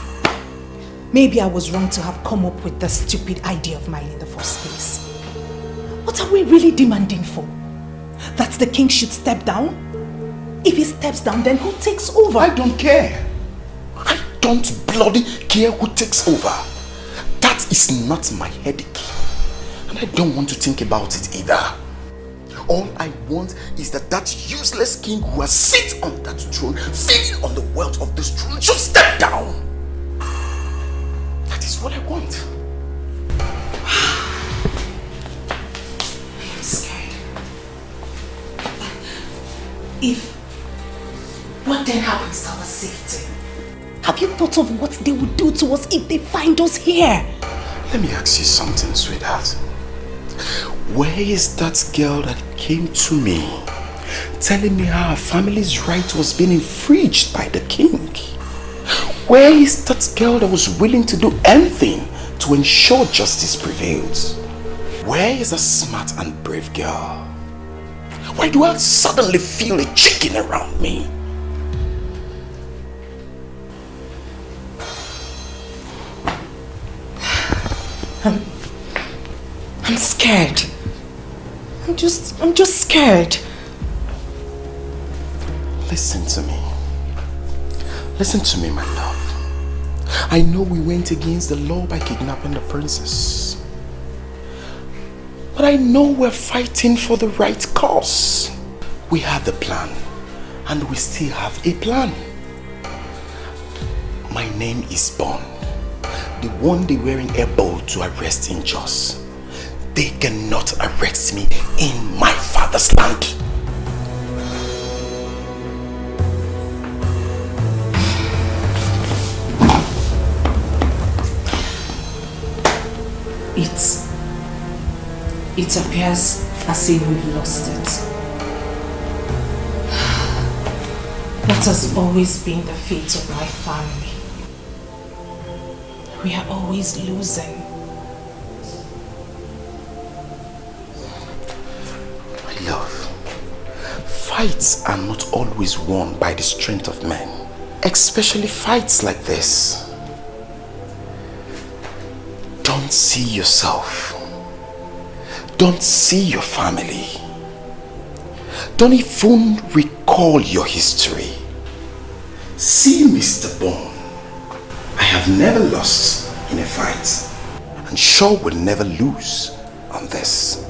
Maybe I was wrong to have come up with the stupid idea of mine in the first place. What are we really demanding for? That the king should step down? If he steps down, then who takes over? I don't care. I don't bloody care who takes over. That is not my headache. And I don't want to think about it either. All I want is that useless king who has sit on that throne, feeding on the wealth of this throne, should step down. That is what I want. I'm scared. What then happens to our safety? Have you thought of what they would do to us if they find us here? Let me ask you something, sweetheart. Where is that girl that came to me telling me how her family's right was being infringed by the king? Where is that girl that was willing to do anything to ensure justice prevails? Where is a smart and brave girl? Why do I suddenly feel a chicken around me? I'm scared. I'm just scared. Listen to me. Listen to me, my love. I know we went against the law by kidnapping the princess. But I know we're fighting for the right cause. We have the plan. And we still have a plan. My name is Bond. The one they were able to arrest in Jos. They cannot arrest me in my father's land. It appears as if we've lost it. That has always been the fate of my family. We are always losing. My love, fights are not always won by the strength of men, especially fights like this. Don't see yourself. Don't see your family. Don't even recall your history. See Mr. Bone. I have never lost in a fight, and sure will never lose on this.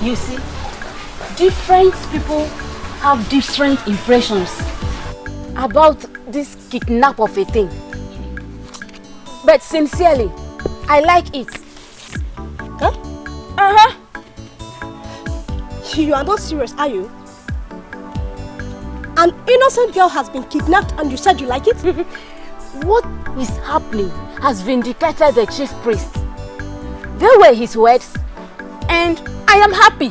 You see, different people have different impressions about this kidnap of a thing. But sincerely, I like it. Huh? Uh-huh. You are not serious, are you? An innocent girl has been kidnapped and you said you like it? What is happening has vindicated the chief priest. They were his words, and I am happy.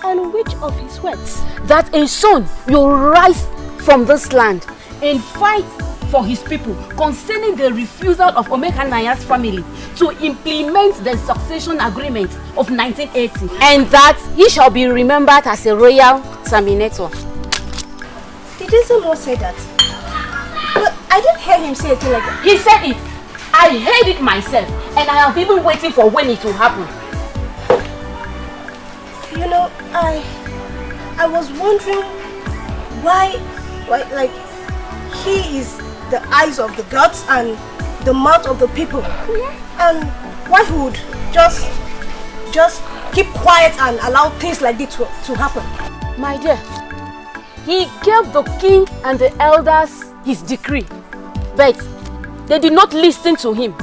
And which of his words? That a son will rise from this land and fight for his people concerning the refusal of Omekanaya's family to implement the succession agreement of 1980, and that he shall be remembered as a royal terminator. Did Izumo say that? But I didn't hear him say anything like that. He said it. I heard it myself, and I have been waiting for when it will happen. You know, I was wondering why like he is the eyes of the gods and the mouth of the people, and why he would just keep quiet and allow things like this to happen. My dear, he gave the king and the elders his decree, but they did not listen to him.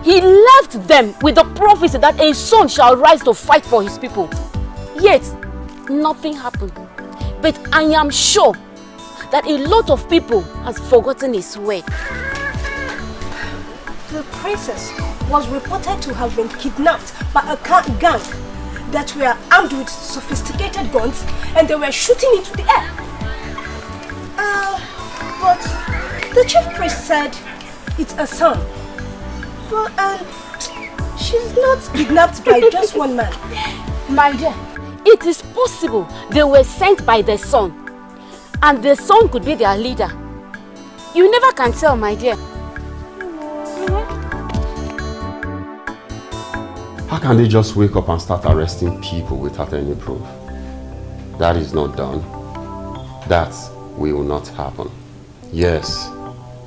He left them with the prophecy that a son shall rise to fight for his people. Yet, nothing happened. But I am sure that a lot of people has forgotten his word. The princess was reported to have been kidnapped by a gang that were armed with sophisticated guns, and they were shooting into the air. The chief priest said it's a son. Well, she's not kidnapped by just one man. My dear, it is possible they were sent by the son. And the son could be their leader. You never can tell, my dear. How can they just wake up and start arresting people without any proof? That is not done. That will not happen. Yes,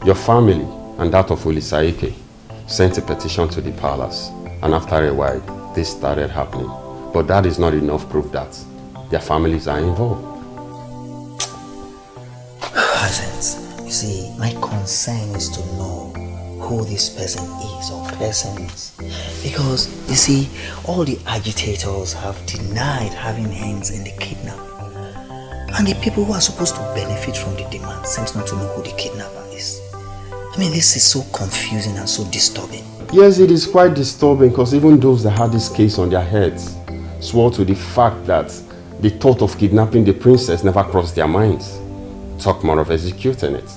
your family and that of Olisaike sent a petition to the palace, and after a while, this started happening. But that is not enough proof that their families are involved. Presence. You see, my concern is to know who this person is or persons. Because, you see, all the agitators have denied having hands in the kidnap. And the people who are supposed to benefit from the demand seems not to know who the kidnapper is. I mean, this is so confusing and so disturbing. Yes, it is quite disturbing because even those that had this case on their heads swore to the fact that the thought of kidnapping the princess never crossed their minds. Talk more of executing it.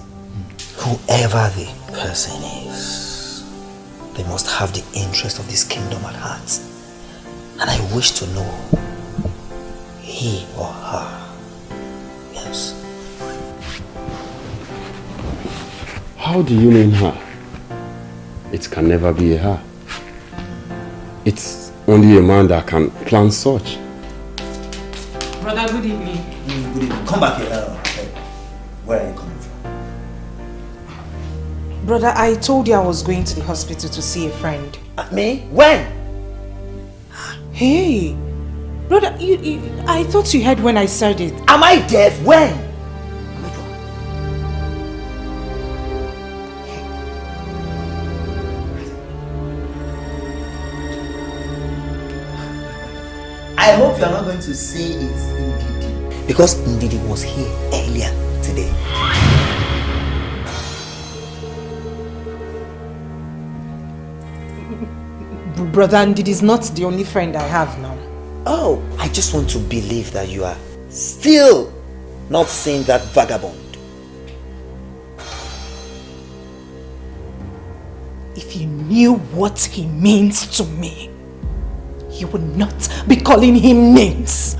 Whoever the person is, they must have the interest of this kingdom at heart. And I wish to know he or her. Yes. How do you mean her? It can never be a her. It's only a man that can plan such. Brother, good evening. Good evening. Come back here. Where are you coming from? Brother, I told you I was going to the hospital to see a friend. Me? When? Hey, brother, I thought you heard when I said it. Am I deaf? When? I hope you are not going to say it's Ndidi. Because Ndidi was here earlier today. Brother, Ndidi is not the only friend I have now. Oh, I just want to believe that you are still not seeing that vagabond. If you knew what he means to me, you would not be calling him names.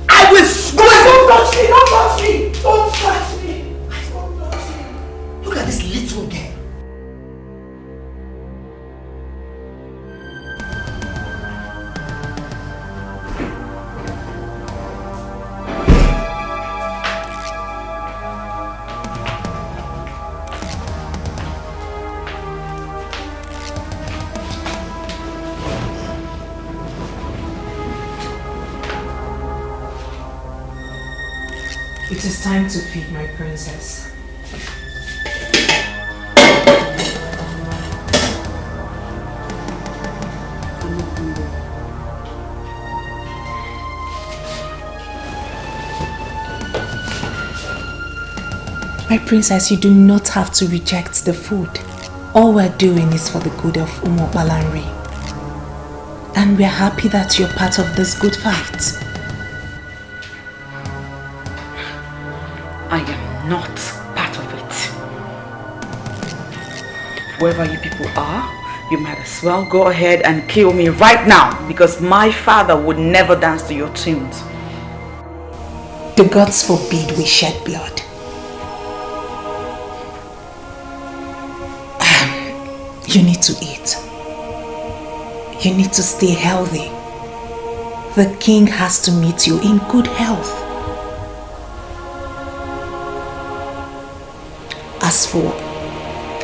I will scream! Don't touch me! Don't touch me! Don't touch me! Don't touch me! Look at this little girl. It is time to feed my princess. My princess, you do not have to reject the food. All we're doing is for the good of Umo Balanri. And we're happy that you're part of this good fight. I am not part of it. Whoever you people are, you might as well go ahead and kill me right now, because my father would never dance to your tunes. The gods forbid we shed blood. You need to eat. You need to stay healthy. The king has to meet you in good health.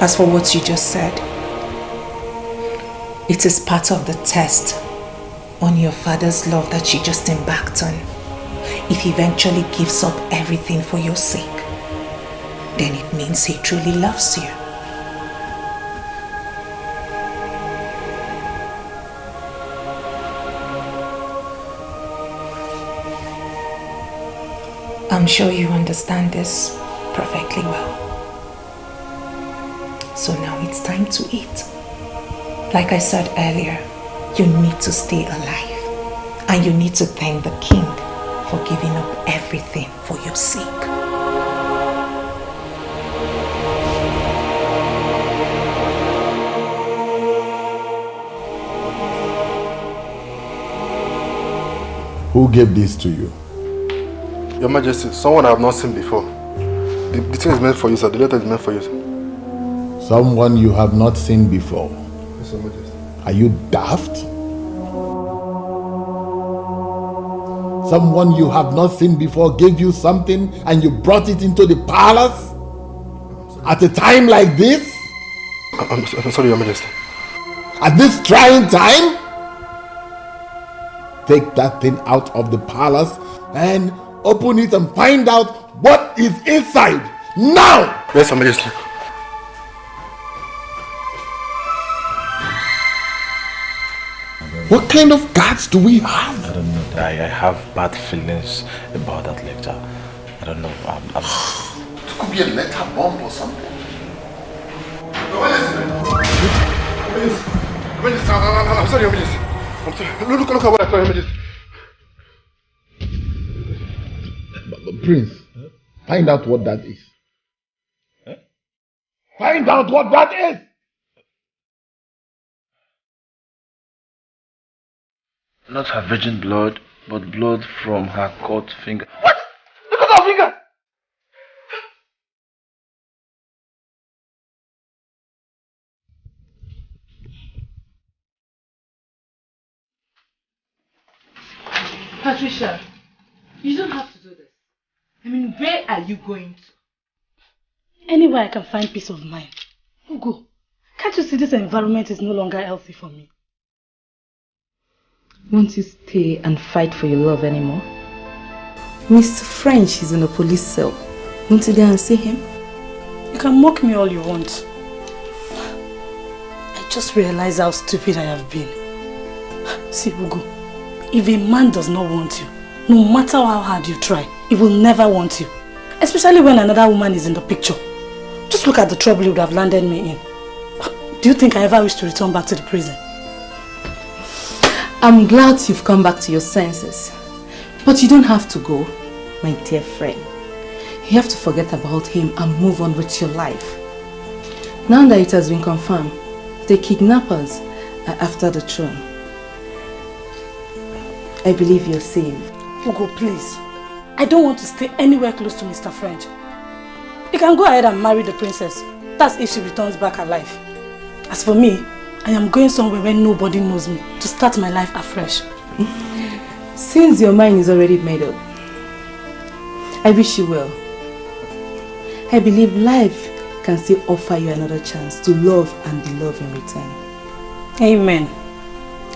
As for what you just said, it is part of the test on your father's love that you just embarked on. If he eventually gives up everything for your sake, then it means he truly loves you. I'm sure you understand this perfectly well. So now it's time to eat. Like I said earlier, you need to stay alive. And you need to thank the king for giving up everything for your sake. Who gave this to you? Your Majesty, someone I have not seen before. The thing is meant for you, sir. The letter is meant for you, sir. Someone you have not seen before. Yes, Your Majesty. Are you daft? Someone you have not seen before gave you something and you brought it into the palace? At a time like this? I'm sorry, Your Majesty. At this trying time? Take that thing out of the palace and open it and find out what is inside. Now! Yes, Your Majesty. What kind of guards do we have? I don't know. I have bad feelings about that lecture. I don't know. It could be a letter bomb or something. I'm sorry, Your Majesty. I'm sorry. Look at what I saw, Your Majesty. Prince, find out what that is. Find out what that is! Not her virgin blood, but blood from her cut finger. What? Look at our finger! Patricia, you don't have to do this. I mean, where are you going to? Anywhere I can find peace of mind. Ugo, can't you see this environment is no longer healthy for me? Won't you stay and fight for your love anymore? Mr. French is in a police cell. Won't you go and see him? You can mock me all you want. I just realized how stupid I have been. See, Ugo, if a man does not want you, no matter how hard you try, he will never want you. Especially when another woman is in the picture. Just look at the trouble you would have landed me in. Do you think I ever wish to return back to the prison? I'm glad you've come back to your senses. But you don't have to go, my dear friend. You have to forget about him and move on with your life. Now that it has been confirmed, the kidnappers are after the throne. I believe you're safe. Ugo, please. I don't want to stay anywhere close to Mr. French. You can go ahead and marry the princess. That's if she returns back alive. As for me, I am going somewhere where nobody knows me to start my life afresh. Since your mind is already made up, I wish you well. I believe life can still offer you another chance to love and be loved in return. Amen.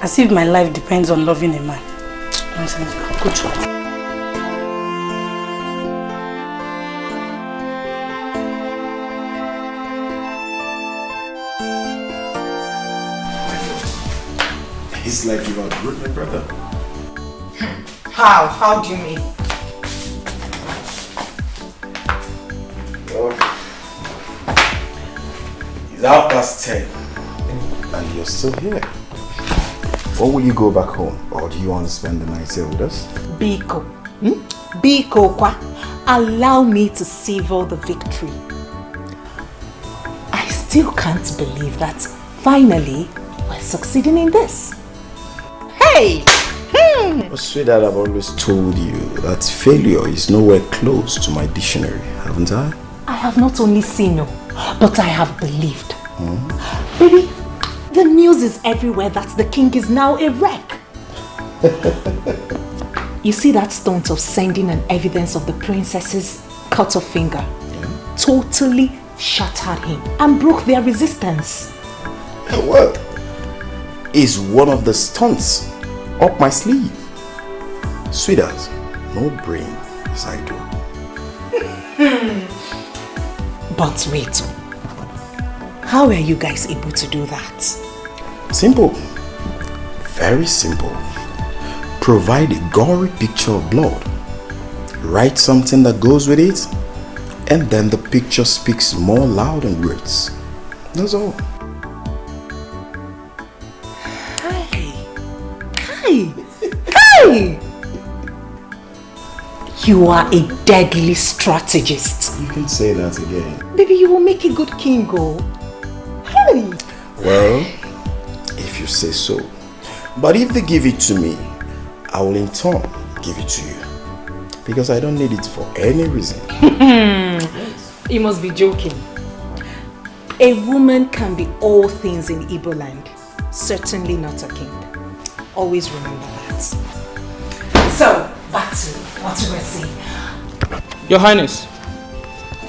As if my life depends on loving a man. Nonsense. Good job. It's like you outgrew my brother. How? How do you mean? It's 10:30. And you're still here. Or will you go back home? Or do you want to spend the night here with us? Biko. Biko kwa. Allow me to savor the victory. I still can't believe that finally we're succeeding in this. Hey! Well, sweetheart, I've always told you that failure is nowhere close to my dictionary, haven't I? I have not only seen you, but I have believed. Baby, the news is everywhere that the king is now a wreck. You see that stunt of sending an evidence of the princess's cut off finger? Totally shattered him and broke their resistance. Well, it's one of the stunts up my sleeve. Sweetheart, no brain as I do. But wait, how are you guys able to do that? Simple. Very simple. Provide a gory picture of blood. Write something that goes with it, and then the picture speaks more loud than words. That's all. Hey! You are a deadly strategist. You can say that again. Baby, you will make a good king, go. Hey! Well, if you say so. But if they give it to me, I will in turn give it to you. Because I don't need it for any reason. You must be joking. A woman can be all things in Igbo land. Certainly not a king. Always remember that. So, back to what you were saying. Your Highness,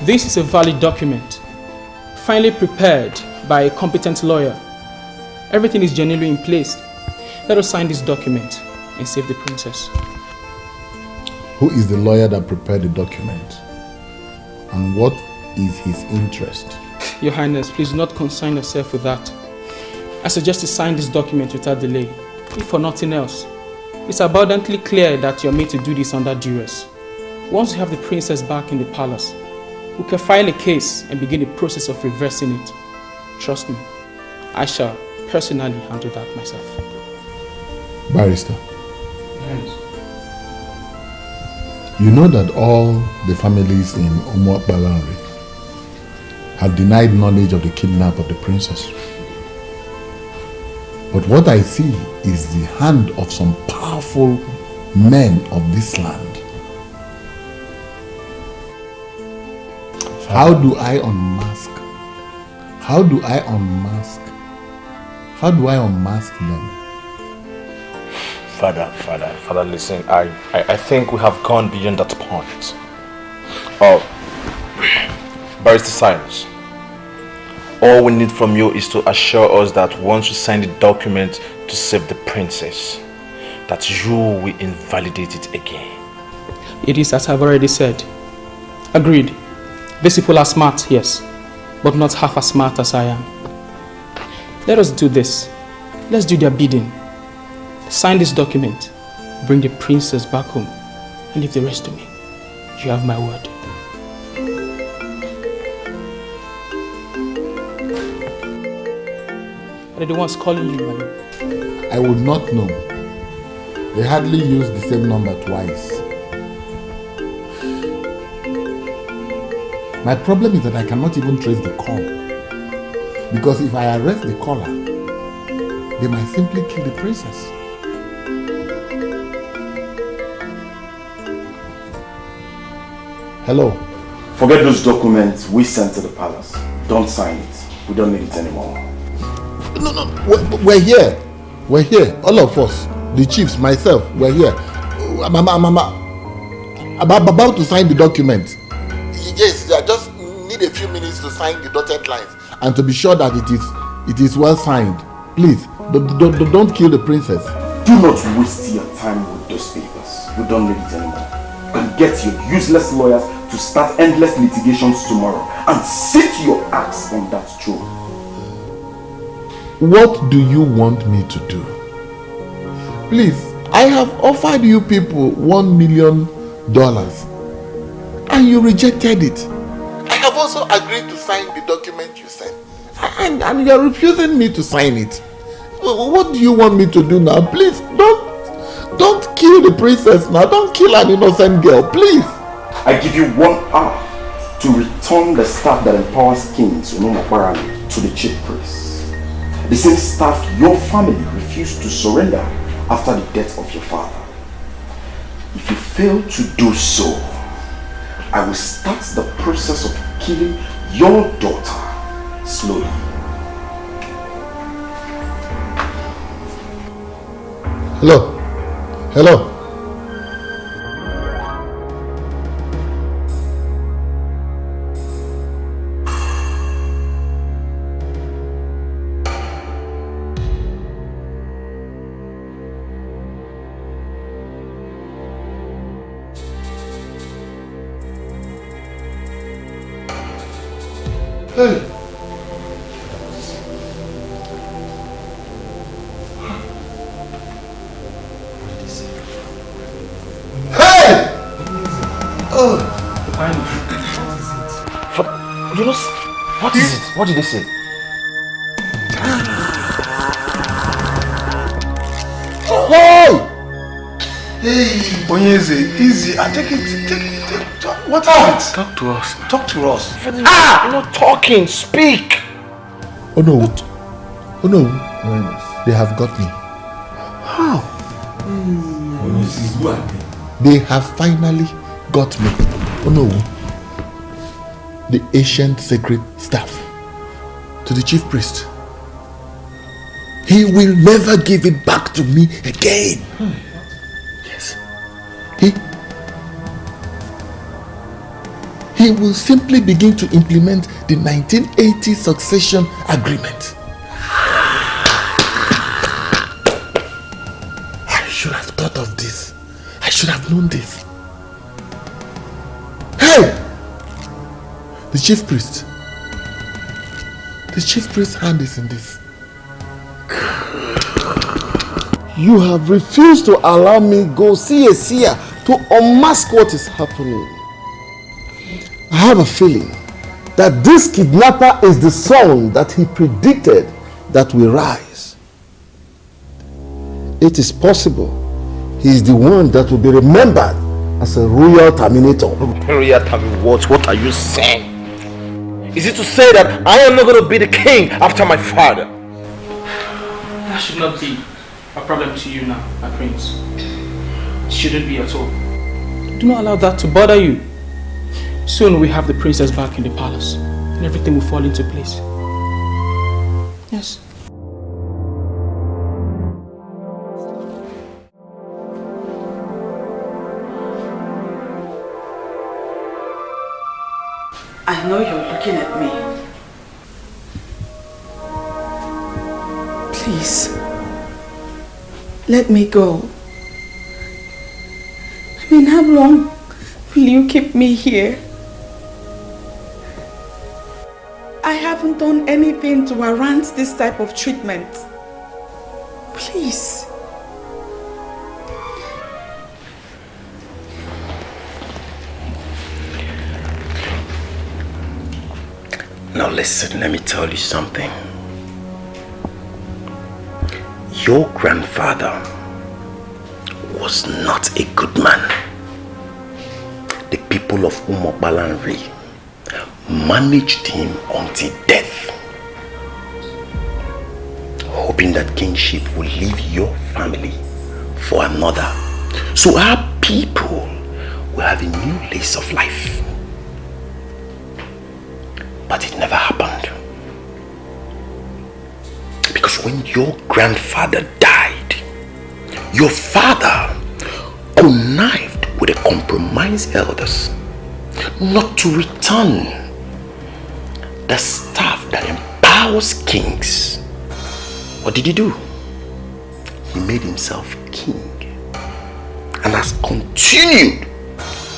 this is a valid document, finally prepared by a competent lawyer. Everything is genuinely in place. Let us sign this document and save the princess. Who is the lawyer that prepared the document? And what is his interest? Your Highness, please do not concern yourself with that. I suggest you sign this document without delay. If for nothing else, it's abundantly clear that you're made to do this under duress. Once you have the princess back in the palace, we can file a case and begin the process of reversing it. Trust me, I shall personally handle that myself. Barrister, Yes. you know that all the families in Umuakbalari have denied knowledge of the kidnap of the princess. But what I see is the hand of some powerful men of this land. How do I unmask? How do I unmask? How do I unmask them? Father, listen, I think we have gone beyond that point. Oh, Barrister Cyrus, all we need from you is to assure us that once you sign the document to save the princess, that you will invalidate it again. It is as I've already said. Agreed. These people are smart, yes, but not half as smart as I am. Let us do this. Let's do their bidding. Sign this document, bring the princess back home, and leave the rest to me. You have my word. Are they the ones calling you, madam? I would not know. They hardly use the same number twice. My problem is that I cannot even trace the call. Because if I arrest the caller, they might simply kill the princess. Hello? Forget those documents we sent to the palace. Don't sign it. We don't need it anymore. No, we're here. We're here. All of us. The chiefs, myself, we're here. I'm about to sign the document. Yes, I just need a few minutes to sign the dotted lines and to be sure that it is well signed. Please, don't kill the princess. Do not waste your time with those papers. We don't need it anymore. You can get your useless lawyers to start endless litigations tomorrow and sit your ass on that throne. What do you want me to do? Please, I have offered you people $1 million and you rejected it. I have also agreed to sign the document you sent and you are refusing me to sign it. What do you want me to do now? Please, don't kill the princess now. Don't kill an innocent girl, please. I give you 1 hour to return the staff that empowers kings to the chief priest. The same staff your family refused to surrender after the death of your father. If you fail to do so, I will start the process of killing your daughter slowly. Hello? Hello? Hey. You know, what is it? What did they say? Hey! Onyeze, easy. Take it. What is it? Talk to us. Talk to us. You're not talking. Speak. Oh no. Oh no. They have got me. How? They have finally got me. Oh no. The ancient sacred staff to the chief priest. He will never give it back to me again. Yes. He will simply begin to implement the 1980 succession agreement. I should have thought of this. I should have known this. Hey! The chief priest. The chief priest's hand is in this. You have refused to allow me go see a seer to unmask what is happening. I have a feeling that this kidnapper is the son that he predicted that will rise. It is possible he is the one that will be remembered as a royal terminator. Royal terminator? What are you saying? Is it to say that I am not going to be the king after my father? That should not be a problem to you now, my prince. It shouldn't be at all. Do not allow that to bother you. Soon we have the princess back in the palace and everything will fall into place. Yes. I know you're looking at me. Please, let me go. I mean, how long will you keep me here? I haven't done anything to warrant this type of treatment. Please. Now listen, let me tell you something. Your grandfather was not a good man. The people of Umobalanri managed him until death, hoping that kingship will leave your family for another. So our people will have a new lease of life. But it never happened. Because when your grandfather died, your father connived with the compromised elders not to return the staff that empowers kings. What did he do? He made himself king and has continued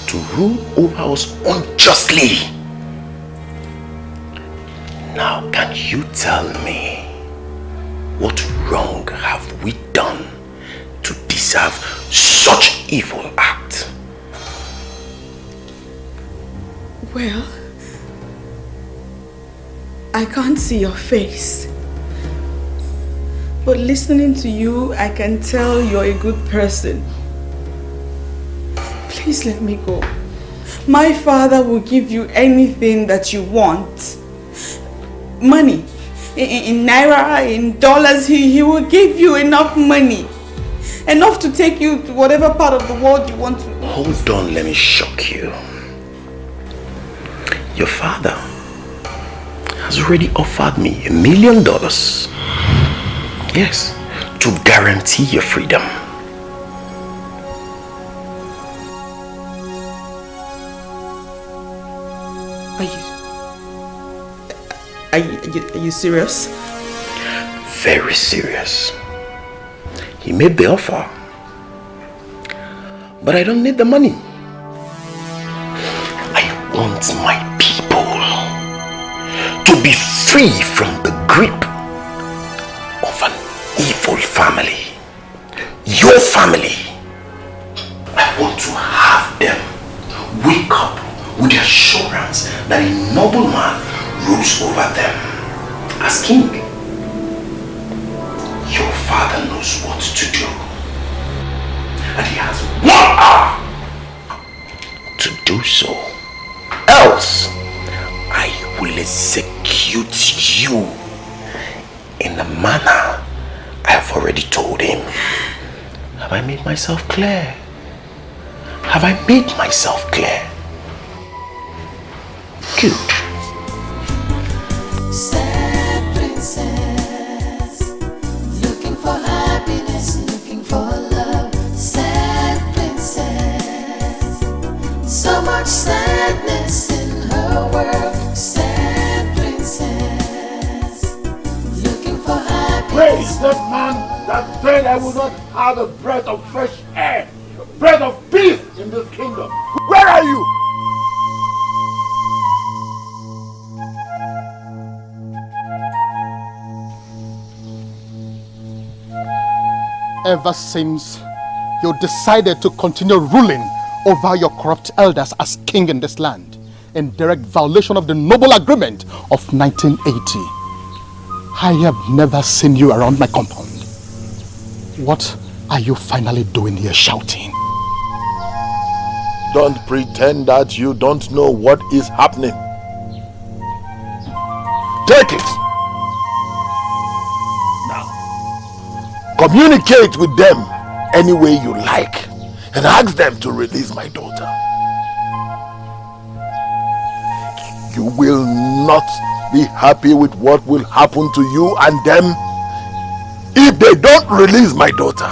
to rule over us unjustly. Now, can you tell me what wrong have we done to deserve such evil act? Well, I can't see your face, but listening to you, I can tell you're a good person. Please let me go. My father will give you anything that you want. Money, in naira, in dollars, he will give you enough money. Enough to take you to whatever part of the world you want to. Hold on, let me shock you. Your father has already offered me $1 million. Yes, to guarantee your freedom. Are you serious? Very serious. He made the offer, but I don't need the money. I want my people to be free from the grip of an evil family. Your family. I want to have them wake up with the assurance that a noble man rules over them as king. Your father knows what to do, and he has 1 hour to do so. Else, I will execute you in the manner I have already told him. Have I made myself clear? Have I made myself clear? Good. Sad princess, looking for happiness, looking for love. Sad princess, so much sadness in her world. Sad princess, looking for happiness. Where is that man that said I would not have a breath of fresh air, breath of peace in this kingdom? Where are you? Ever since you decided to continue ruling over your corrupt elders as king in this land, in direct violation of the noble agreement of 1980, I have never seen you around my compound. What are you finally doing here shouting? Don't pretend that you don't know what is happening. Take it. Communicate with them any way you like and ask them to release my daughter. You will not be happy with what will happen to you and them if they don't release my daughter.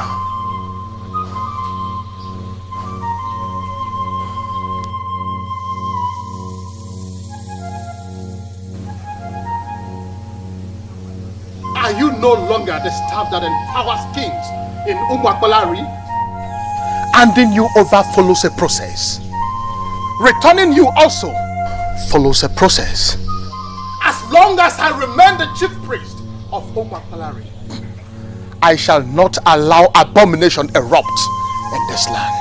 Are you no longer the staff that empowers kings in Umuakolari? Handing you over follows a process. Returning you also follows a process. As long as I remain the chief priest of Umuakolari, I shall not allow abomination erupt in this land.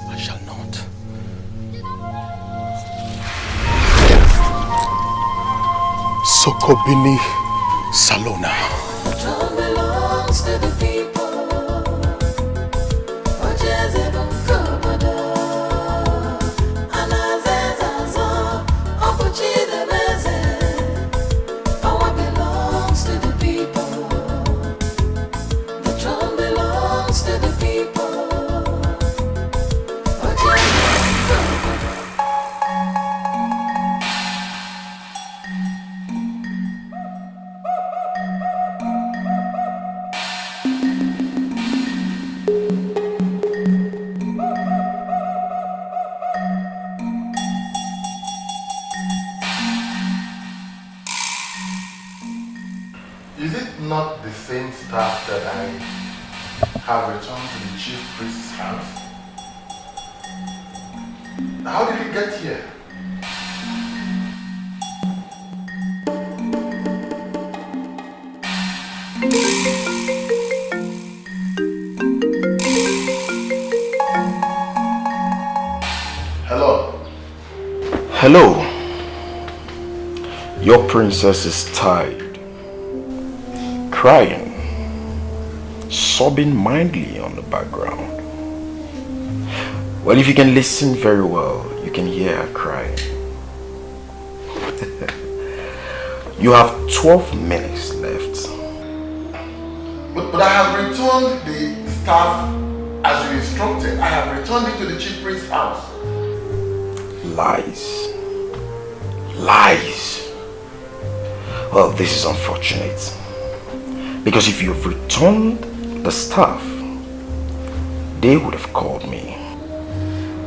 I shall not. Sokobini Salona. The throne belongs to the people. OGBUAGU, Anazezazo, Ofuchidebeze. Power belongs to the people. The throne belongs to the people. OGBUAGU. Is it not the same staff that I have returned to the chief priest's house? How did it get here? Hello? Hello. Your princess is tired, crying, sobbing mildly on the background. Well, if you can listen very well, you can hear her crying. You have 12 minutes left. But I have returned the staff as you instructed. I have returned it to the chief priest's house. Lies. Lies. Well, this is unfortunate. Because if you've returned the staff, they would have called me.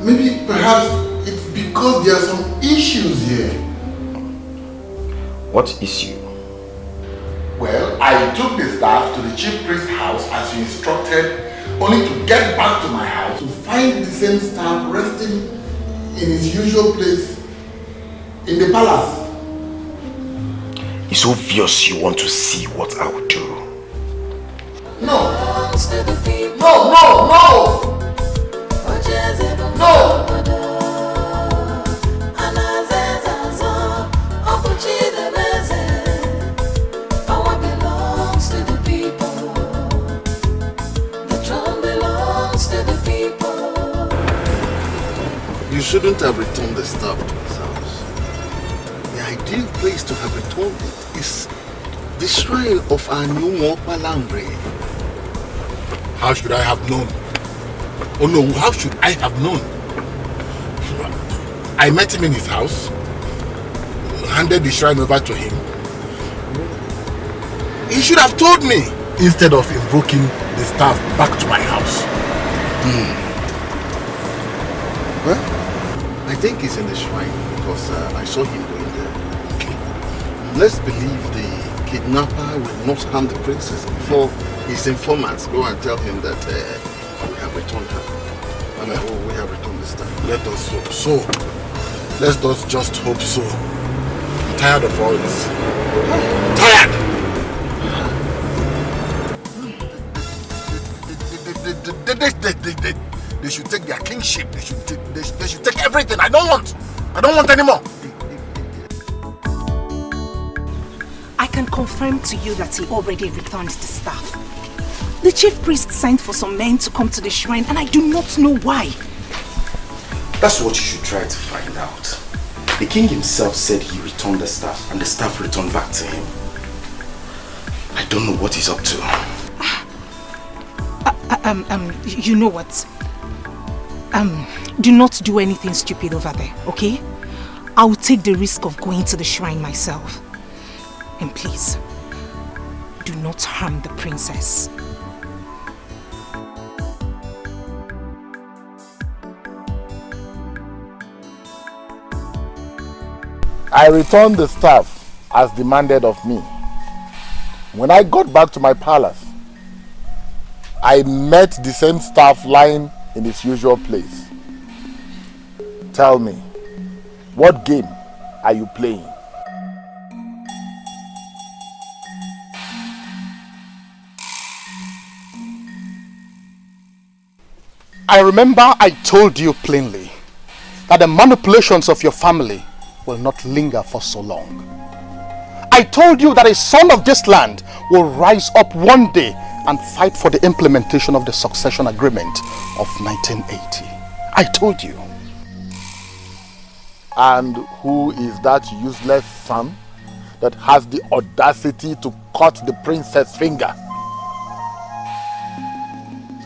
Maybe perhaps it's because there are some issues here. What issue? Well, I took the staff to the chief priest's house as you instructed, only to get back to my house to find the same staff resting in his usual place in the palace. It's obvious you want to see what I will do. No! No, no, no! No! Power belongs to the people. The throne belongs to the people. You shouldn't have returned the staff to his house. The ideal place to have returned it is the shrine of our new Mopalambre. How should I have known Oh no, how should I have known? I met him in his house, handed the shrine over to him. He should have told me instead of invoking the staff back to my house. Well, I think he's in the shrine because I saw him going there. Okay. Let's believe the kidnapper will not harm the princess before his informants go and tell him that we have returned her. I mean, we have returned the staff. Let us hope so. Let us just hope so. I'm tired of all this. Tired! They should take their kingship. They should take everything. I don't want anymore. I can confirm to you that he already returned the staff. The chief priest sent for some men to come to the shrine and I do not know why. That's what you should try to find out. The king himself said he returned the staff and the staff returned back to him. I don't know what he's up to. You know what? Do not do anything stupid over there, okay? I will take the risk of going to the shrine myself. And please, do not harm the princess. I returned the staff as demanded of me. When I got back to my palace, I met the same staff lying in its usual place. Tell me, what game are you playing? I remember I told you plainly that the manipulations of your family will not linger for so long. I told you that a son of this land will rise up one day and fight for the implementation of the succession agreement of 1980. I told you. And who is that useless son that has the audacity to cut the princess' finger?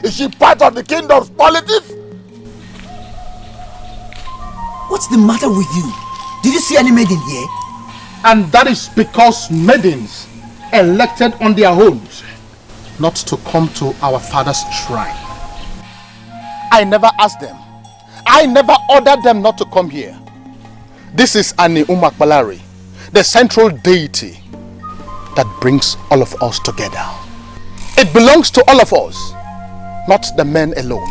Is she part of the kingdom's politics? What's the matter with you? Did you see any maiden here? And that is because maidens elected on their own not to come to our father's shrine. I never asked them. I never ordered them not to come here. This is Chinenye Ubah, the central deity that brings all of us together. It belongs to all of us, not the men alone.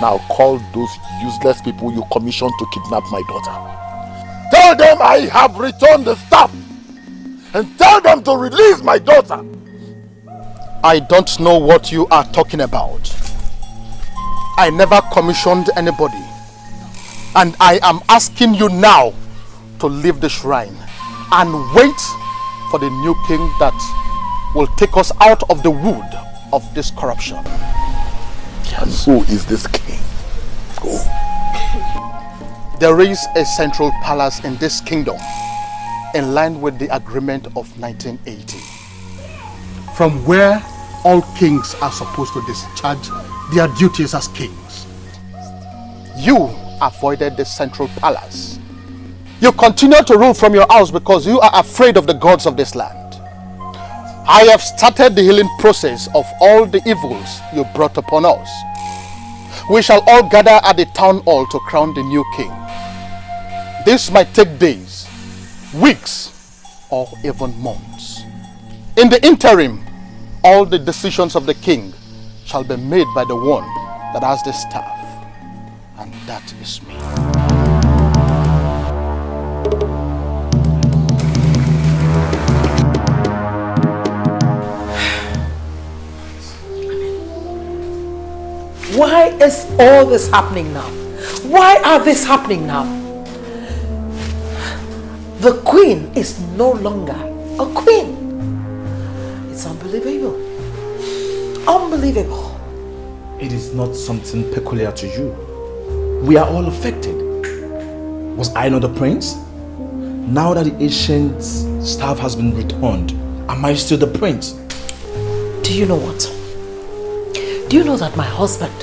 Now call those useless people you commissioned to kidnap my daughter. Tell them I have returned the staff. And tell them to release my daughter. I don't know what you are talking about. I never commissioned anybody. And I am asking you now to leave the shrine and wait for the new king that will take us out of the wood of this corruption. And who is this king? Who? There is a central palace in this kingdom, in line with the agreement of 1980, from where all kings are supposed to discharge their duties as kings. You avoided the central palace. You continue to rule from your house because you are afraid of the gods of this land. I have started the healing process of all the evils you brought upon us. We shall all gather at the town hall to crown the new king. This might take days, weeks, or even months. In the interim, all the decisions of the king shall be made by the one that has the staff, and that is me. Why is all this happening now? Why are this happening now? The queen is no longer a queen. It's unbelievable. Unbelievable. It is not something peculiar to you. We are all affected. Was I not the prince? Now that the ancient staff has been returned, am I still the prince? Do you know what? Do you know that my husband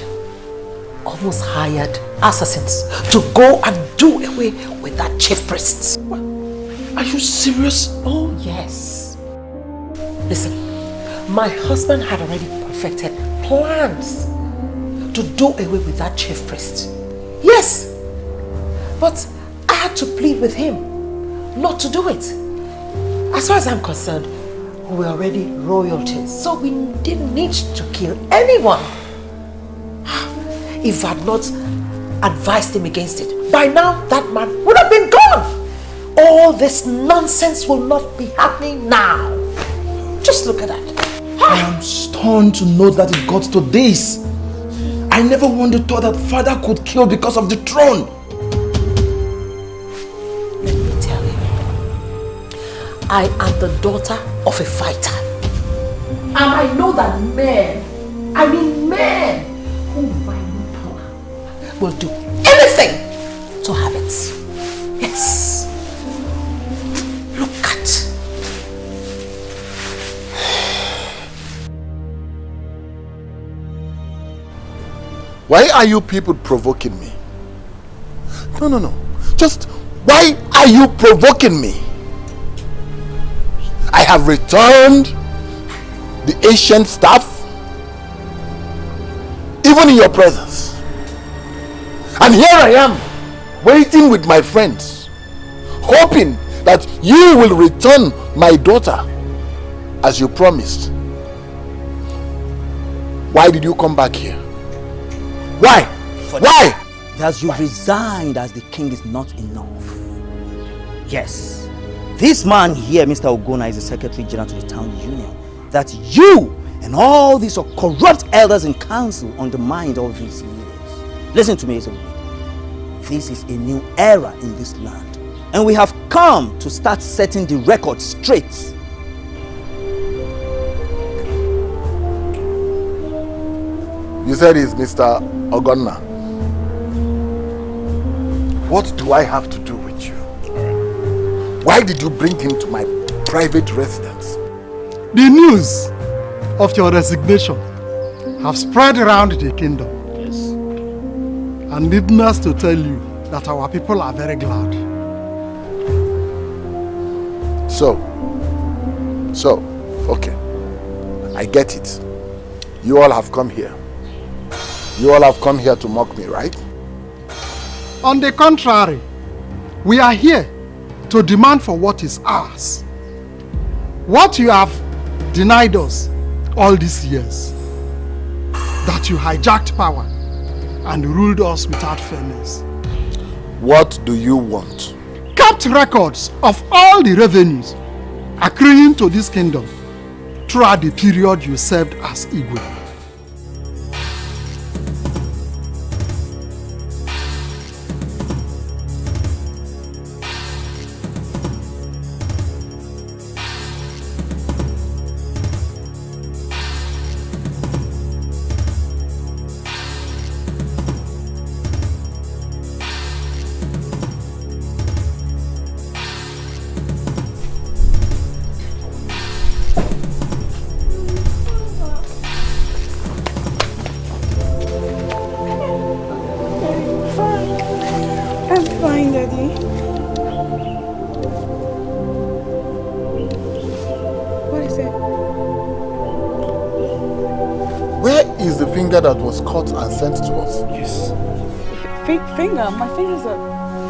almost hired assassins to go and do away with that chief priest? Are you serious? Oh yes. Listen, my husband had already perfected plans to do away with that chief priest. Yes, but I had to plead with him not to do it. As far as I'm concerned, we were already royalties, so we didn't need to kill anyone. If I had not advised him against it, by now that man would have been gone. All this nonsense will not be happening now. Just look at that. I am stunned to know that it got to this. I never once thought that father could kill because of the throne. Let me tell you, I am the daughter of a fighter. And I know that men who value power will do anything to have it. Yes. Look at. Why are you people provoking me? No. Just why are you provoking me? I have returned the ancient staff, even in your presence. And here I am, waiting with my friends, hoping that you will return my daughter as you promised. Why did you come back here? Why? Why? As you resigned as the king is not enough. Yes, this man here, Mr. Ogona, is the Secretary General to the Town Union. That you and all these corrupt elders in council undermined all these years. Listen to me, Ezogbe. This is a new era in this land. And we have come to start setting the record straight. You said it's Mr. Ogonna. What do I have to do with you? Why did you bring him to my private residence? The news of your resignation have spread around the kingdom. Yes. And needless to tell you that our people are very glad. So, okay. I get it. You all have come here. You all have come here to mock me, right? On the contrary, we are here to demand for what is ours. What you have denied us all these years. That you hijacked power and ruled us without fairness. What do you want? Kept records of all the revenues accruing to this kingdom throughout the period you served as Igwe. That was caught and sent to us. Yes. Finger? My fingers are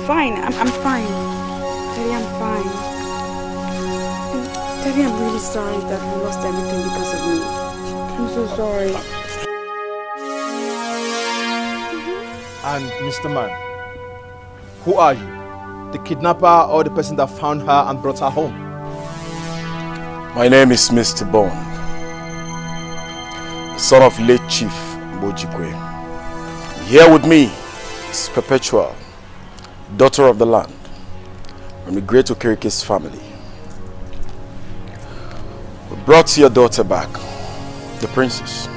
fine. I'm fine. Daddy, I'm fine. Daddy, I'm really sorry that we lost everything because of me. I'm so sorry. And Mr. Man, who are you? The kidnapper or the person that found her and brought her home? My name is Mr. Bond, the son of late Chief UZOKWE. Here with me is Perpetual, daughter of the land, from the great Okerike's family. We brought your daughter back, the princess.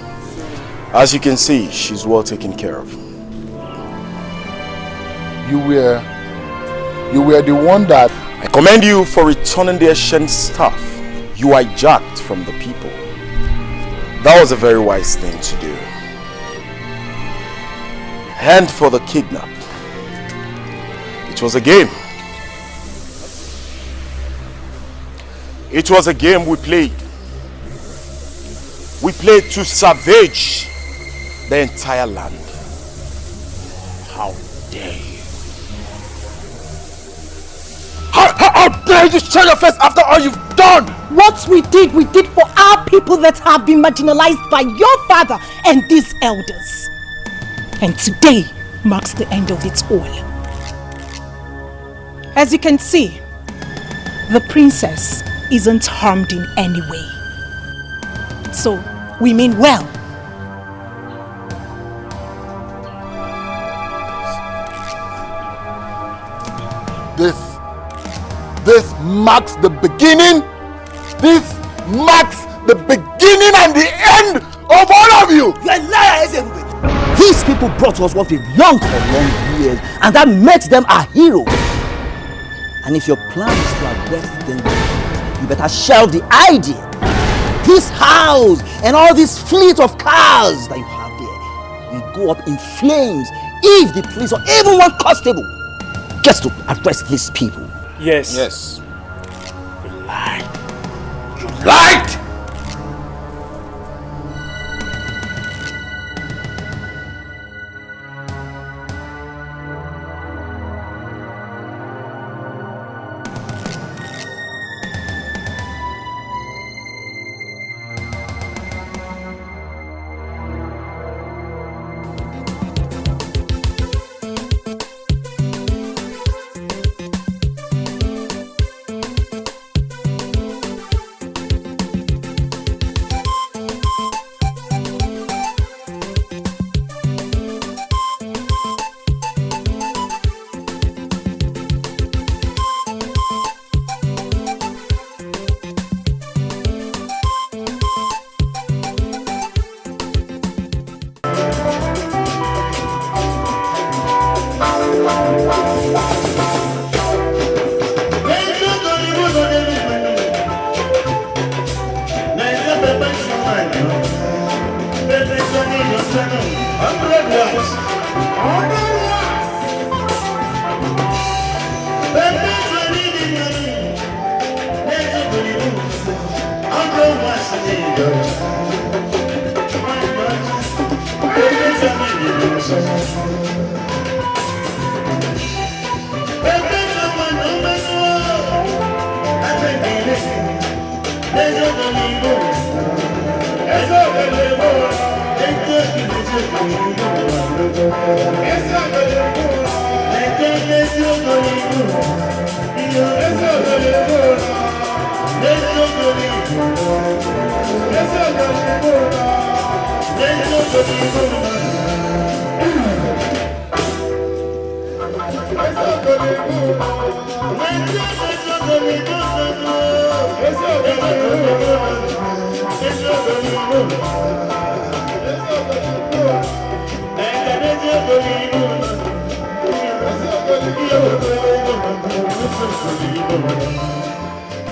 As you can see, she's well taken care of. You were the one that... I commend you for returning the ancient staff you hijacked from the people. That was a very wise thing to do. And for the kidnap. It was a game. It was a game we played. We played to savage the entire land. How dare you? How dare you show your face after all you've done? What we did for our people that have been marginalized by your father and these elders. And today marks the end of it all. As you can see, the princess isn't harmed in any way. So, we mean well. This marks the beginning. This marks the beginning and the end of all of you. You are a liar, Ezebube. These people brought us what we've longed for long years, and that makes them our heroes. And if your plan is to arrest them, you better shelve the idea. This house and all this fleet of cars that you have there will go up in flames if the police or even one constable gets to arrest these people. Yes. Yes. You lied. You lied!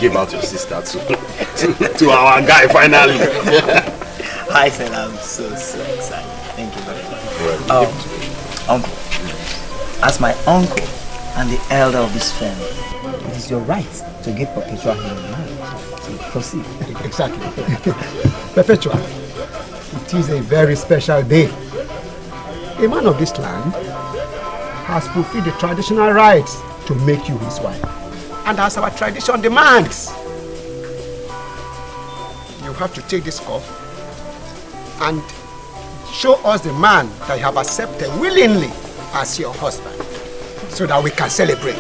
Give out your sister to our guy finally. I said I'm so excited. Thank you very much. Uncle, as my uncle and the elder of this family, it is your right to give Perpetua her marriage. So proceed. Exactly. Perpetua, it is a very special day. A man of this land has fulfilled the traditional rites to make you his wife. And as our tradition demands, you have to take this cup and show us the man that you have accepted willingly as your husband, so that we can celebrate.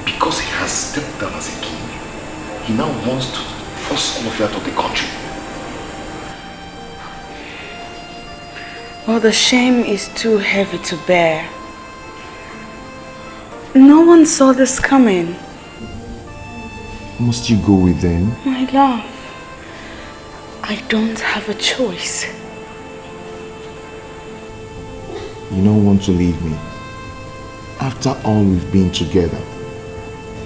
Because he has stepped down as a king, he now wants to force all of you out of the country. Well, the shame is too heavy to bear. No one saw this coming. Must you go with them? My love, I don't have a choice. You don't want to leave me. After all we've been together,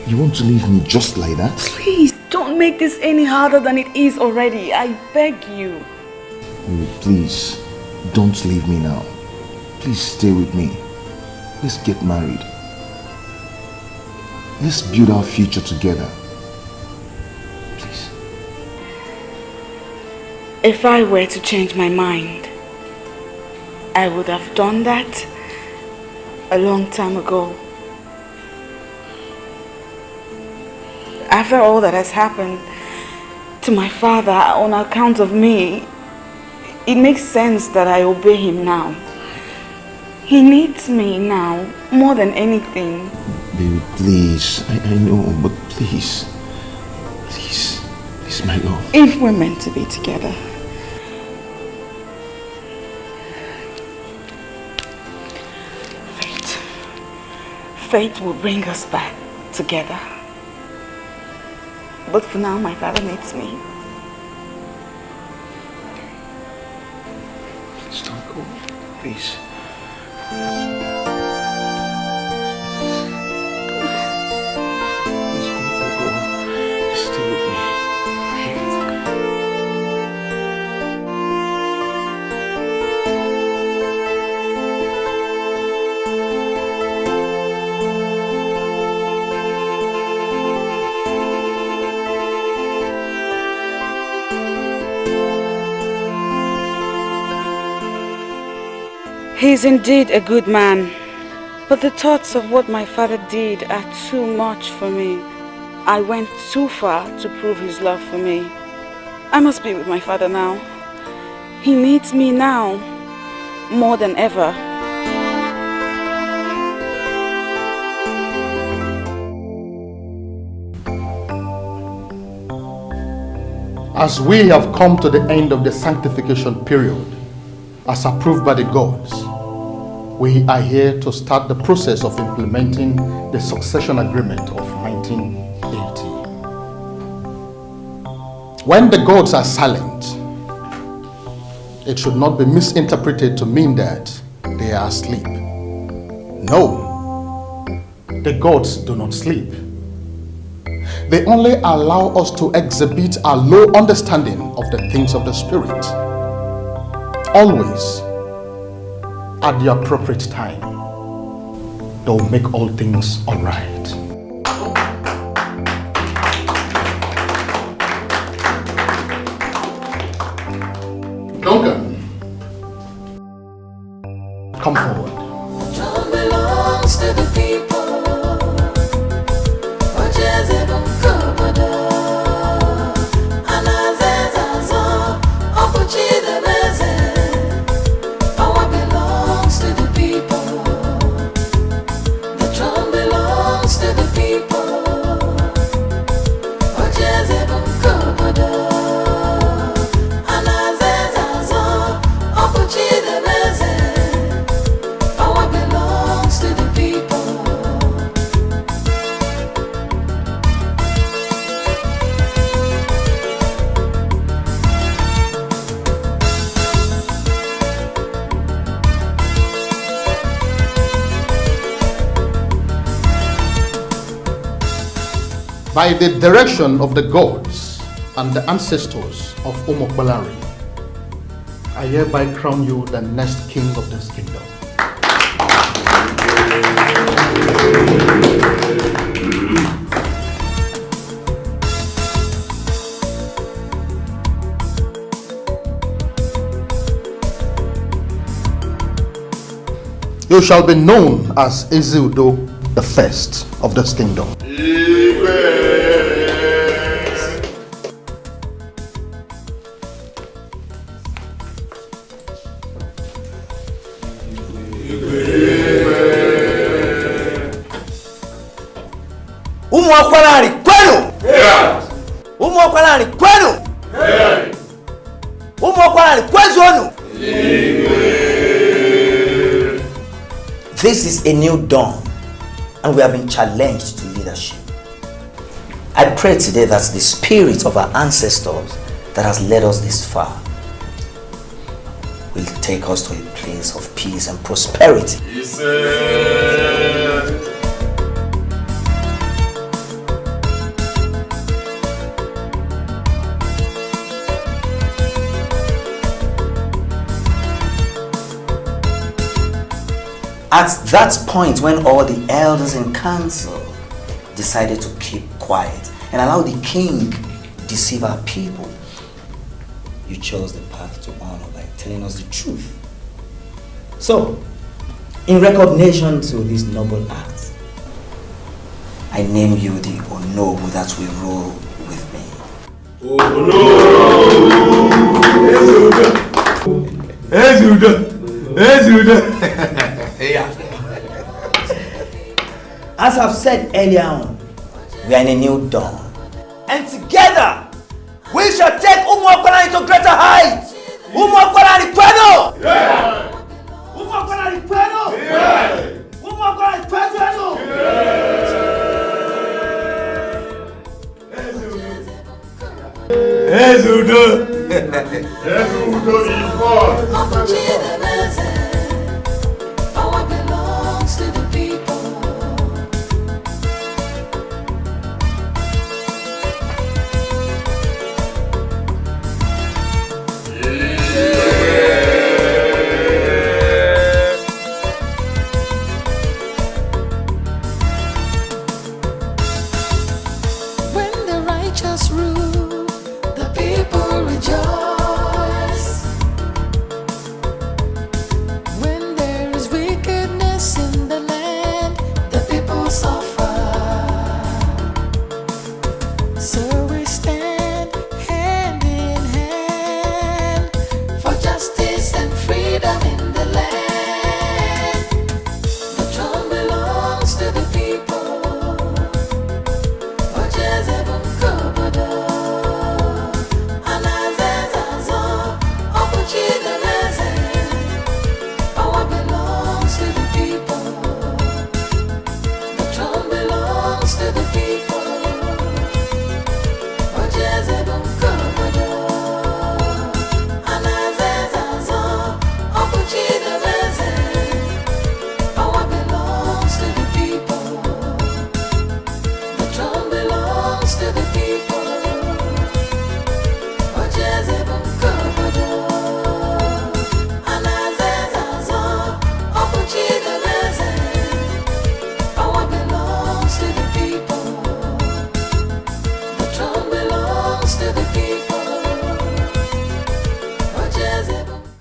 you want to leave me just like that? Please, don't make this any harder than it is already. I beg you. Please, don't leave me now. Please stay with me. Let's get married. Let's build our future together. Please. If I were to change my mind, I would have done that a long time ago. After all that has happened to my father on account of me, it makes sense that I obey him now. He needs me now more than anything. Baby, please. I know, but please. Please. Please, my love. If we're meant to be together. fate will bring us back together. But for now, my father needs me. Please don't go. Please. He is indeed a good man, but the thoughts of what my father did are too much for me. I went too far to prove his love for me. I must be with my father now. He needs me now, more than ever. As we have come to the end of the sanctification period, as approved by the gods, we are here to start the process of implementing the succession agreement of 1980. When the gods are silent, it should not be misinterpreted to mean that they are asleep. No, the gods do not sleep. They only allow us to exhibit our low understanding of the things of the spirit. Always, at the appropriate time, they will make all things all right. Duncan, come forward. Throne belongs to the people. UGEZU Anazezazo Okuchidebeze. Power belongs to the people. The throne belongs to the people. UGEZU Anazezazo Okuchidebeze. Power belongs to the people. By the direction of the gods and the ancestors of Omokwalari, I hereby crown you the next king of this kingdom. You shall be known as Eziudo, the first of this kingdom. Umwakwalari kwenu! Umwakwalari kwenu! Umwakwalari kwezonu! This is a new dawn, and we have been challenged to leadership. I pray today that the spirit of our ancestors that has led us this far will take us to a place of peace and prosperity. At that point, when all the elders in council decided to keep quiet and allow the king deceive our people, you chose the path to honor by telling us the truth. So, in recognition to this noble act, I name you the Onobu that will rule with me. As I've said earlier on, we are in a new dawn. And together, we shall take Umwakwalari to greater heights. Umwakwalari kwenu! Umwakwalari kwenu! Umwakwalari kwenu! Udo is born.